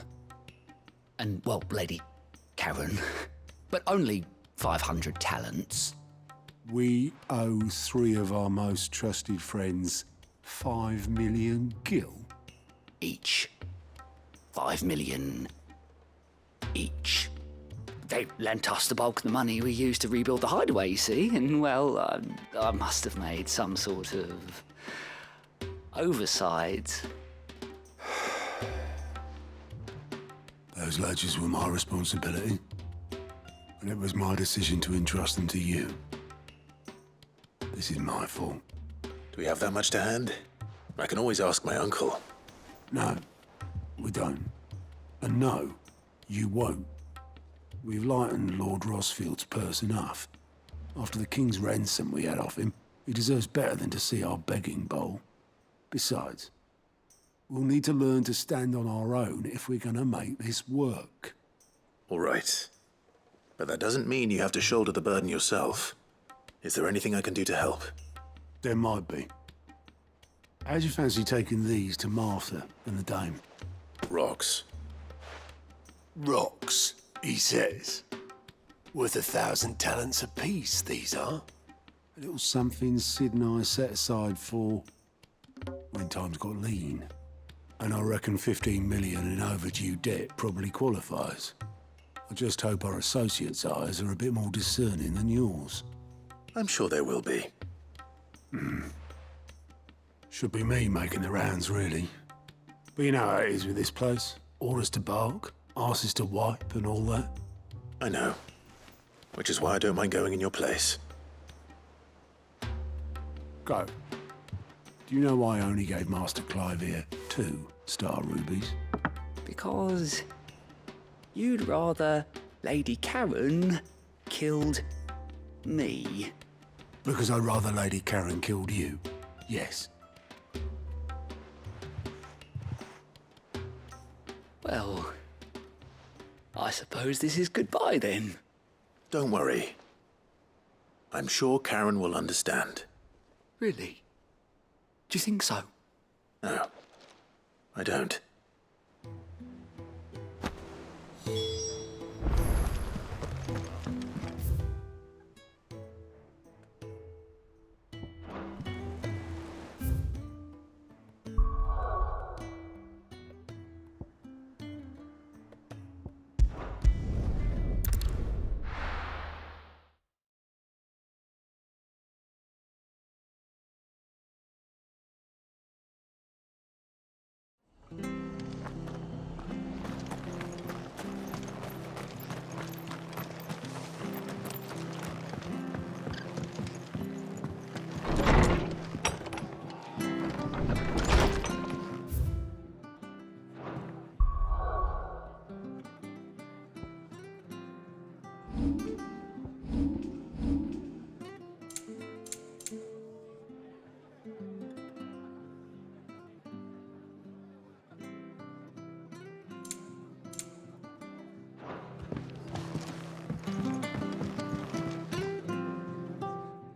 And, well, Lady Karen. But only 500 talents. We owe 3 of our most trusted friends 5 million gil. Each. 5 million each. They lent us the bulk of the money we used to rebuild the hideaway, you see, and, well, I must have made some sort of oversight. Those ledgers were my responsibility, and it was my decision to entrust them to you. This is my fault. Do we have that much to hand? I can always ask my uncle. No, we don't. And no, you won't. We've lightened Lord Rosfield's purse enough. After the king's ransom we had off him, he deserves better than to see our begging bowl. Besides, we'll need to learn to stand on our own if we're gonna make this work. All right. But that doesn't mean you have to shoulder the burden yourself. Is there anything I can do to help? There might be. How'd you fancy taking these to Martha and the dame? Rocks. Rocks, he says. Worth 1,000 talents apiece, these are. A little something Sid and I set aside for when times got lean. And I reckon 15 million in overdue debt probably qualifies. I just hope our associates' eyes are a bit more discerning than yours. I'm sure there will be. Should be me making the rounds, really. But you know how it is with this place. Orders to bark, arses to wipe, and all that. I know. Which is why I don't mind going in your place. Go. Do you know why I only gave Master Clive here 2 star rubies? Because you'd rather Lady Karen killed me. Because I'd rather Lady Karen killed you. Yes. Well, I suppose this is goodbye then. Don't worry. I'm sure Karen will understand. Really? Do you think so? No, I don't.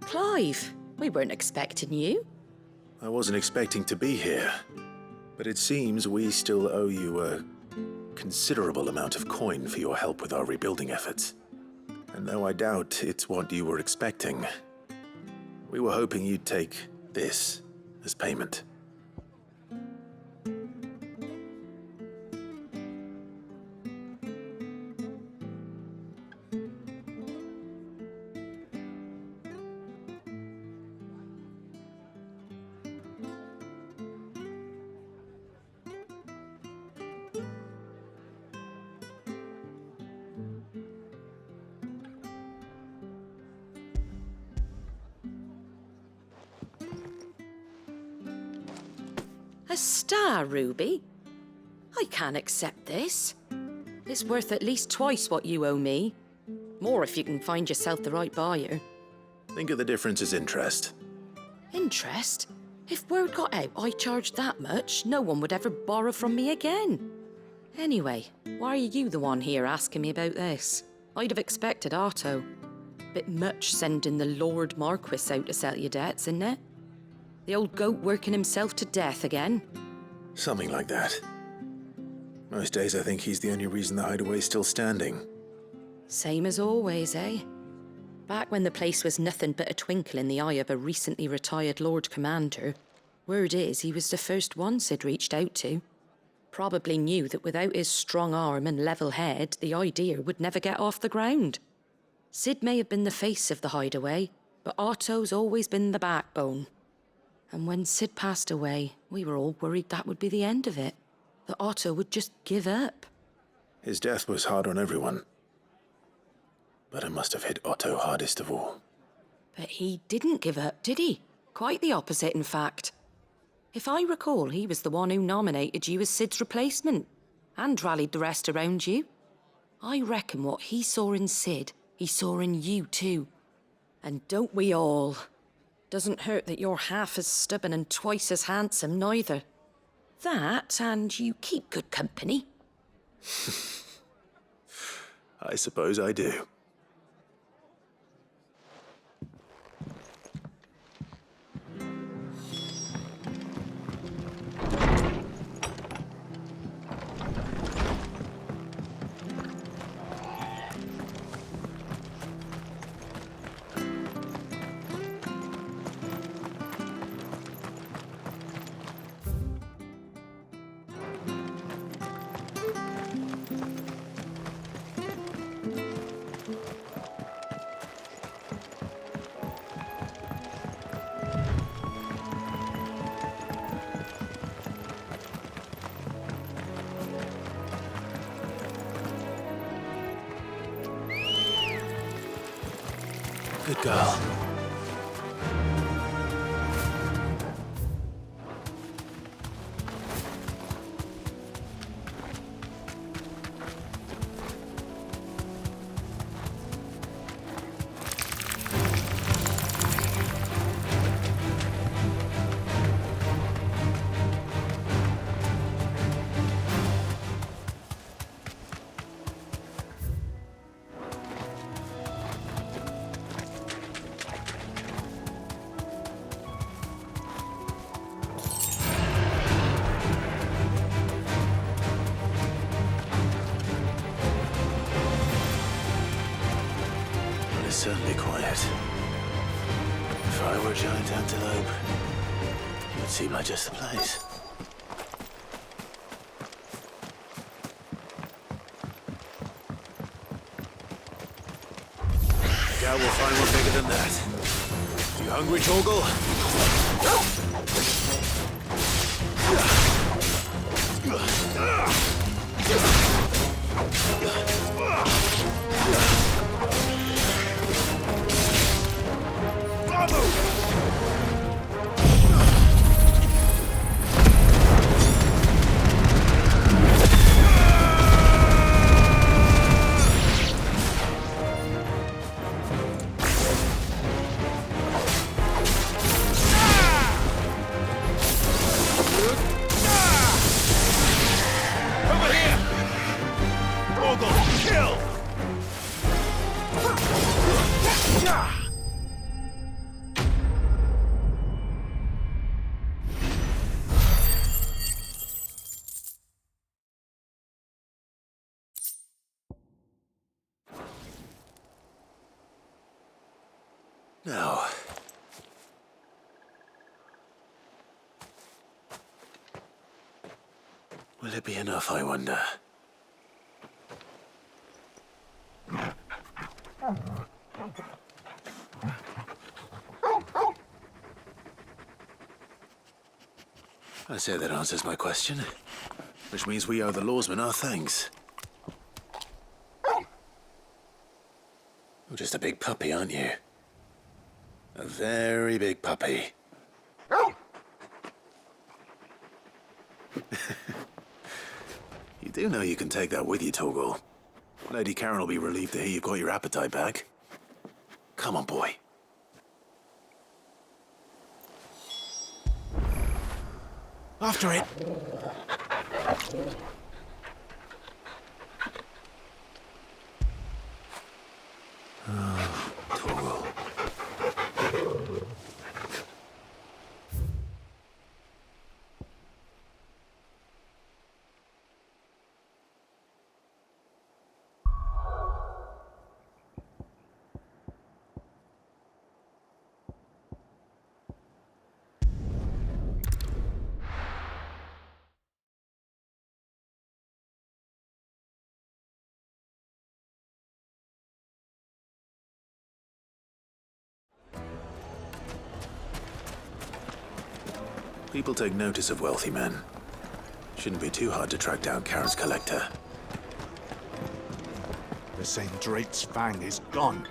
Clive, we weren't expecting you. I wasn't expecting to be here, but it seems we still owe you a considerable amount of coin for your help with our rebuilding efforts. And though I doubt it's what you were expecting, we were hoping you'd take this as payment. A star ruby? I can't accept this. It's worth at least twice what you owe me. More if you can find yourself the right buyer. Think of the difference as interest. Interest? If word got out I charged that much, no one would ever borrow from me again. Anyway, why are you the one here asking me about this? I'd have expected Otto. Bit much sending the Lord Marquis out to sell your debts, isn't it? The old goat working himself to death again? Something like that. Most days I think he's the only reason the hideaway's still standing. Same as always, eh? Back when the place was nothing but a twinkle in the eye of a recently retired Lord Commander, word is he was the first one Sid reached out to. Probably knew that without his strong arm and level head, the idea would never get off the ground. Sid may have been the face of the hideaway, but Otto's always been the backbone. And when Sid passed away, we were all worried that would be the end of it. That Otto would just give up. His death was hard on everyone. But it must have hit Otto hardest of all. But he didn't give up, did he? Quite the opposite, in fact. If I recall, he was the one who nominated you as Sid's replacement, and rallied the rest around you. I reckon what he saw in Sid, he saw in you too. And don't we all? Doesn't hurt that you're half as stubborn and twice as handsome, neither. That, and you keep good company. I suppose I do. Good girl. It's certainly quiet. If I were a giant antelope, it would seem like just the place. I doubt we'll find one bigger than that. You hungry, Torgal? Now, will it be enough, I wonder? I say that answers my question, which means we owe the lawsmen our thanks. You're just a big puppy, aren't you? A very big puppy. You do know you can take that with you, Torgal. Lady Karen will be relieved to hear you've got your appetite back. Come on, boy. After it. Oh, Torgal. People take notice of wealthy men. Shouldn't be too hard to track down Karen's collector. They're saying Drake's Fang is gone.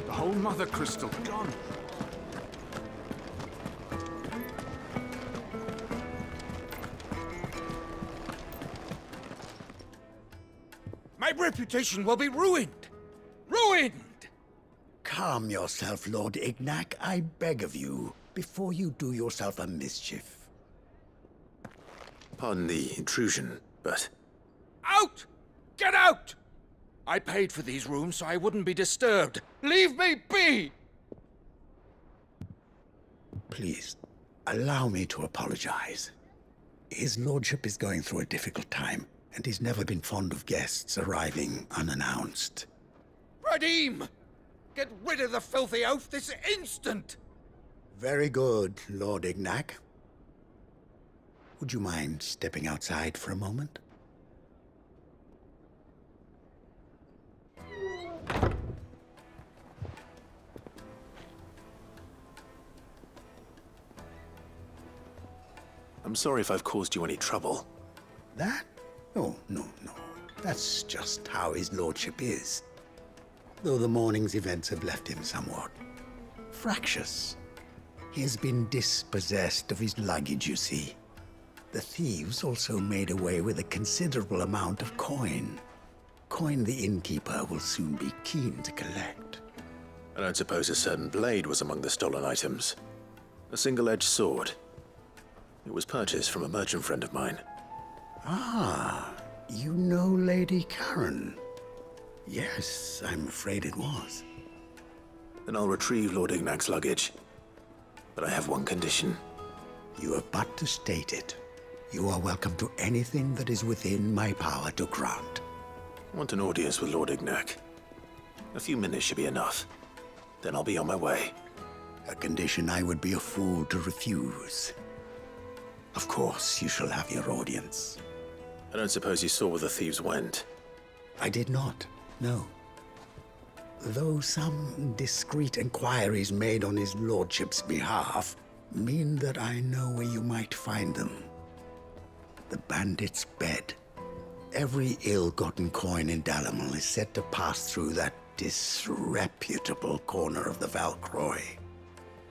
The whole Mother Crystal gone. My reputation will be ruined! Ruined! Calm yourself, Lord Ignac, I beg of you, before you do yourself a mischief. Pardon the intrusion, but... Out! Get out! I paid for these rooms so I wouldn't be disturbed. Leave me be! Please, allow me to apologize. His lordship is going through a difficult time, and he's never been fond of guests arriving unannounced. Radim! Get rid of the filthy oaf this instant! Very good, Lord Ignac. Would you mind stepping outside for a moment? I'm sorry if I've caused you any trouble. That? Oh, no. That's just how his lordship is. Though the morning's events have left him somewhat fractious. He has been dispossessed of his luggage, you see. The thieves also made away with a considerable amount of coin. Coin the innkeeper will soon be keen to collect. I don't suppose a certain blade was among the stolen items. A single-edged sword. It was purchased from a merchant friend of mine. Ah, you know Lady Karen. Yes, I'm afraid it was. Then I'll retrieve Lord Ignac's luggage. But I have one condition. You have but to state it. You are welcome to anything that is within my power to grant. I want an audience with Lord Ignac. A few minutes should be enough. Then I'll be on my way. A condition I would be a fool to refuse. Of course, you shall have your audience. I don't suppose you saw where the thieves went? I did not, no. Though some discreet inquiries made on his lordship's behalf mean that I know where you might find them. The bandit's bed. Every ill-gotten coin in Dalamil is said to pass through that disreputable corner of the Valcroy.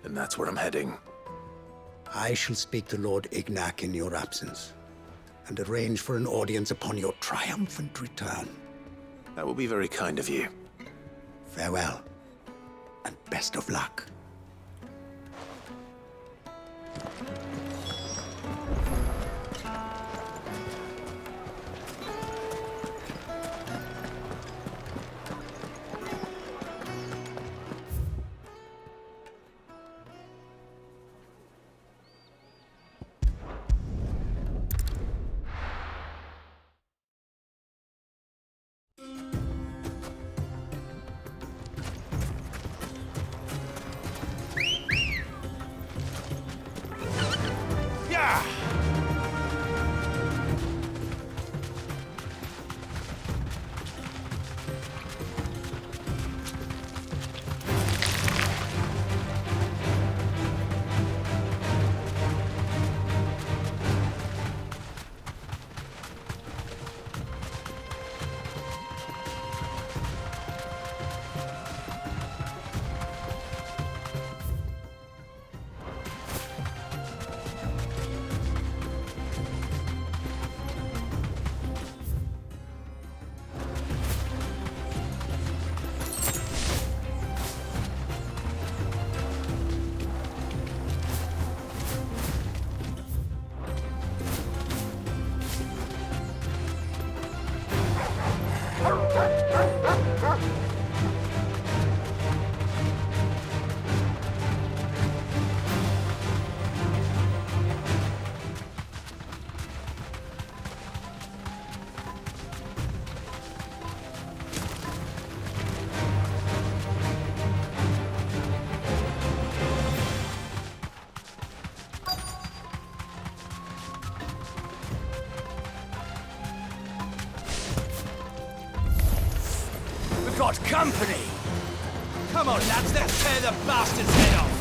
And that's where I'm heading. I shall speak to Lord Ignac in your absence, and arrange for an audience upon your triumphant return. That will be very kind of you. Farewell, and best of luck. Got company! Come on, lads, let's tear the bastard's head off!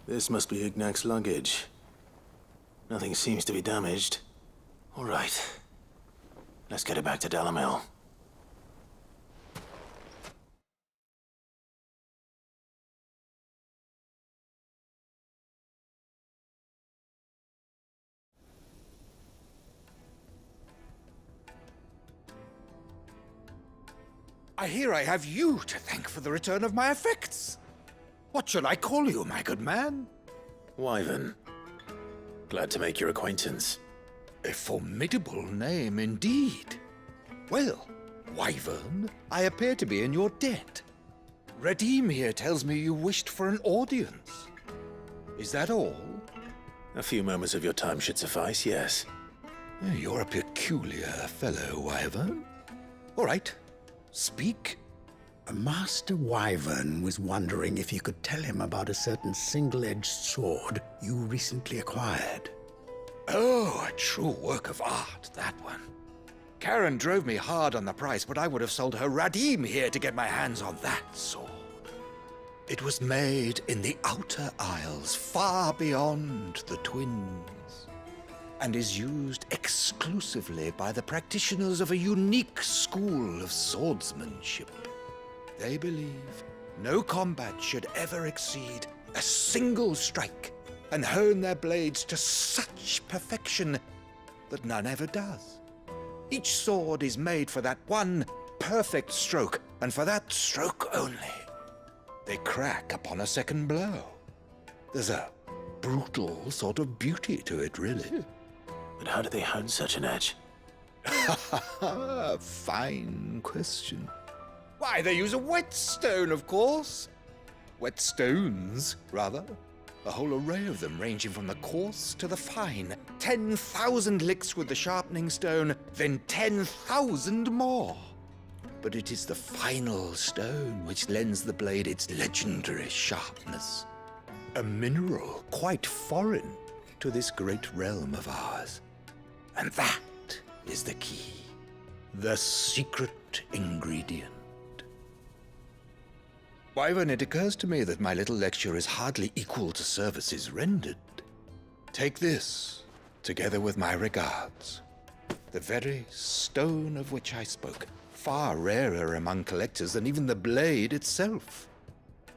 This must be Ignac's luggage. Nothing seems to be damaged. All right. Let's get it back to Dalamil. I hear I have you to thank for the return of my effects. What shall I call you, my good man? Wyvern. Glad to make your acquaintance. A formidable name indeed. Well, Wyvern, I appear to be in your debt. Redeem here tells me you wished for an audience. Is that all? A few moments of your time should suffice, yes. You're a peculiar fellow, Wyvern. All right, speak. Master Wyvern was wondering if you could tell him about a certain single-edged sword you recently acquired. Oh, a true work of art, that one. Karen drove me hard on the price, but I would have sold her Radim here to get my hands on that sword. It was made in the Outer Isles, far beyond the Twins, and is used exclusively by the practitioners of a unique school of swordsmanship. They believe no combat should ever exceed a single strike and hone their blades to such perfection that none ever does. Each sword is made for that one perfect stroke, and for that stroke only. They crack upon a second blow. There's a brutal sort of beauty to it, really. But how do they hone such an edge? Fine question. Why, they use a whetstone, of course. Whetstones, rather. A whole array of them, ranging from the coarse to the fine. 10,000 licks with the sharpening stone, then 10,000 more. But it is the final stone which lends the blade its legendary sharpness. A mineral quite foreign to this great realm of ours. And that is the key. The secret ingredient. Wyvern, it occurs to me that my little lecture is hardly equal to services rendered. Take this, together with my regards. The very stone of which I spoke, far rarer among collectors than even the blade itself,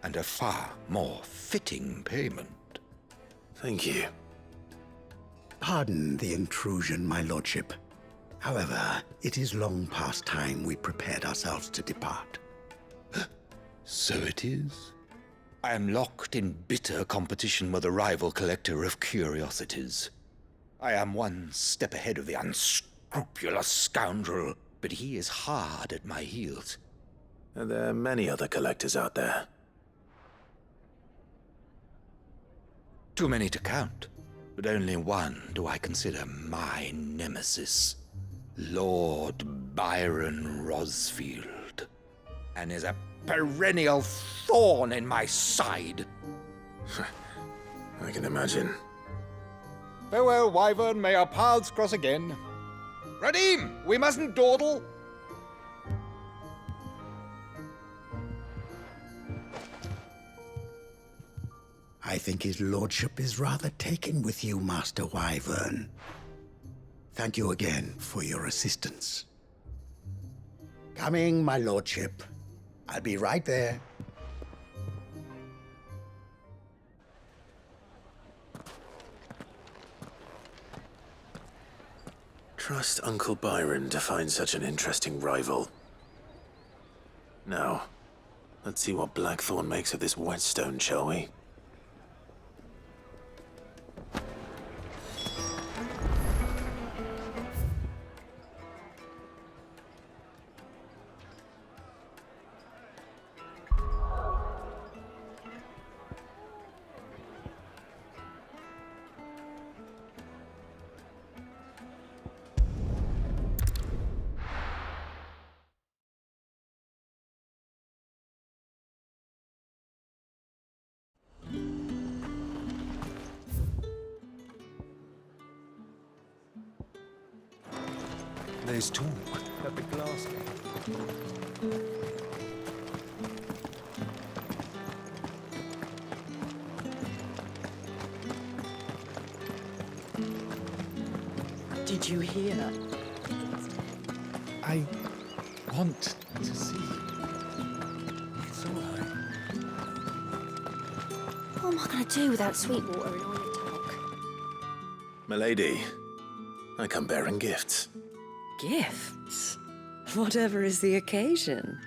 and a far more fitting payment. Thank you. Pardon the intrusion, my lordship. However, it is long past time we prepared ourselves to depart. So it is. I am locked in bitter competition with a rival collector of curiosities. I am one step ahead of the unscrupulous scoundrel, but he is hard at my heels. Are there many other collectors out there? Too many to count, but only one do I consider my nemesis. Lord Byron Rosfield, and is a perennial thorn in my side. I can imagine. Farewell, Wyvern. May our paths cross again. Radim, we mustn't dawdle. I think his lordship is rather taken with you, Master Wyvern. Thank you again for your assistance. Coming, my lordship. I'll be right there. Trust Uncle Byron to find such an interesting rival. Now, let's see what Blackthorn makes of this whetstone, shall we? There's talk at the glass gate. did you hear? I want to see you. It's all right. What am I going to do without Sweetwater and all your talk? Milady, I come bearing gifts. Gifts? Whatever is the occasion.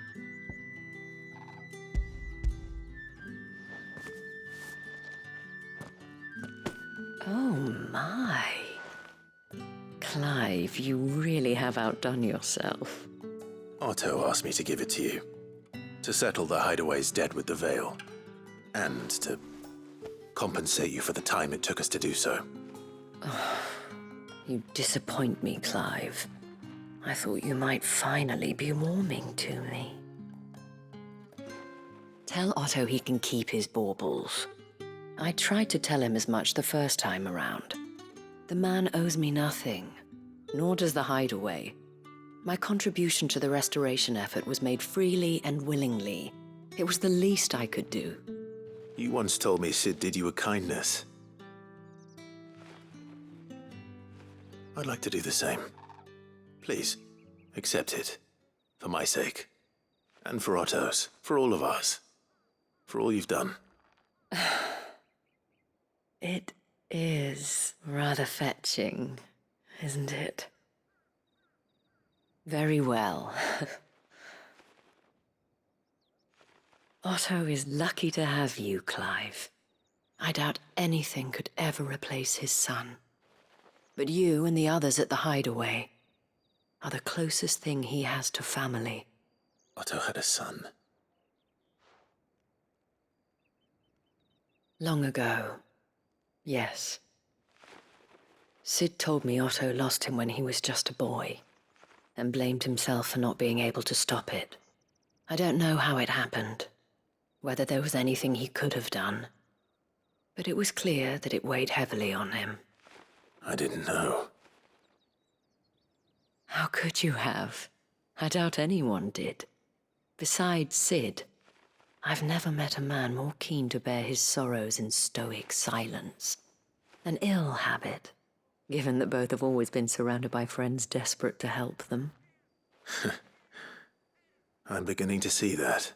Oh my. Clive, you really have outdone yourself. Otto asked me to give it to you. To settle the Hideaway's debt with the Veil. And to compensate you for the time it took us to do so. You disappoint me, Clive. I thought you might finally be warming to me. Tell Otto he can keep his baubles. I tried to tell him as much the first time around. The man owes me nothing, nor does the Hideaway. My contribution to the restoration effort was made freely and willingly. It was the least I could do. You once told me Sid did you a kindness. I'd like to do the same. Please, accept it. For my sake. And for Otto's. For all of us. For all you've done. It is rather fetching, isn't it? Very well. Otto is lucky to have you, Clive. I doubt anything could ever replace his son. But you and the others at the Hideaway are the closest thing he has to family. Otto had a son. Long ago, yes. Sid told me Otto lost him when he was just a boy, and blamed himself for not being able to stop it. I don't know how it happened, whether there was anything he could have done, but it was clear that it weighed heavily on him. I didn't know. How could you have? I doubt anyone did. Besides Sid, I've never met a man more keen to bear his sorrows in stoic silence. An ill habit, given that both have always been surrounded by friends desperate to help them. I'm beginning to see that.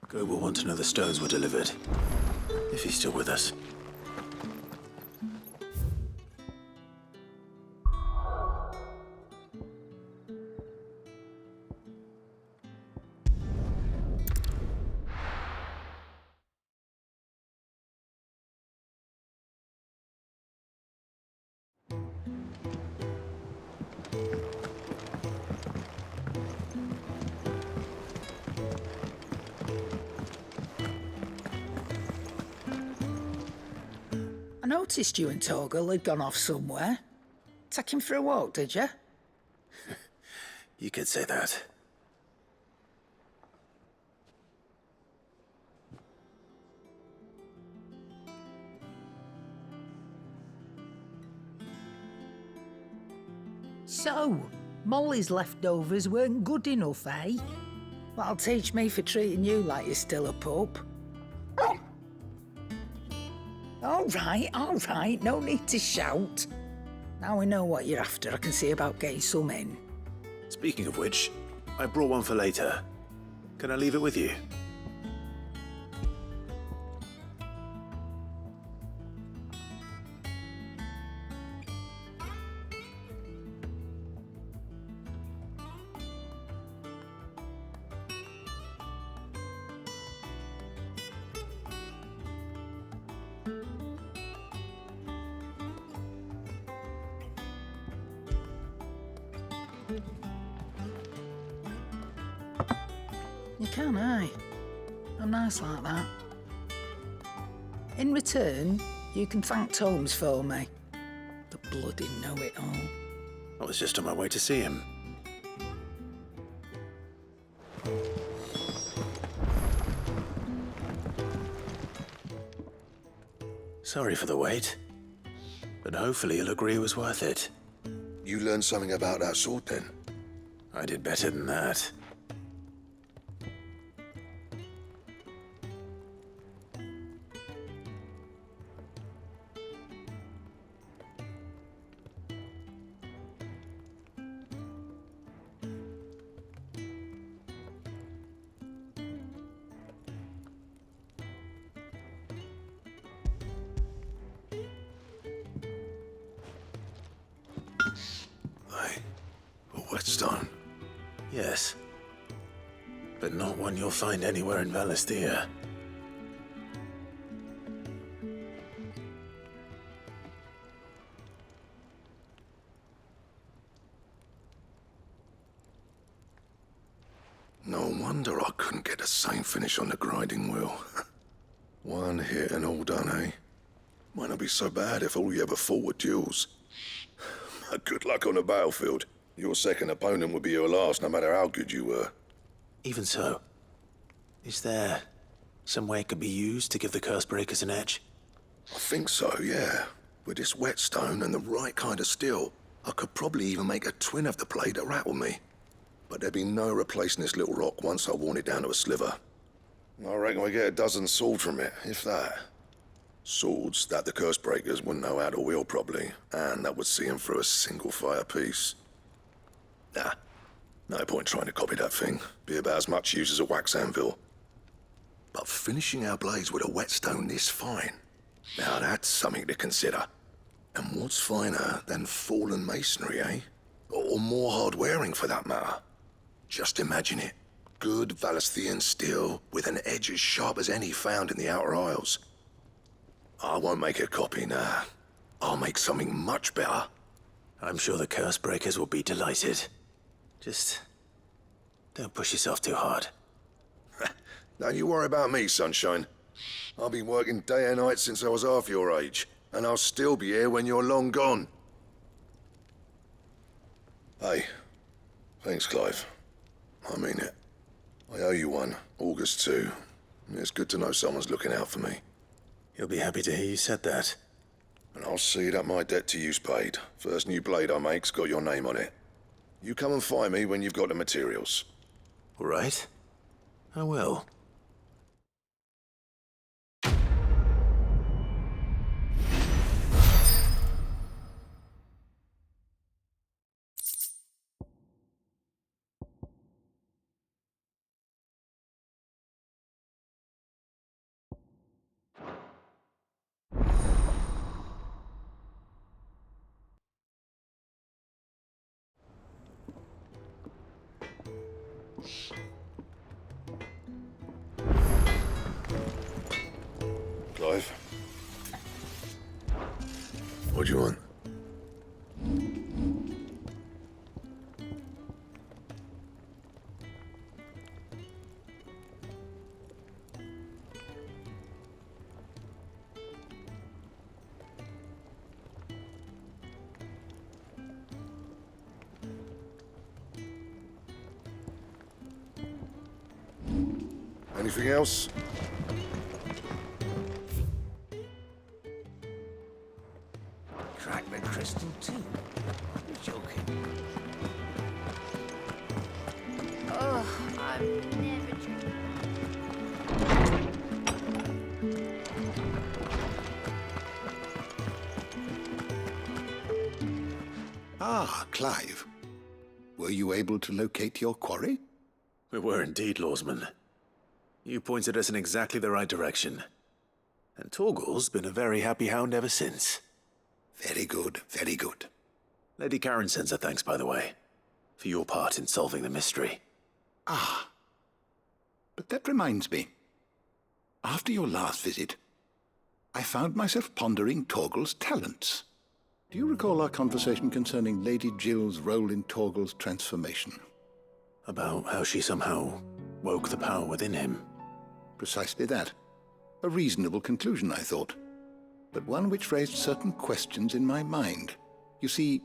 Go will want to know the stones were delivered. If he's still with us. I noticed you and Torgal had gone off somewhere. Take him for a walk, did you? You could say that. So, Molly's leftovers weren't good enough, eh? That'll teach me for treating you like you're still a pup. All right, no need to shout. Now we know what you're after, I can see about getting some in. Speaking of which, I brought one for later. Can I leave it with you? You can, eh? I'm nice like that. In return, you can thank Tomes for me. The bloody know-it-all. I was just on my way to see him. Sorry for the wait, but hopefully you'll agree it was worth it. You learned something about that sword then? I did better than that. Yes. But not one you'll find anywhere in Valisthea. No wonder I couldn't get the same finish on the grinding wheel. One hit and all done, eh? Might not be so bad if all you ever fought were duels. Good luck on the battlefield. Your second opponent would be your last, no matter how good you were. Even so, is there some way it could be used to give the Cursebreakers an edge? I think so, yeah. With this whetstone and the right kind of steel, I could probably even make a twin of the blade that rattled me. But there'd be no replacing this little rock once I worn it down to a sliver. I reckon we get a dozen swords from it, if that. Swords that the Cursebreakers wouldn't know how to wield properly, and that would see them through a single fire piece. Nah, no point trying to copy that thing. Be about as much use as a wax anvil. But finishing our blades with a whetstone this fine, now that's something to consider. And what's finer than fallen masonry, eh? Or more hard-wearing, for that matter. Just imagine it. Good Valisthean steel with an edge as sharp as any found in the Outer Isles. I won't make a copy, nah. I'll make something much better. I'm sure the Cursebreakers will be delighted. Just don't push yourself too hard. Don't you worry about me, sunshine. I've been working day and night since I was half your age, and I'll still be here when you're long gone. Hey, thanks, Clive. I mean it. I owe you one, August too. It's good to know someone's looking out for me. He'll be happy to hear you said that. And I'll see that my debt to you's paid. First new blade I make's got your name on it. You come and find me when you've got the materials. All right. I will. Clive? What do you want? Anything else? Crack the crystal too. You're joking. Oh, I'm never joking. Ah, Clive. Were you able to locate your quarry? We were indeed, Lawsman. You pointed us in exactly the right direction. And Torgal's been a very happy hound ever since. Very good, very good. Lady Karen sends her thanks, by the way, for your part in solving the mystery. Ah. But that reminds me. After your last visit, I found myself pondering Torgal's talents. Do you recall our conversation concerning Lady Jill's role in Torgal's transformation? About how she somehow woke the power within him. Precisely that. A reasonable conclusion, I thought, but one which raised certain questions in my mind. You see,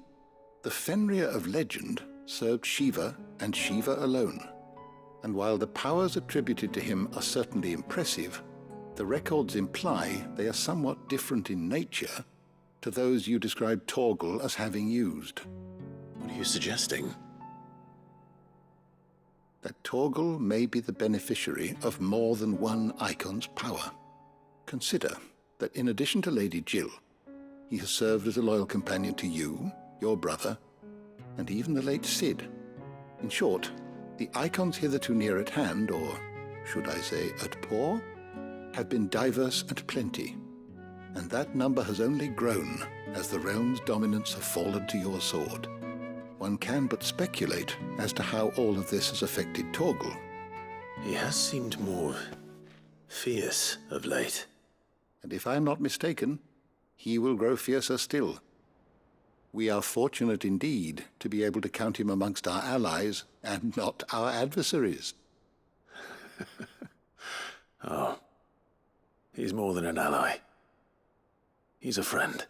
the Fenrir of legend served Shiva and Shiva alone. And while the powers attributed to him are certainly impressive, the records imply they are somewhat different in nature to those you described Torgal as having used. What are you suggesting? That Torgal may be the beneficiary of more than one icon's power. Consider that in addition to Lady Jill, he has served as a loyal companion to you, your brother, and even the late Cid. In short, the icons hitherto near at hand, or should I say at paw, have been diverse and plenty, and that number has only grown as the realm's dominance have fallen to your sword. One can but speculate as to how all of this has affected Torgal. He has seemed more fierce of late. And if I am not mistaken, he will grow fiercer still. We are fortunate indeed to be able to count him amongst our allies and not our adversaries. Oh, he's more than an ally. He's a friend.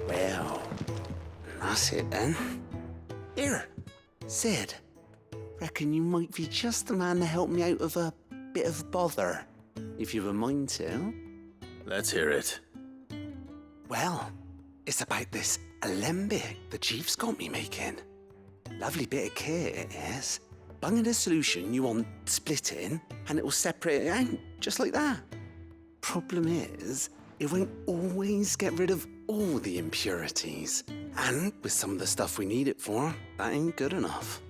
Well, that's it then. Here, Sid. Reckon you might be just the man to help me out of a bit of bother, if you've a mind to. Let's hear it. Well, it's about this alembic the chief's got me making. Lovely bit of kit it is. Bung in a solution you want splitting, and it'll separate it out, just like that. Problem is, it won't always get rid of all the impurities. And with some of the stuff we need it for, that ain't good enough.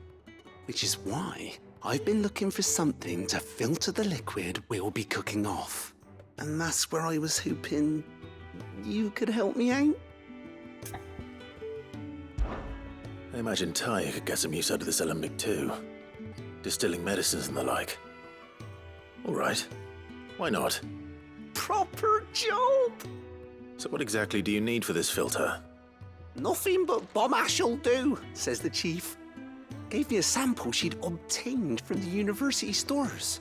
Which is why I've been looking for something to filter the liquid we'll be cooking off. And that's where I was hoping you could help me out. I imagine Ty could get some use out of this alembic too. Distilling medicines and the like. All right. Why not? Proper job! So what exactly do you need for this filter? Nothing but bomb ash'll do, says the chief. Gave me a sample she'd obtained from the university stores.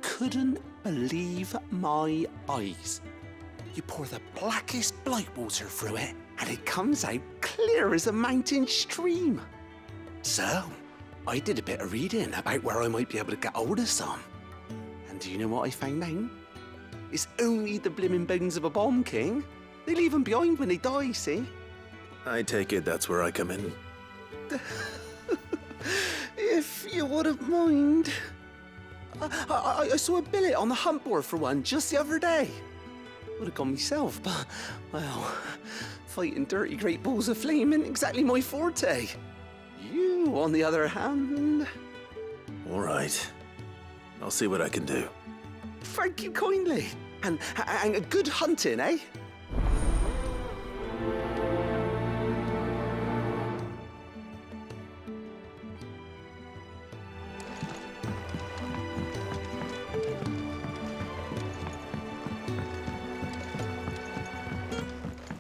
Couldn't believe my eyes. You pour the blackest blight water through it, and it comes out clear as a mountain stream. So, I did a bit of reading about where I might be able to get hold of some. And do you know what I found out? It's only the blimmin' bones of a bomb king. They leave them behind when they die, see? I take it that's where I come in. If you wouldn't mind. I saw a billet on the hunt board for one just the other day. Would have gone myself, but, well, fighting dirty great balls of flame isn't exactly my forte. You, on the other hand... All right. I'll see what I can do. Thank you kindly. And good hunting, eh?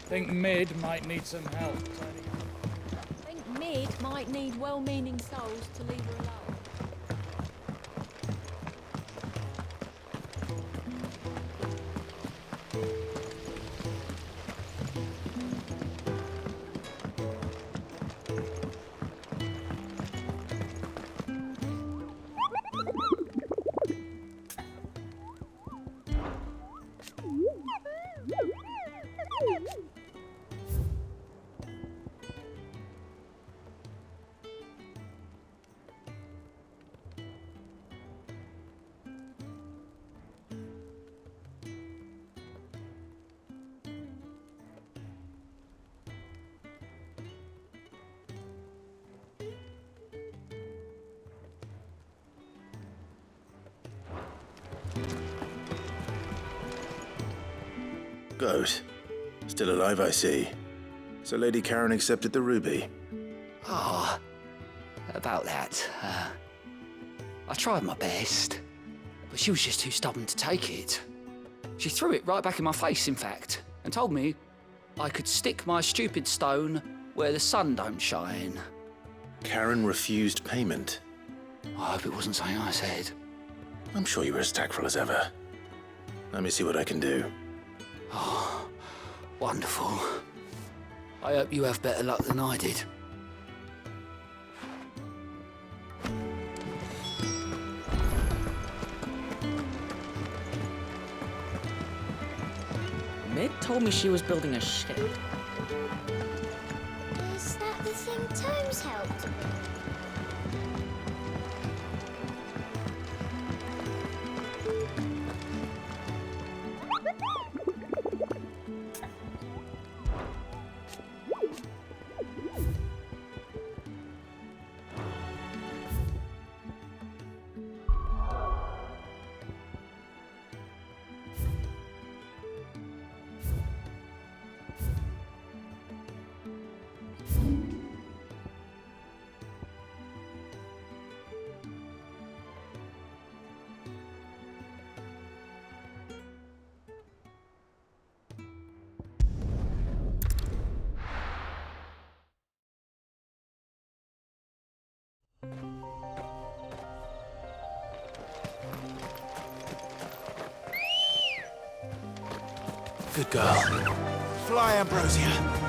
Think Mid might need some help. I think Mid might need well-meaning souls to leave her alone. Goat. Still alive, I see. So Lady Karen accepted the ruby. Oh, about that. I tried my best, but she was just too stubborn to take it. She threw it right back in my face, in fact, and told me I could stick my stupid stone where the sun don't shine. Karen refused payment. I hope it wasn't something I said. I'm sure you were as tactful as ever. Let me see what I can do. Oh, wonderful. I hope you have better luck than I did. Mid told me she was building a ship. Is that the thing Tomes helped? Good girl. Fly, Ambrosia.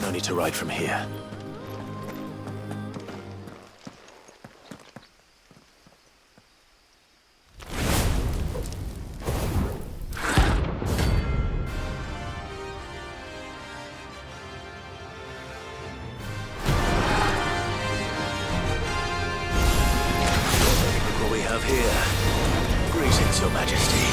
No need to ride from here. Look what we have here. Greetings, Your Majesty.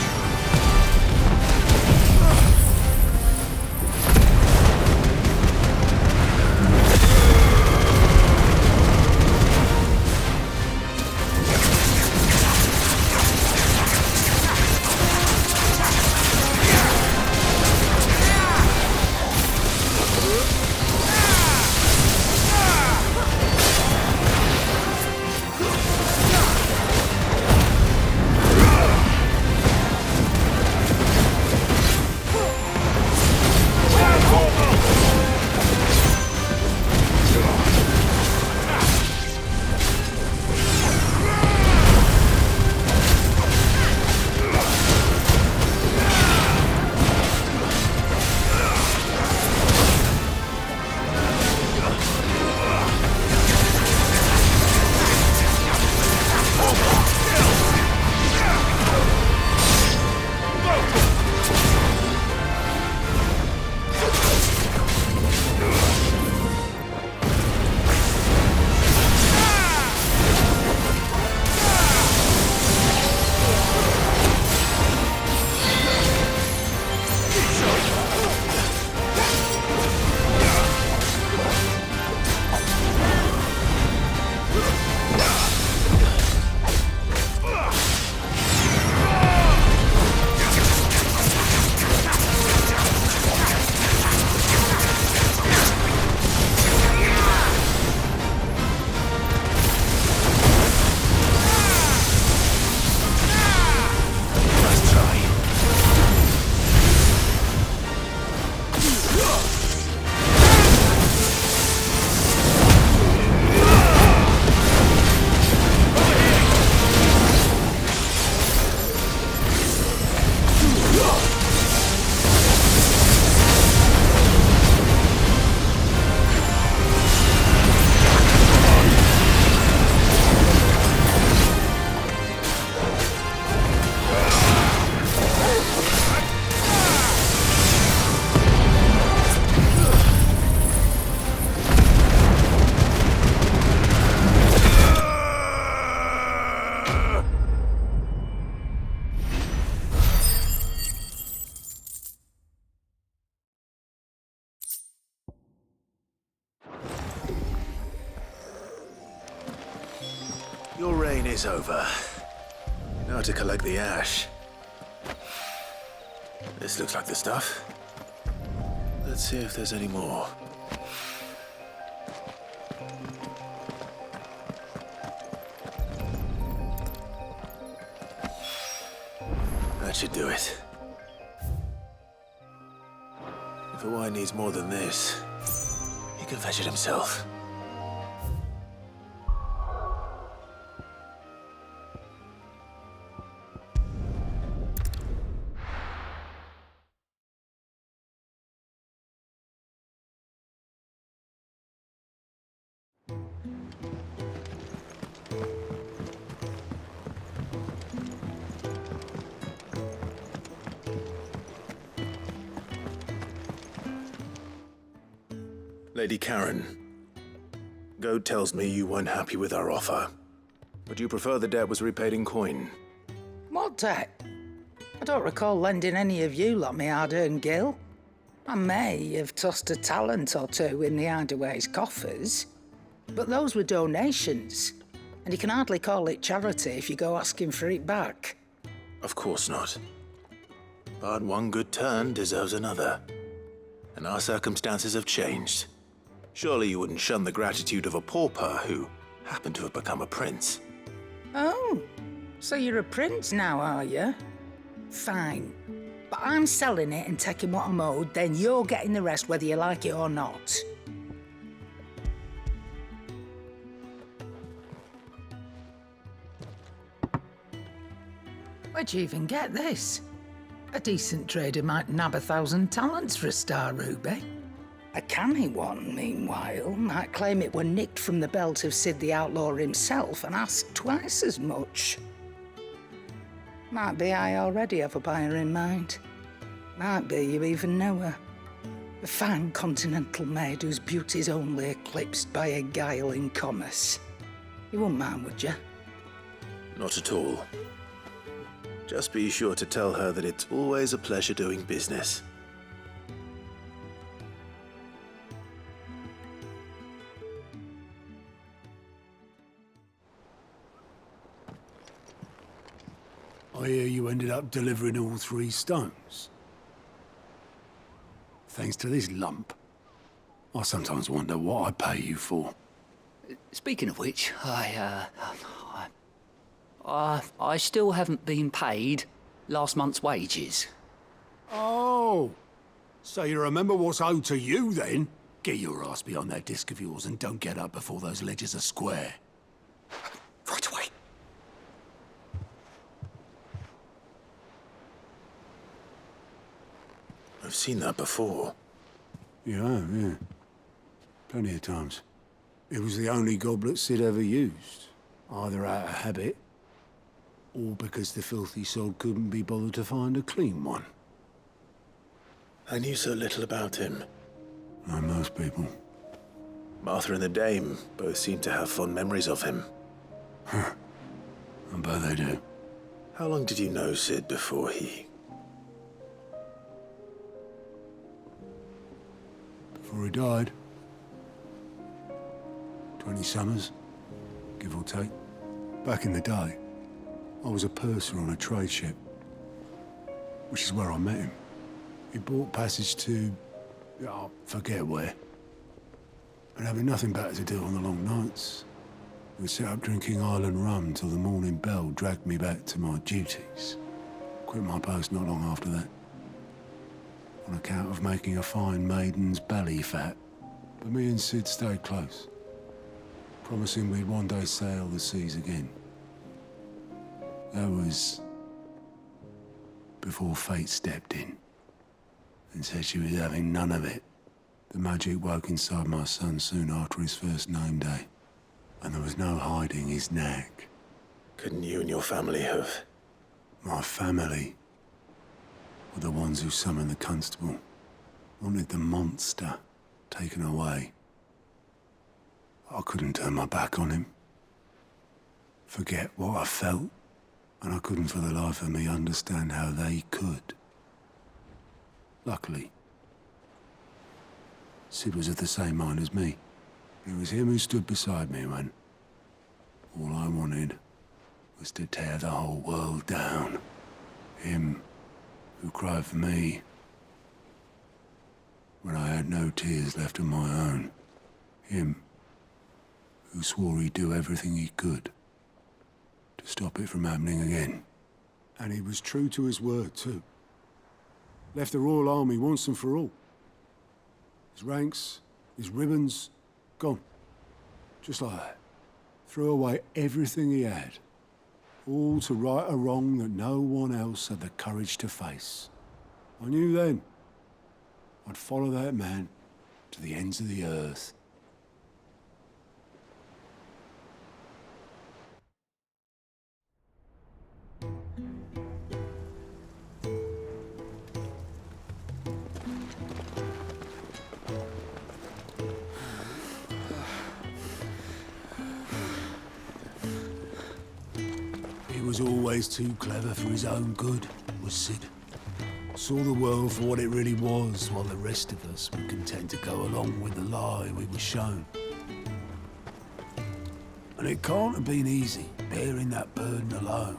Your reign is over. Now to collect the ash. This looks like the stuff. Let's see if there's any more. That should do it. If Hawaii needs more than this, he can fetch it himself. Lady Karen, Goad tells me you weren't happy with our offer. Would you prefer the debt was repaid in coin? What debt? I don't recall lending any of you lot me hard-earned gil. I may have tossed a talent or two in the Hideaway's coffers, but those were donations, and you can hardly call it charity if you go asking for it back. Of course not. But one good turn deserves another. And our circumstances have changed. Surely you wouldn't shun the gratitude of a pauper who happened to have become a prince. Oh, so you're a prince now, are you? Fine. But I'm selling it and taking what I'm owed, then you're getting the rest whether you like it or not. Where'd you even get this? A decent trader might nab 1,000 talents for a star ruby. A canny one, meanwhile, might claim it were nicked from the belt of Sid the Outlaw himself and ask twice as much. Might be I already have a buyer in mind. Might be you even know her. A fine continental maid whose beauty's only eclipsed by a guile in commerce. You wouldn't mind, would you? Not at all. Just be sure to tell her that it's always a pleasure doing business. I hear you ended up delivering all 3 stones. Thanks to this lump. I sometimes wonder what I pay you for. Speaking of which, I still haven't been paid last month's wages. Oh, so you remember what's owed to you then? Get your ass behind that disc of yours and don't get up before those ledgers are square. Right away. I've seen that before. You have, yeah. Plenty of times. It was the only goblet Sid ever used. Either out of habit, or because the filthy sod couldn't be bothered to find a clean one. I knew so little about him. Like most people. Martha and the Dame both seem to have fond memories of him. Huh. I bet they do. How long did you know Sid before he... Before he died? 20 summers, give or take. Back in the day, I was a purser on a trade ship, which is where I met him. He bought passage to... I forget where. And having nothing better to do on the long nights, we sat up drinking island rum till the morning bell dragged me back to my duties. Quit my post not long after that, on account of making a fine maiden's belly fat. But me and Sid stayed close, promising we'd one day sail the seas again. That was before fate stepped in and said she was having none of it. The magic woke inside my son soon after his first name day, and there was no hiding his knack. Couldn't you and your family have... My family were the ones who summoned the constable, wanted the monster taken away. I couldn't turn my back on him, forget what I felt, and I couldn't for the life of me understand how they could. Luckily, Sid was of the same mind as me. It was him who stood beside me when all I wanted wanted was to tear the whole world down. Him who cried for me when I had no tears left of my own. Him who swore he'd do everything he could to stop it from happening again. And he was true to his word, too. Left the Royal Army once and for all. His ranks, his ribbons, gone. Just like that. Threw away everything he had. All to right a wrong that no one else had the courage to face. I knew then I'd follow that man to the ends of the earth. He was always too clever for his own good, was Sid. Saw the world for what it really was, while the rest of us were content to go along with the lie we were shown. And it can't have been easy, bearing that burden alone.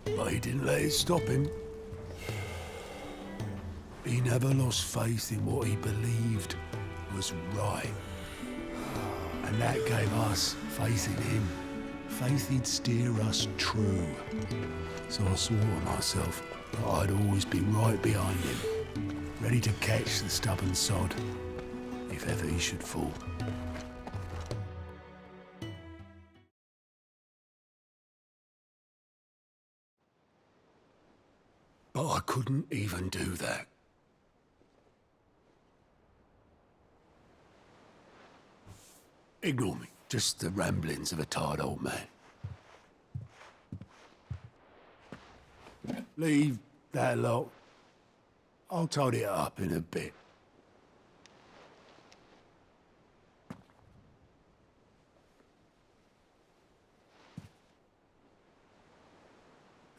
But he didn't let it stop him. He never lost faith in what he believed was right. And that gave us faith in him. Faith he'd steer us true. So I swore to myself that I'd always be right behind him, ready to catch the stubborn sod, if ever he should fall. But I couldn't even do that. Ignore me. Just the ramblings of a tired old man. Leave that lot. I'll tidy it up in a bit.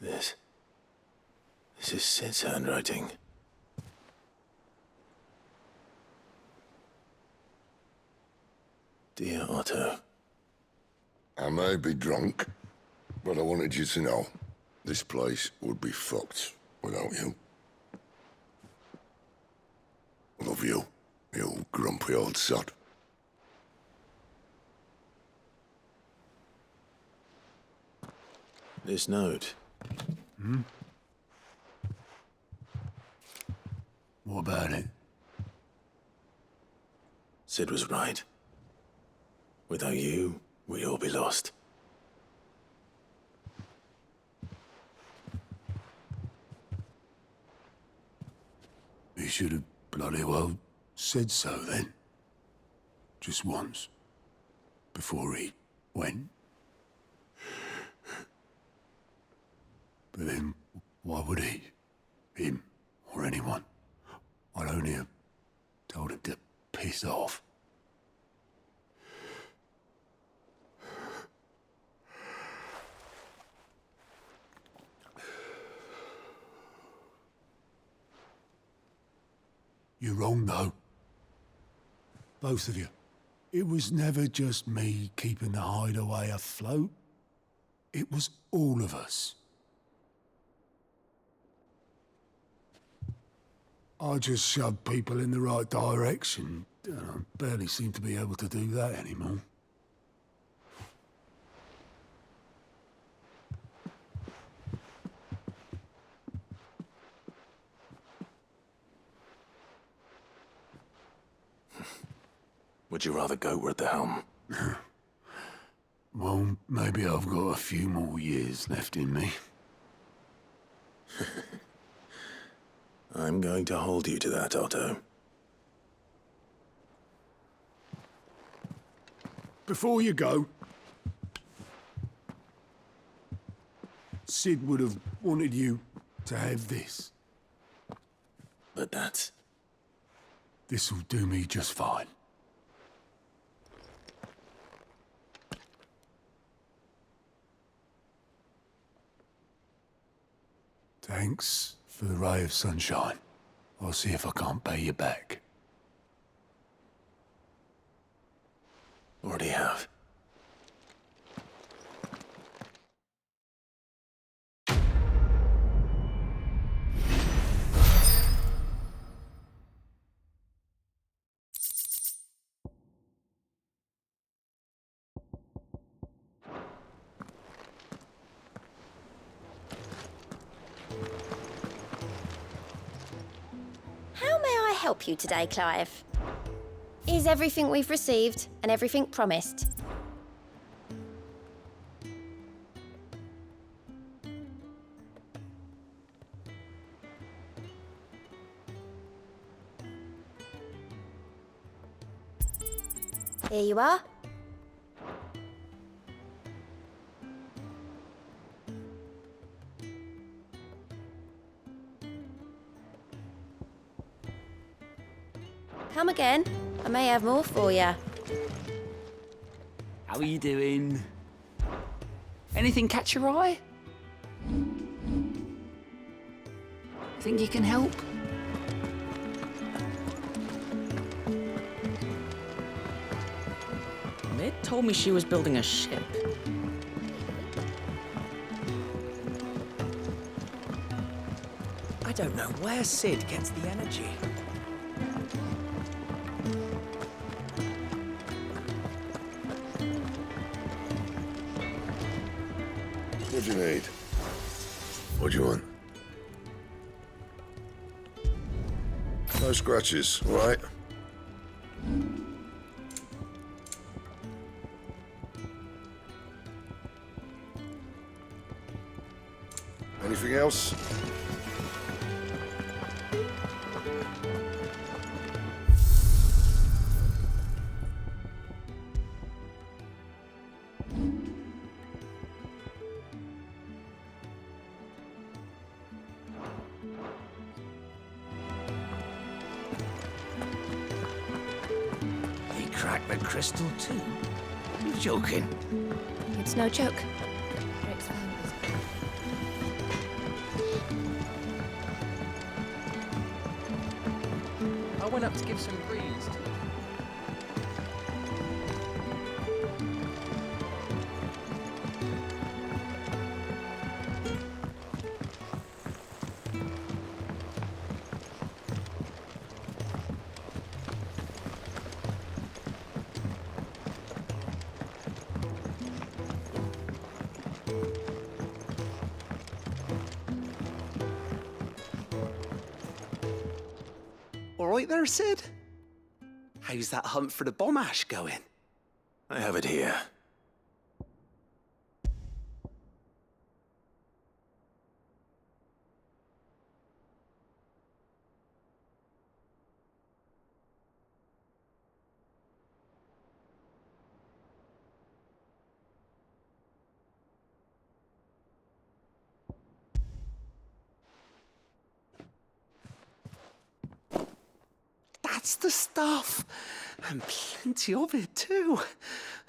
This is Sid's handwriting. Dear Otto. I may be drunk, but I wanted you to know this place would be fucked without you. Love you, you grumpy old sod. This note. Hmm? What about it? Sid was right. Without you, we'd all be lost. He should have bloody well said so then. Just once. Before he went. But then, why would he? Him, or anyone? I'd only have told him to piss off. You're wrong, though. Both of you. It was never just me keeping the hideaway afloat. It was all of us. I just shoved people in the right direction, and I barely seem to be able to do that anymore. Would you rather go at the helm? Well, maybe I've got a few more years left in me. I'm going to hold you to that, Otto. Before you go, Sid would have wanted you to have this. But that's... This'll do me just fine. Thanks for the ray of sunshine, I'll see if I can't pay you back. Already have. How may I help you today, Clive? Is everything we've received and everything promised? Here you are. Come again. I may have more for you. How are you doing? Anything catch your eye? Think you can help? Mid told me she was building a ship. I don't know where Sid gets the energy. What do you need? What do you want? No scratches, all right? Anything else? They cracked the crystal too? You're joking. It's no joke. I went up to give some grease. All right there, Sid? How's that hunt for the bomb ash going? I have it here. That's the stuff. And plenty of it, too.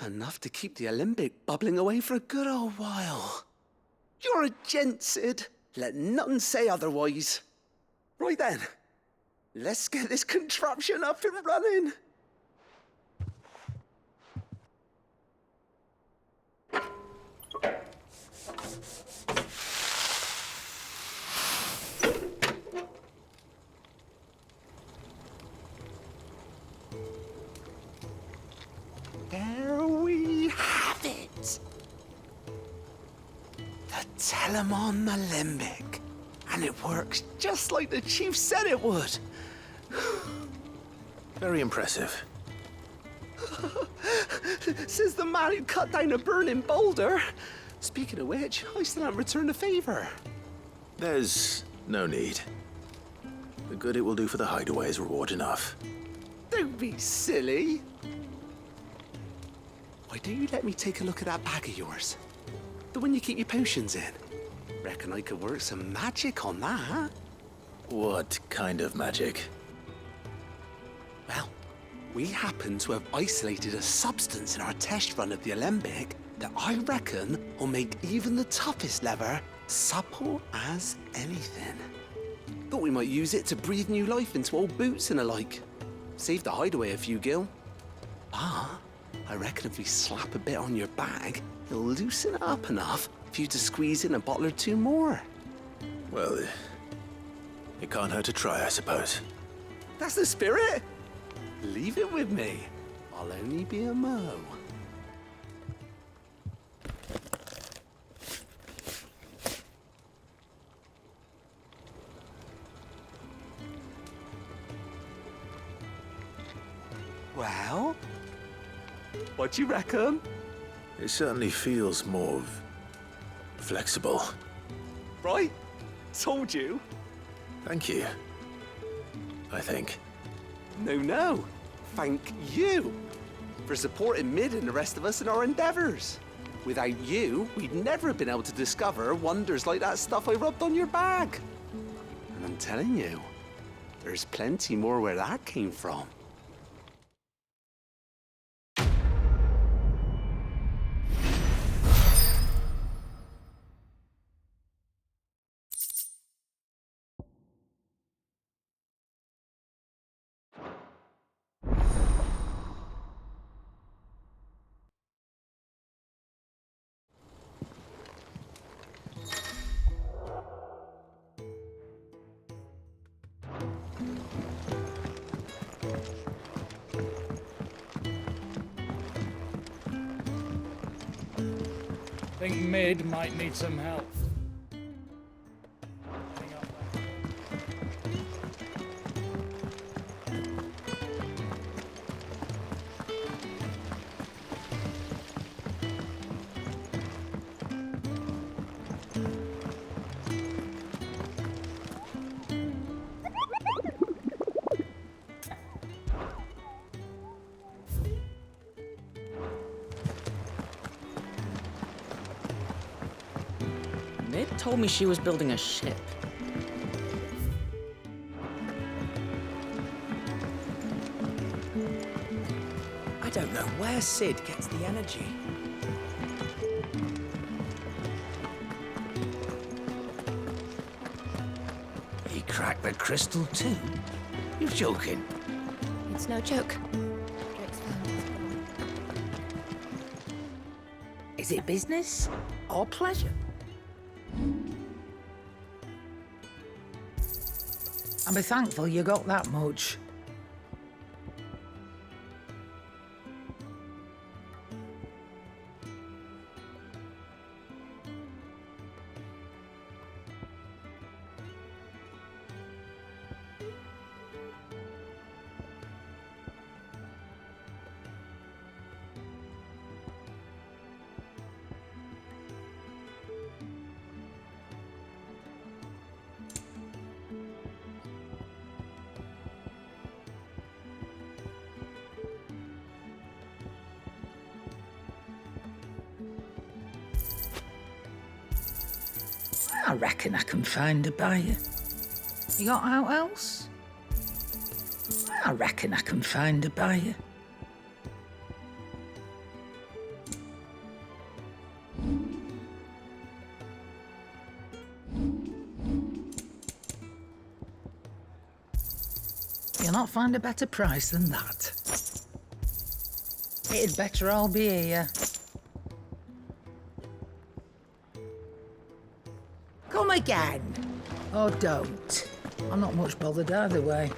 Enough to keep the Alembic bubbling away for a good old while. You're a gent, Sid. Let none say otherwise. Right then, let's get this contraption up and running. There we have it. The Telemon Alembic. And it works just like the chief said it would. Very impressive. Says the man who cut down a burning boulder. Speaking of which, I still haven't returned the favor. There's no need. The good it will do for the hideaway is reward enough. Don't be silly. Why don't you let me take a look at that bag of yours? The one you keep your potions in. Reckon I could work some magic on that. What kind of magic? Well, we happen to have isolated a substance in our test run of the Alembic that I reckon will make even the toughest lever supple as anything. Thought we might use it to breathe new life into old boots and the like. Save the hideaway a few gil. Ah, I reckon if we slap a bit on your bag, it'll loosen it up enough for you to squeeze in a bottle or two more. Well, it can't hurt to try, I suppose. That's the spirit. Leave it with me. I'll only be a mo. Well, what do you reckon? It certainly feels more flexible. Right? Told you. Thank you. I think. No. Thank you for supporting Mid and the rest of us in our endeavors. Without you, we'd never have been able to discover wonders like that stuff I rubbed on your bag. And I'm telling you, there's plenty more where that came from. Think Mid might need some help. Mid told me she was building a ship. I don't know where Sid gets the energy. He cracked the crystal too? You're joking. It's no joke. Is it business or pleasure? And be thankful you got that much. I reckon I can find a buyer. You got out else? I reckon I can find a buyer. You'll not find a better price than that. It'd better all be here. Come again. Or don't. I'm not much bothered either way.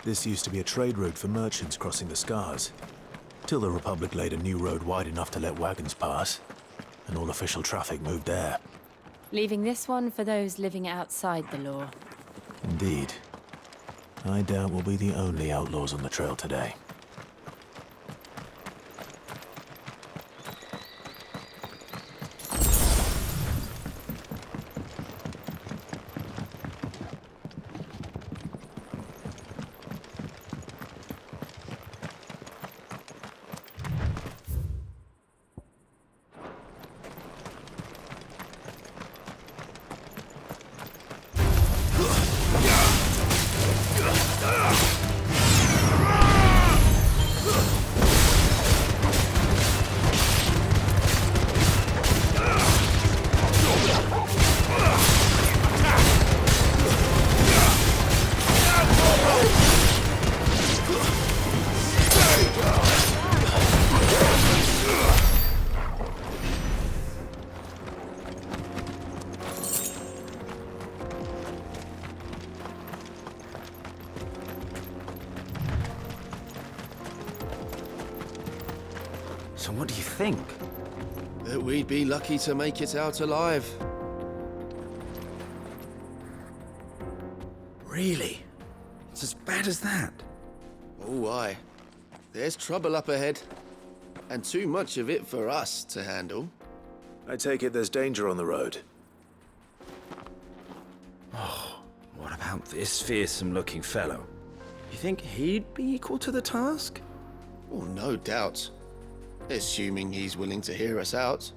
This used to be a trade route for merchants crossing the Scars, till the Republic laid a new road wide enough to let wagons pass, and all official traffic moved there. Leaving this one for those living outside the law. Indeed. I doubt we'll be the only outlaws on the trail today. So what do you think? That we'd be lucky to make it out alive. Really? It's as bad as that? Oh, aye. There's trouble up ahead. And too much of it for us to handle. I take it there's danger on the road. Oh, what about this fearsome-looking fellow? You think he'd be equal to the task? Oh, no doubt. Assuming he's willing to hear us out.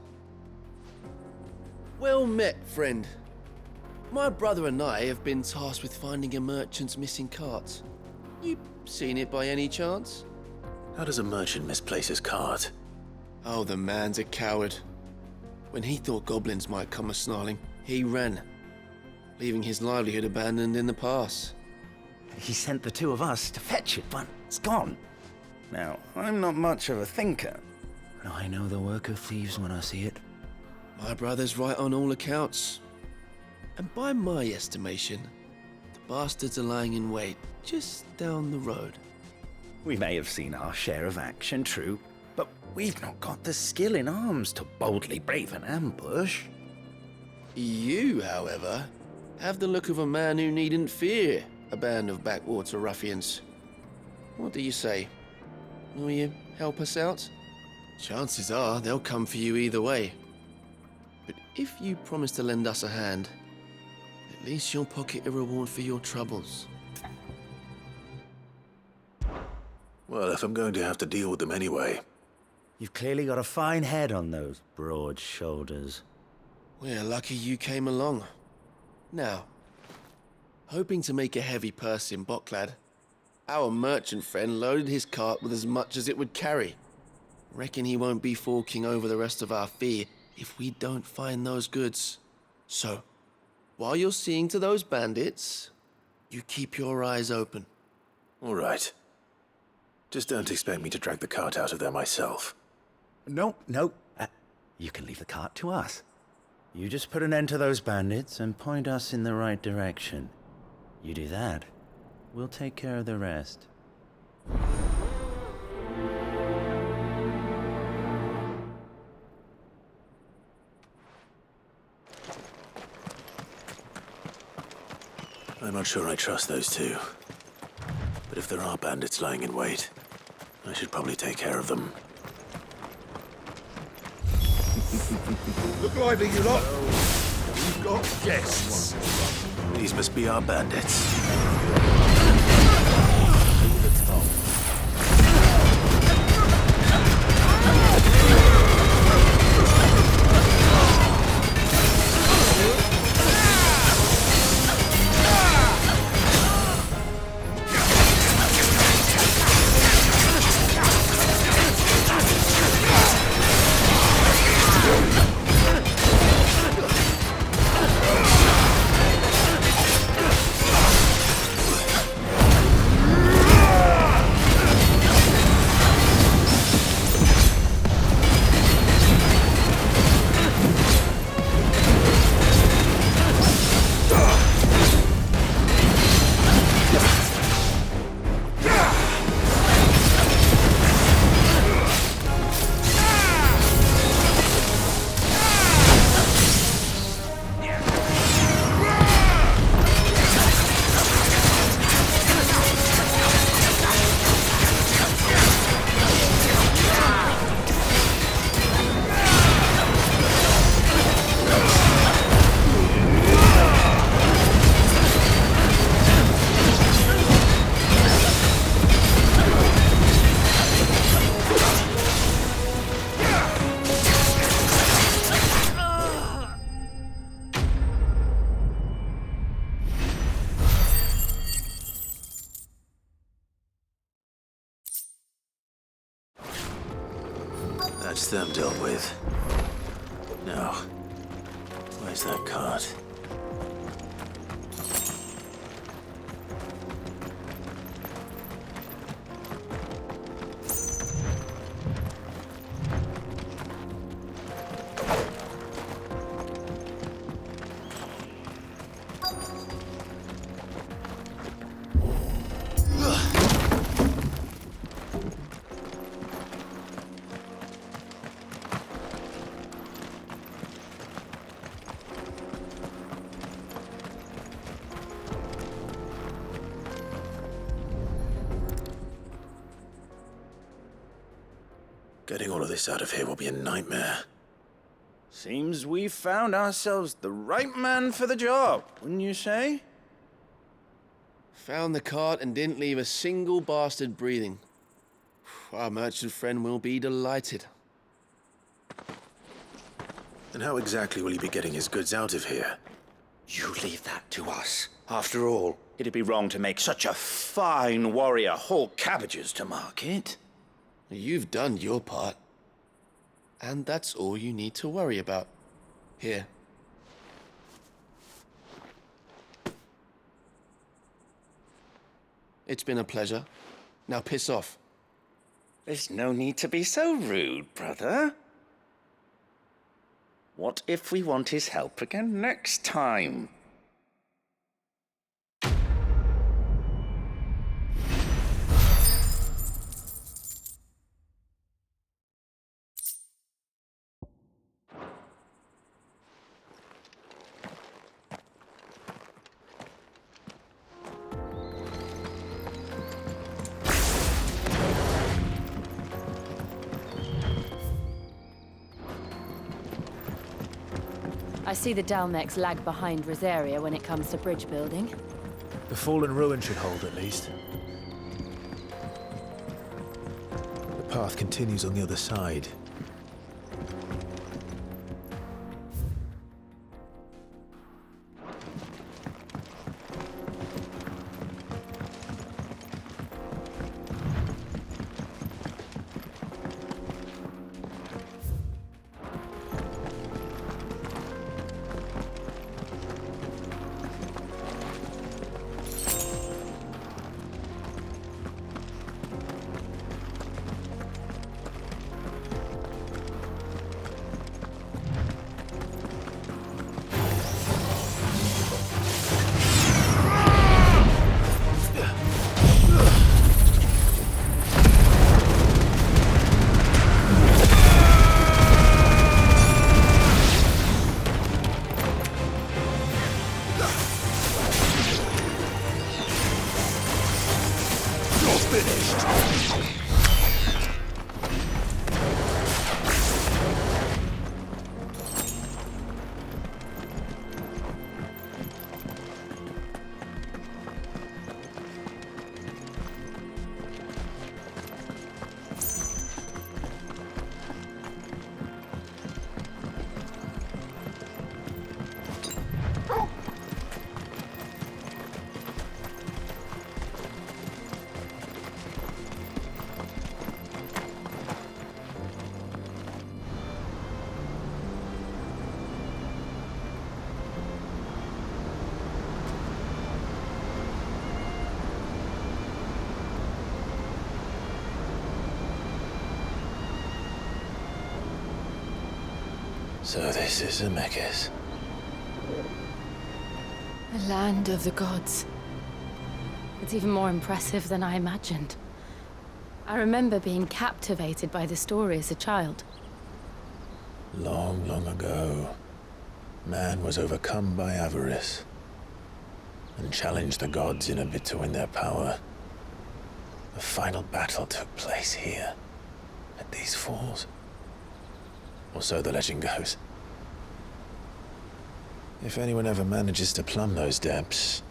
Well met, friend. My brother and I have been tasked with finding a merchant's missing cart. You seen it by any chance? How does a merchant misplace his cart? Oh, the man's a coward. When he thought goblins might come a-snarling, he ran, leaving his livelihood abandoned in the pass. He sent the two of us to fetch it, but it's gone. Now, I'm not much of a thinker, but I know the work of thieves when I see it. My brother's right on all accounts. And by my estimation, the bastards are lying in wait just down the road. We may have seen our share of action, true, but we've not got the skill in arms to boldly brave an ambush. You, however, have the look of a man who needn't fear a band of backwater ruffians. What do you say? Will you help us out? Chances are they'll come for you either way. But if you promise to lend us a hand, at least you'll pocket a reward for your troubles. Well, if I'm going to have to deal with them anyway. You've clearly got a fine head on those broad shoulders. We're lucky you came along. Now, hoping to make a heavy purse in Boklad, our merchant friend loaded his cart with as much as it would carry. Reckon he won't be forking over the rest of our fee if we don't find those goods. So, while you're seeing to those bandits, you keep your eyes open. All right. Just don't expect me to drag the cart out of there myself. No. You can leave the cart to us. You just put an end to those bandits and point us in the right direction. You do that, we'll take care of the rest. I'm not sure I trust those two. But if there are bandits lying in wait, I should probably take care of them. Look lively, you lot. We've got guests. These must be our bandits. That's them dealt with. Now, where's that cart? Getting all of this out of here will be a nightmare. Seems we've found ourselves the right man for the job, wouldn't you say? Found the cart and didn't leave a single bastard breathing. Our merchant friend will be delighted. And how exactly will he be getting his goods out of here? You leave that to us. After all, it'd be wrong to make such a fine warrior haul cabbages to market. You've done your part. And that's all you need to worry about. Here. It's been a pleasure. Now piss off. There's no need to be so rude, brother. What if we want his help again next time? I see the Dalmex lag behind Rosaria when it comes to bridge building. The fallen ruin should hold, at least. The path continues on the other side. So this is Zemeckis. The land of the gods. It's even more impressive than I imagined. I remember being captivated by the story as a child. Long, long ago, man was overcome by avarice and challenged the gods in a bid to win their power. The final battle took place here, at these falls. Or so the legend goes. If anyone ever manages to plumb those depths,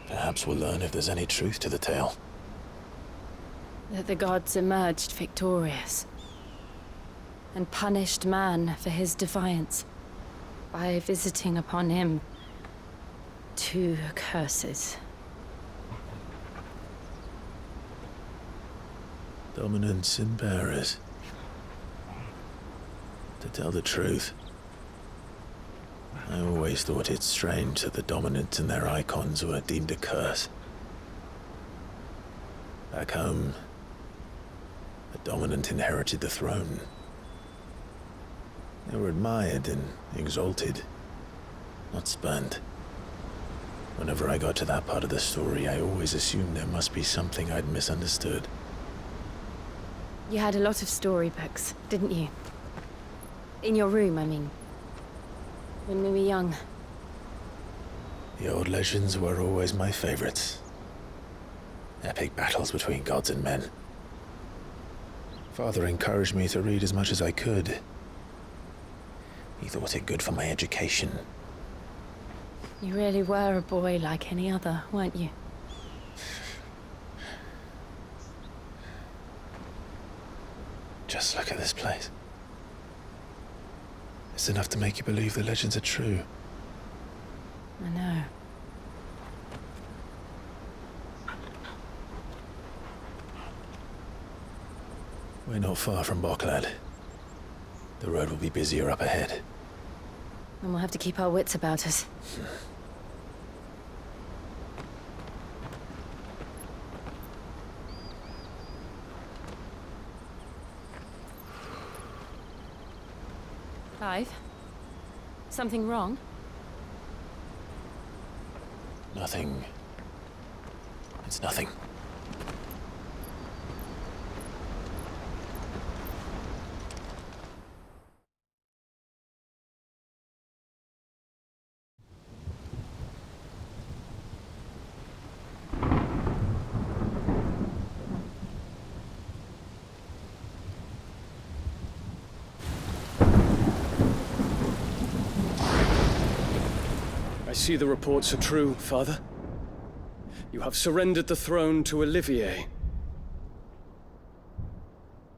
perhaps we'll learn if there's any truth to the tale. That the gods emerged victorious and punished man for his defiance by visiting upon him 2 curses. Dominance and bearers. To tell the truth, I always thought it strange that the dominant and their icons were deemed a curse. Back home, the dominant inherited the throne. They were admired and exalted, not spurned. Whenever I got to that part of the story, I always assumed there must be something I'd misunderstood. You had a lot of storybooks, didn't you? In your room, I mean. When we were young. The old legends were always my favorites. Epic battles between gods and men. Father encouraged me to read as much as I could. He thought it good for my education. You really were a boy like any other, weren't you? Just look at this place. It's enough to make you believe the legends are true. I know. We're not far from Boklad. The road will be busier up ahead. And we'll have to keep our wits about us. Clive? Something wrong? Nothing. It's nothing. I see the reports are true, Father. You have surrendered the throne to Olivier.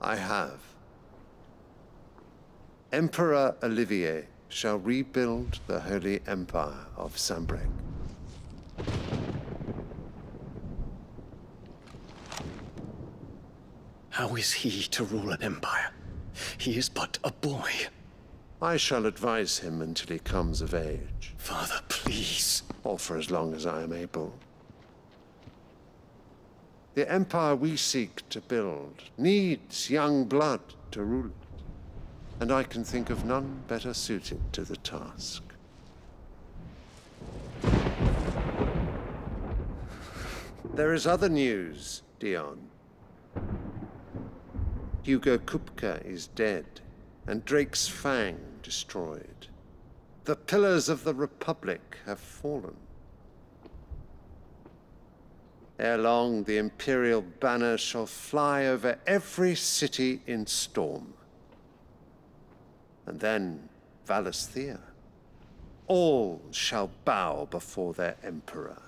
I have. Emperor Olivier shall rebuild the Holy Empire of Sambrec. How is he to rule an empire? He is but a boy. I shall advise him until he comes of age. Father, please. Or for as long as I am able. The empire we seek to build needs young blood to rule it, and I can think of none better suited to the task. There is other news, Dion. Hugo Kupka is dead, and Drake's Fang destroyed. The pillars of the Republic have fallen. Ere long, the Imperial banner shall fly over every city in Storm. And then Valisthea. All shall bow before their Emperor.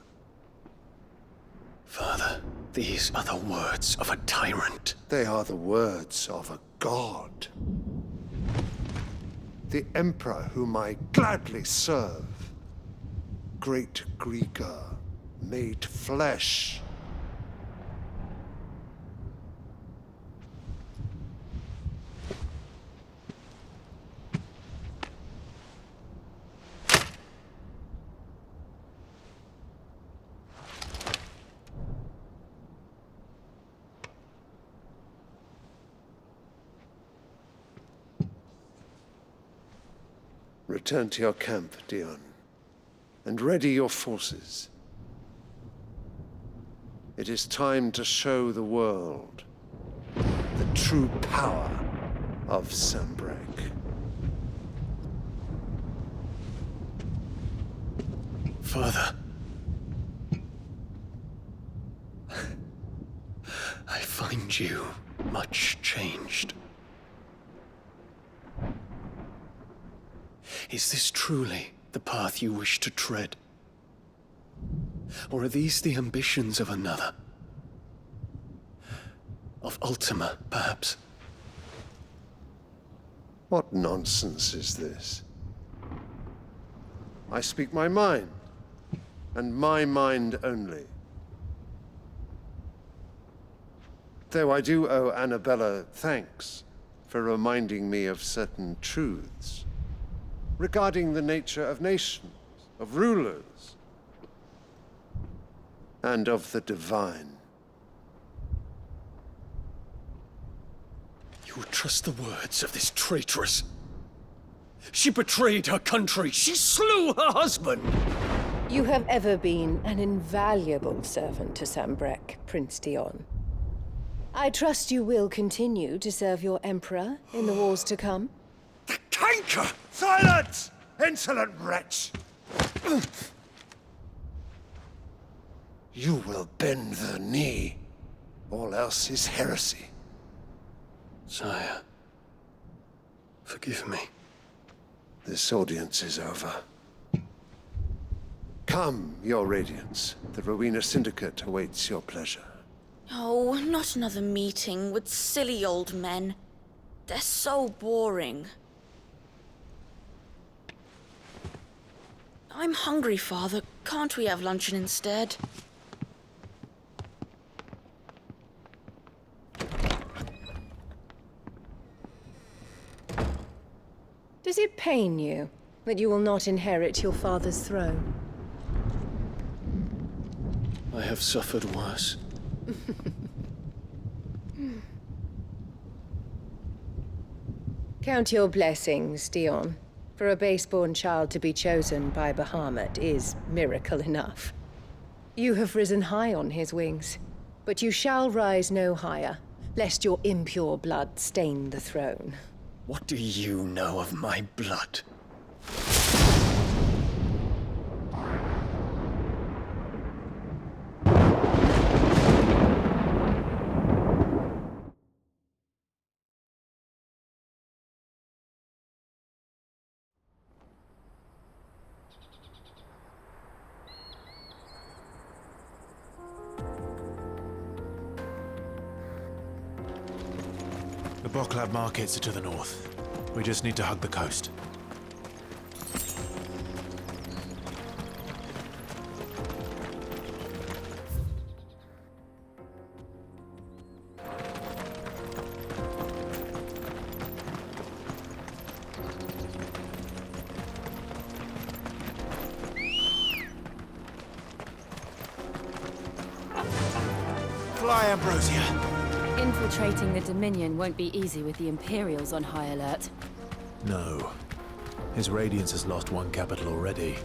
Father, these are the words of a tyrant. They are the words of a god. The Emperor whom I gladly serve. Great Greeker, made flesh. Return to your camp, Dion, and ready your forces. It is time to show the world the true power of Sambrec. Father. I find you much changed. Is this truly the path you wish to tread? Or are these the ambitions of another? Of Ultima, perhaps? What nonsense is this? I speak my mind, and my mind only. Though I do owe Annabella thanks for reminding me of certain truths regarding the nature of nations, of rulers, and of the divine. You would trust the words of this traitress? She betrayed her country. She slew her husband. You have ever been an invaluable servant to Sambrek, Prince Dion. I trust you will continue to serve your Emperor in the wars to come. Canker! Silence! Insolent wretch! You will bend the knee. All else is heresy. Sire, forgive me. This audience is over. Come, your Radiance. The Rowena Syndicate awaits your pleasure. Oh, not another meeting with silly old men. They're so boring. I'm hungry, Father. Can't we have luncheon instead? Does it pain you that you will not inherit your father's throne? I have suffered worse. Count your blessings, Dion. For a base-born child to be chosen by Bahamut is miracle enough. You have risen high on his wings, but you shall rise no higher, lest your impure blood stain the throne. What do you know of my blood? The Boklab markets are to the north. We just need to hug the coast. Fly, Ambrosia! Infiltrating the Dominion won't be easy with the Imperials on high alert. No. His Radiance has lost one capital already.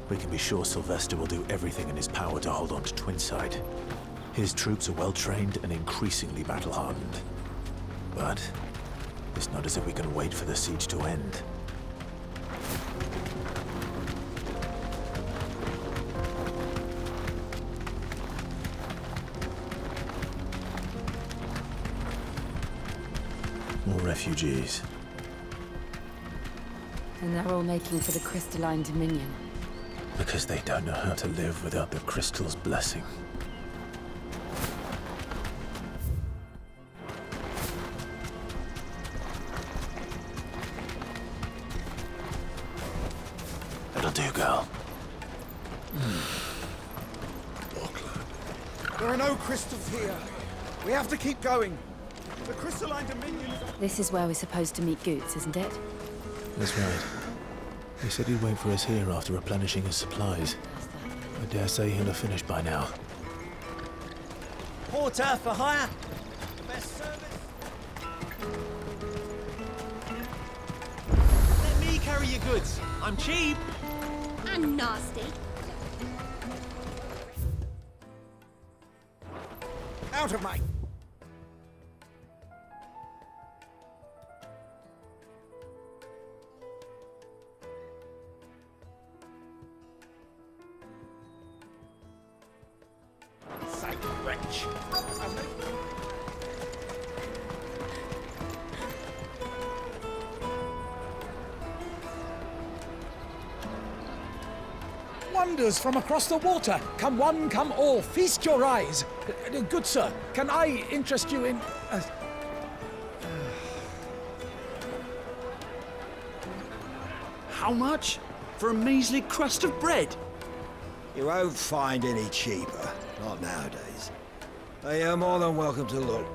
We can be sure Sylvester will do everything in his power to hold on to Twinside. His troops are well-trained and increasingly battle-hardened. But it's not as if we can wait for the siege to end. More refugees. And they're all making for the Crystalline Dominion. Because they don't know how to live without the Crystal's blessing. That'll do, girl. There are no crystals here. We have to keep going. The Crystalline Dominion is... This is where we're supposed to meet Goots, isn't it? That's right. He said he'd wait for us here after replenishing his supplies. I dare say he'll have finished by now. Porter for hire. The best service. Let me carry your goods. I'm cheap. And nasty. Out of my... Wonders from across the water. Come one, come all. Feast your eyes. Good sir, can I interest you in... How much? For a measly crust of bread? You won't find any cheaper. Not nowadays. But you're more than welcome to look.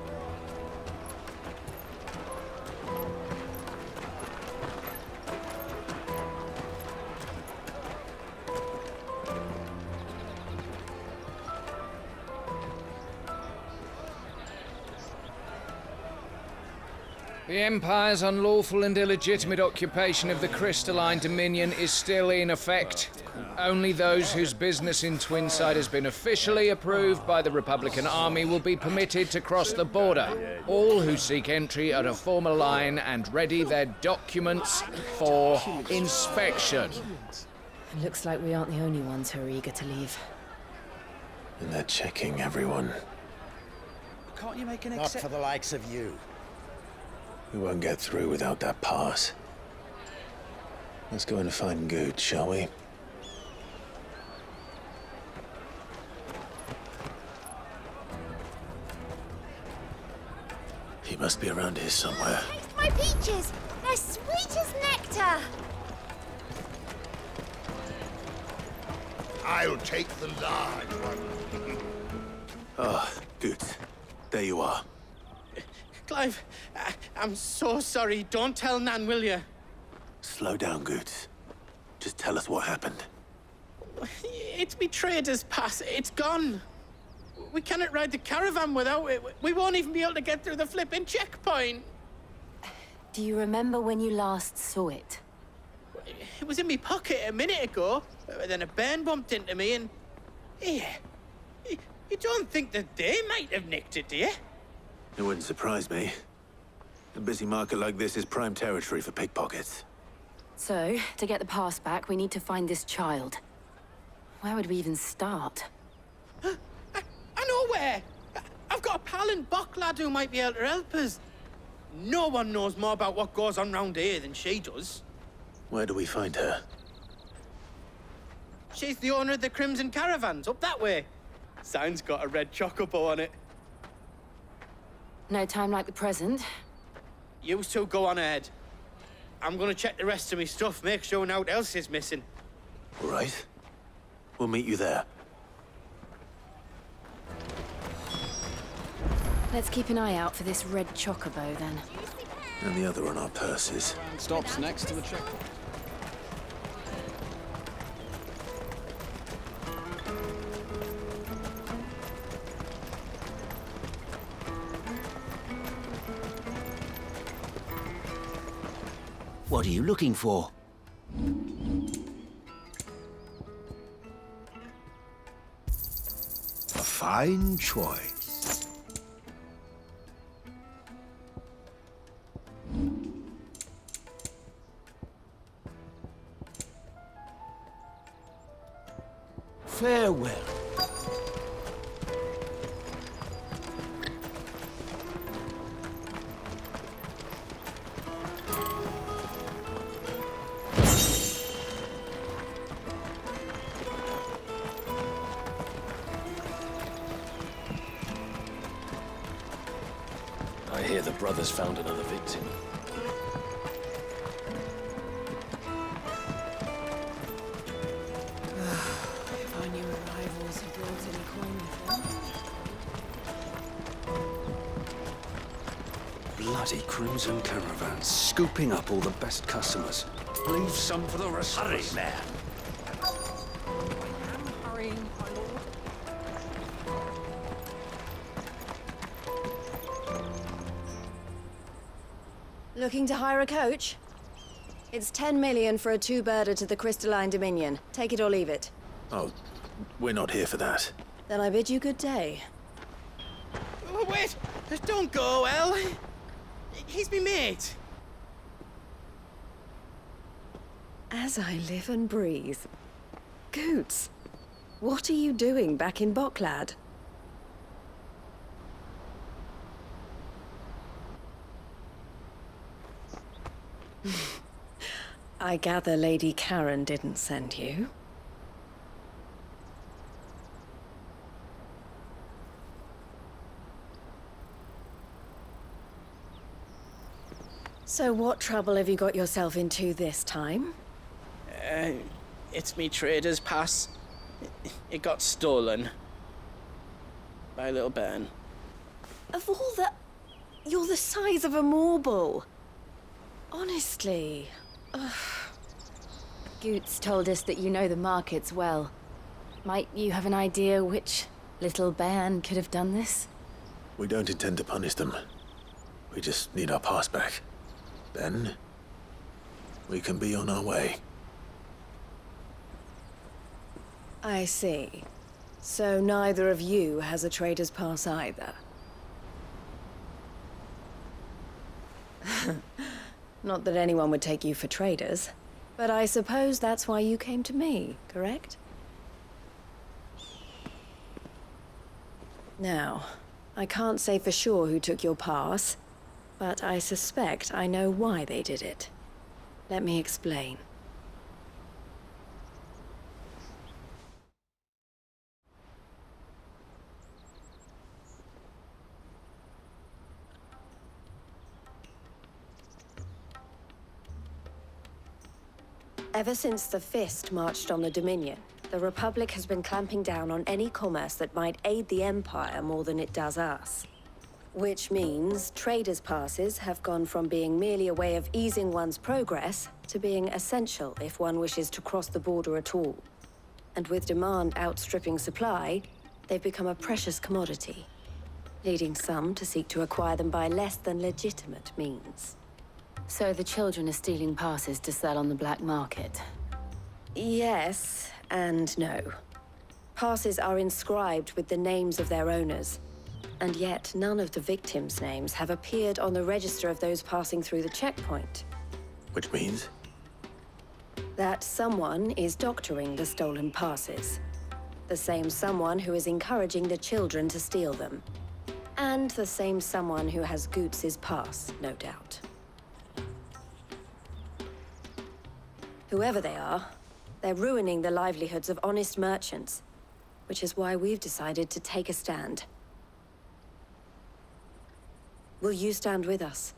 The Empire's unlawful and illegitimate occupation of the Crystalline Dominion is still in effect. Only those whose business in Twinside has been officially approved by the Republican Army will be permitted to cross the border. All who seek entry are to form a line and ready their documents for inspection. It looks like we aren't the only ones who are eager to leave. And they're checking everyone. Can't you make an Not for the likes of you. We won't get through without that pass. Let's go and find Good, shall we? He must be around here somewhere. Taste my peaches! They're sweet as nectar! I'll take the large one. Ah, Good. There you are. Clive, I'm so sorry. Don't tell Nan, will you? Slow down, Good. Just tell us what happened. It's me trader's pass. It's gone. We cannot ride the caravan without it. We won't even be able to get through the flipping checkpoint. Do you remember when you last saw it? It was in my pocket a minute ago. Then a bairn bumped into me and... Yeah. You don't think that they might have nicked it, do you? It wouldn't surprise me. A busy market like this is prime territory for pickpockets. So, to get the pass back, we need to find this child. Where would we even start? I know where! I've got a pal in Bock lad who might be able to help us. No one knows more about what goes on round here than she does. Where do we find her? She's the owner of the Crimson Caravans, up that way. Sign's got a red chocobo on it. No time like the present. You two go on ahead. I'm gonna check the rest of my stuff, make sure naught else is missing. All right. We'll meet you there. Let's keep an eye out for this red chocobo, then. And the other on our purses. Stops next to the checkpoint. What are you looking for? A fine choice. Farewell. I hear the brothers found another victim. If our new arrivals have brought any coin with them. Bloody Crimson Caravans, scooping up all the best customers. Leave some for the rest of us. Man. Hurrying, my lord. Looking to hire a coach? It's 10 million for a two-birder to the Crystalline Dominion. Take it or leave it. Oh, we're not here for that. Then I bid you good day. Oh, wait! Don't go, El. He's me mate. As I live and breathe. Goots, what are you doing back in Bock, lad? I gather Lady Karen didn't send you. So what trouble have you got yourself into this time? It's me trader's pass. It got stolen. By a little bairn. Of all the... You're the size of a marble. Honestly. Ugh. Goots told us that you know the markets well. Might you have an idea which little bairn could have done this? We don't intend to punish them. We just need our pass back. Then, we can be on our way. I see. So neither of you has a trader's pass either. Not that anyone would take you for traders, but I suppose that's why you came to me, correct? Now, I can't say for sure who took your pass, but I suspect I know why they did it. Let me explain. Ever since the Fist marched on the Dominion, the Republic has been clamping down on any commerce that might aid the Empire more than it does us. Which means traders' passes have gone from being merely a way of easing one's progress to being essential if one wishes to cross the border at all. And with demand outstripping supply, they've become a precious commodity, leading some to seek to acquire them by less than legitimate means. So the children are stealing passes to sell on the black market? Yes, and no. Passes are inscribed with the names of their owners, and yet none of the victims' names have appeared on the register of those passing through the checkpoint. Which means? That someone is doctoring the stolen passes. The same someone who is encouraging the children to steal them. And the same someone who has Goots's pass, no doubt. Whoever they are, they're ruining the livelihoods of honest merchants, which is why we've decided to take a stand. Will you stand with us?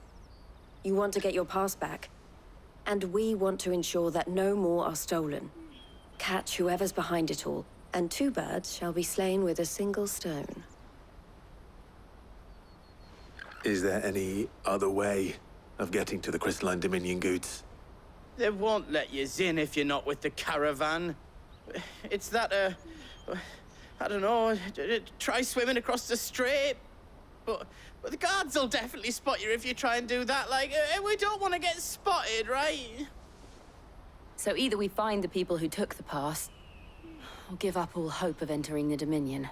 You want to get your pass back, and we want to ensure that no more are stolen. Catch whoever's behind it all, and two birds shall be slain with a single stone. Is there any other way of getting to the Crystalline Dominion Goods? They won't let you in if you're not with the caravan. It's that, I don't know, try swimming across the strait. But the guards will definitely spot you if you try and do that. Like, we don't want to get spotted, right? So either we find the people who took the pass, or give up all hope of entering the Dominion.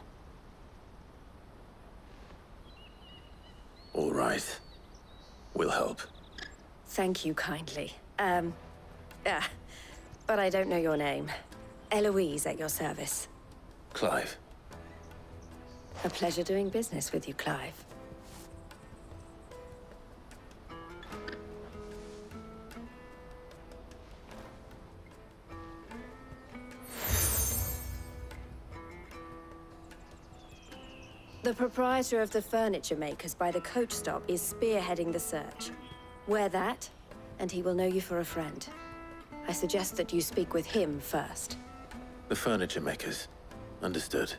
All right. We'll help. Thank you kindly. But I don't know your name. Eloise at your service. Clive. A pleasure doing business with you, Clive. The proprietor of the furniture makers by the coach stop is spearheading the search. Wear that, and he will know you for a friend. I suggest that you speak with him first. The furniture makers. Understood.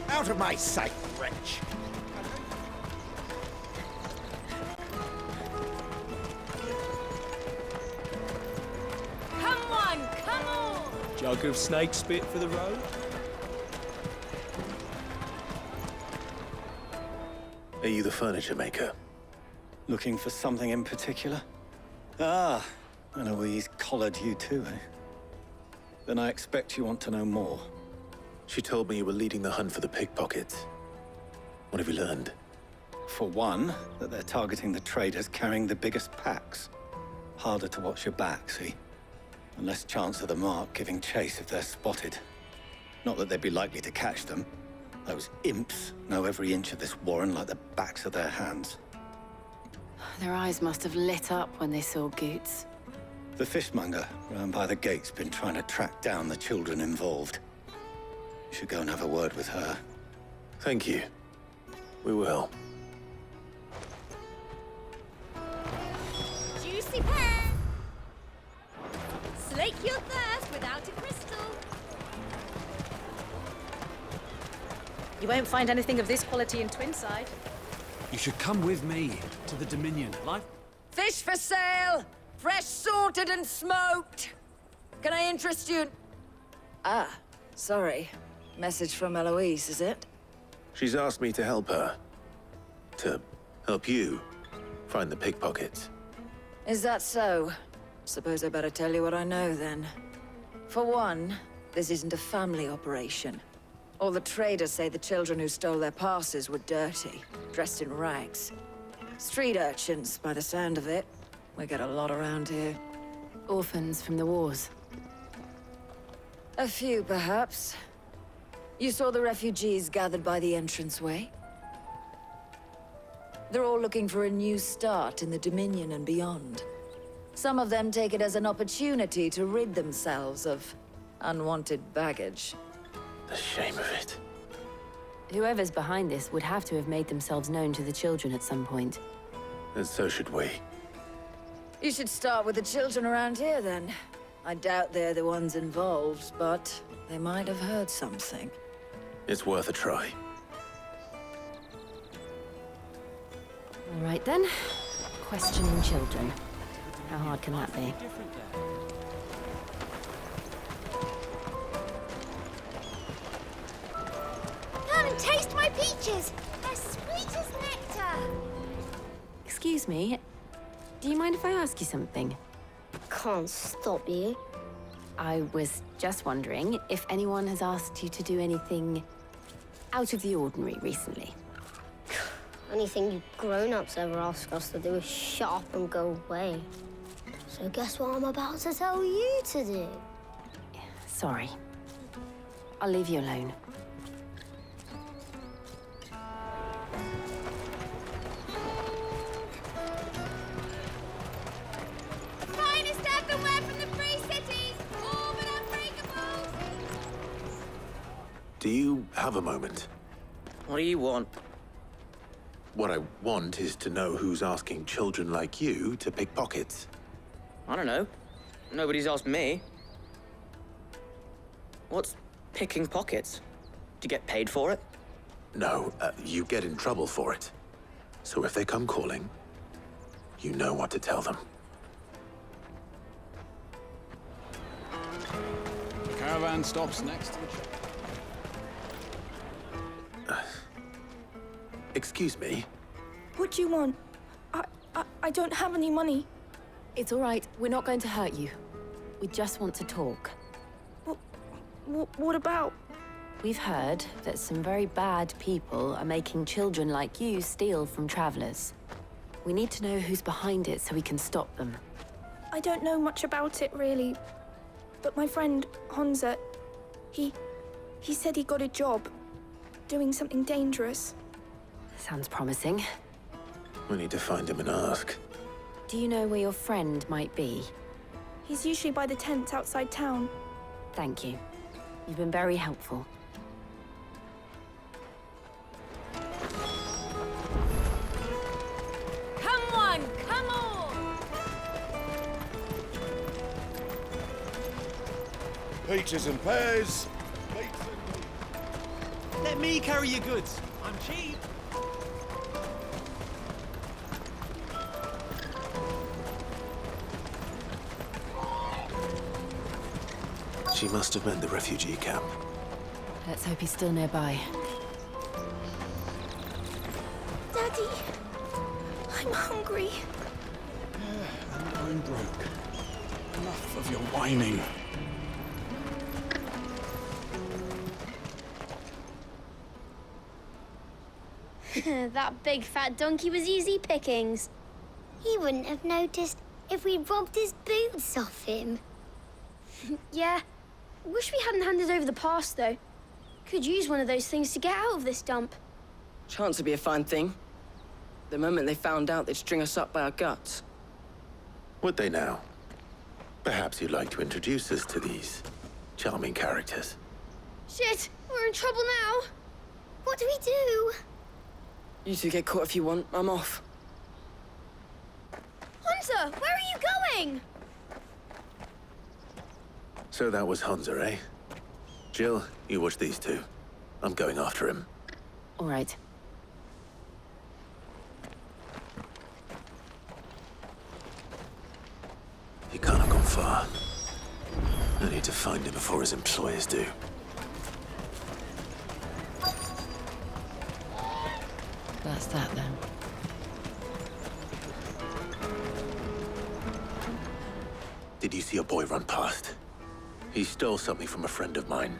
Out of my sight, wretch! Come on, come on! Jug of snake spit for the road? Are you the furniture maker? Looking for something in particular? Ah, Eloise collared you too, eh? Then I expect you want to know more. She told me you were leading the hunt for the pickpockets. What have you learned? For one, that they're targeting the traders carrying the biggest packs. Harder to watch your back, see? And less chance of the mark giving chase if they're spotted. Not that they'd be likely to catch them. Those imps know every inch of this warren like the backs of their hands. Their eyes must have lit up when they saw Goots. The fishmonger round by the gate's been trying to track down the children involved. You should go and have a word with her. Thank you. We will. Juicy pear! Slake your thirst without a crystal. You won't find anything of this quality in Twinside. You should come with me to the Dominion. Life. Fish for sale! Fresh sorted and smoked! Can I interest you? Ah, sorry. Message from Eloise, is it? She's asked me to help her. To help you find the pickpockets. Is that so? Suppose I better tell you what I know, then. For one, this isn't a family operation. All the traders say the children who stole their passes were dirty, dressed in rags. Street urchins, by the sound of it. We get a lot around here. Orphans from the wars. A few, perhaps. You saw the refugees gathered by the entranceway? They're all looking for a new start in the Dominion and beyond. Some of them take it as an opportunity to rid themselves of unwanted baggage. The shame of it. Whoever's behind this would have to have made themselves known to the children at some point. And so should we. You should start with the children around here, then. I doubt they're the ones involved, but they might have heard something. It's worth a try. All right, then. Questioning children. How hard can that be? Come and taste my peaches! They're sweet as nectar! Excuse me. Do you mind if I ask you something? Can't stop you. I was just wondering if anyone has asked you to do anything out of the ordinary recently. Anything you grown-ups ever ask us to do is shut up and go away. So guess what I'm about to tell you to do? Sorry. I'll leave you alone. Finest earthenware from the Free Cities! All but unbreakables! Do you have a moment? What do you want? What I want is to know who's asking children like you to pick pockets. I don't know. Nobody's asked me. What's picking pockets? Do you get paid for it? No, you get in trouble for it. So if they come calling, you know what to tell them. The caravan stops next to the church. Excuse me? What do you want? I don't have any money. It's all right. We're not going to hurt you. We just want to talk. What about? We've heard that some very bad people are making children like you steal from travelers. We need to know who's behind it so we can stop them. I don't know much about it, really. But my friend, Honza, he said he got a job doing something dangerous. Sounds promising. We need to find him and ask. Do you know where your friend might be? He's usually by the tents outside town. Thank you. You've been very helpful. Come on, come on! Peaches and pears. Let me carry your goods. I'm cheap. She must have meant the refugee camp. Let's hope he's still nearby. Daddy, I'm hungry. And I'm broke. Enough of your whining. That big fat donkey was easy pickings. He wouldn't have noticed if we'd robbed his boots off him. Yeah. Wish we hadn't handed over the pass, though. Could use one of those things to get out of this dump. Chance would be a fine thing. The moment they found out, they'd string us up by our guts. Would they now? Perhaps you'd like to introduce us to these charming characters. Shit, we're in trouble now. What do we do? You two get caught if you want. I'm off. Hunter, where are you going? So that was Hunza, eh? Jill, you watch these two. I'm going after him. All right. He can't have gone far. I need to find him before his employers do. That's that, then. Did you see a boy run past? He stole something from a friend of mine.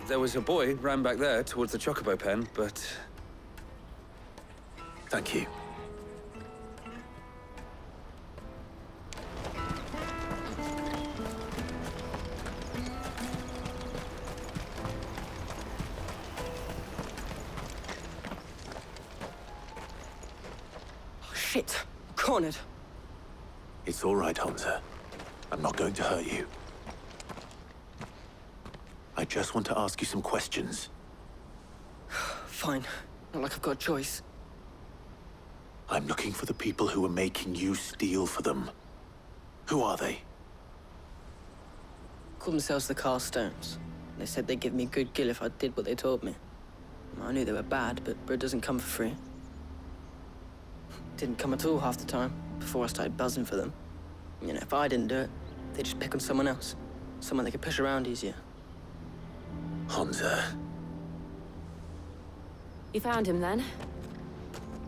There was a boy ran back there towards the chocobo pen, but... Thank you. Shit. Cornered. It's all right, Hansa. I'm not going to hurt you. I just want to ask you some questions. Fine. Not like I've got a choice. I'm looking for the people who are making you steal for them. Who are they? Called themselves the Carstones. They said they'd give me good gill if I did what they told me. I knew they were bad, but bread doesn't come for free. Didn't come at all half the time, before I started buzzing for them. You know, if I didn't do it, they'd just pick on someone else. Someone they could push around easier. Hansa. You found him, then?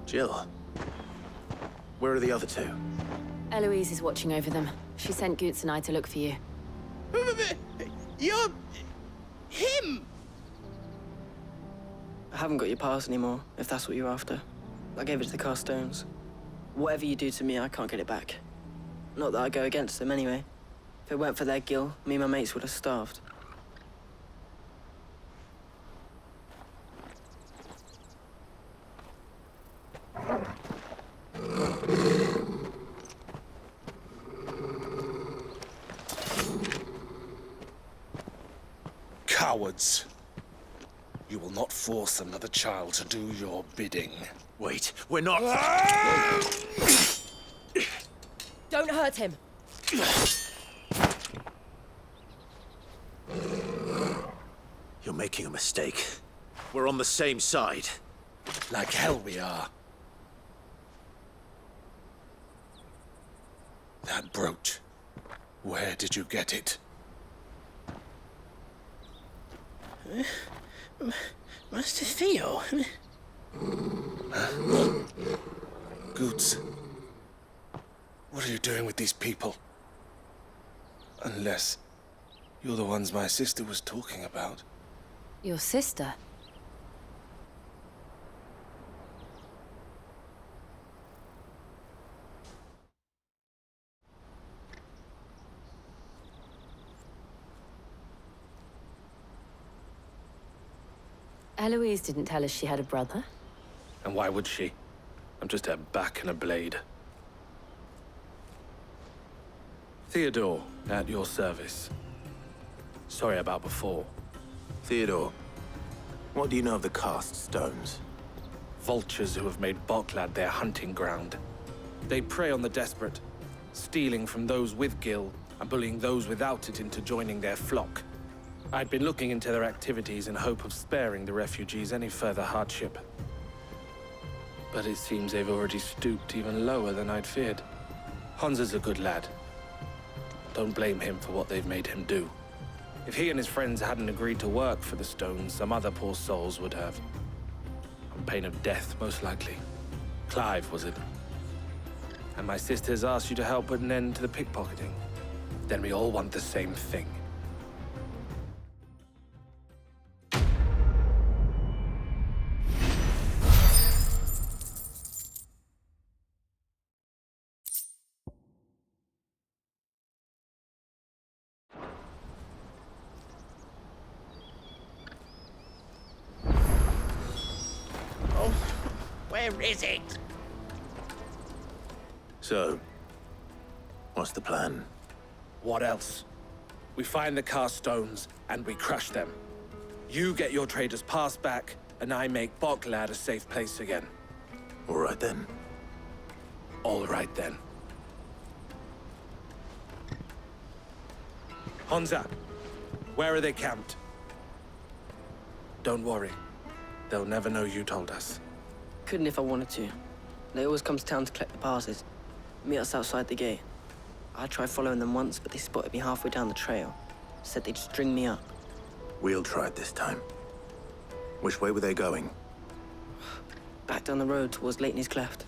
Jill. Where are the other two? Eloise is watching over them. She sent Goots and I to look for you. You're... him! I haven't got your pass anymore, if that's what you're after. I gave it to the Carstones. Whatever you do to me, I can't get it back. Not that I go against them, anyway. If it weren't for their gill, me and my mates would have starved. Cowards. You will not force another child to do your bidding. Wait, we're not... Don't hurt him. You're making a mistake. We're on the same side. Like hell we are. That brooch. Where did you get it? Master Theo? Goots. What are you doing with these people? Unless you're the ones my sister was talking about. Your sister? Eloise didn't tell us she had a brother. And why would she? I'm just her back and a blade. Theodore, at your service. Sorry about before. Theodore, what do you know of the cast stones? Vultures who have made Boklad their hunting ground. They prey on the desperate, stealing from those with gill and bullying those without it into joining their flock. I'd been looking into their activities in hope of sparing the refugees any further hardship. But it seems they've already stooped even lower than I'd feared. Hansa's a good lad. Don't blame him for what they've made him do. If he and his friends hadn't agreed to work for the stones, some other poor souls would have. On pain of death, most likely. Clive, was it? And my sisters asked you to help put an end to the pickpocketing. Then we all want the same thing. Where is it? So, what's the plan? What else? We find the cast stones, and we crush them. You get your trader's pass back, and I make Boklad a safe place again. All right then. All right then. Hansa, where are they camped? Don't worry. They'll never know you told us. Couldn't if I wanted to. They always come to town to collect the passes. Meet us outside the gate. I tried following them once, but they spotted me halfway down the trail. Said they'd string me up. We'll try it this time. Which way were they going? Back down the road towards Lateney's Cleft.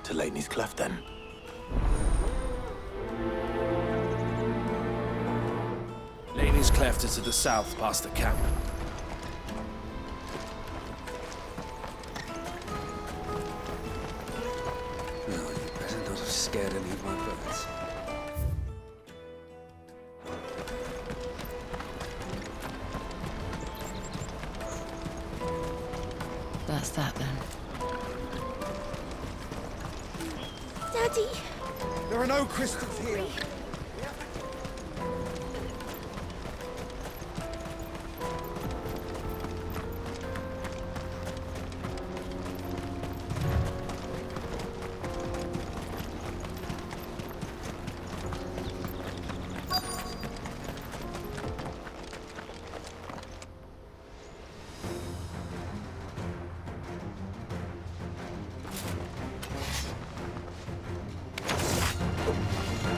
To Lateney's Cleft, then. Laney's Cleft is to the south, past the camp. No, you better not have scared any of my birds. That's that, then. Daddy! There are no crystals here.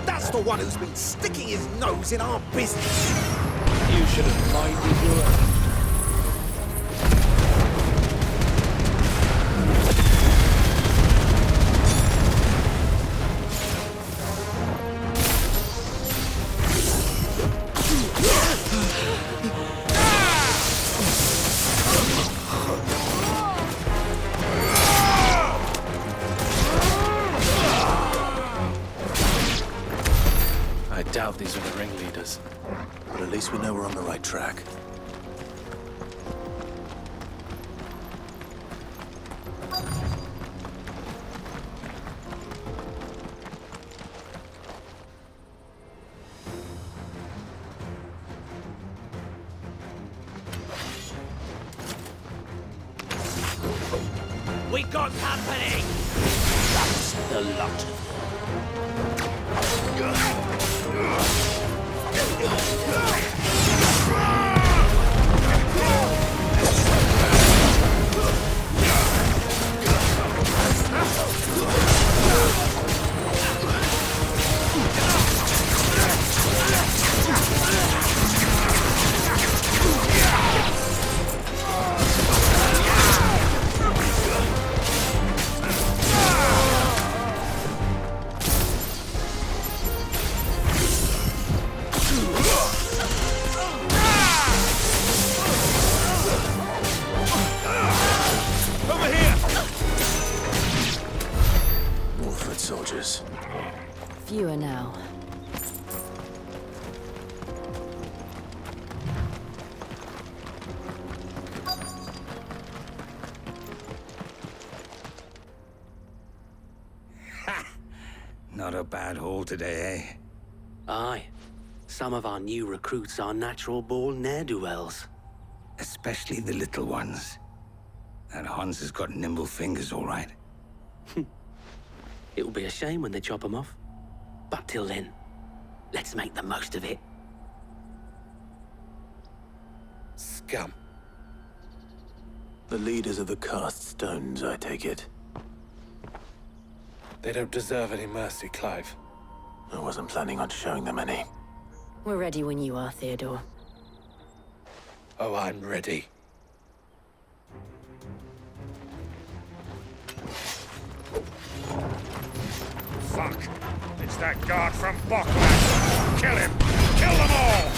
That's the one who's been sticking his nose in our business. You should have minded your own. I doubt these are the ringleaders. But at least we know we're on the right track. We got company! That's the lot of soldiers. Fewer now. Not a bad haul today, eh? Aye. Some of our new recruits are natural-born ne'er-do-wells. Especially the little ones. That Hans has got nimble fingers, all right. It'll be a shame when they chop them off. But till then, let's make the most of it. Scum. The leaders of the cast stones, I take it. They don't deserve any mercy, Clive. I wasn't planning on showing them any. We're ready when you are, Theodore. Oh, I'm ready. Fuck! It's that guard from Bockland! Kill him! Kill them all!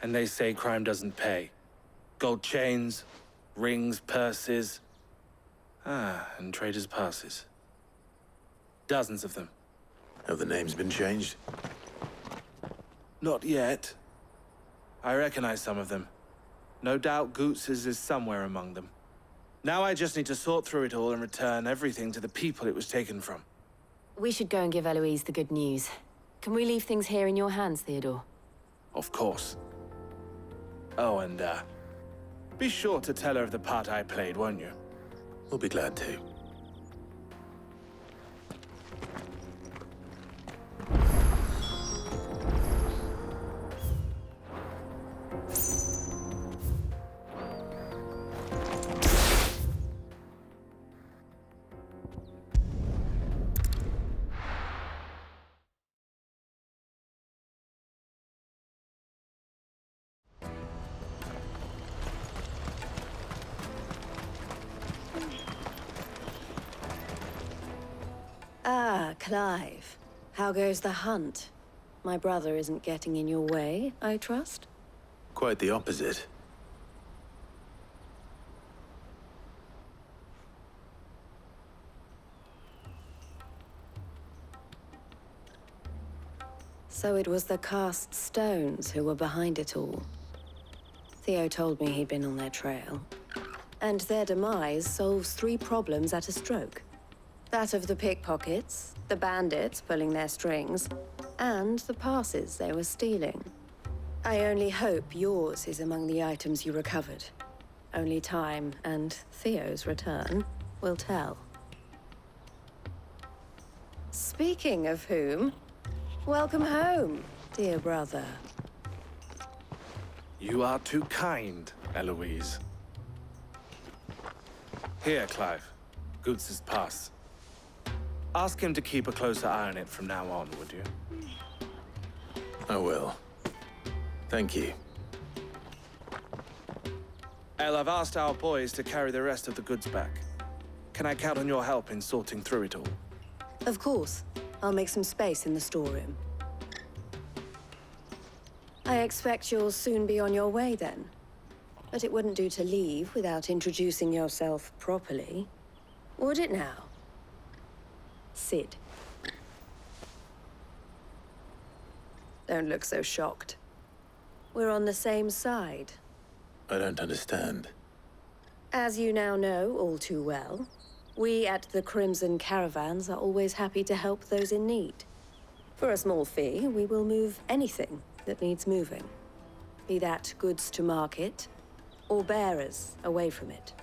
And they say crime doesn't pay. Gold chains, rings, purses. And traders' passes. Dozens of them. Have the names been changed? Not yet. I recognize some of them. No doubt Goots's is somewhere among them. Now I just need to sort through it all and return everything to the people it was taken from. We should go and give Eloise the good news. Can we leave things here in your hands, Theodore? Of course. Oh, and, be sure to tell her of the part I played, won't you? We'll be glad to. Ah, Clive. How goes the hunt? My brother isn't getting in your way, I trust? Quite the opposite. So it was the cast stones who were behind it all. Theo told me he'd been on their trail. And their demise solves 3 problems at a stroke. That of the pickpockets, the bandits pulling their strings, and the passes they were stealing. I only hope yours is among the items you recovered. Only time and Theo's return will tell. Speaking of whom, welcome home, dear brother. You are too kind, Eloise. Here, Clive. Goots's pass. Ask him to keep a closer eye on it from now on, would you? I will. Thank you. El, I've asked our boys to carry the rest of the goods back. Can I count on your help in sorting through it all? Of course. I'll make some space in the storeroom. I expect you'll soon be on your way then. But it wouldn't do to leave without introducing yourself properly. Would it now? Sid. Don't look so shocked. We're on the same side. I don't understand. As you now know all too well, we at the Crimson Caravans are always happy to help those in need. For a small fee, we will move anything that needs moving. Be that goods to market, or bearers away from it.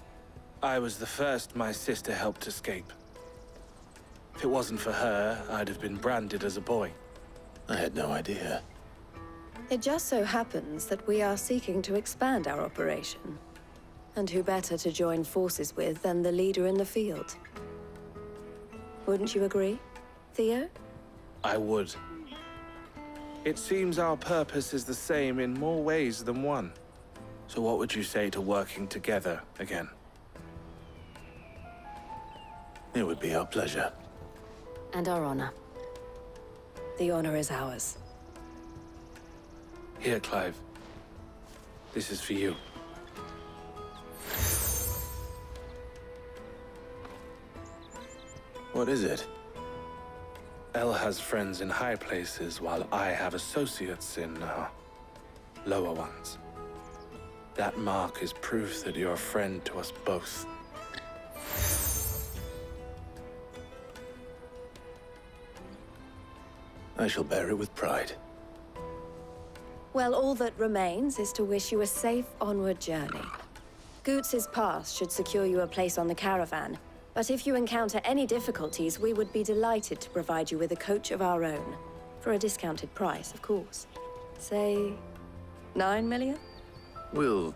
I was the first my sister helped escape. If it wasn't for her, I'd have been branded as a boy. I had no idea. It just so happens that we are seeking to expand our operation. And who better to join forces with than the leader in the field? Wouldn't you agree, Theo? I would. It seems our purpose is the same in more ways than one. So what would you say to working together again? It would be our pleasure. And our honor. The honor is ours. Here, Clive. This is for you. What is it? El has friends in high places, while I have associates in, lower ones. That mark is proof that you're a friend to us both. I shall bear it with pride. Well, all that remains is to wish you a safe onward journey. Goots's pass should secure you a place on the caravan, but if you encounter any difficulties, we would be delighted to provide you with a coach of our own. For a discounted price, of course. Say, 9 million? We'll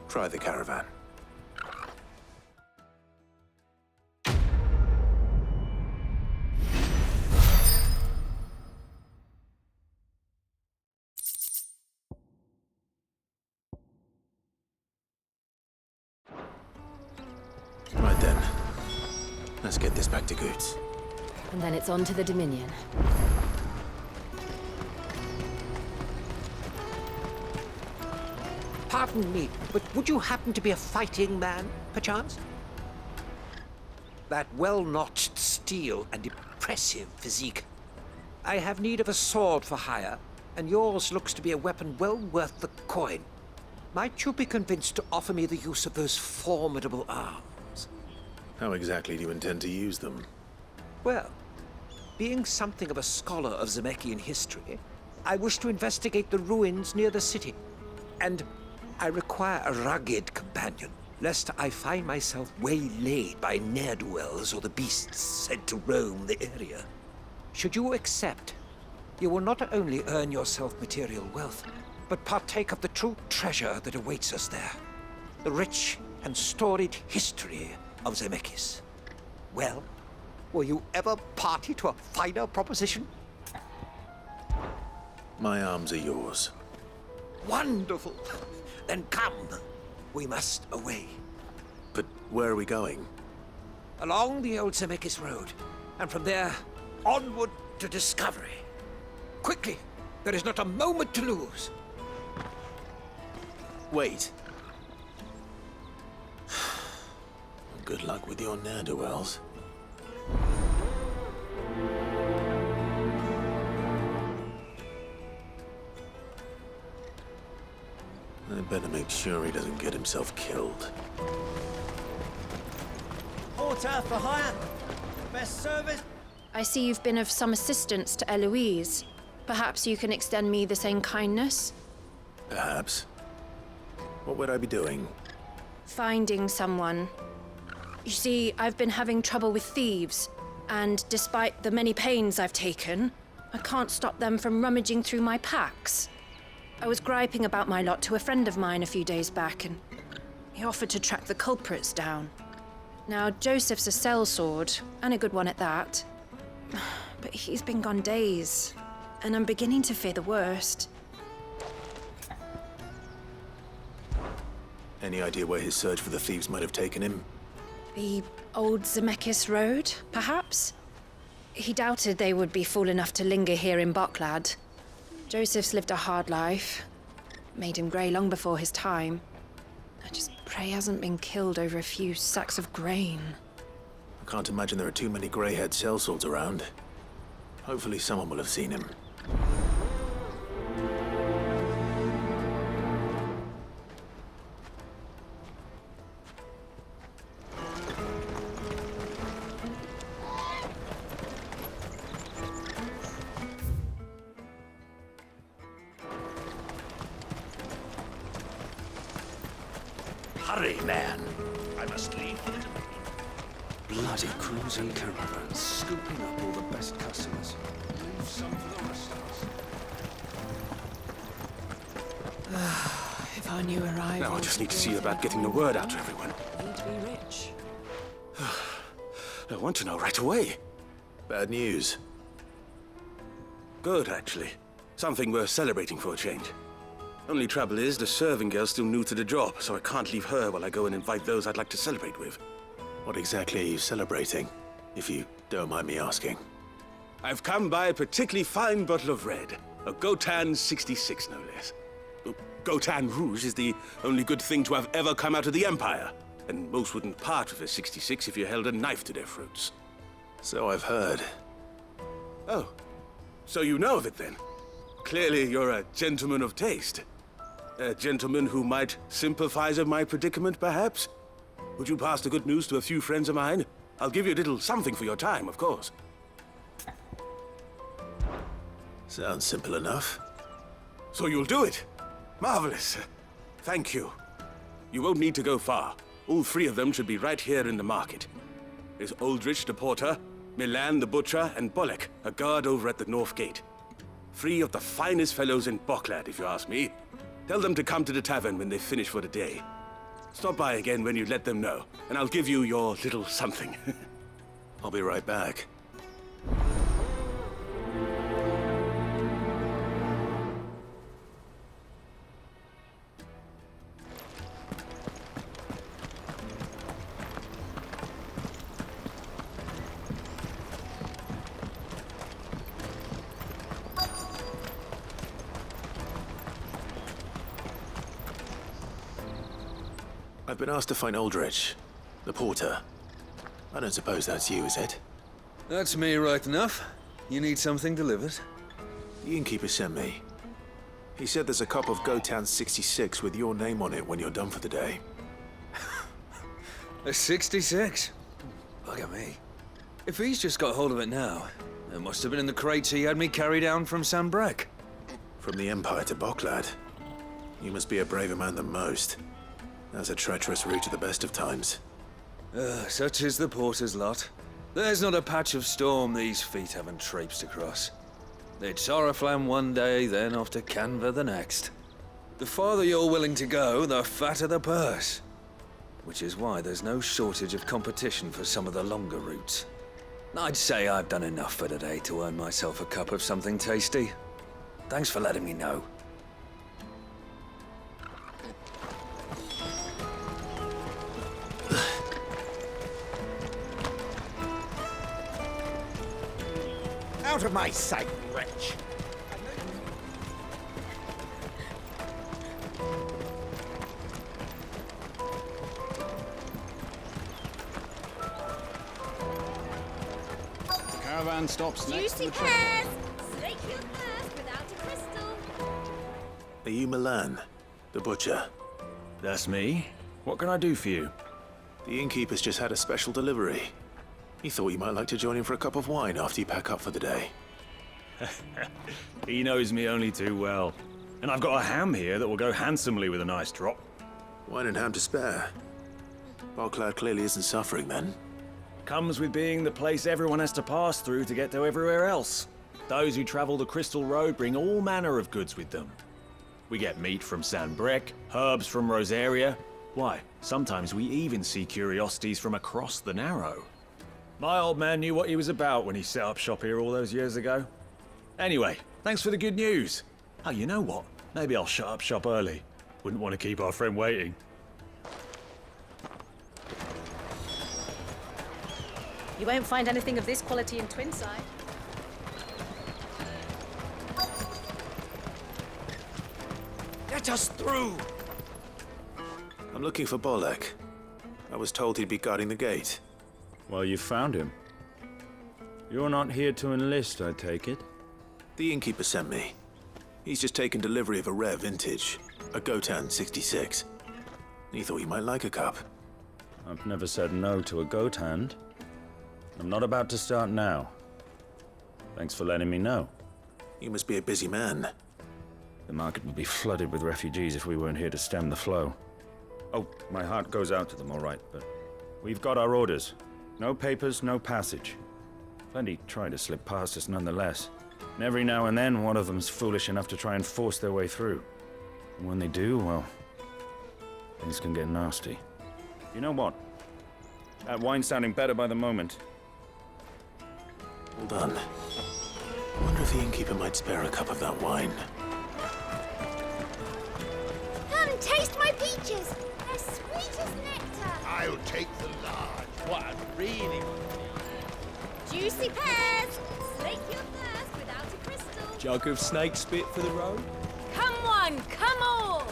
try the caravan. Right then. Let's get this back to Goots. And then it's on to the Dominion. Pardon me, but would you happen to be a fighting man, perchance? That well-notched steel and impressive physique. I have need of a sword for hire, and yours looks to be a weapon well worth the coin. Might you be convinced to offer me the use of those formidable arms? How exactly do you intend to use them? Well, being something of a scholar of Zemeckis history, I wish to investigate the ruins near the city. And I require a rugged companion, lest I find myself waylaid by ne'er-do-wells or the beasts said to roam the area. Should you accept, you will not only earn yourself material wealth, but partake of the true treasure that awaits us there. The rich and storied history of Zemeckis. Well, were you ever party to a finer proposition? My arms are yours. Wonderful! Then come. We must away. But where are we going? Along the old Zemeckis Road, and from there, onward to discovery. Quickly! There is not a moment to lose. Wait. Good luck with your ne'er-do-wells. I better make sure he doesn't get himself killed. Porter for hire. Best service. I see you've been of some assistance to Eloise. Perhaps you can extend me the same kindness? Perhaps. What would I be doing? Finding someone. You see, I've been having trouble with thieves, and despite the many pains I've taken, I can't stop them from rummaging through my packs. I was griping about my lot to a friend of mine a few days back, and he offered to track the culprits down. Now, Joseph's a sellsword, and a good one at that. But he's been gone days, and I'm beginning to fear the worst. Any idea where his search for the thieves might have taken him? The old Zemeckis Road, perhaps? He doubted they would be fool enough to linger here in Boklad. Joseph's lived a hard life. Made him grey long before his time. I just pray he hasn't been killed over a few sacks of grain. I can't imagine there are too many grey-haired sellswords around. Hopefully someone will have seen him. Hurry, man. I must leave for the Dominion. Bloody cruising caravans, scooping up all the best customers. Leave some for the rest of us. If our new arrival... Now I just need to see about getting the word out to everyone. Need to be rich. I want to know right away. Bad news. Good, actually. Something worth celebrating for a change. Only trouble is, the serving girl's still new to the job, so I can't leave her while I go and invite those I'd like to celebrate with. What exactly are you celebrating, if you don't mind me asking? I've come by a particularly fine bottle of red. A Gotan 66, no less. Gotan Rouge is the only good thing to have ever come out of the Empire, and most wouldn't part with a 66 if you held a knife to their throats. So I've heard. Oh, so you know of it then? Clearly you're a gentleman of taste. A gentleman who might sympathize with my predicament, perhaps? Would you pass the good news to a few friends of mine? I'll give you a little something for your time, of course. Sounds simple enough. So you'll do it? Marvelous. Thank you. You won't need to go far. All three of them should be right here in the market. There's Aldrich the porter, Milan the butcher, and Bolek, a guard over at the north gate. Three of the finest fellows in Boklad, if you ask me. Tell them to come to the tavern when they finish for the day. Stop by again when you let them know, and I'll give you your little something. I'll be right back. I've been asked to find Aldrich, the porter. I don't suppose that's you, is it? That's me right enough. You need something delivered? The innkeeper sent me. He said there's a cup of Gotan 66 with your name on it when you're done for the day. A 66? Bugger me. If he's just got hold of it now, it must have been in the crates he had me carry down from Sambrek. From the Empire to Boklad. You must be a braver man than most. That's a treacherous route at the best of times. Such is the porter's lot. There's not a patch of storm these feet haven't traipsed across. It's Oriflamme one day, then off to Canva the next. The farther you're willing to go, the fatter the purse. Which is why there's no shortage of competition for some of the longer routes. I'd say I've done enough for today to earn myself a cup of something tasty. Thanks for letting me know. Out of my sight, wretch! The caravan stops next to Juicy the train. pears! Slake your thirst without a crystal. Are you Milan, the butcher? That's me. What can I do for you? The innkeeper's just had a special delivery. He thought you might like to join him for a cup of wine after you pack up for the day. He knows me only too well. And I've got a ham here that will go handsomely with a nice drop. Wine and ham to spare. Boklad clearly isn't suffering then. Comes with being the place everyone has to pass through to get to everywhere else. Those who travel the Crystal Road bring all manner of goods with them. We get meat from Sanbrek, herbs from Rosaria. Why, sometimes we even see curiosities from across the Narrow. My old man knew what he was about when he set up shop here all those years ago. Anyway, thanks for the good news. Oh, you know what? Maybe I'll shut up shop early. Wouldn't want to keep our friend waiting. You won't find anything of this quality in Twinside. Let us through! I'm looking for Bolek. I was told he'd be guarding the gate. Well, you found him. You're not here to enlist, I take it? The innkeeper sent me. He's just taken delivery of a rare vintage, a Gotan 66. He thought you might like a cup. I've never said no to a goat hand. I'm not about to start now. Thanks for letting me know. You must be a busy man. The market would be flooded with refugees if we weren't here to stem the flow. Oh, my heart goes out to them, all right, but we've got our orders. No papers, no passage. Plenty try to slip past us nonetheless. And every now and then, one of them's foolish enough to try and force their way through. And when they do, well, things can get nasty. You know what? That wine's sounding better by the moment. Hold on. I wonder if the innkeeper might spare a cup of that wine. Come, taste my peaches! They're sweet as nectar! I'll take the large one, really. Juicy pears! Slake your thirst without a crystal. Jug of snake spit for the road? Come one, come all!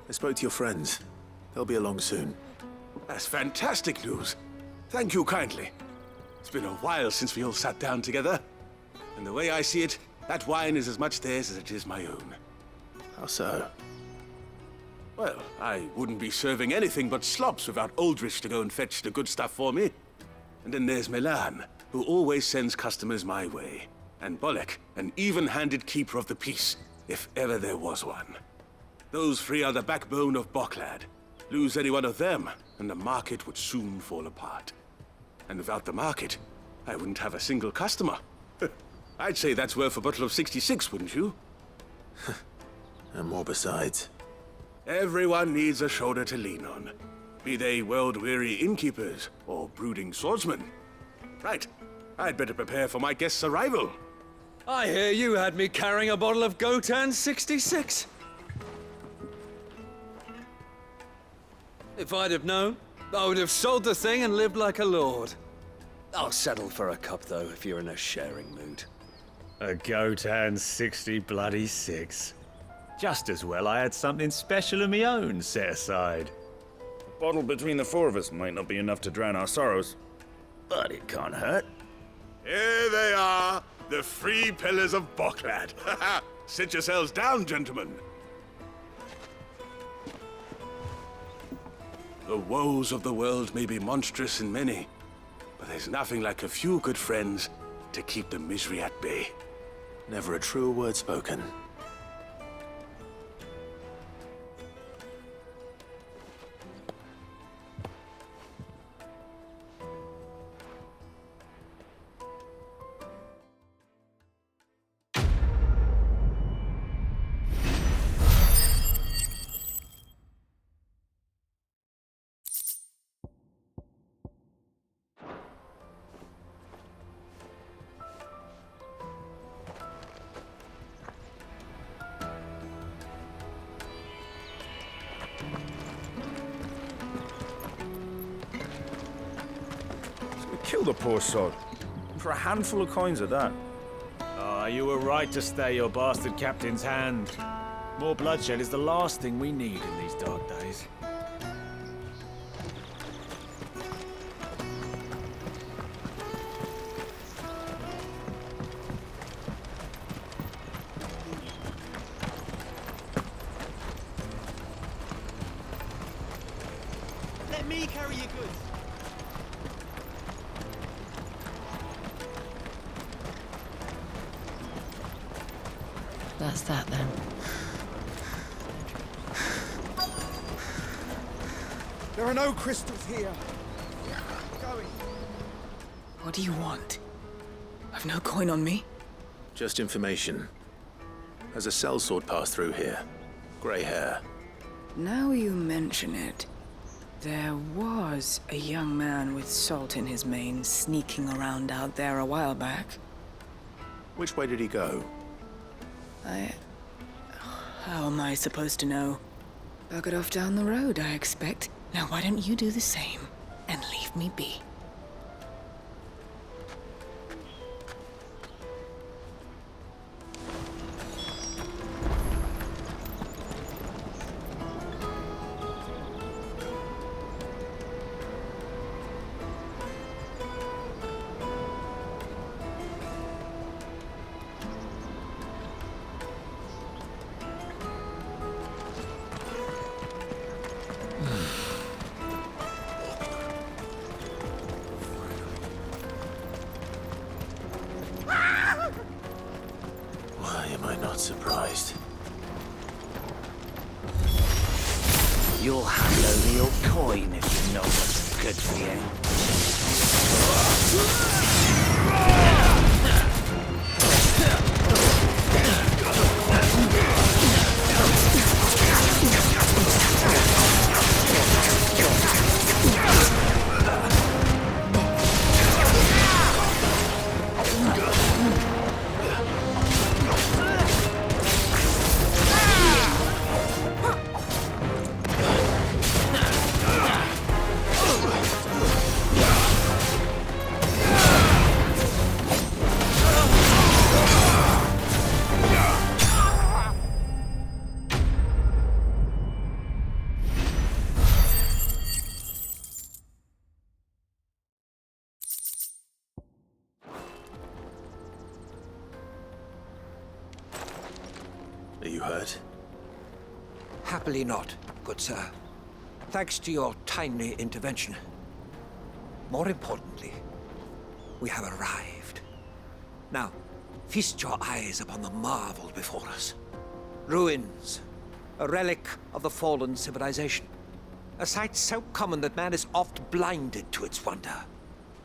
I spoke to your friends. They'll be along soon. That's fantastic news. Thank you kindly. It's been a while since we all sat down together. And the way I see it, that wine is as much theirs as it is my own. How so? Well, I wouldn't be serving anything but slops without Aldrich to go and fetch the good stuff for me. And then there's Milan, who always sends customers my way. And Bolek, an even-handed keeper of the peace, if ever there was one. Those three are the backbone of Boklad. Lose any one of them, and the market would soon fall apart. And without the market, I wouldn't have a single customer. I'd say that's worth a bottle of 66, wouldn't you? And more besides. Everyone needs a shoulder to lean on. Be they world-weary innkeepers or brooding swordsmen. Right, I'd better prepare for my guest's arrival. I hear you had me carrying a bottle of Gotan 66. If I'd have known, I would have sold the thing and lived like a lord. I'll settle for a cup, though, if you're in a sharing mood. A Gotan 66. Just as well I had something special of my own set aside. A bottle between the four of us might not be enough to drown our sorrows, but it can't hurt. Here they are, the three pillars of Boklad. Sit yourselves down, gentlemen. The woes of the world may be monstrous and many, but there's nothing like a few good friends to keep the misery at bay. Never a truer word spoken. Kill the poor sod. For a handful of coins at that. Ah, you were right to stay your bastard captain's hand. More bloodshed is the last thing we need in these dark days. Let me carry your goods. That's that then. There are no crystals here. Going. What do you want? I've no coin on me. Just information. Has a sellsword passed through here? Grey hair. Now you mention it, there was a young man with salt in his mane sneaking around out there a while back. Which way did he go? How am I supposed to know? Buggered off down the road, I expect. Now why don't you do the same and leave me be? Why am I not surprised? You'll have only your coin if you know what's good for you. Are you hurt? Happily not, good sir. Thanks to your timely intervention. More importantly, we have arrived. Now, feast your eyes upon the marvel before us. Ruins, a relic of the fallen civilization. A sight so common that man is oft blinded to its wonder.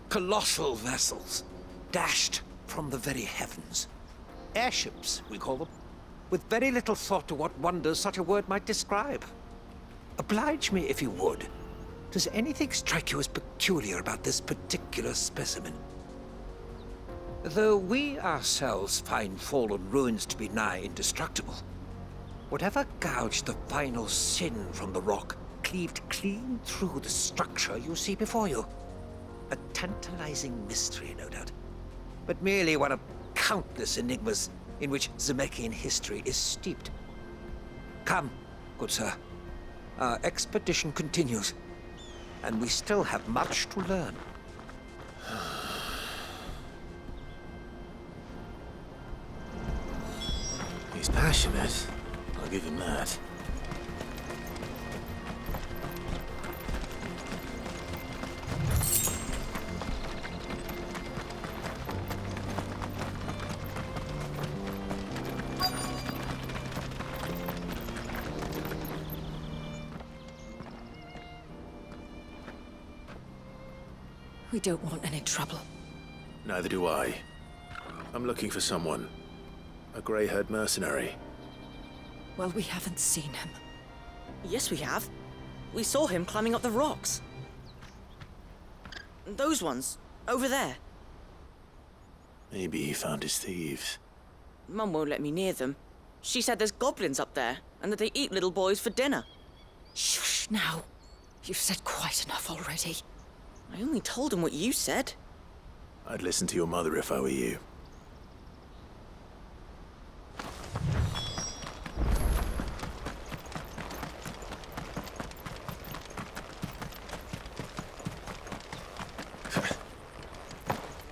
Colossal vessels, dashed from the very heavens. Airships, we call them, with very little thought to what wonders such a word might describe. Oblige me if you would. Does anything strike you as peculiar about this particular specimen? Though we ourselves find fallen ruins to be nigh indestructible, whatever gouged the final sin from the rock cleaved clean through the structure you see before you. A tantalizing mystery, no doubt, but merely one of countless enigmas in which Zemeckis history is steeped. Come, good sir. Our expedition continues, and we still have much to learn. He's passionate. I'll give him that. We don't want any trouble. Neither do I. I'm looking for someone. A grey-haired mercenary. Well, we haven't seen him. Yes, we have. We saw him climbing up the rocks. Those ones, over there. Maybe he found his thieves. Mum won't let me near them. She said there's goblins up there, and that they eat little boys for dinner. Shush now. You've said quite enough already. I only told him what you said. I'd listen to your mother if I were you.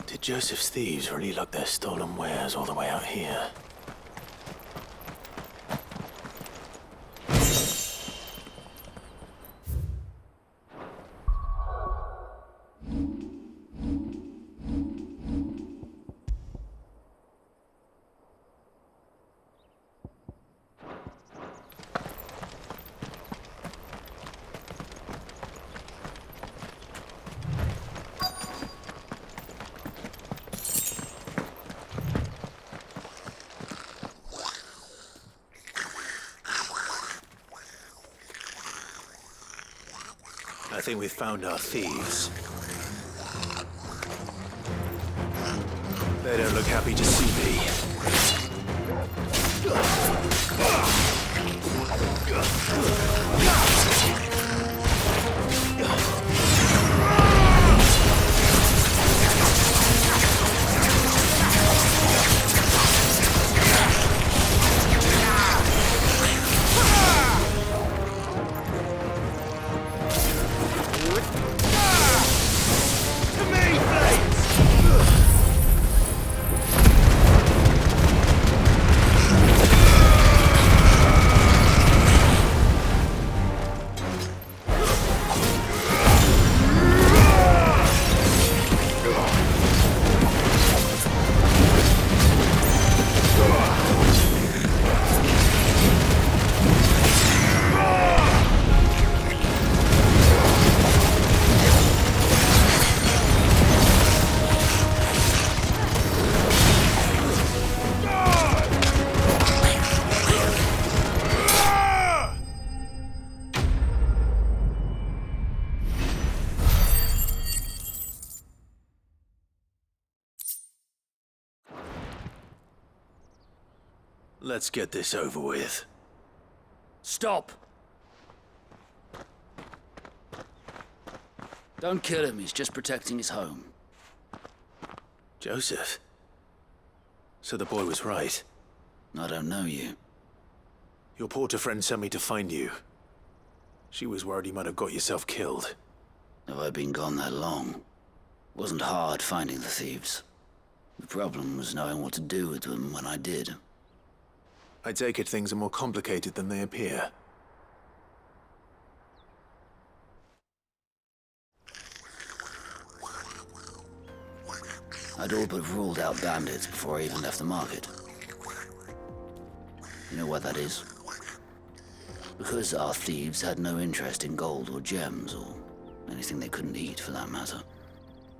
Did Joseph's thieves really lug their stolen wares all the way out here? I think we've found our thieves. They don't look happy to see me. Let's get this over with. Stop! Don't kill him, he's just protecting his home. Joseph? So the boy was right. I don't know you. Your porter friend sent me to find you. She was worried you might have got yourself killed. Have I been gone that long? Wasn't hard finding the thieves. The problem was knowing what to do with them when I did. I take it things are more complicated than they appear. I'd all but ruled out bandits before I even left the market. You know why that is? Because our thieves had no interest in gold or gems, or anything they couldn't eat for that matter.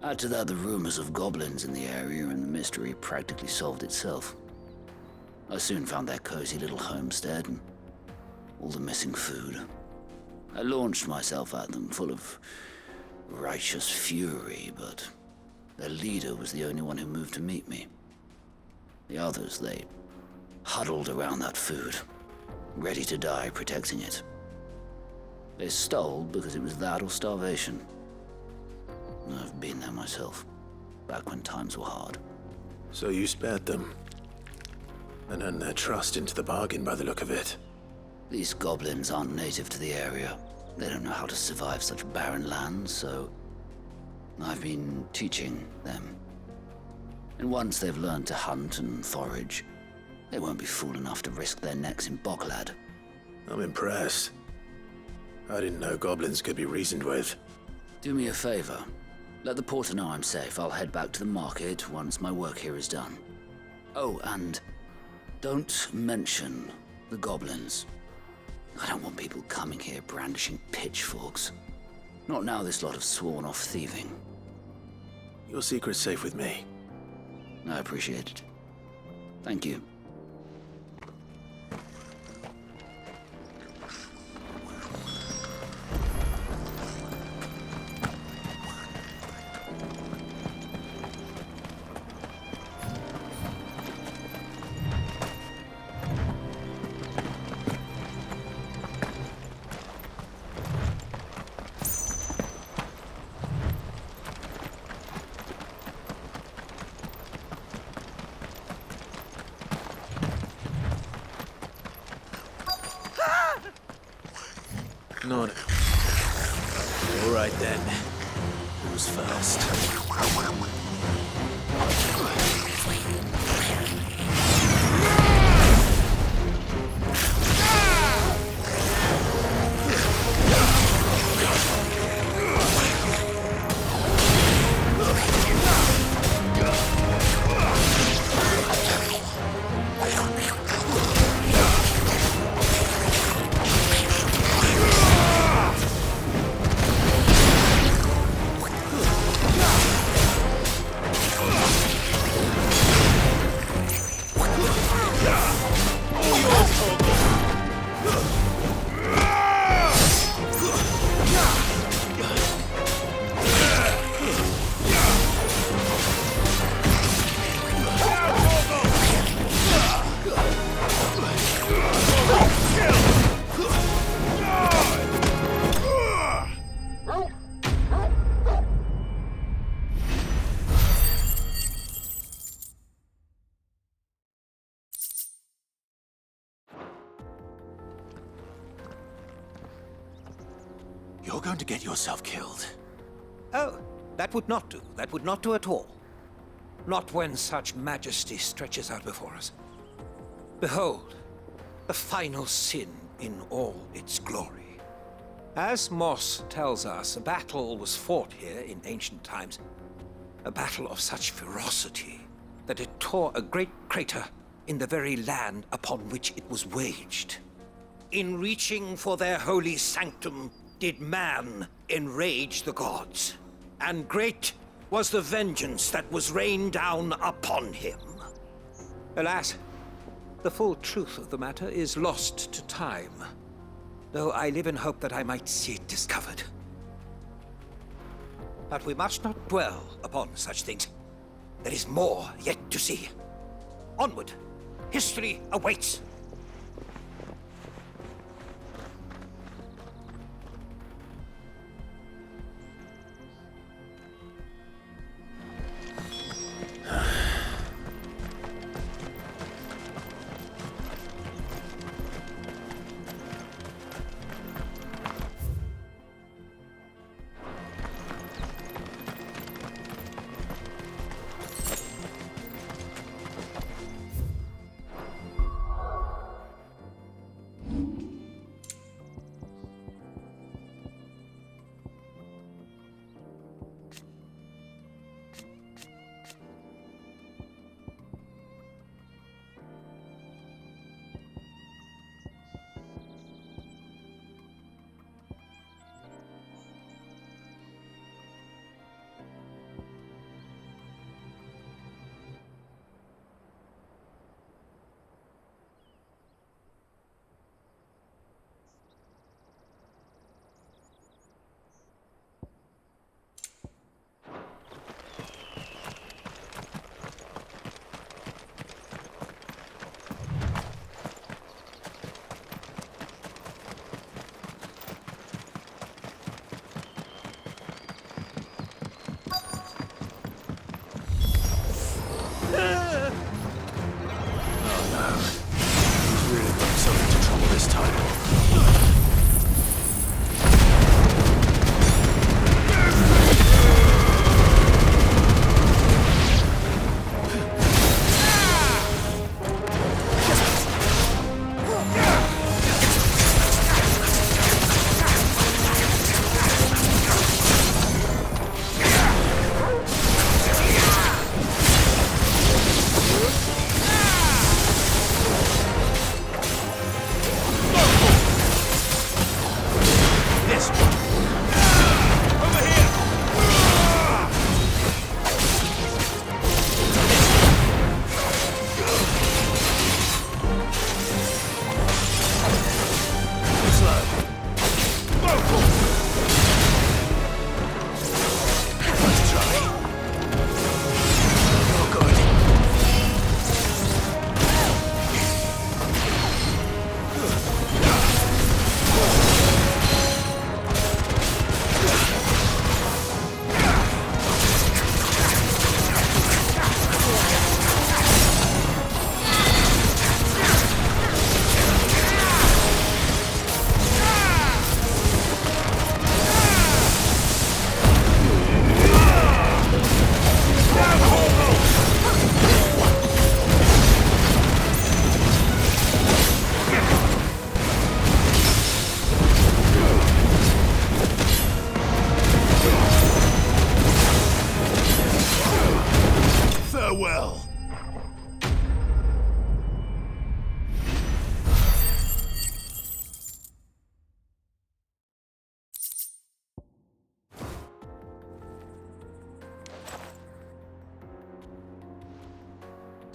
Add to that the rumors of goblins in the area, and the mystery practically solved itself. I soon found their cozy little homestead and all the missing food. I launched myself at them, full of righteous fury, but Their leader was the only one who moved to meet me. The others, they huddled around that food, ready to die protecting it. They stole because it was that or starvation. I've been there myself, back when times were hard. So you spared them, and earned their trust into the bargain by the look of it. These goblins aren't native to the area. They don't know how to survive such barren lands, so I've been teaching them. And once they've learned to hunt and forage, they won't be fool enough to risk their necks in Boklad. I'm impressed. I didn't know goblins could be reasoned with. Do me a favor. Let the porter know I'm safe. I'll head back to the market once my work here is done. Oh, and don't mention the goblins. I don't want people coming here brandishing pitchforks. Not now this lot have sworn off thieving. Your secret's safe with me. I appreciate it. Thank you. Nod. All right then. Who's first? You're going to get yourself killed. Oh, that would not do. That would not do at all. Not when such majesty stretches out before us. Behold, the final sin in all its glory. As Moss tells us, a battle was fought here in ancient times. A battle of such ferocity that it tore a great crater in the very land upon which it was waged. In reaching for their holy sanctum, did man enrage the gods, and great was the vengeance that was rained down upon him. Alas, the full truth of the matter is lost to time, though I live in hope that I might see it discovered. But we must not dwell upon such things. There is more yet to see. Onward, history awaits.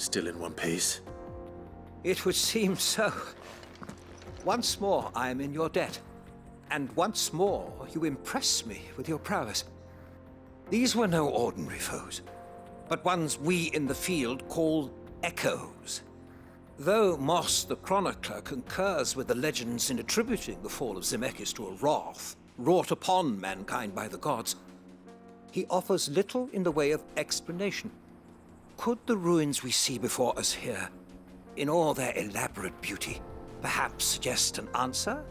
Still in one piece? It would seem so. Once more, I am in your debt. And once more, you impress me with your prowess. These were no ordinary foes, but ones we in the field call echoes. Though Moss the Chronicler concurs with the legends in attributing the fall of Zemeckis to a wrath wrought upon mankind by the gods, he offers little in the way of explanation. Could the ruins we see before us here, in all their elaborate beauty, perhaps suggest an answer?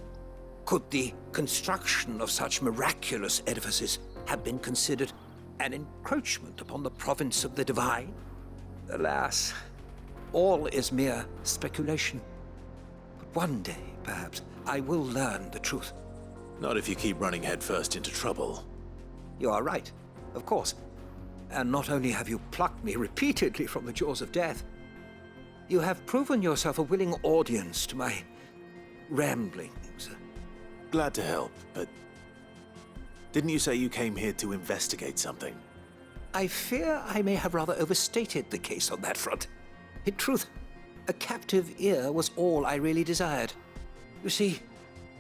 Could the construction of such miraculous edifices have been considered an encroachment upon the province of the divine? Alas, all is mere speculation. But one day, perhaps, I will learn the truth. Not if you keep running headfirst into trouble. You are right, of course. And not only have you plucked me repeatedly from the jaws of death, you have proven yourself a willing audience to my ramblings. Glad to help, but didn't you say you came here to investigate something? I fear I may have rather overstated the case on that front. In truth, a captive ear was all I really desired. You see,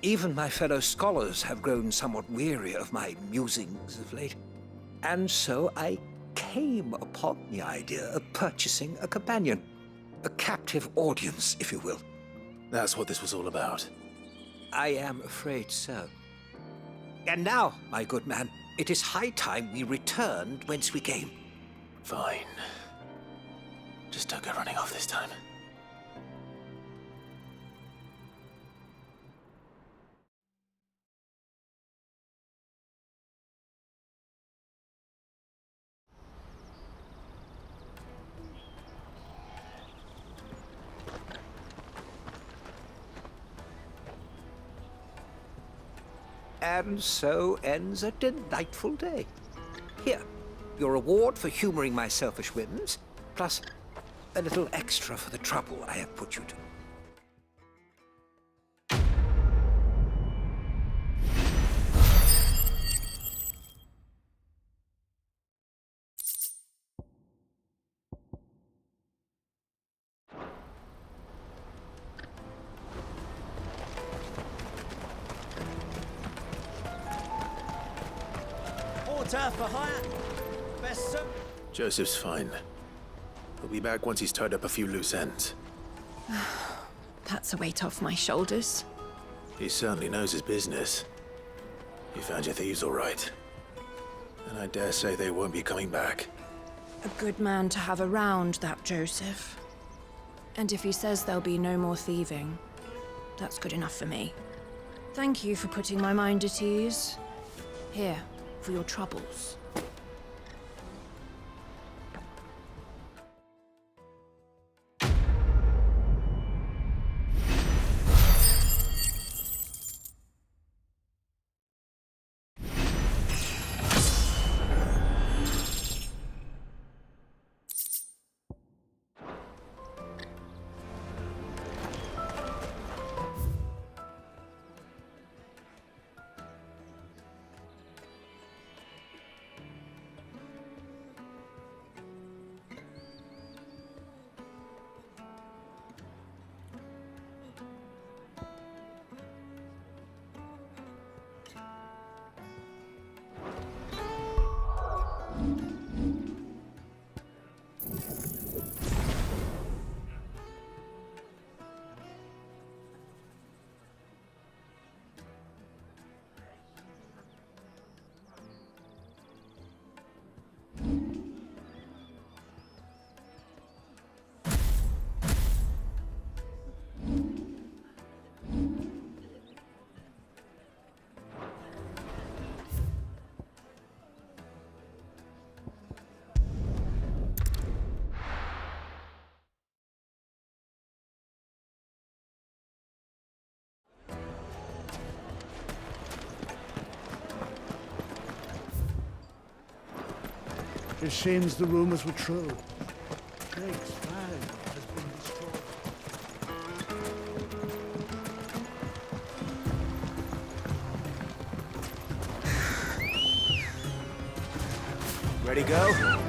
even my fellow scholars have grown somewhat weary of my musings of late. And so I came upon the idea of purchasing a companion. A captive audience, if you will. That's what this was all about. I am afraid so. And now, my good man, it is high time we returned whence we came. Fine. Just don't go running off this time. And so ends a delightful day. Here, your reward for humoring my selfish whims, plus a little extra for the trouble I have put you to. Porter for hire. Best sir. Joseph's fine. He'll be back once he's tied up a few loose ends. That's a weight off my shoulders. He certainly knows his business. You found your thieves all right. And I dare say they won't be coming back. A good man to have around, that Joseph. And if he says there'll be no more thieving, that's good enough for me. Thank you for putting my mind at ease. Here, for your troubles. It seems the rumors were true. Drake's flag has been destroyed. Ready, go?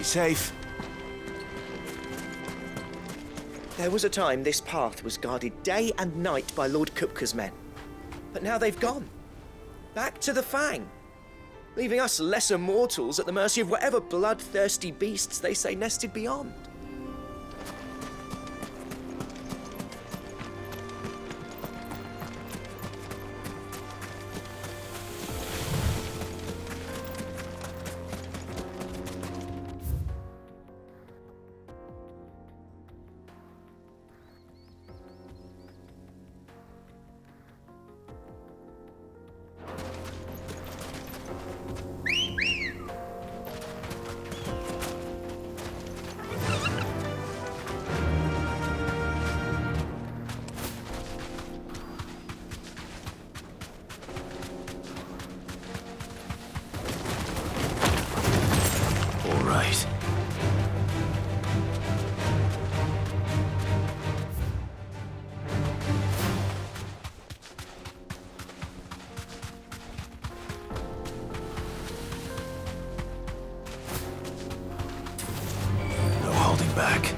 safe. There was a time this path was guarded day and night by Lord Kupka's men. But now they've gone. Back to the Fang. Leaving us lesser mortals at the mercy of whatever bloodthirsty beasts they say nested beyond. Back.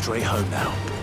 Straight home now.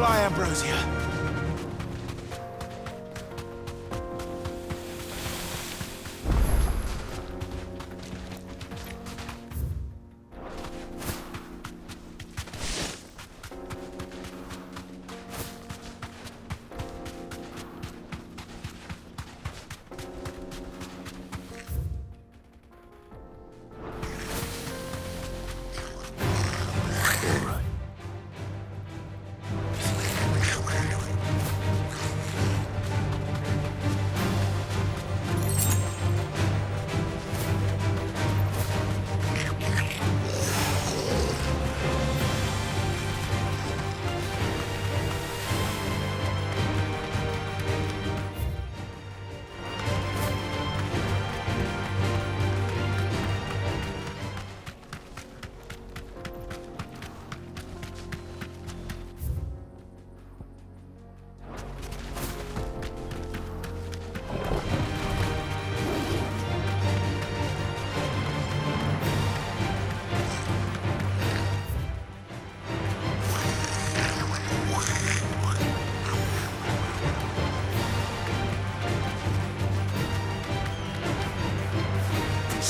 Fly, Ambrosia.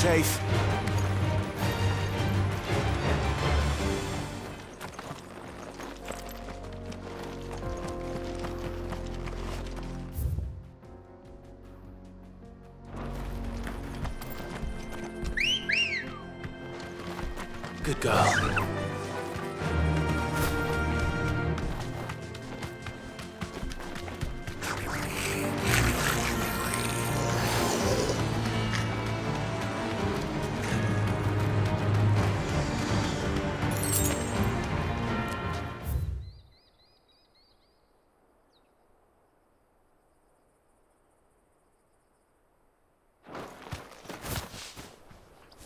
safe. Good girl.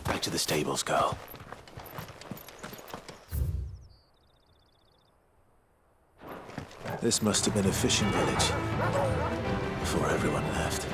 Back to the stables, girl. This must have been a fishing village before everyone left.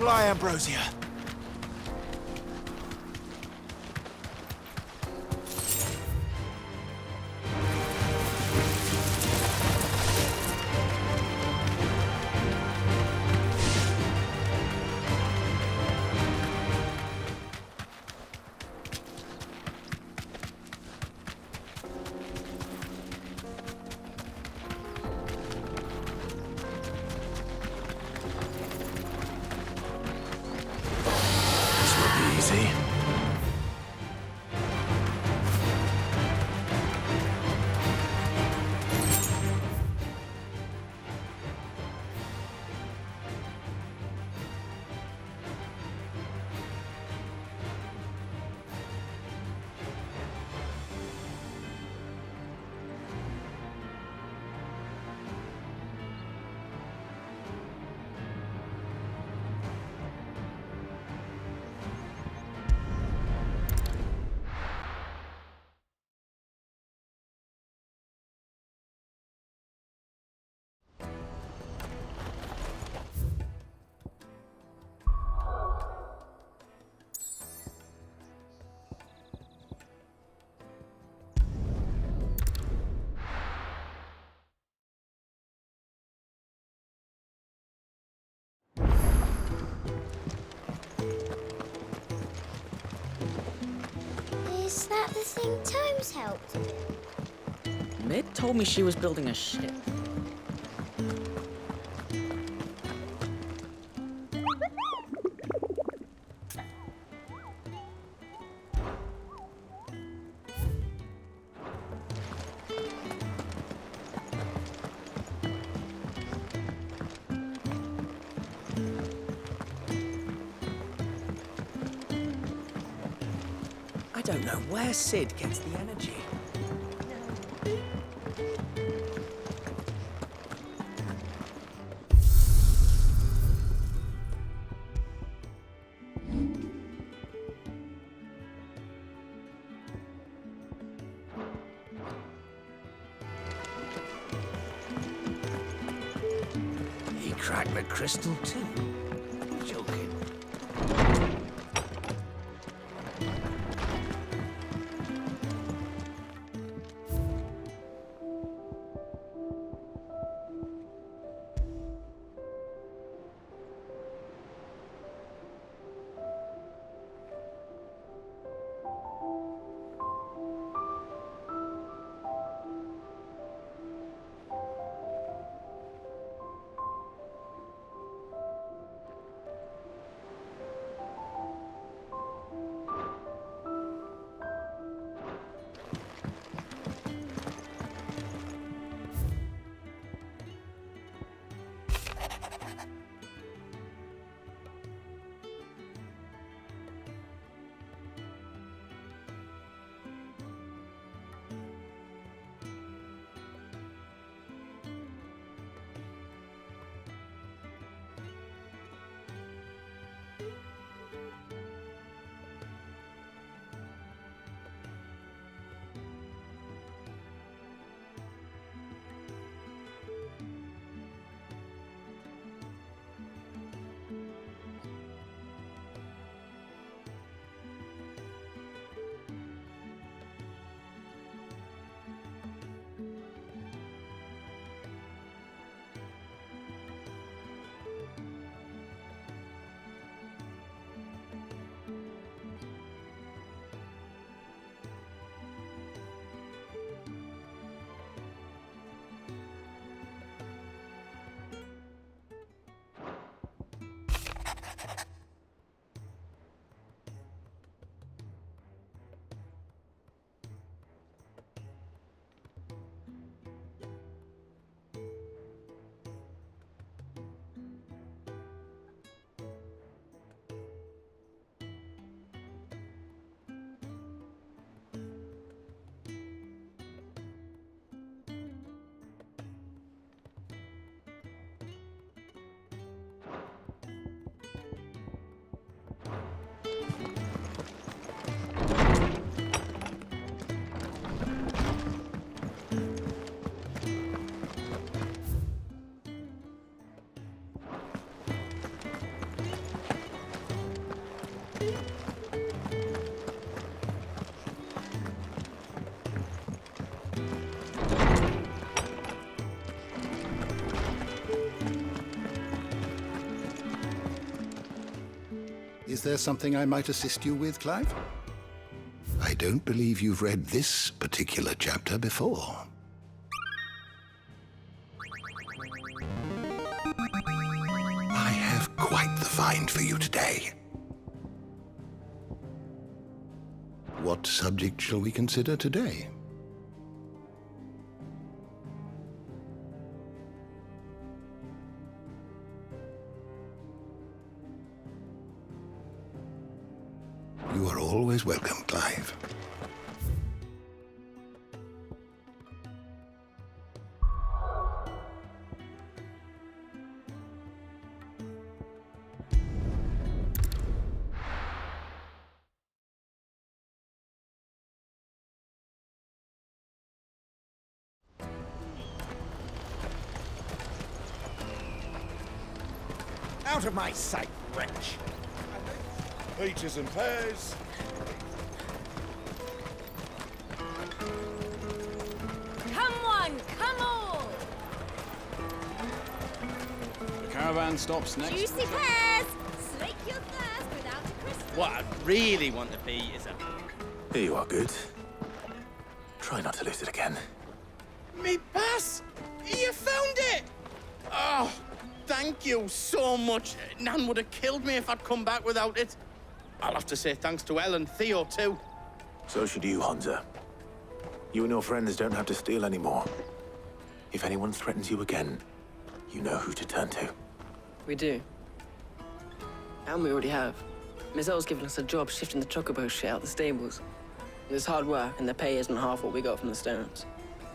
Fly, Ambrosia. Easy. Is that the thing Tomes helped do? Mid told me she was building a ship. don't know where Sid gets the energy. He cracked the crystal too. Joking. Is there something I might assist you with, Clive? I don't believe you've read this particular chapter before. I have quite the find for you today. What subject shall we consider today? You are always welcome, Clive. Out of my sight, wretch! Peaches and pears. Come on, come on! The caravan stops next. Juicy pears! Slake your thirst without a crystal. What I really want to be is a... Here you are, good. Try not to lose it again. Me pass! You found it! Oh, thank you so much. Nan would have killed me if I'd come back without it. I'll have to say thanks to Elle and Theo, too. So should you, Hansa. You and your friends don't have to steal anymore. If anyone threatens you again, you know who to turn to. We do. And we already have. Mizelle's given us a job shifting the chocobo shit out the stables. There's hard work, and the pay isn't half what we got from the stones.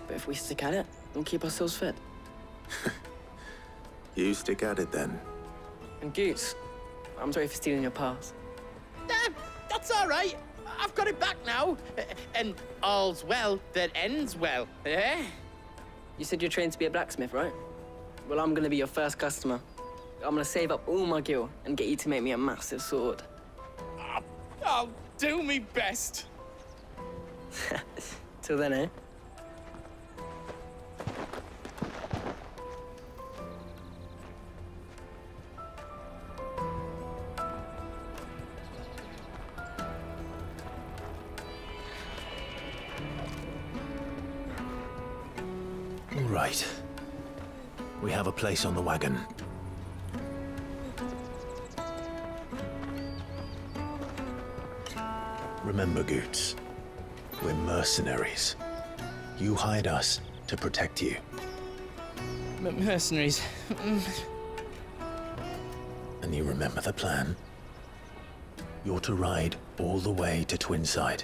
But if we stick at it, we'll keep ourselves fit. You stick at it then. And Goose, I'm sorry for stealing your pass. That's all right. I've got it back now. And all's well that ends well, eh? You said you're trained to be a blacksmith, right? Well, I'm gonna be your first customer. I'm gonna save up all my gil and get you to make me a massive sword. I'll do me best. Till then, eh? All right. We have a place on the wagon. Remember, Goots, we're mercenaries. You hired us to protect you. Mercenaries. And you remember the plan? You're to ride all the way to Twinside.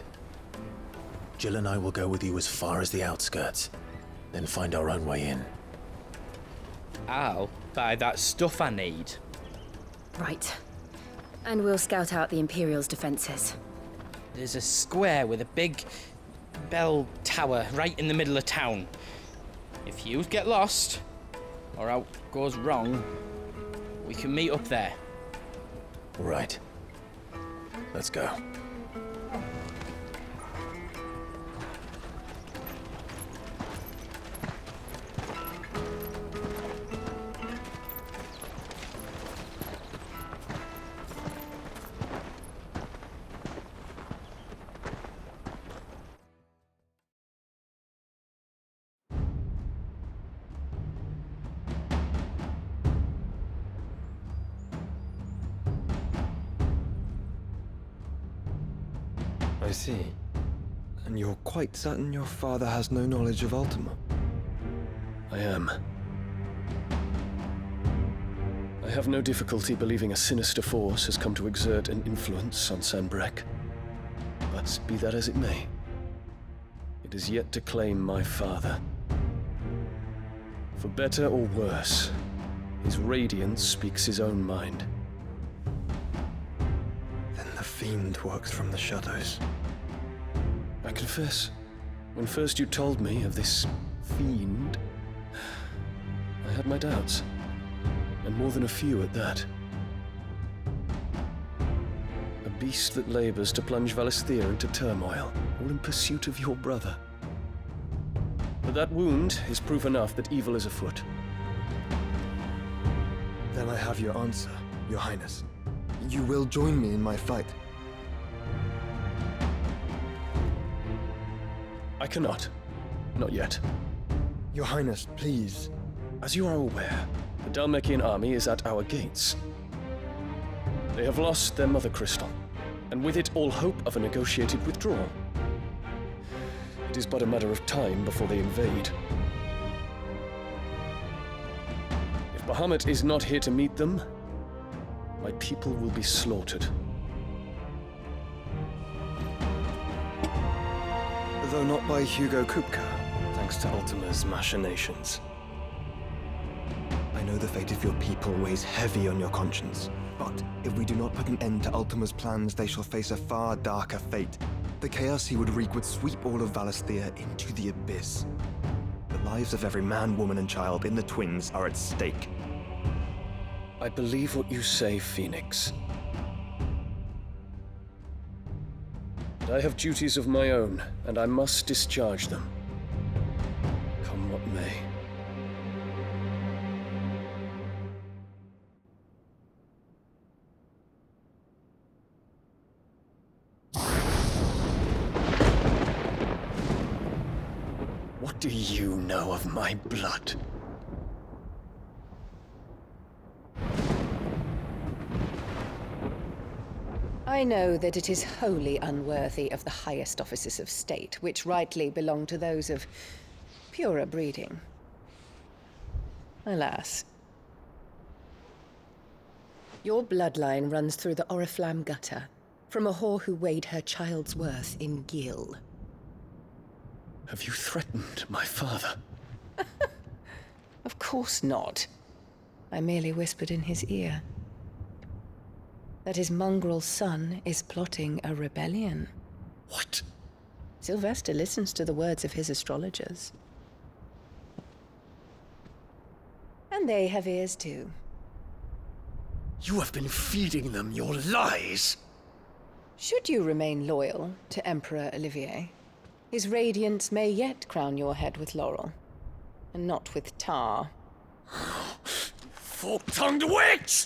Jill and I will go with you as far as the outskirts, then find our own way in. I'll buy that stuff I need. Right. And we'll scout out the Imperial's defenses. There's a square with a big bell tower right in the middle of town. If you get lost, or out goes wrong, we can meet up there. Right. Let's go. I see. And you're quite certain your father has no knowledge of Ultima? I am. I have no difficulty believing a sinister force has come to exert an influence on Sanbreque. But be that as it may, it is yet to claim my father. For better or worse, his radiance speaks his own mind. Then the fiend works from the shadows. I confess, when first you told me of this fiend, I had my doubts, and more than a few at that. A beast that labors to plunge Valisthea into turmoil, all in pursuit of your brother. But that wound is proof enough that evil is afoot. Then I have your answer, Your Highness. You will join me in my fight. I cannot. Not yet. Your Highness, please. As you are aware, the Dhalmekian army is at our gates. They have lost their mother crystal, and with it all hope of a negotiated withdrawal. It is but a matter of time before they invade. If Bahamut is not here to meet them, my people will be slaughtered. Though not by Hugo Kupka, thanks to Ultima's machinations. I know the fate of your people weighs heavy on your conscience, but if we do not put an end to Ultima's plans, they shall face a far darker fate. The chaos he would wreak would sweep all of Valisthea into the abyss. The lives of every man, woman, and child in the Twins are at stake. I believe what you say, Phoenix. But I have duties of my own, and I must discharge them. Come what may. What do you know of my blood? I know that it is wholly unworthy of the highest offices of state, which rightly belong to those of purer breeding. Alas. Your bloodline runs through the Oriflamme gutter, from a whore who weighed her child's worth in gil. Have you threatened my father? Of course not. I merely whispered in his ear that his mongrel son is plotting a rebellion. What? Sylvester listens to the words of his astrologers. And they have ears too. You have been feeding them your lies! Should you remain loyal to Emperor Olivier, his radiance may yet crown your head with laurel, and not with tar. Fork-tongued witch!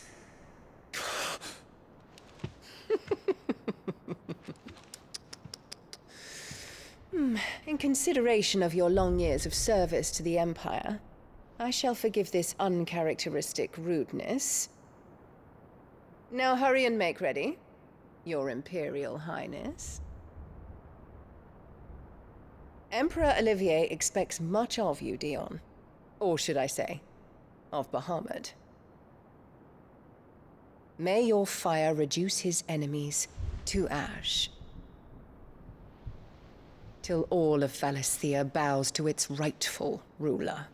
In consideration of your long years of service to the Empire, I shall forgive this uncharacteristic rudeness. Now hurry and make ready, Your Imperial Highness. Emperor Olivier expects much of you, Dion. Or should I say, of Bahamut. May your fire reduce his enemies to ash, till all of Valisthea bows to its rightful ruler.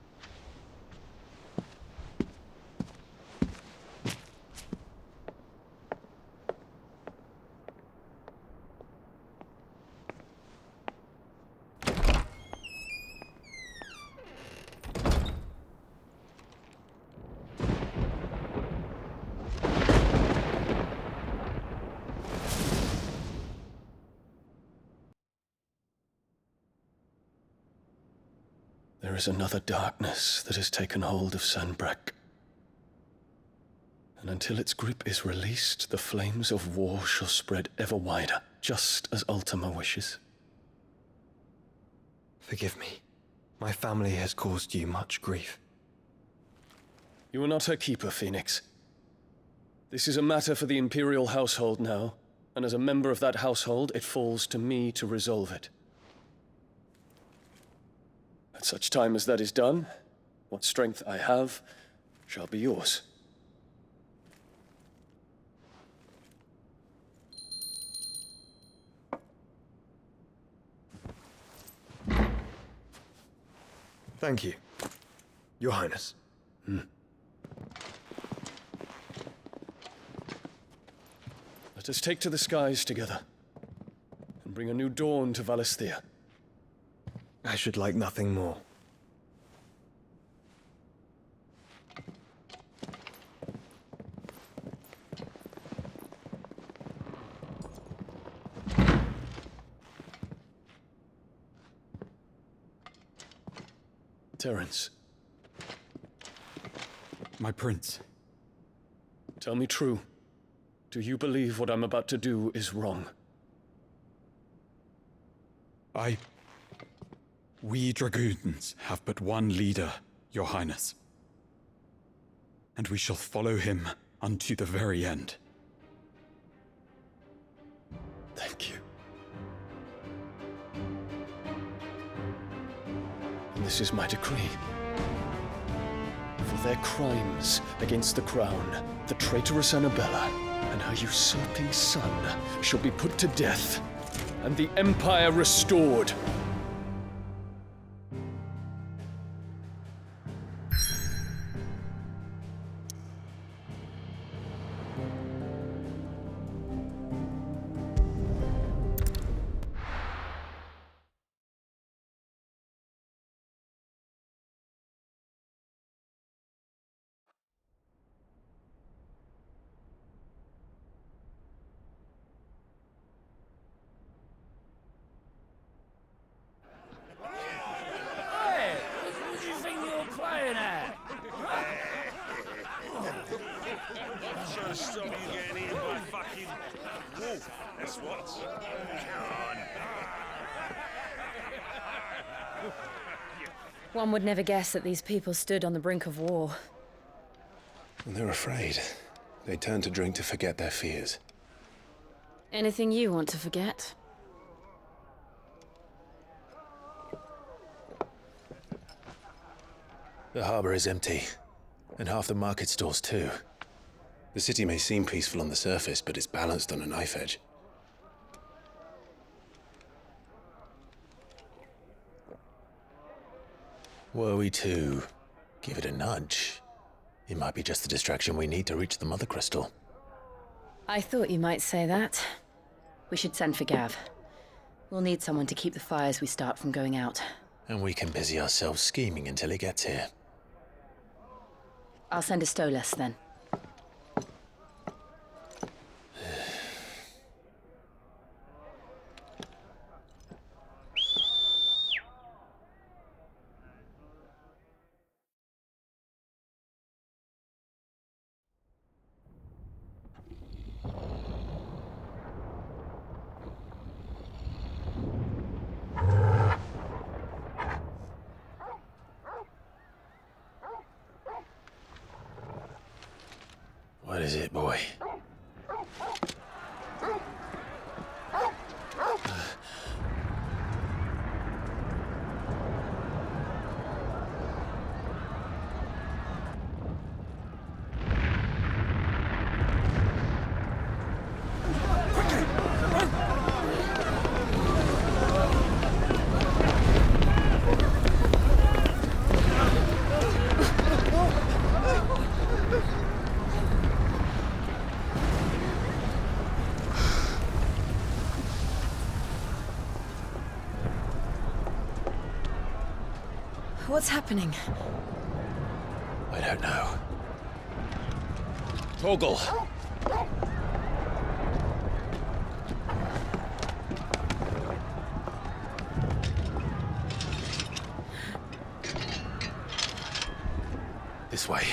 There is another darkness that has taken hold of Sanbreque. And until its grip is released, the flames of war shall spread ever wider, just as Ultima wishes. Forgive me. My family has caused you much grief. You are not her keeper, Phoenix. This is a matter for the Imperial household now, and as a member of that household, it falls to me to resolve it. At such time as that is done, what strength I have shall be yours. Thank you, Your Highness. Let us take to the skies together, and bring a new dawn to Valisthea. I should like nothing more. Terence. My prince. Tell me true. Do you believe what I'm about to do is wrong? We dragoons have but one leader, Your Highness. And we shall follow him unto the very end. Thank you. And this is my decree. For their crimes against the crown, the traitoress Annabella and her usurping son shall be put to death, and the Empire restored. Stop you getting eaten by fucking wolf. That's what. Come on. One would never guess that these people stood on the brink of war. And they're afraid. They turn to drink to forget their fears. Anything you want to forget? The harbor is empty, and half the market stalls too. The city may seem peaceful on the surface, but it's balanced on a knife edge. Were we to give it a nudge, it might be just the distraction we need to reach the Mother Crystal. I thought you might say that. We should send for Gav. We'll need someone to keep the fires we start from going out. And we can busy ourselves scheming until he gets here. I'll send a Stolas then. What is it, boy? What's happening? I don't know. Torgal! This way.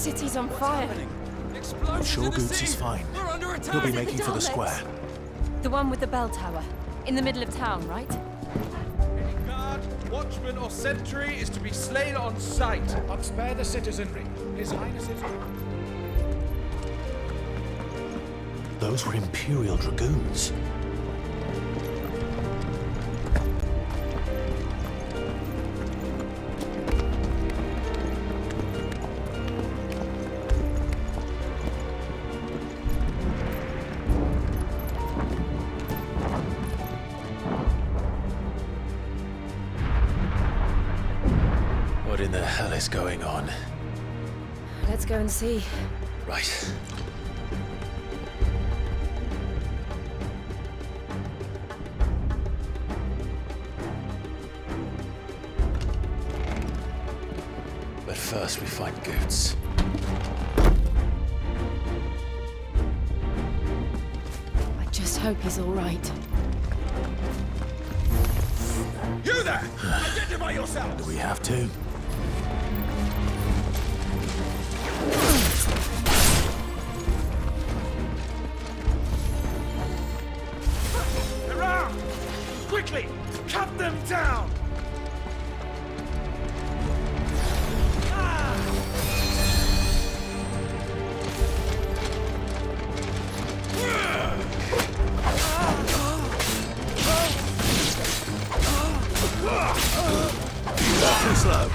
city's on fire. I'm sure Boots is fine. He'll be making for the square. The one with the bell tower. In the middle of town, right? Any guard, watchman, or sentry is to be slain on sight. But spare the citizenry. His Highness's... Those were Imperial Dragoons. What in the hell is going on? Let's go and see. Right. But first we find Goots. I just hope he's all right. You there! Identify yourself! Do we have to? Around! Quickly! Cut them down! Too slow.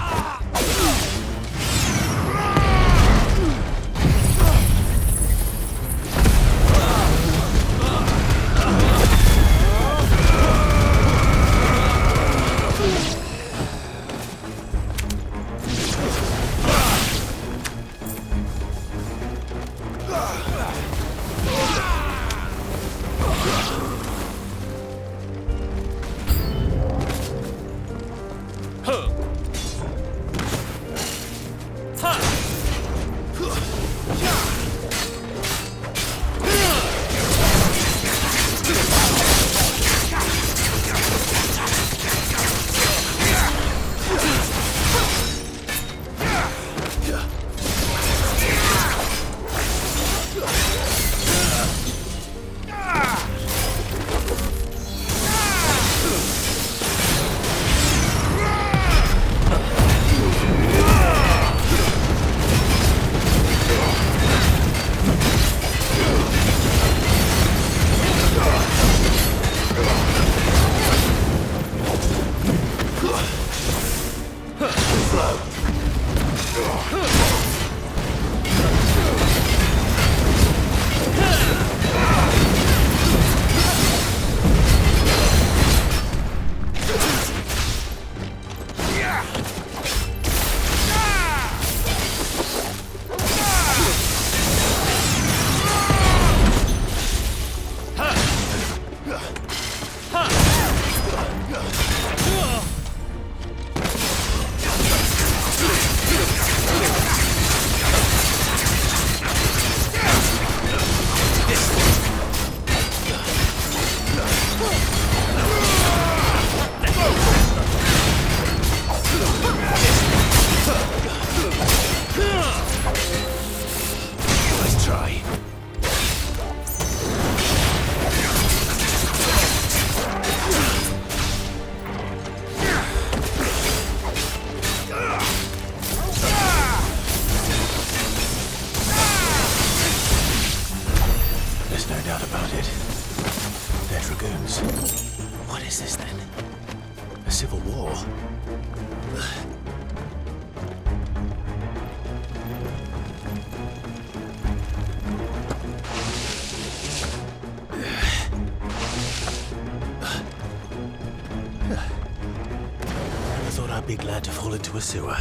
Be glad to fall into a sewer.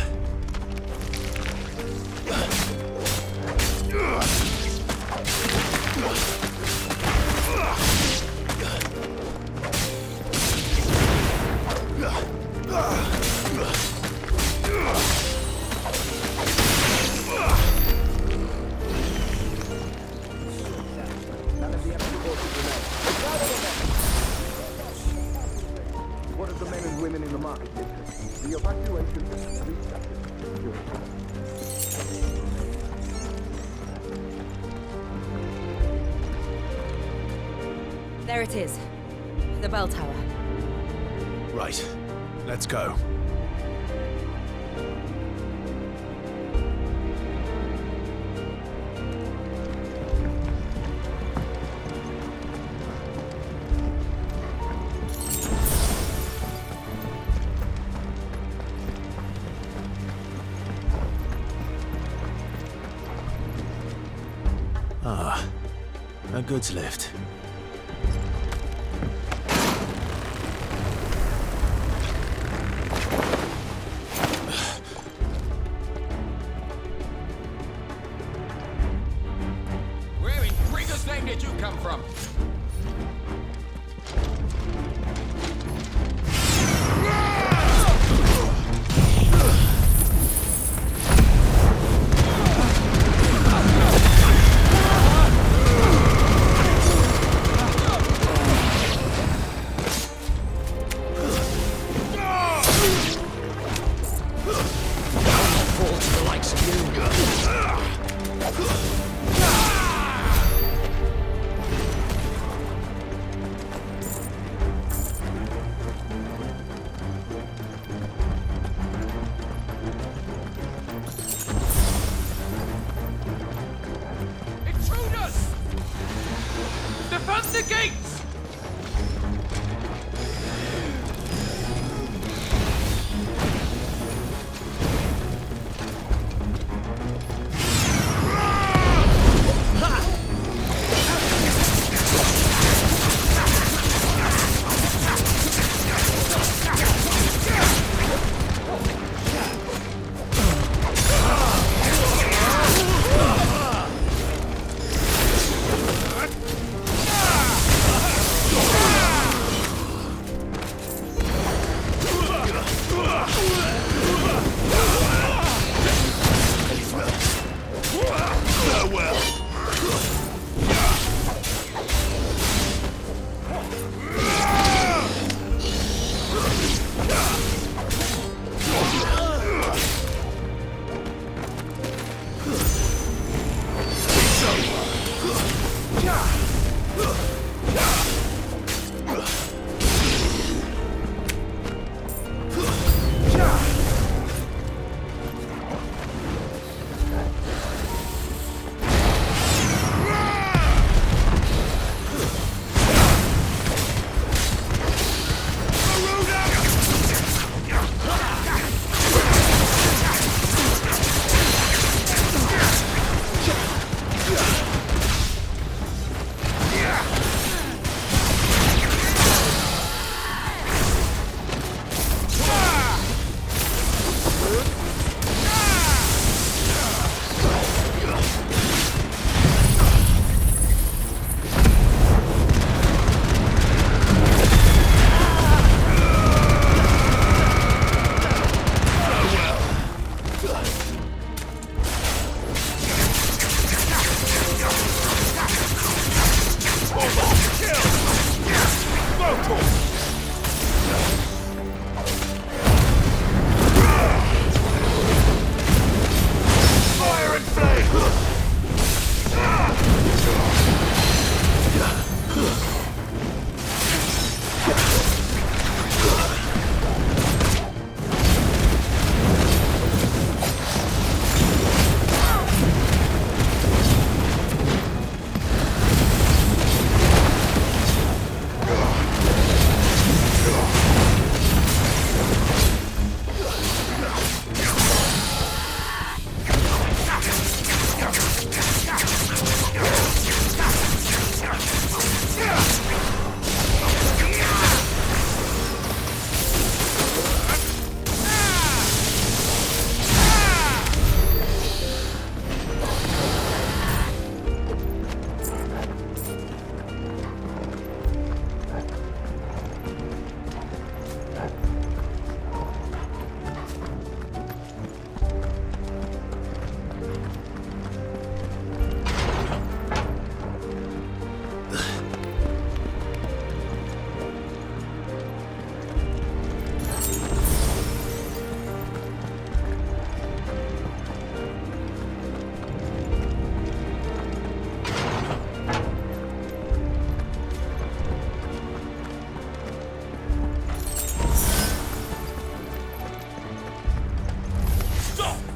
What of the men and women in the market district? The evacuation is 3 seconds. There it is. The bell tower. Right. Let's go. Ah, a goods lift. Where in Gregor's name did you come from?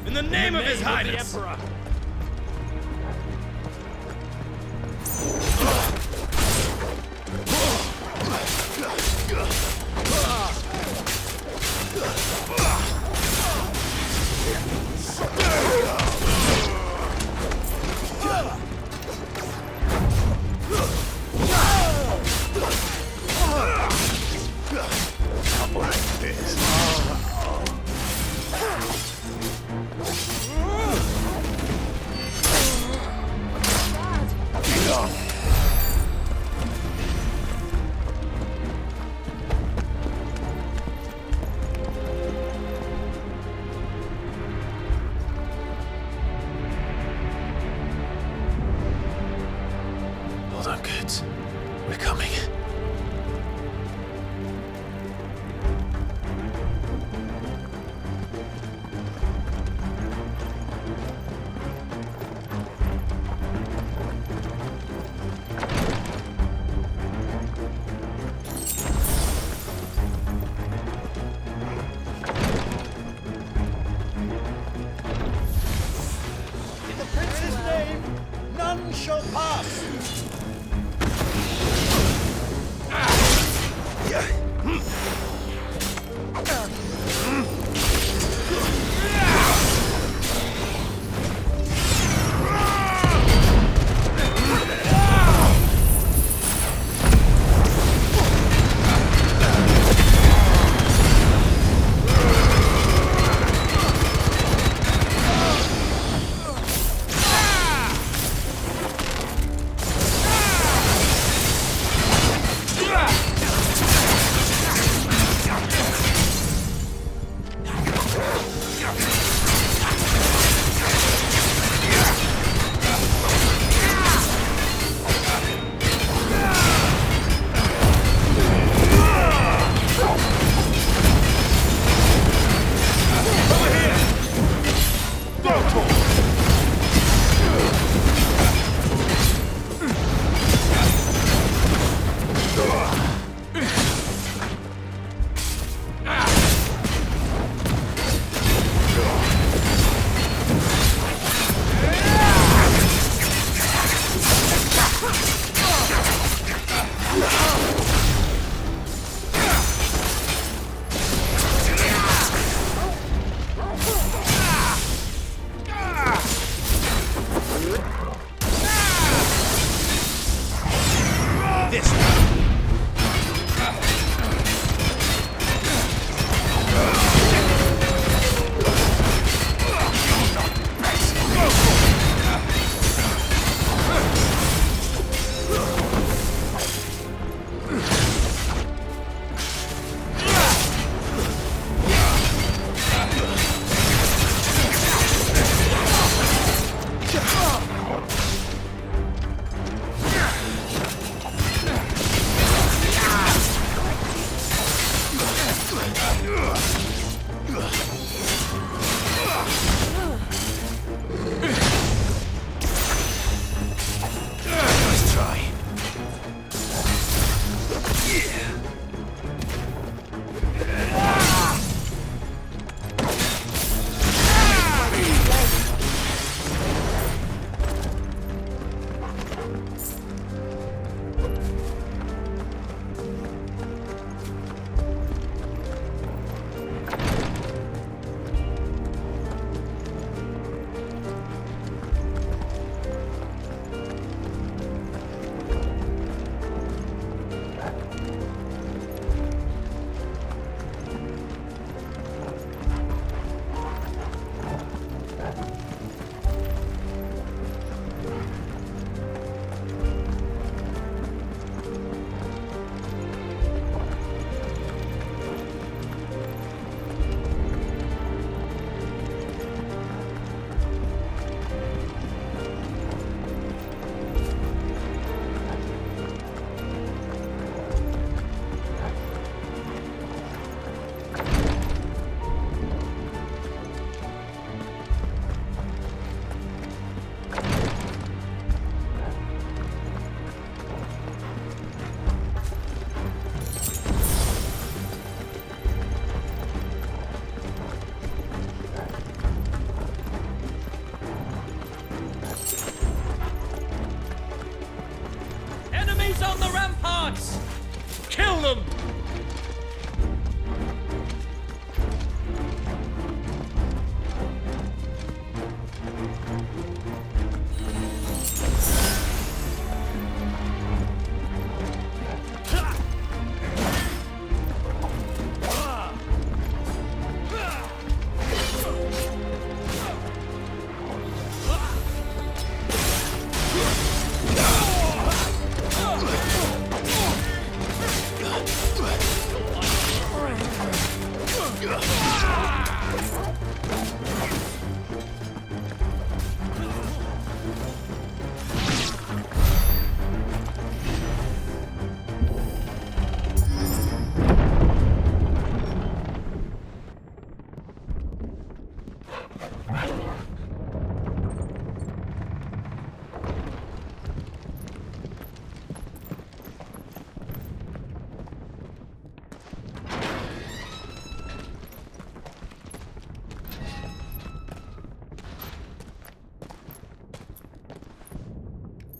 In the name of His Highness! The Emperor!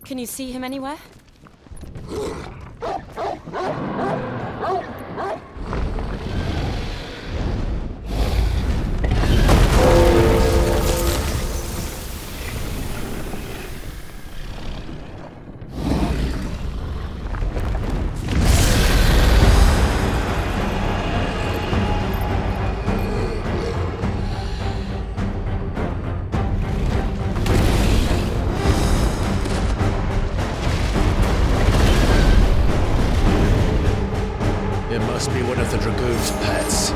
Can you see him anywhere? It must be one of the Dragoon's pets.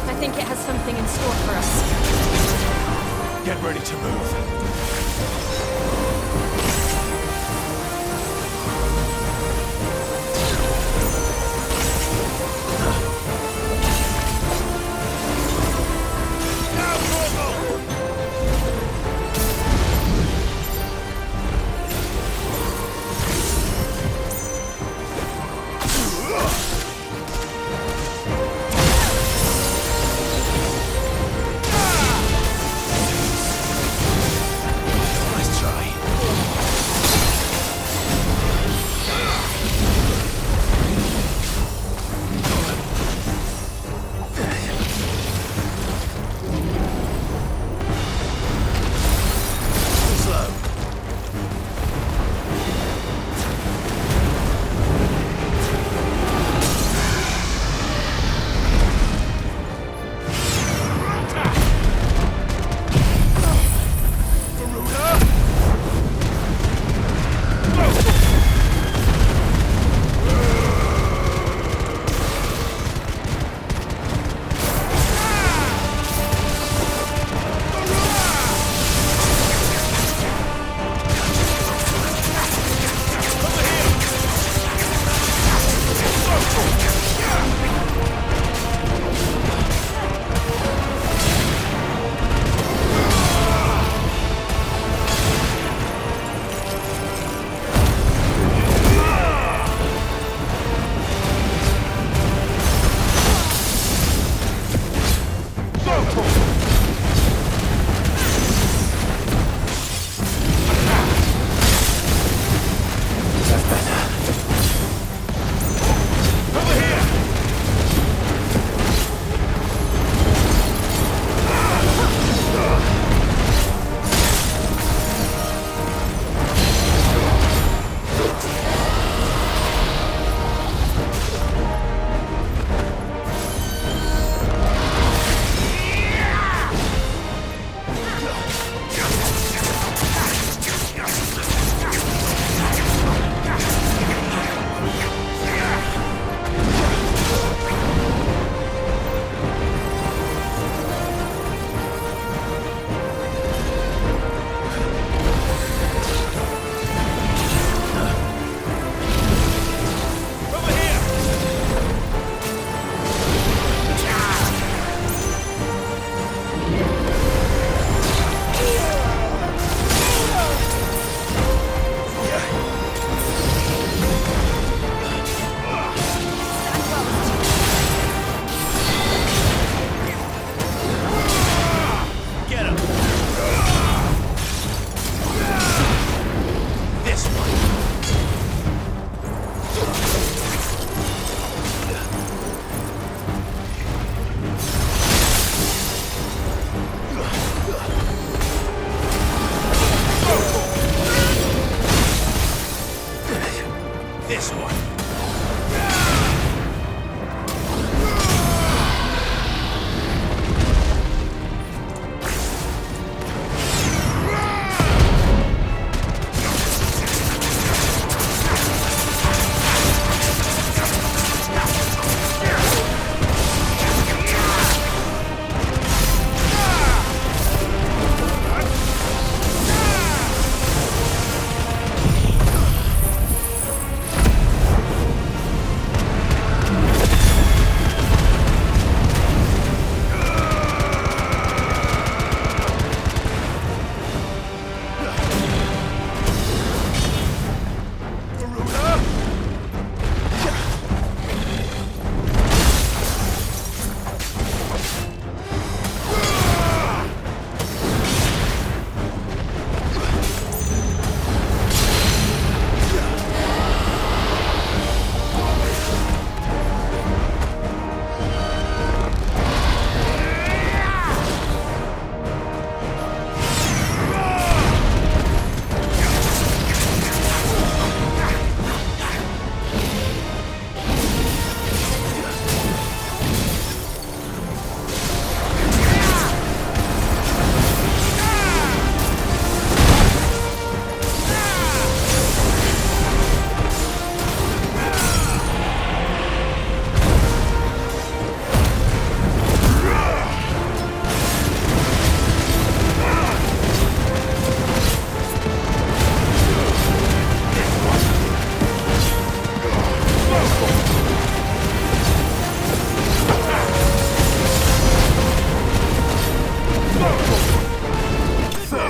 I think it has something in store for us. Get ready to move. Nice try.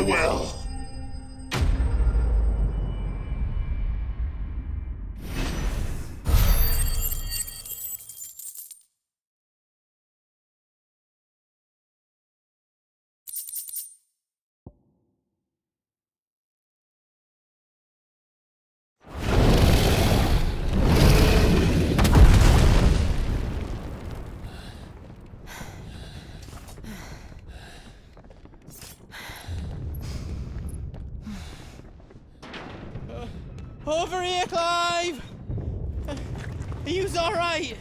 Farewell. Over here, Clive! Are you alright?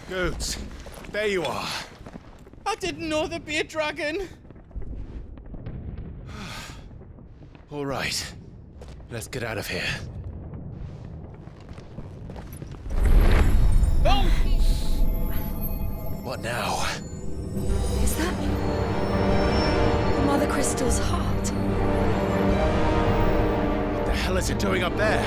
Goods, there you are. I didn't know there'd be a dragon. All right, let's get out of here. Oh! What now? Is that Mother Crystal's heart? What the hell is it doing up there?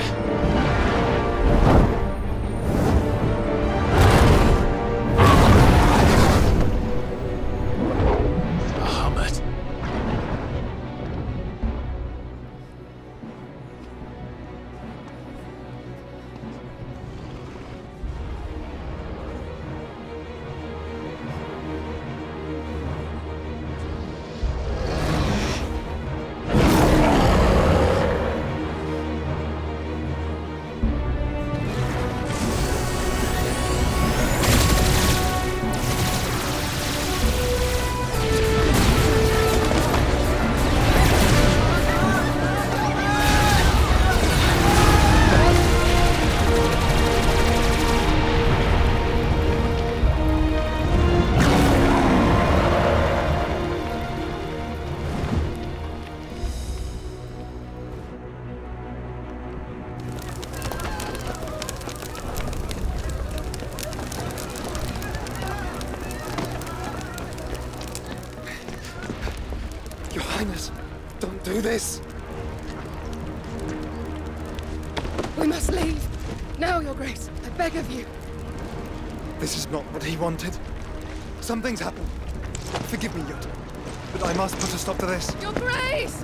Bahamut. Your Highness, don't do this. We must leave. Now, Your Grace. I beg of you. This is not what he wanted. Something's happened. Forgive me, Yut, but I must put a stop to this. Your Grace!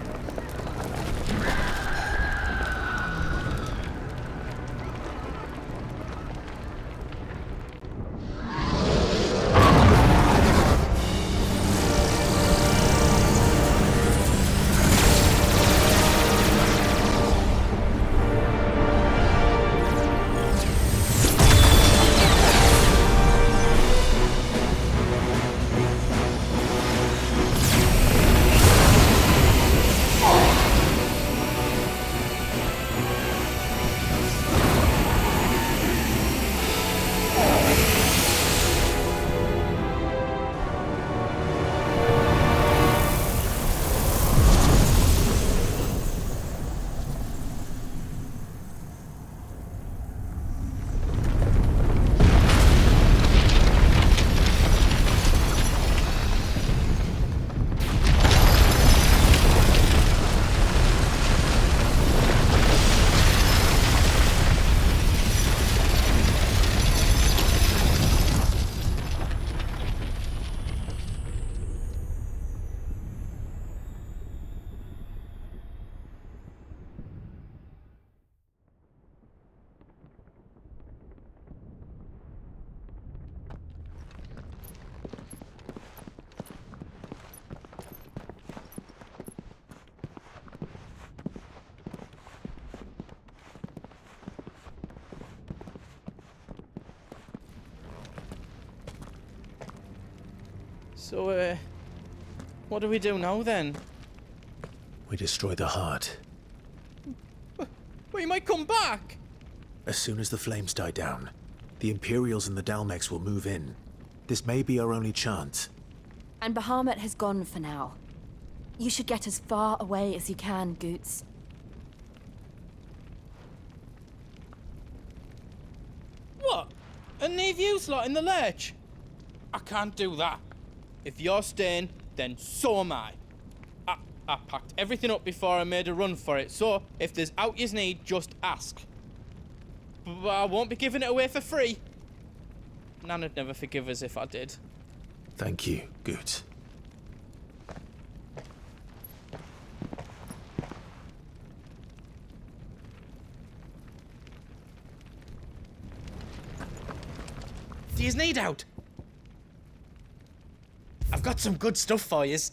So, what do we do now then? We destroy the heart. Well, you might come back! As soon as the flames die down, the Imperials and the Dalmex will move in. This may be our only chance. And Bahamut has gone for now. You should get as far away as you can, Goots. What? And leave you lot in the lurch? I can't do that. If you're staying, then so am I. I packed everything up before I made a run for it, so if there's out you need, just ask. But I won't be giving it away for free. Nana'd never forgive us if I did. Thank you, Goots. yous need out? I've got some good stuff for yous.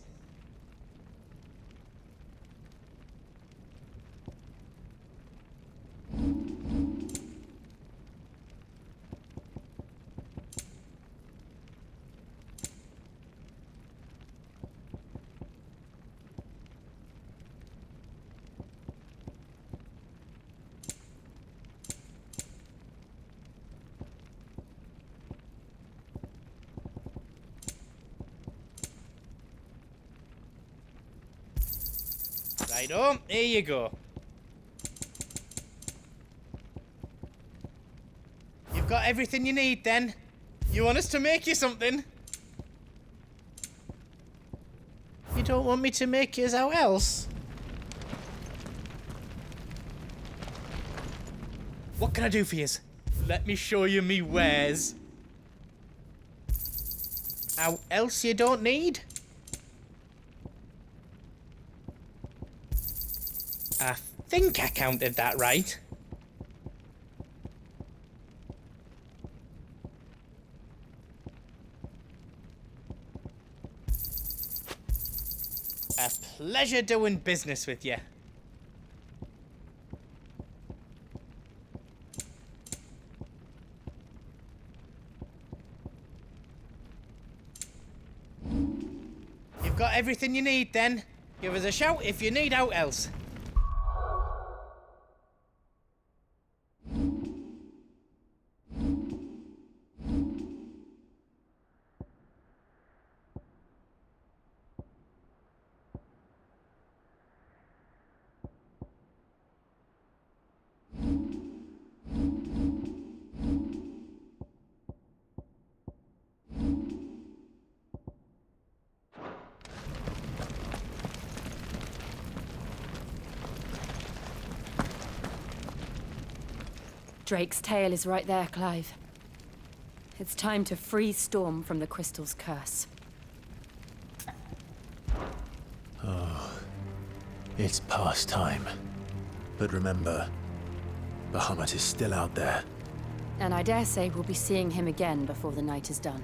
Righto, here you go. You've got everything you need then? You want us to make you something? You don't want me to make yous out else? What can I do for yous? Let me show you me wares. Out else you don't need? I think I counted that right. A pleasure doing business with you. You've got everything you need then. Give us a shout if you need out else. Drake's tail is right there, Clive. It's time to free Storm from the Crystal's curse. Oh, it's past time. But remember, Bahamut is still out there. And I dare say we'll be seeing him again before the night is done.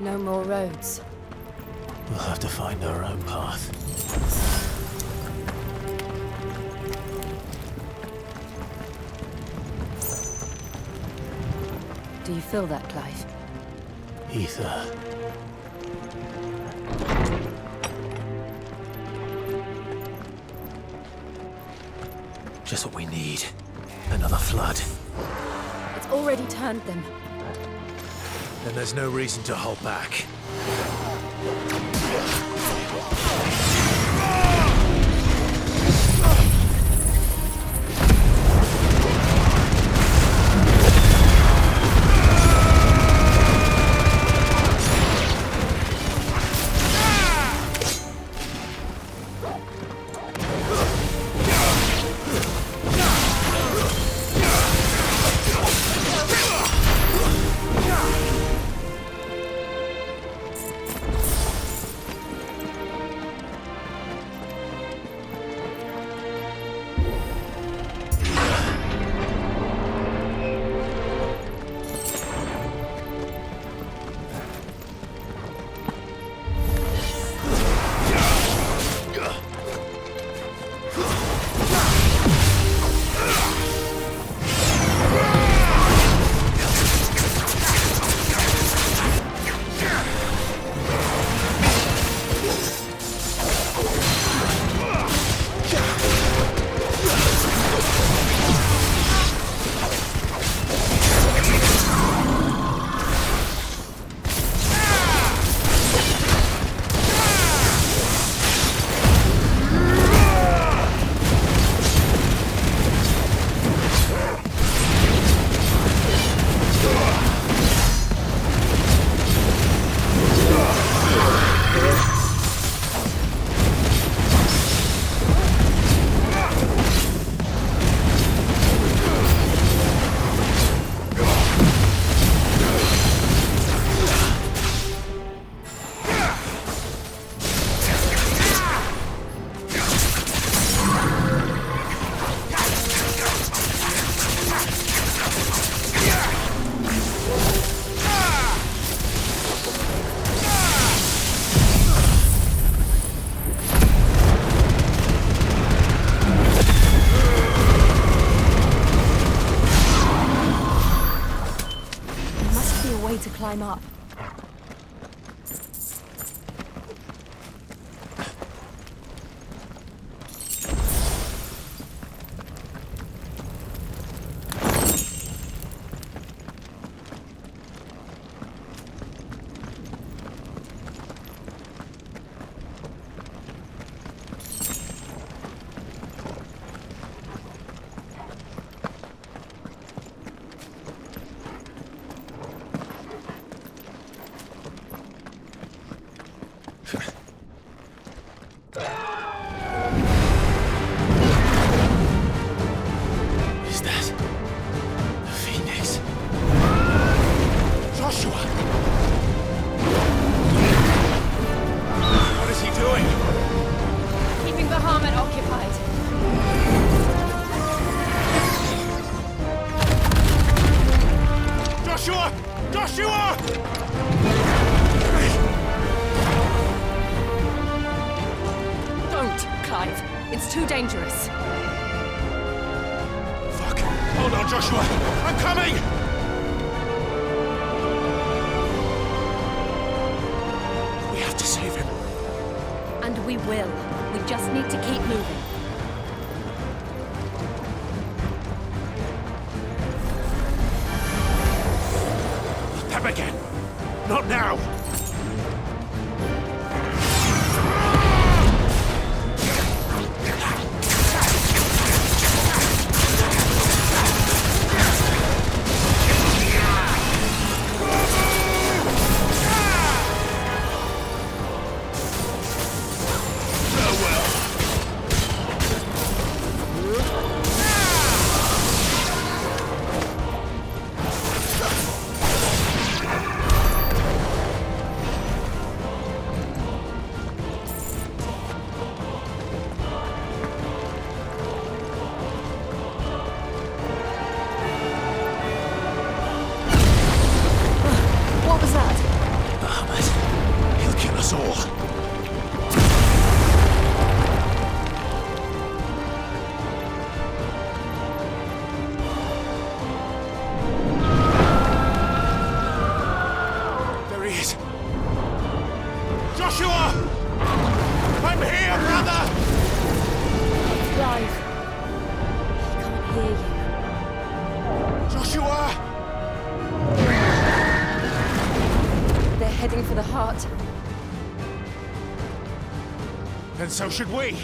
No more roads. We'll have to find our own path. Do you feel that, Clive? Ether. Just what we need. Another flood. It's already turned them. Then there's no reason to hold back. climb up. It's too dangerous. Fuck. Hold on, Joshua. I'm coming! We have to save him. And we will. We just need to keep moving. Them again. Not now. Heading for the heart. Then so should we.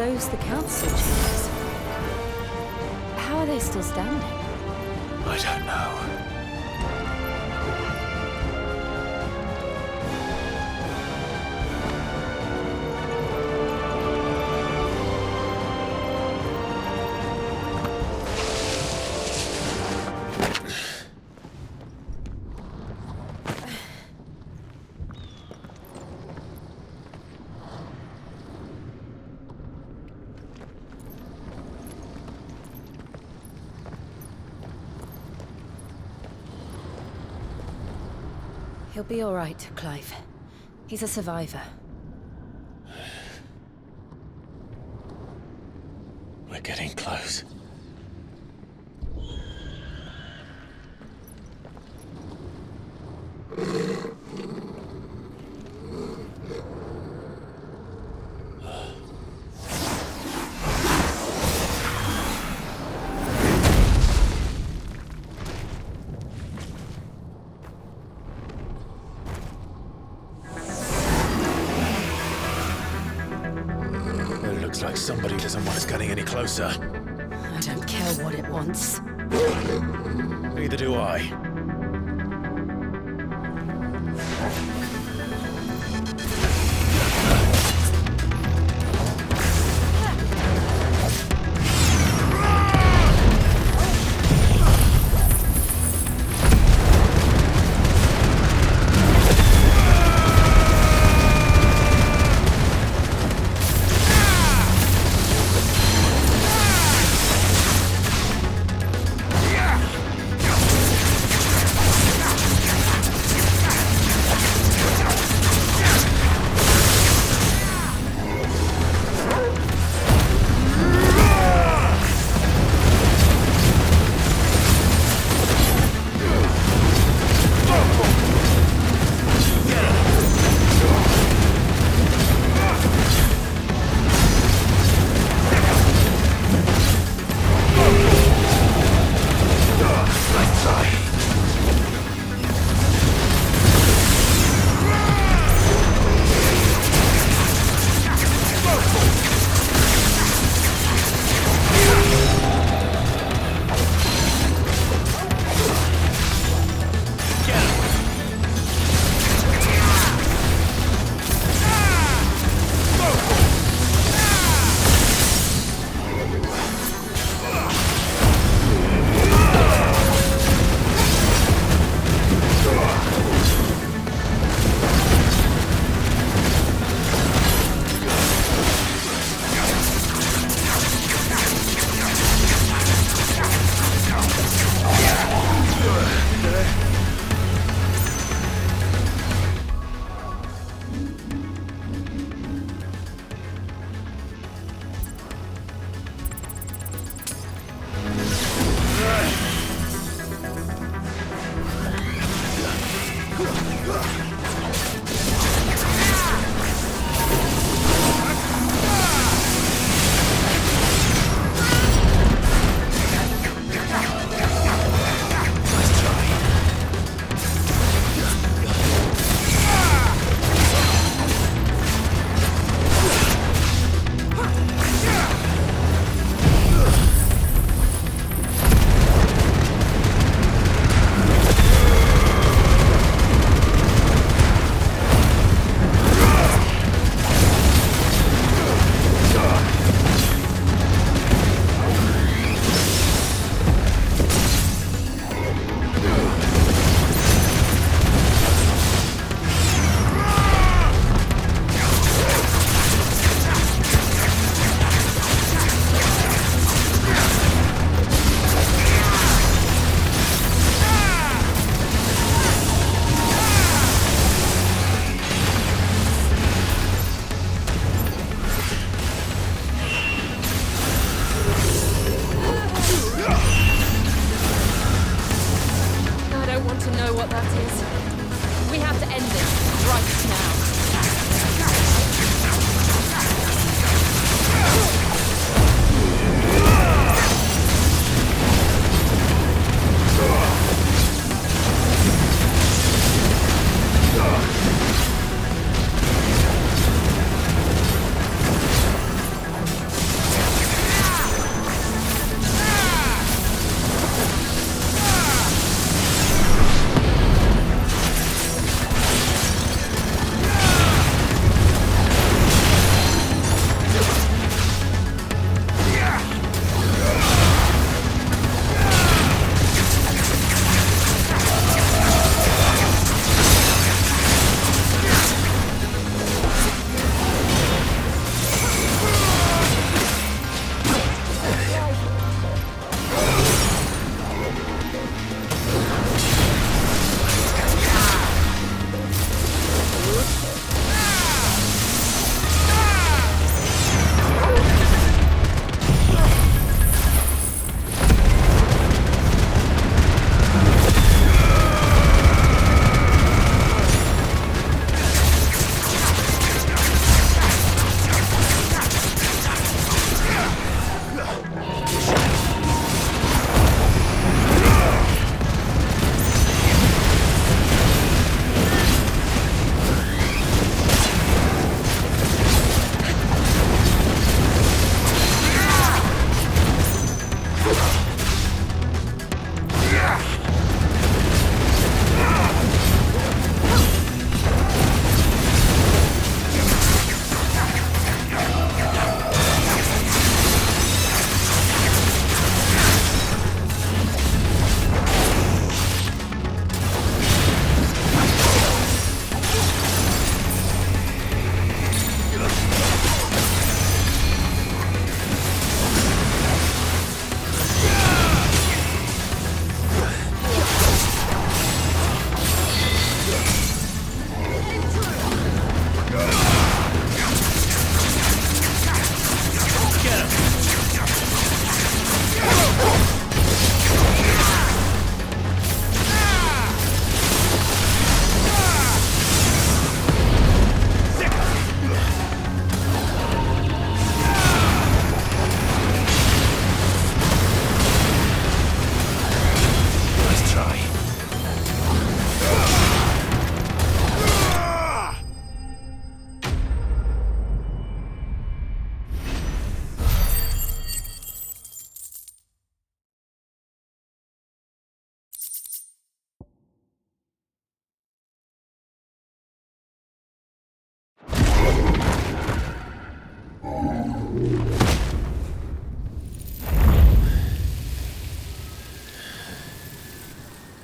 those the council chambers? How are they still standing? I don't know. He'll be all right, Clive. He's a survivor. We're getting close. Looks like somebody doesn't want us getting any closer. I don't care what it wants. Neither do I.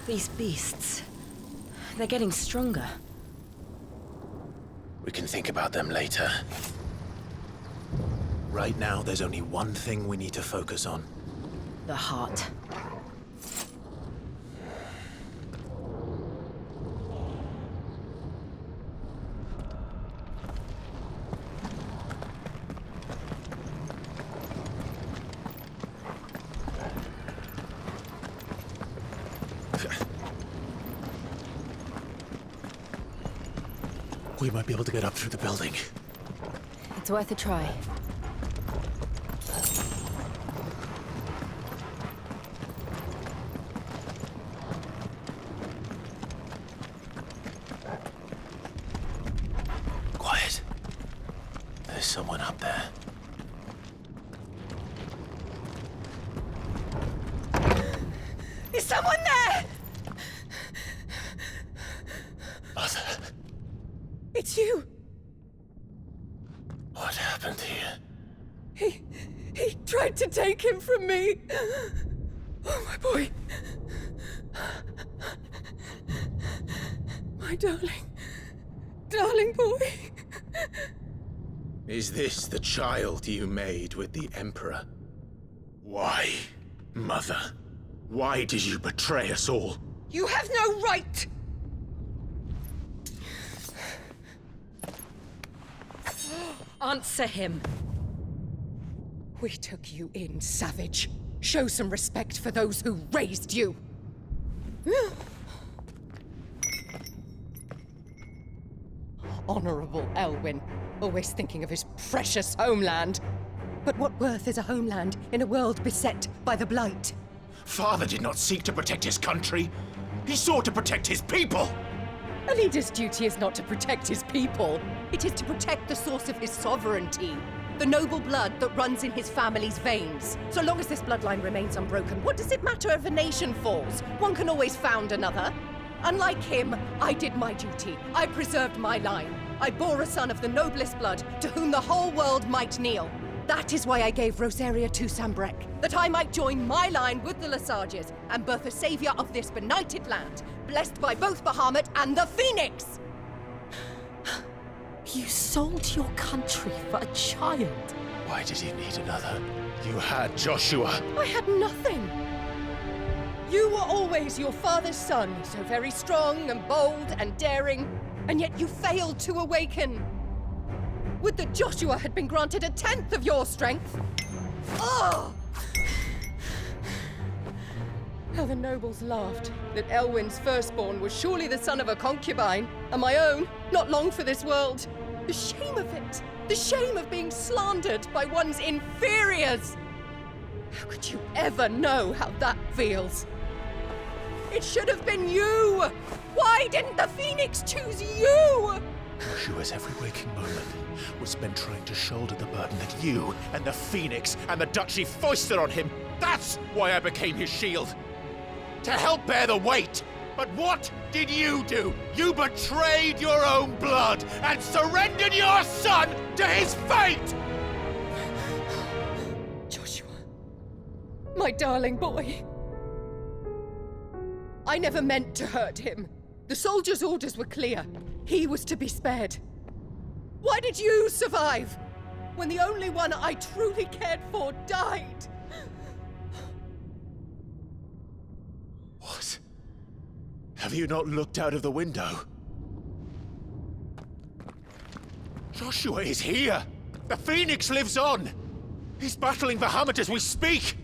These beasts... they're getting stronger. We can think about them later. Right now, there's only one thing we need to focus on. The heart. We might be able to get up through the building. It's worth a try. Quiet. There's someone up there. Is someone there? Mother. It's you. What happened here? He tried to take him from me. Oh, my boy. My darling boy. Is this the child you made with the Emperor? Why, Mother? Why did you betray us all? You have no right. Answer him. We took you in, savage. Show some respect for those who raised you. Honorable Elwyn, always thinking of his precious homeland. But what worth is a homeland in a world beset by the Blight? Father did not seek to protect his country. He sought to protect his people. A leader's duty is not to protect his people. It is to protect the source of his sovereignty. The noble blood that runs in his family's veins. So long as this bloodline remains unbroken, what does it matter if a nation falls? One can always found another. Unlike him, I did my duty. I preserved my line. I bore a son of the noblest blood, to whom the whole world might kneel. That is why I gave Rosaria to Sambrek, that I might join my line with the Lesages and birth a savior of this benighted land, blessed by both Bahamut and the Phoenix! You sold your country for a child. Why did you need another? You had Joshua. I had nothing. You were always your father's son, so very strong and bold and daring, and yet you failed to awaken. Would that Joshua had been granted 1/10 of your strength? Oh! How the nobles laughed that Elwyn's firstborn was surely the son of a concubine, and my own, not long for this world. The shame of it! The shame of being slandered by one's inferiors! How could you ever know how that feels? It should have been you! Why didn't the Phoenix choose you? Joshua's every waking moment was spent trying to shoulder the burden that you and the Phoenix and the Duchy foisted on him. That's why I became his shield. To help bear the weight. But what did you do? You betrayed your own blood and surrendered your son to his fate! Joshua, my darling boy. I never meant to hurt him. The soldiers' orders were clear. He was to be spared. Why did you survive when the only one I truly cared for died? What? Have you not looked out of the window? Joshua is here! The Phoenix lives on! He's battling Bahamut as we speak!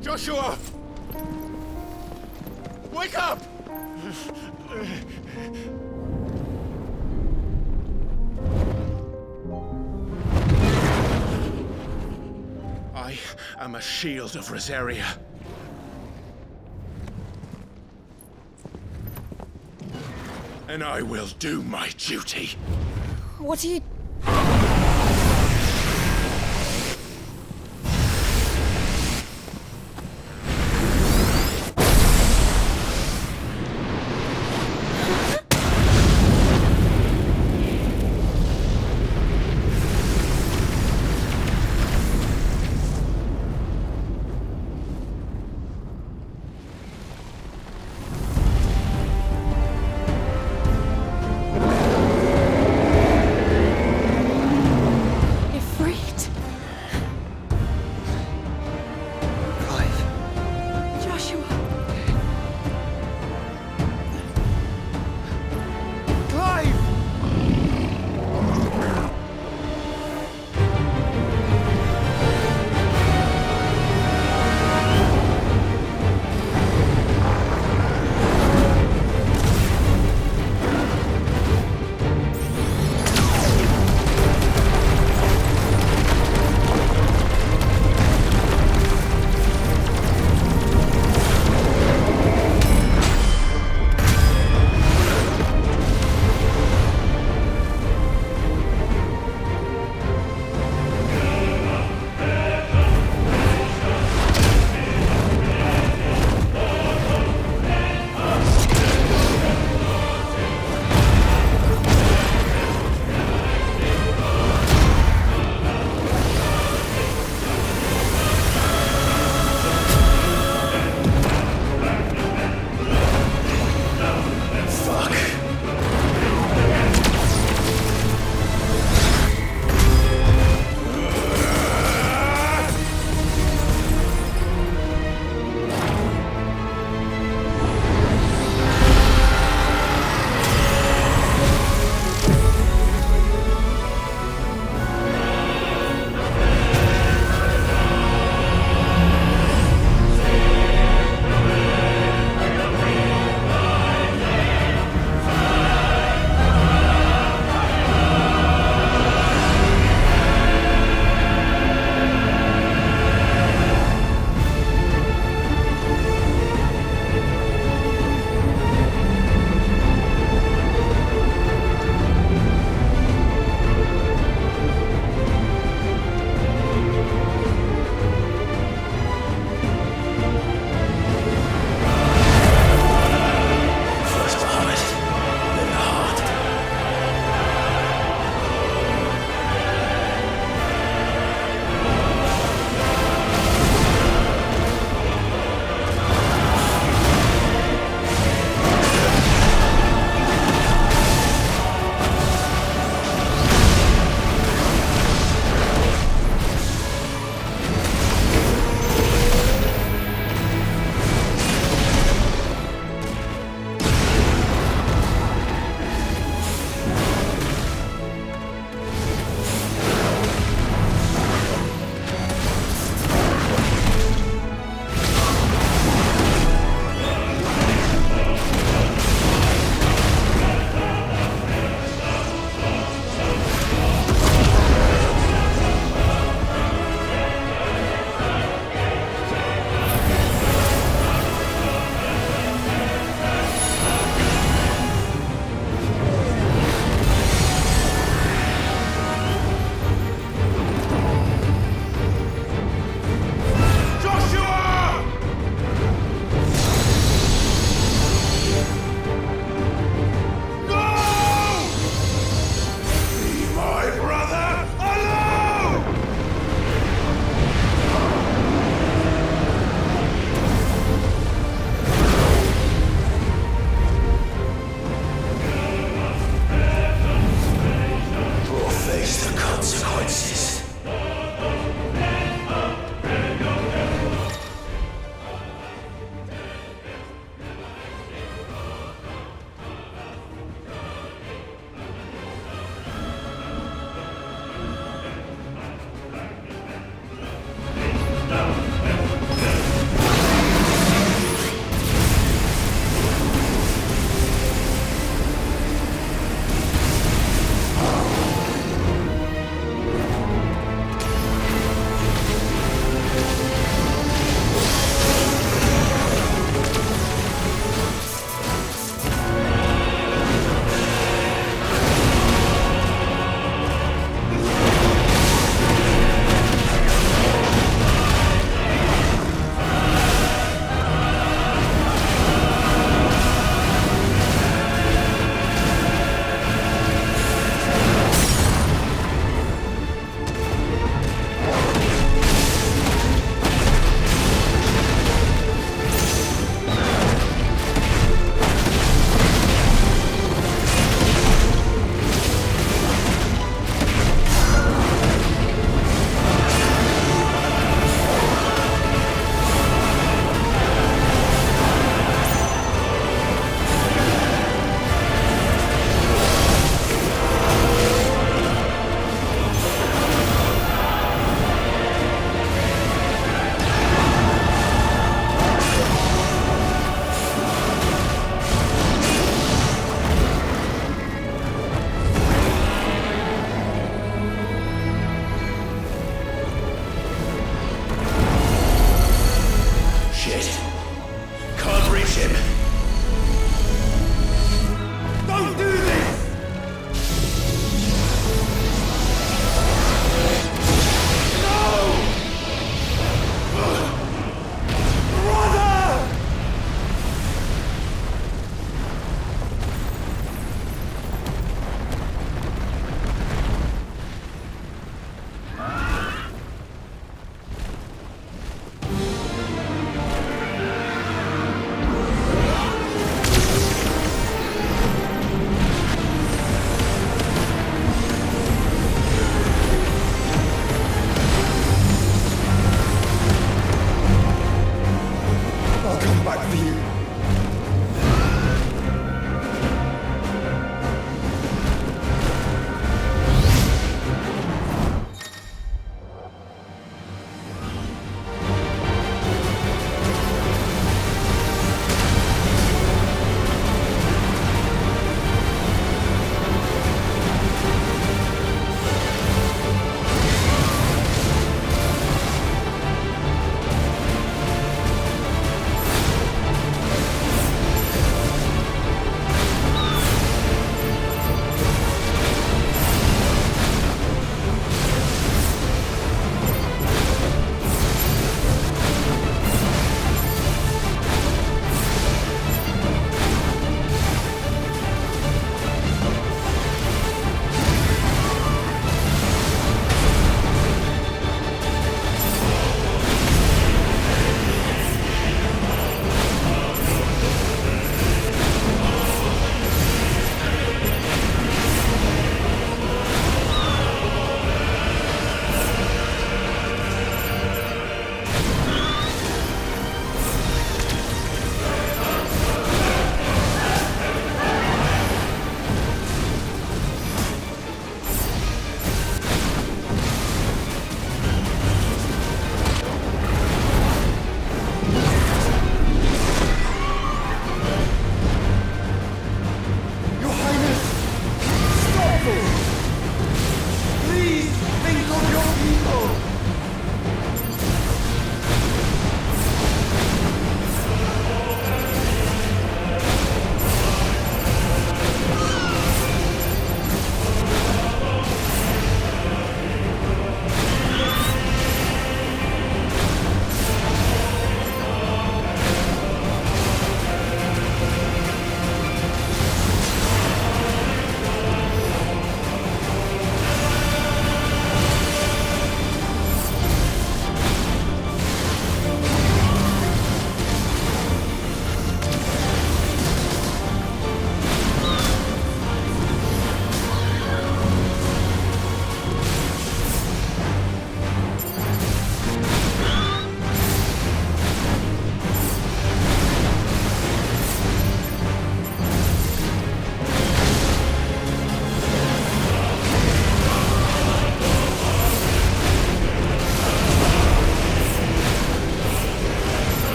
Joshua! Wake up! I am a shield of Rosaria. and I will do my duty. What are you...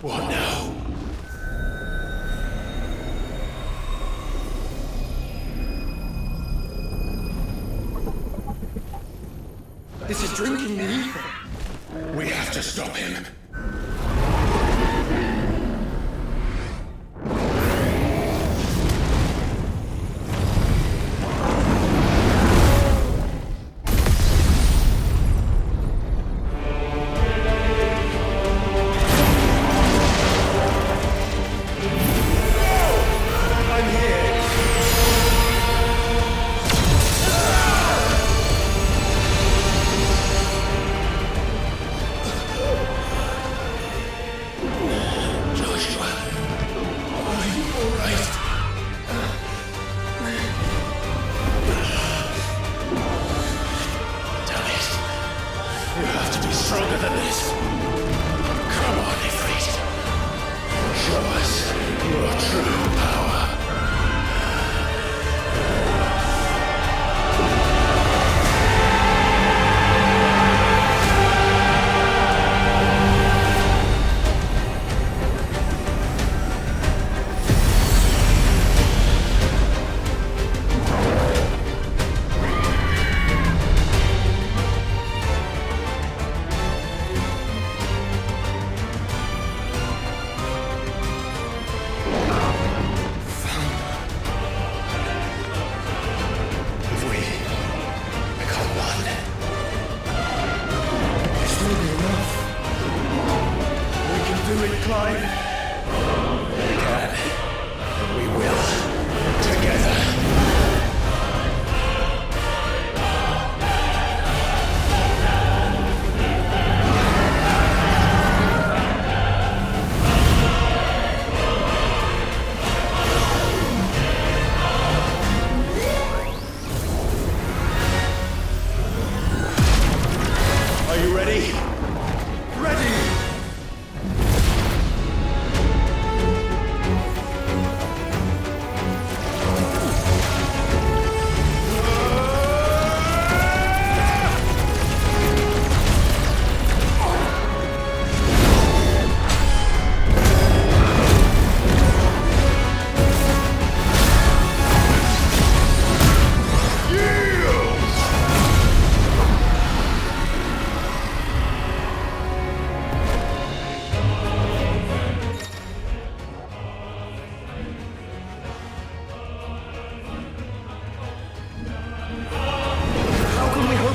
What now? This is drinking me. We have to stop him. Stronger than this. Come on, Ifrit. Show us your true power.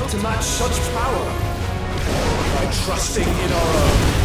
To match such power by trusting in our own.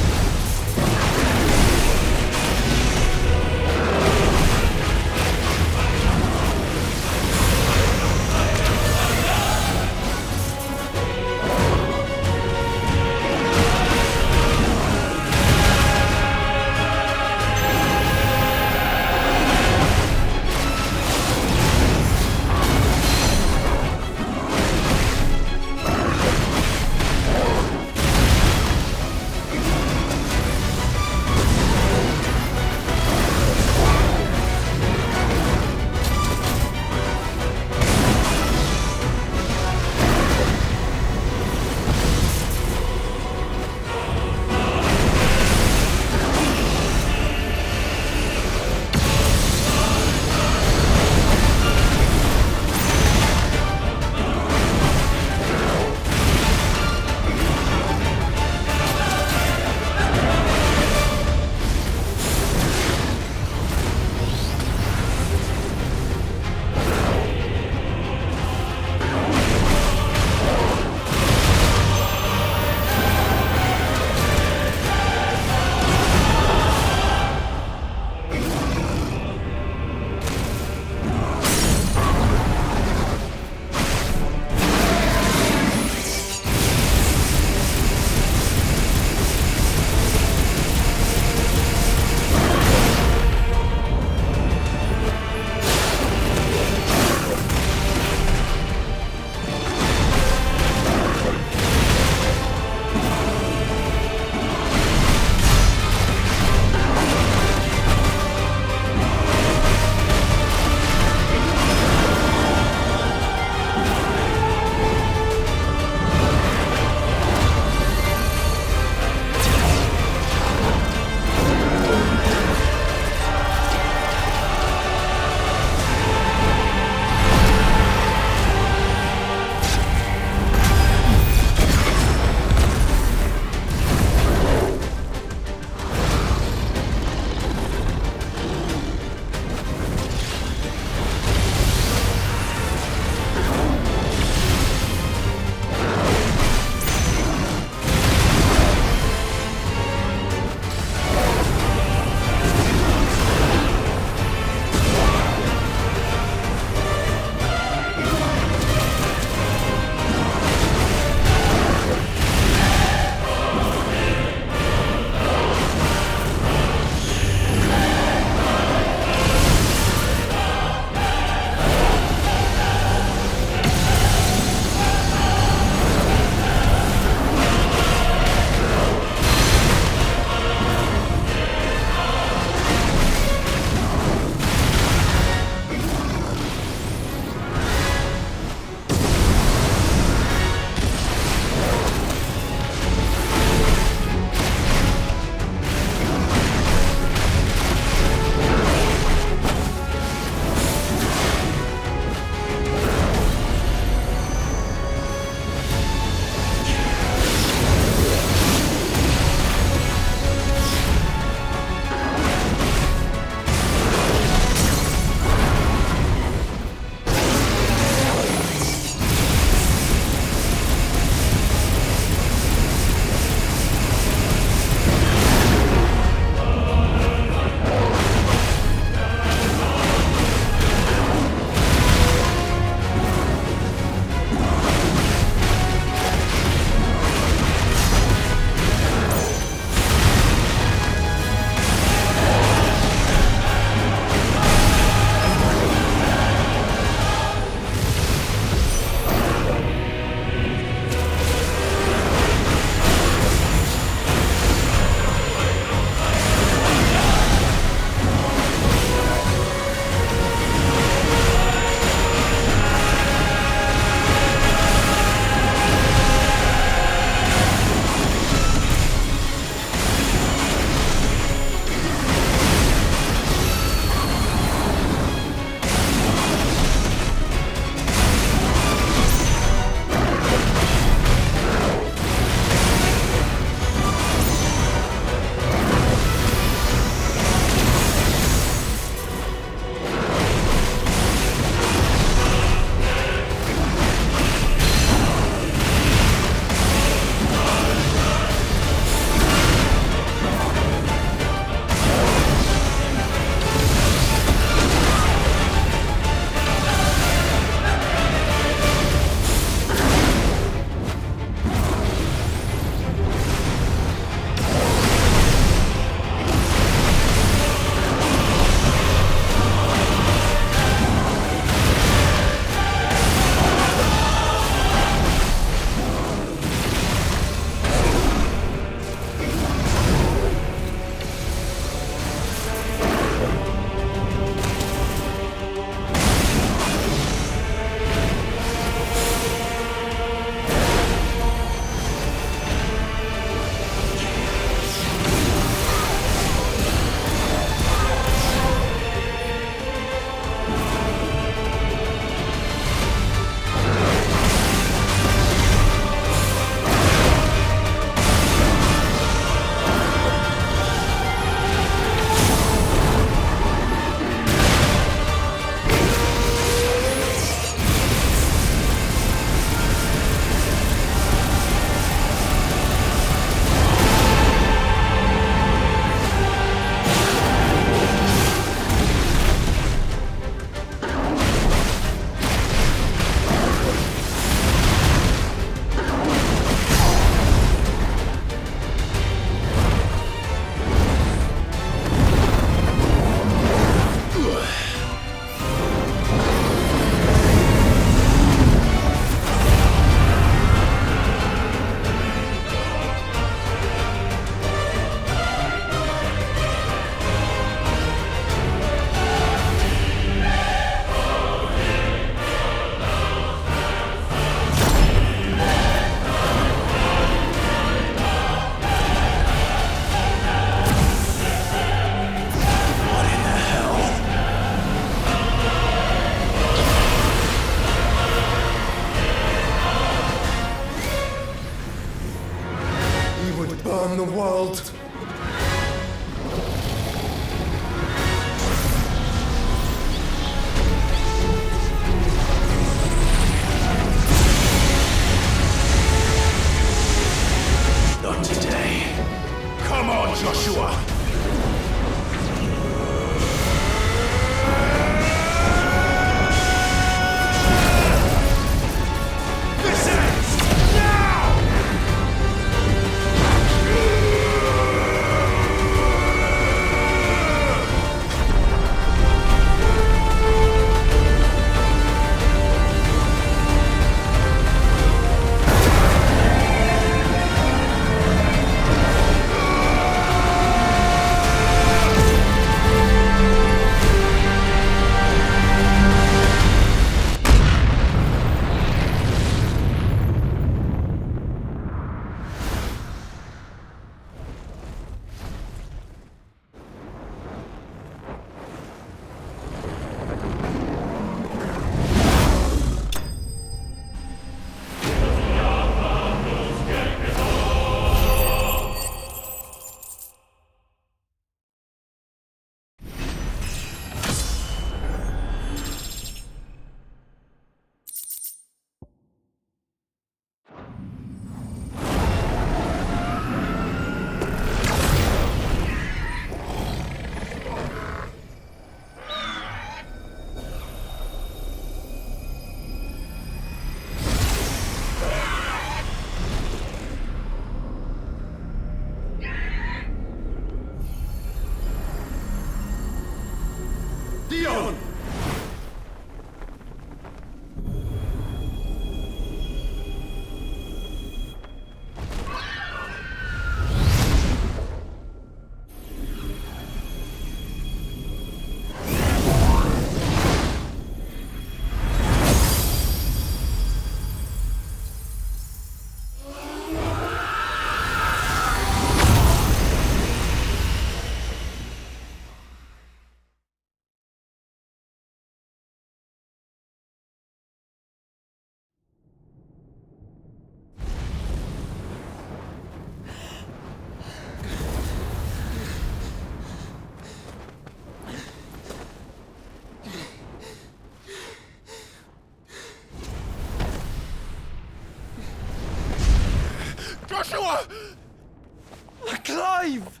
Clive!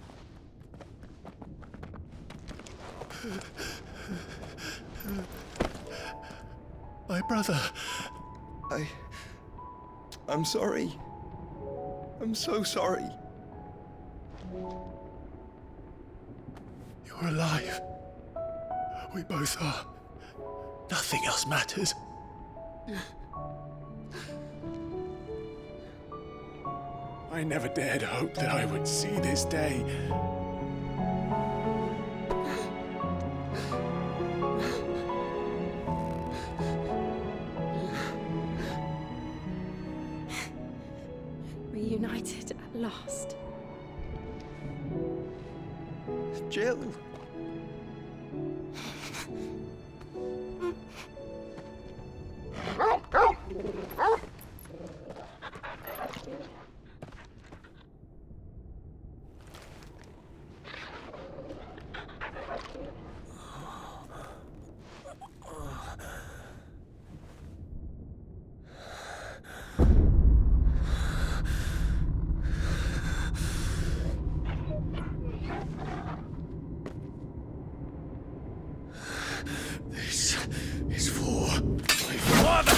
My brother. I'm sorry. I'm so sorry. You're alive. We both are. Nothing else matters. I never dared hope that I would see this day. Reunited at last. Jill. This is for my father!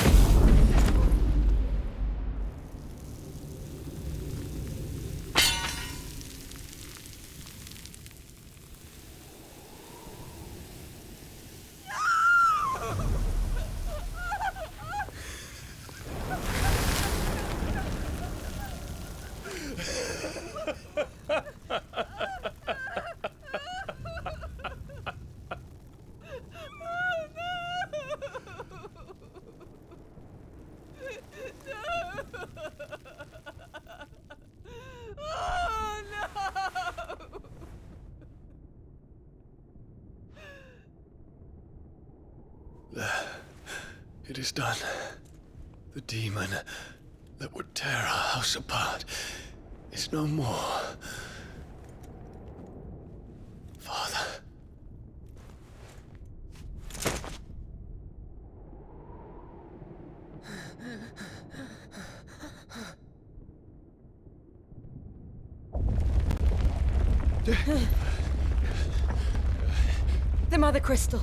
It is done. The demon that would tear our house apart is no more. Father. The Mother Crystal.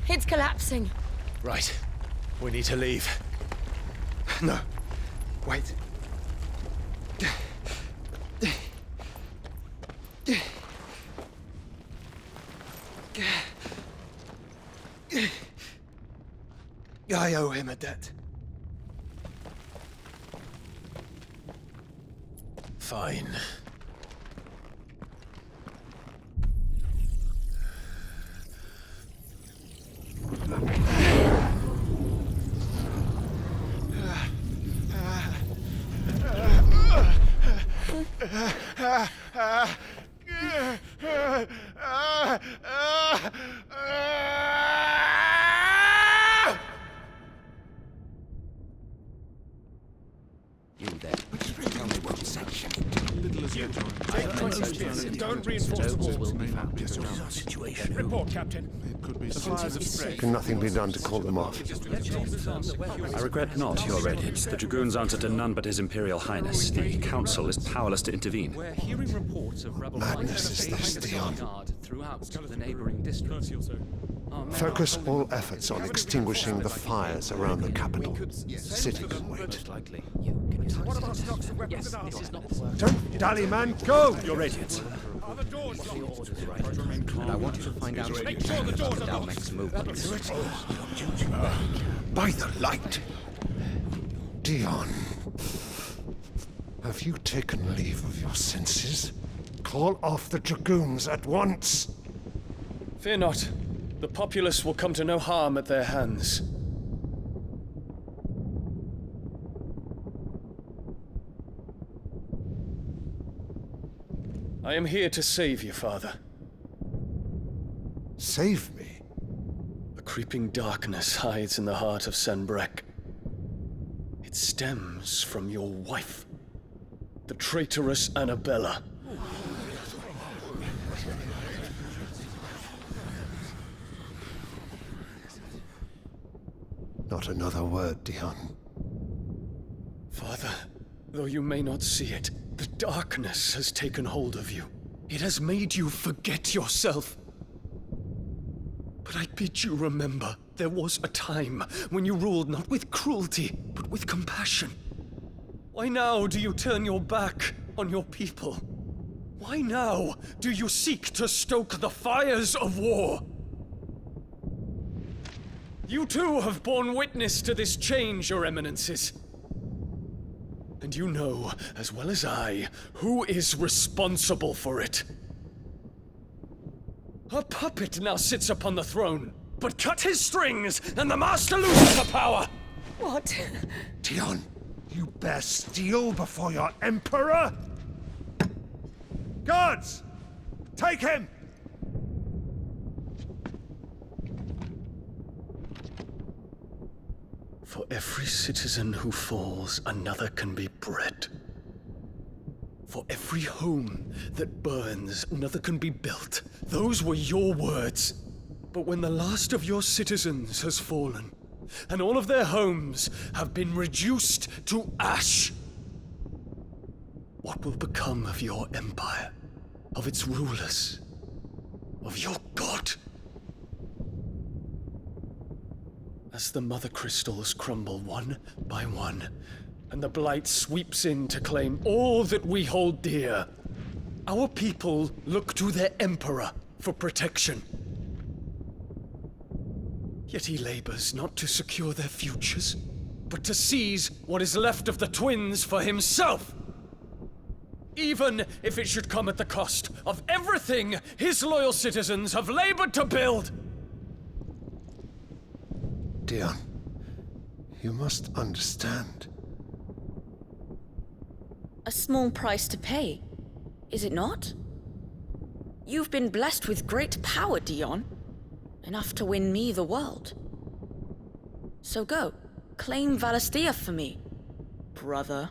It's collapsing. Right. We need to leave. No. Wait. I owe him a debt. Fine. You there. Tell me what section. Don't reinforce the walls. Situation. Report, Captain. Can nothing be done to call them off? I regret not, Your Radiance. The Dragoons answer to none but His Imperial Highness. The Council is powerless to intervene. We're hearing reports of rebel Madness is this, Dion. throughout the neighboring districts. Focus all efforts on extinguishing the fires around the capital. The city can wait. Don't dally, man. Go! Your Radiance. And I want you to find out about the Dalmek's movements. By the light! Dion, have you taken leave of your senses? Call off the Dragoons at once! Fear not. The populace will come to no harm at their hands. I am here to save you, Father. Save me? A creeping darkness hides in the heart of Senbrek. It stems from your wife, the traitorous Annabella. Not another word, Dion. Father, though you may not see it, the darkness has taken hold of you. It has made you forget yourself. But I bid you remember, there was a time when you ruled not with cruelty, but with compassion. Why now do you turn your back on your people? Why now do you seek to stoke the fires of war? You too have borne witness to this change, Your Eminences. And you know, as well as I, who is responsible for it. A puppet now sits upon the throne, but cut his strings, and the master loses the power! What? Dion, you bear steel before your emperor? Guards! Take him! For every citizen who falls, another can be bred. For every home that burns, another can be built. Those were your words. But when the last of your citizens has fallen, and all of their homes have been reduced to ash, what will become of your empire, of its rulers, of your god? As the mother crystals crumble one by one, and the blight sweeps in to claim all that we hold dear, our people look to their emperor for protection. Yet he labors not to secure their futures, but to seize what is left of the twins for himself. Even if it should come at the cost of everything his loyal citizens have labored to build. Dion, you must understand. A small price to pay, is it not? You've been blessed with great power, Dion. Enough to win me the world. So go, claim Valisthea for me, brother.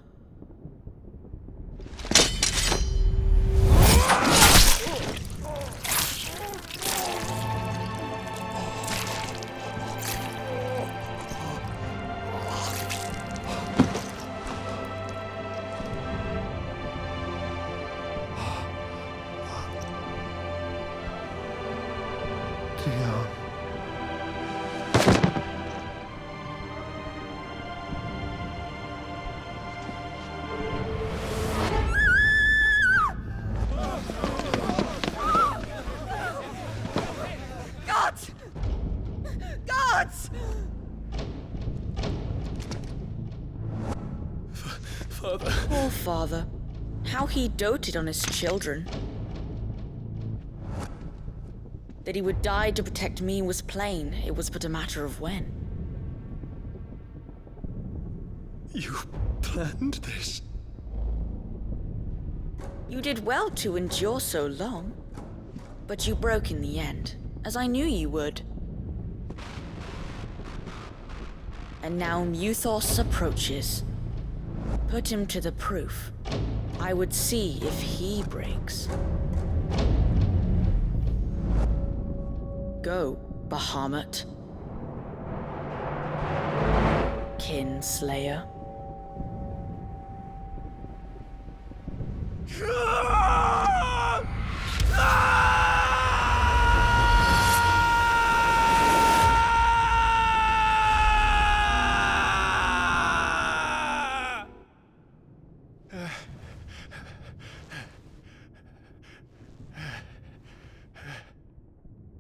Poor father. How he doted on his children. That he would die to protect me was plain. It was but a matter of when. You planned this? You did well to endure so long. But you broke in the end, as I knew you would. And now Muthos approaches. Put him to the proof. I would see if he breaks. Go, Bahamut. Kinslayer.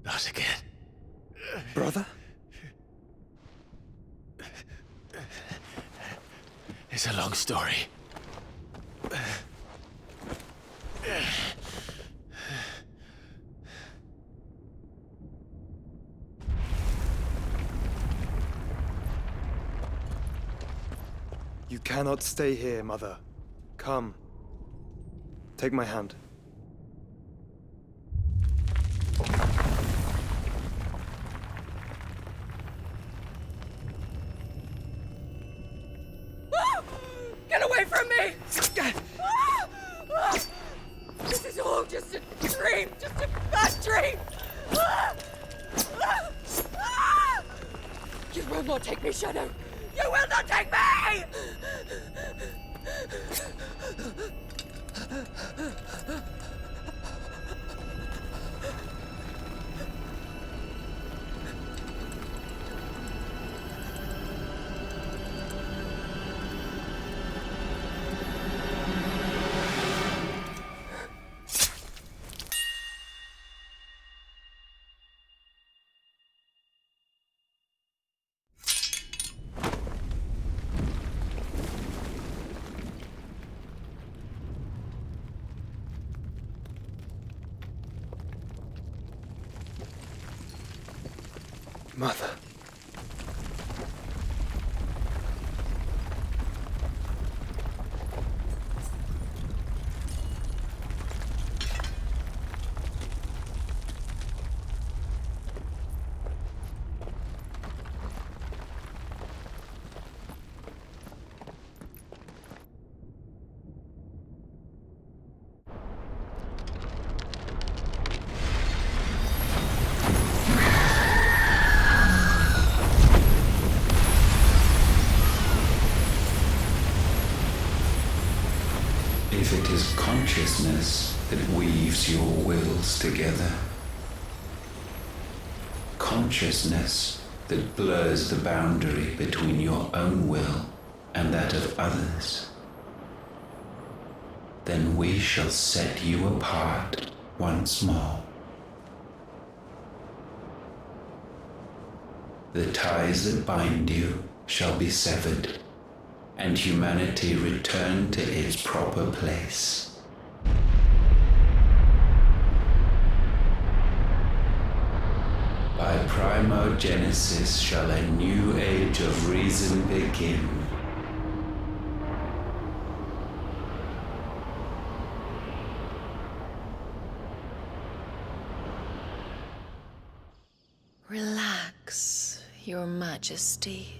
Not again. Brother? It's a long story. You cannot stay here, Mother. Come. Take my hand. Get away from me! This is all just a dream, just a bad dream! You will not take me, Shadow! You will not take me! Mother. If it is consciousness that weaves your wills together, consciousness that blurs the boundary between your own will and that of others, then we shall set you apart once more. The ties that bind you shall be severed, and humanity return to its proper place. By primogenesis shall a new age of reason begin. Relax, Your Majesty.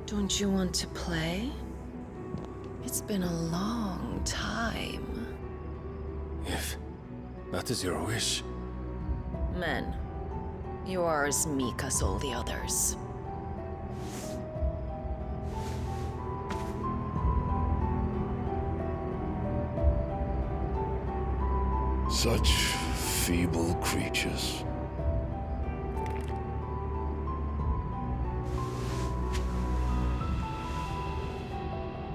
Don't you want to play? It's been a long time. If that is your wish. Men, you are as meek as all the others. Such feeble creatures.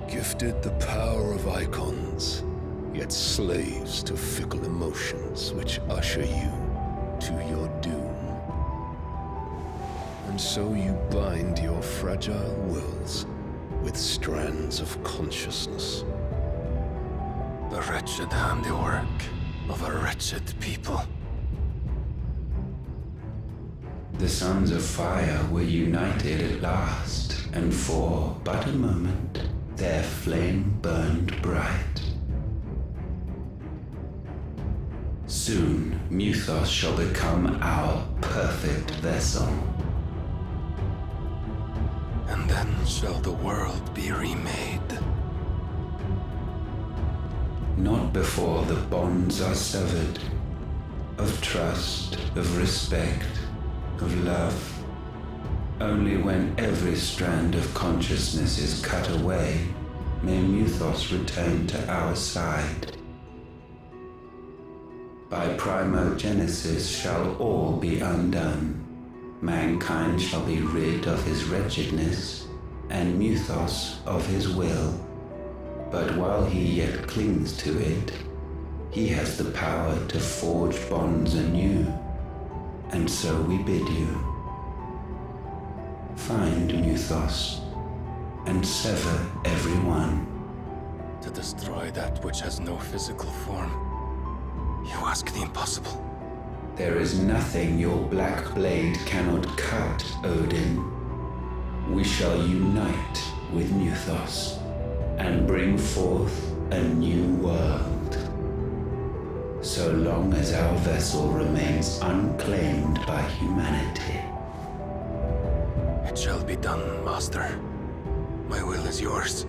Gifted the power of icons, yet slaves to fickle emotions which usher you to your doom. And so you bind your fragile wills with strands of consciousness. The wretched handiwork of a wretched people. The sons of fire were united at last, and for but a moment their flame burned bright. Soon Muthos shall become our perfect vessel. And then shall the world be remade. Not before the bonds are severed, of trust, of respect, of love. Only when every strand of consciousness is cut away, may Muthos return to our side. By primogenesis shall all be undone. Mankind shall be rid of his wretchedness, and Muthos of his will. But while he yet clings to it, he has the power to forge bonds anew. And so we bid you, find Muthos, and sever every one. To destroy that which has no physical form, you ask the impossible. There is nothing your black blade cannot cut, Odin. We shall unite with Muthos, and bring forth a new world. So long as our vessel remains unclaimed by humanity. It shall be done, Master. My will is yours.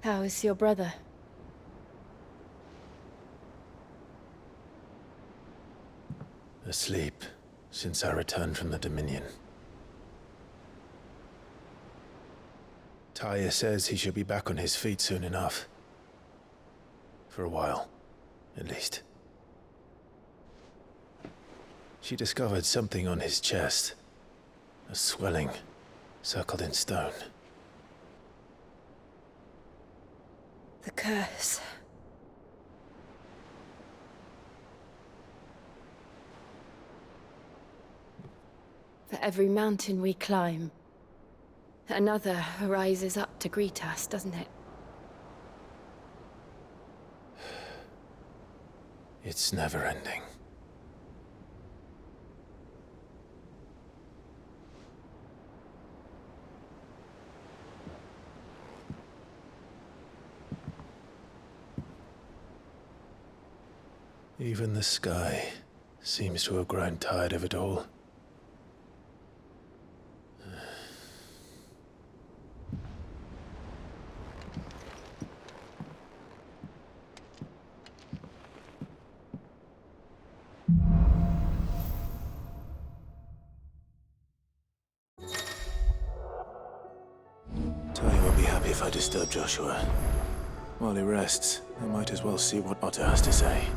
How is your brother? Asleep since I returned from the Dominion. Taya says he should be back on his feet soon enough. For a while, at least. She discovered something on his chest. A swelling, circled in stone. The curse. For every mountain we climb, another rises up to greet us, doesn't it? It's never ending. Even the sky seems to have grown tired of it all. Taya won't be happy if I disturb Joshua. While he rests, I might as well see what Otter has to say.